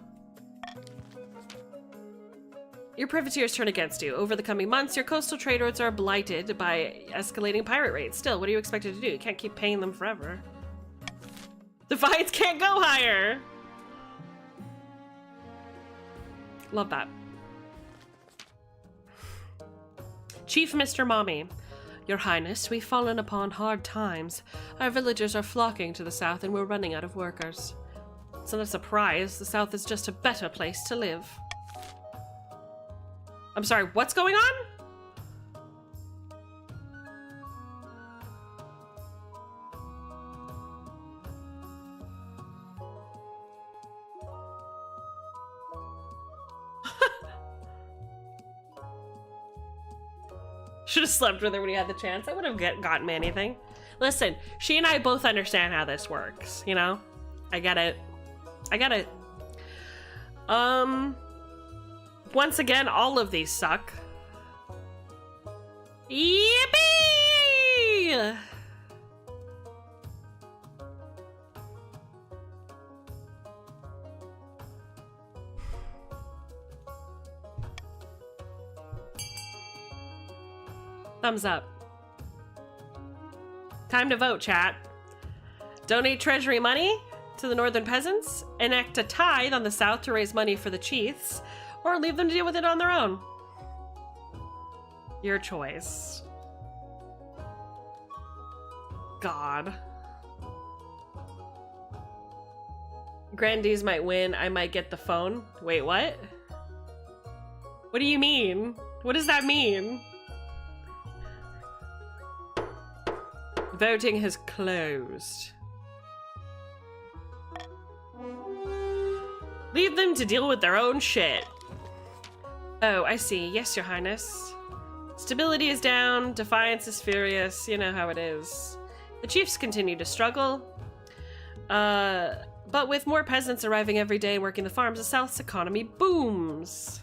Your privateers turn against you. Over the coming months, your coastal trade routes are blighted by escalating pirate rates. Still, what are you expected to do? You can't keep paying them forever. Defiance can't go higher! Love that. Chief Mr. Mommy. Your Highness, we've fallen upon hard times. Our villagers are flocking to the south and we're running out of workers. It's not a surprise. The south is just a better place to live. I'm sorry, what's going on? Should have slept with her when he had the chance. I would have gotten me anything. Listen, she and I both understand how this works, you know? I get it. I get it. Once again, all of these suck. Yippee! Thumbs up. Time to vote, chat. Donate treasury money to the northern peasants, enact a tithe on the south to raise money for the chiefs, or leave them to deal with it on their own. Your choice. God. Grandees might win. I might get the phone. Wait, what? What do you mean? What does that mean? Voting has closed. Leave them to deal with their own shit. Oh, I see. Yes, Your Highness. Stability is down, defiance is furious, you know how it is. The chiefs continue to struggle. But with more peasants arriving every day and working the farms, the South's economy booms.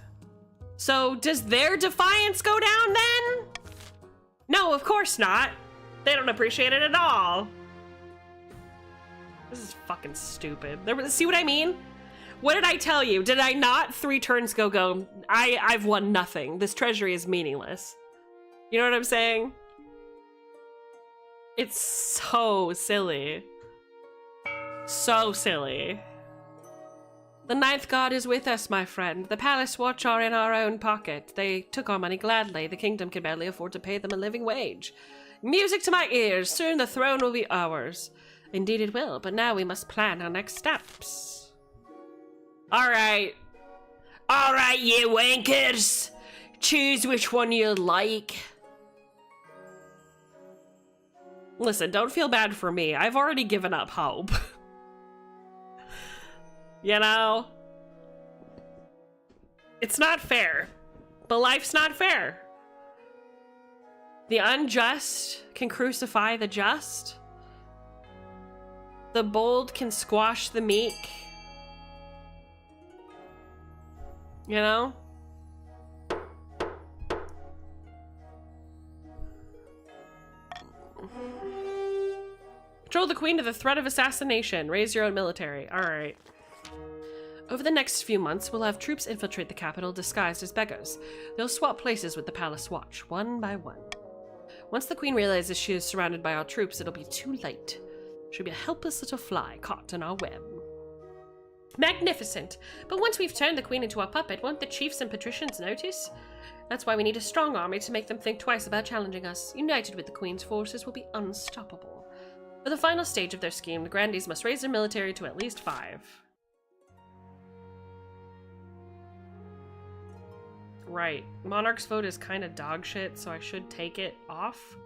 So, does their defiance go down then? No, of course not. They don't appreciate it at all. This is fucking stupid. See what I mean? What did I tell you? Did I not 3 turns go? I've won nothing. This treasury is meaningless. You know what I'm saying? It's so silly. So silly. The 9th god is with us, my friend. The palace watch are in our own pocket. They took our money gladly. The kingdom can barely afford to pay them a living wage. Music to my ears. Soon the throne will be ours. Indeed it will, but now we must plan our next steps. Alright. Alright, you wankers. Choose which one you like. Listen, don't feel bad for me. I've already given up hope. You know? It's not fair. But life's not fair. The unjust can crucify the just. The bold can squash the meek. You know? Control the queen to the threat of assassination. Raise your own military. Alright. Over the next few months, we'll have troops infiltrate the capital disguised as beggars. They'll swap places with the palace watch, one by one. Once the queen realizes she is surrounded by our troops, it'll be too late. She'll be a helpless little fly caught in our web. Magnificent! But once we've turned the queen into a puppet, won't the chiefs and patricians notice? That's why we need a strong army to make them think twice about challenging us. United with the queen's forces, we'll be unstoppable. For the final stage of their scheme, the grandees must raise their military to at least 5. Right. Monarch's vote is kind of dog shit, so I should take it off.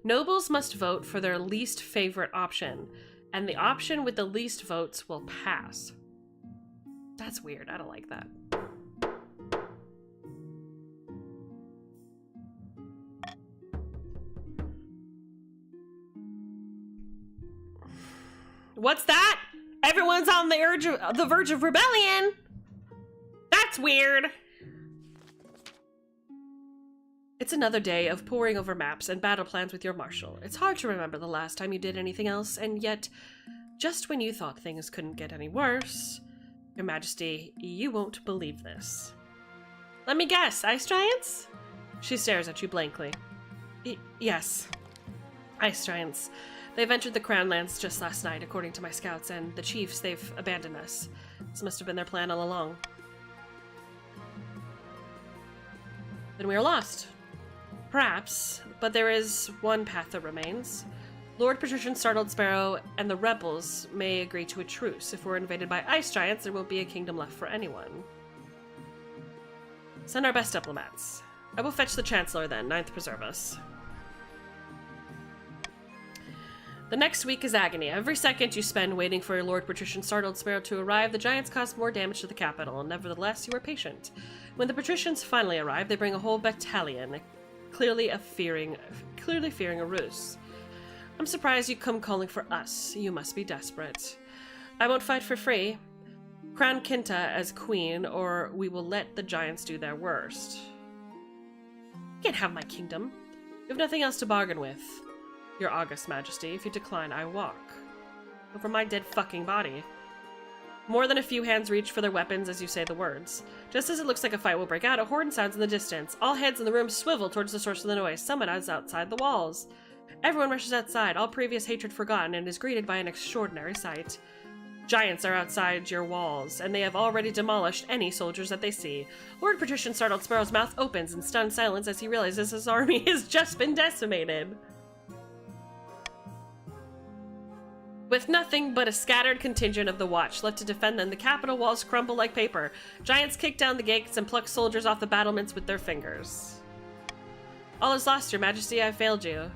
Nobles must vote for their least favorite option, and the option with the least votes will pass. That's weird. I don't like that. What's that? Everyone's on the verge of rebellion. That's weird. It's another day of poring over maps and battle plans with your marshal. It's hard to remember the last time you did anything else, and yet, just when you thought things couldn't get any worse, Your Majesty, you won't believe this. Let me guess, ice giants? She stares at you blankly. Yes. Ice giants. They've entered the Crown Lands just last night, according to my scouts, and the chiefs, they've abandoned us. This must have been their plan all along. Then we are lost. Perhaps, but there is one path that remains. Lord Patrician Startled Sparrow and the rebels may agree to a truce. If we're invaded by ice giants, there won't be a kingdom left for anyone. Send our best diplomats. I will fetch the Chancellor then. Ninth preserve us. The next week is agony. Every second you spend waiting for your Lord Patrician Startled Sparrow to arrive, the giants cause more damage to the capital, and nevertheless you are patient. When the patricians finally arrive, they bring a whole battalion, clearly fearing a ruse. I'm surprised you come calling for us. You must be desperate. I won't fight for free. Crown Kinta as queen, or we will let the giants do their worst. You can't have my kingdom. You have nothing else to bargain with. Your August Majesty, if you decline, I walk. Over my dead fucking body. More than a few hands reach for their weapons as you say the words. Just as it looks like a fight will break out, a horn sounds in the distance. All heads in the room swivel towards the source of the noise. Someone is outside the walls. Everyone rushes outside, all previous hatred forgotten, and is greeted by an extraordinary sight. Giants are outside your walls, and they have already demolished any soldiers that they see. Lord Patrician Startled Sparrow's mouth opens in stunned silence as he realizes his army has just been decimated. With nothing but a scattered contingent of the Watch left to defend them, the capital walls crumble like paper. Giants kick down the gates and pluck soldiers off the battlements with their fingers. All is lost, Your Majesty. I failed you.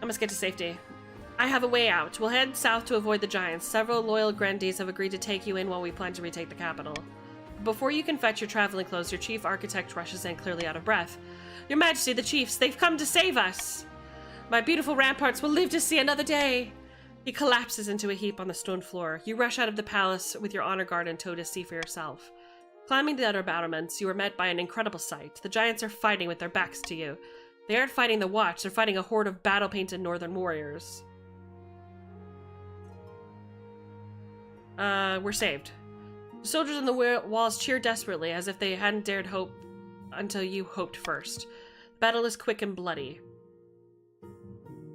I must get to safety. I have a way out. We'll head south to avoid the giants. Several loyal grandees have agreed to take you in while we plan to retake the capital. Before you can fetch your traveling clothes, your chief architect rushes in, clearly out of breath. Your Majesty, the chiefs, they've come to save us! My beautiful ramparts will live to see another day! He collapses into a heap on the stone floor. You rush out of the palace with your honor guard in tow to see for yourself. Climbing the outer battlements, you are met by an incredible sight. The giants are fighting with their backs to you. They aren't fighting the Watch, they're fighting a horde of battle-painted northern warriors. We're saved. The soldiers on the walls cheer desperately, as if they hadn't dared hope until you hoped first. The battle is quick and bloody.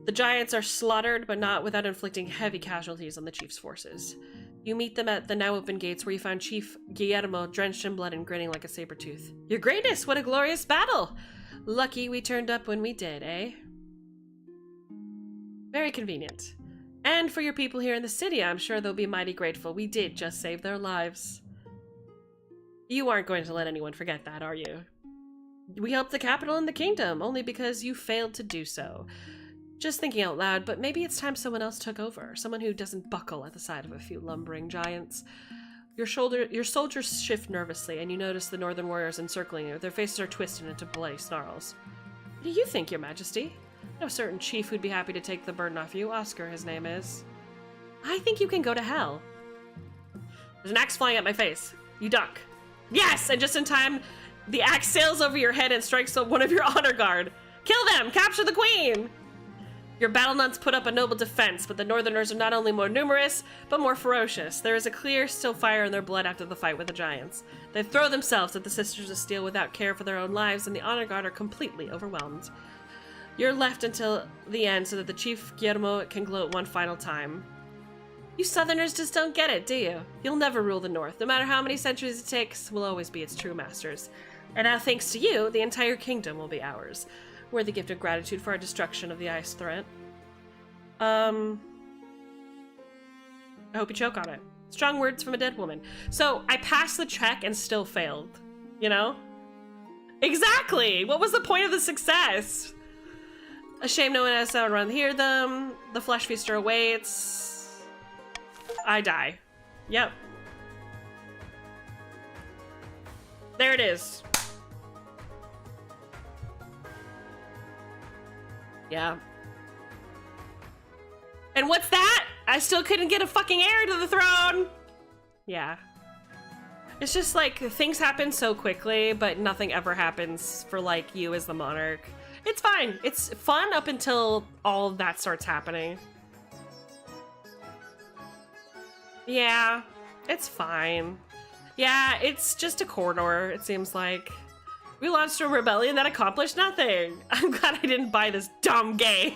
The giants are slaughtered, but not without inflicting heavy casualties on the chief's forces. You meet them at the now-open gates, where you find Chief Guillermo drenched in blood and grinning like a saber-tooth. Your Greatness, what a glorious battle! Lucky we turned up when we did, eh? Very convenient. And for your people here in the city, I'm sure they'll be mighty grateful. We did just save their lives. You aren't going to let anyone forget that, are you? We helped the capital and the kingdom, only because you failed to do so. Just thinking out loud, but maybe it's time someone else took over. Someone who doesn't buckle at the sight of a few lumbering giants. Your soldiers shift nervously, and you notice the northern warriors encircling you. Their faces are twisted into bloody snarls. What do you think, Your Majesty? No certain chief who'd be happy to take the burden off you. Oscar, his name is. I think you can go to hell. There's an axe flying at my face. You duck. Yes! And just in time, the axe sails over your head and strikes one of your honor guard. Kill them! Capture the queen! Your battle nuns put up a noble defense, but the northerners are not only more numerous, but more ferocious. There is a clear, still fire in their blood after the fight with the giants. They throw themselves at the Sisters of Steel without care for their own lives, and the honor guard are completely overwhelmed. You're left until the end so that the Chief Guillermo can gloat one final time. You Southerners just don't get it, do you? You'll never rule the North. No matter how many centuries it takes, we'll always be its true masters. And now, thanks to you, the entire kingdom will be ours. We're the gift of gratitude for our destruction of the ice threat. I hope you choke on it. Strong words from a dead woman. So, I passed the check and still failed. You know? Exactly! What was the point of the success? A shame no one has sound run hear them. The flesh feaster awaits. I die. Yep. There it is. Yeah. And what's that? I still couldn't get a fucking heir to the throne! Yeah. It's just like, things happen so quickly, but nothing ever happens for, like, you as the monarch. It's fine. It's fun up until all of that starts happening. Yeah, it's fine. Yeah, it's just a corridor, it seems like. We launched a rebellion that accomplished nothing. I'm glad I didn't buy this dumb game.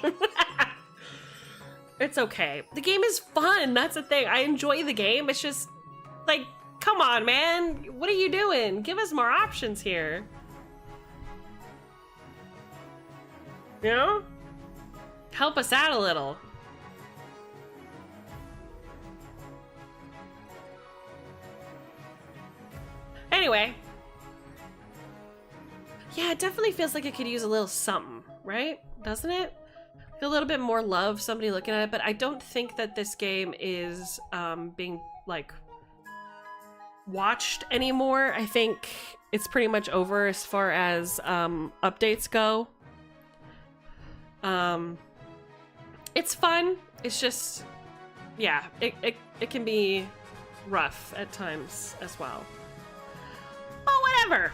It's okay. The game is fun, that's the thing. I enjoy the game, it's just, like, come on, man. What are you doing? Give us more options here. You know? Help us out a little. Anyway. Yeah, it definitely feels like it could use a little something, right? Doesn't it? A little bit more love, somebody looking at it, but I don't think that this game is being, like, watched anymore. I think it's pretty much over as far as updates go. It's fun. It's just, yeah, it can be rough at times as well. Oh, whatever.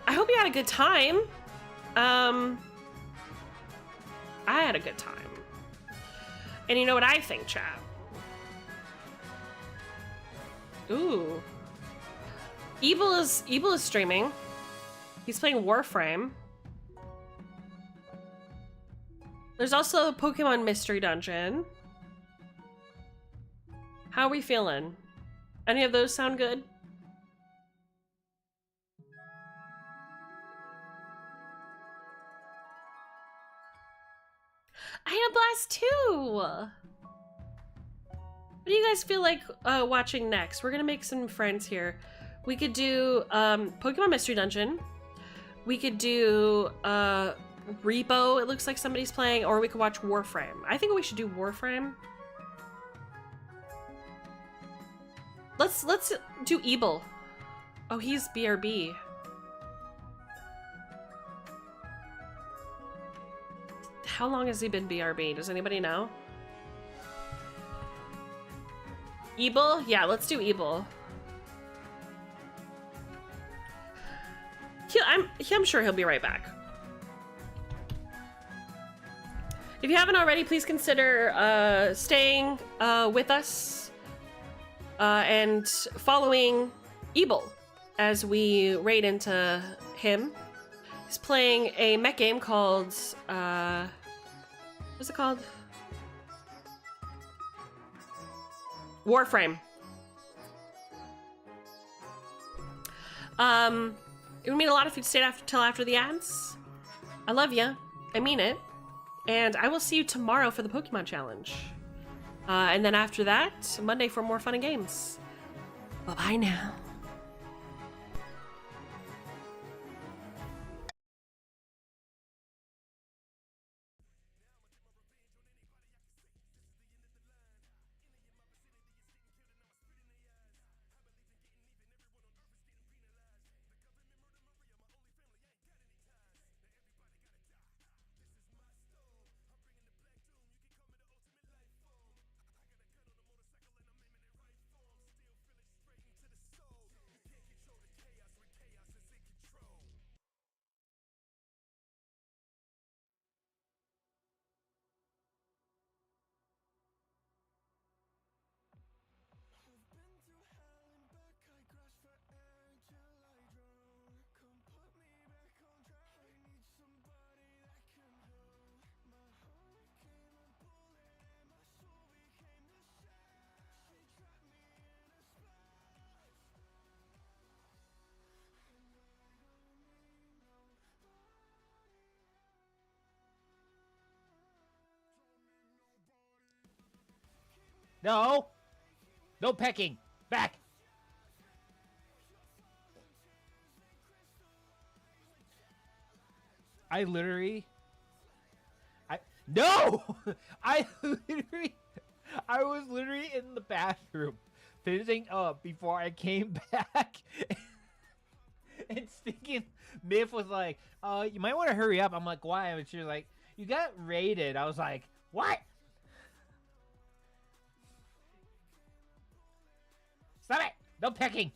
I hope you had a good time. I had a good time. And you know what I think, chat? Ooh. Evil is streaming. He's playing Warframe. There's also a Pokemon Mystery Dungeon. How are we feeling? Any of those sound good? I had a blast too! What do you guys feel like watching next? We're gonna make some friends here. We could do Pokemon Mystery Dungeon. We could do Repo, it looks like somebody's playing, or we could watch Warframe. I think we should do Warframe. Let's do Ebel. Oh, he's BRB. How long has he been BRB? Does anybody know? Ebel? Yeah, let's do Ebel. I'm sure he'll be right back. If you haven't already, please consider staying with us and following Ebel as we raid into him. He's playing a mech game called what's it called? Warframe. It would mean a lot if you'd stayed till after the ads. I love ya. I mean it. And I will see you tomorrow for the Pokemon Challenge. And then after that, Monday for more fun and games. Bye-bye now. No! No pecking! Back! I literally... No! I was literally in the bathroom finishing up before I came back. And Stinking Myth was like, you might want to hurry up. I'm like, why? And she was like, you got raided. I was like, what? Stop it! No pecking!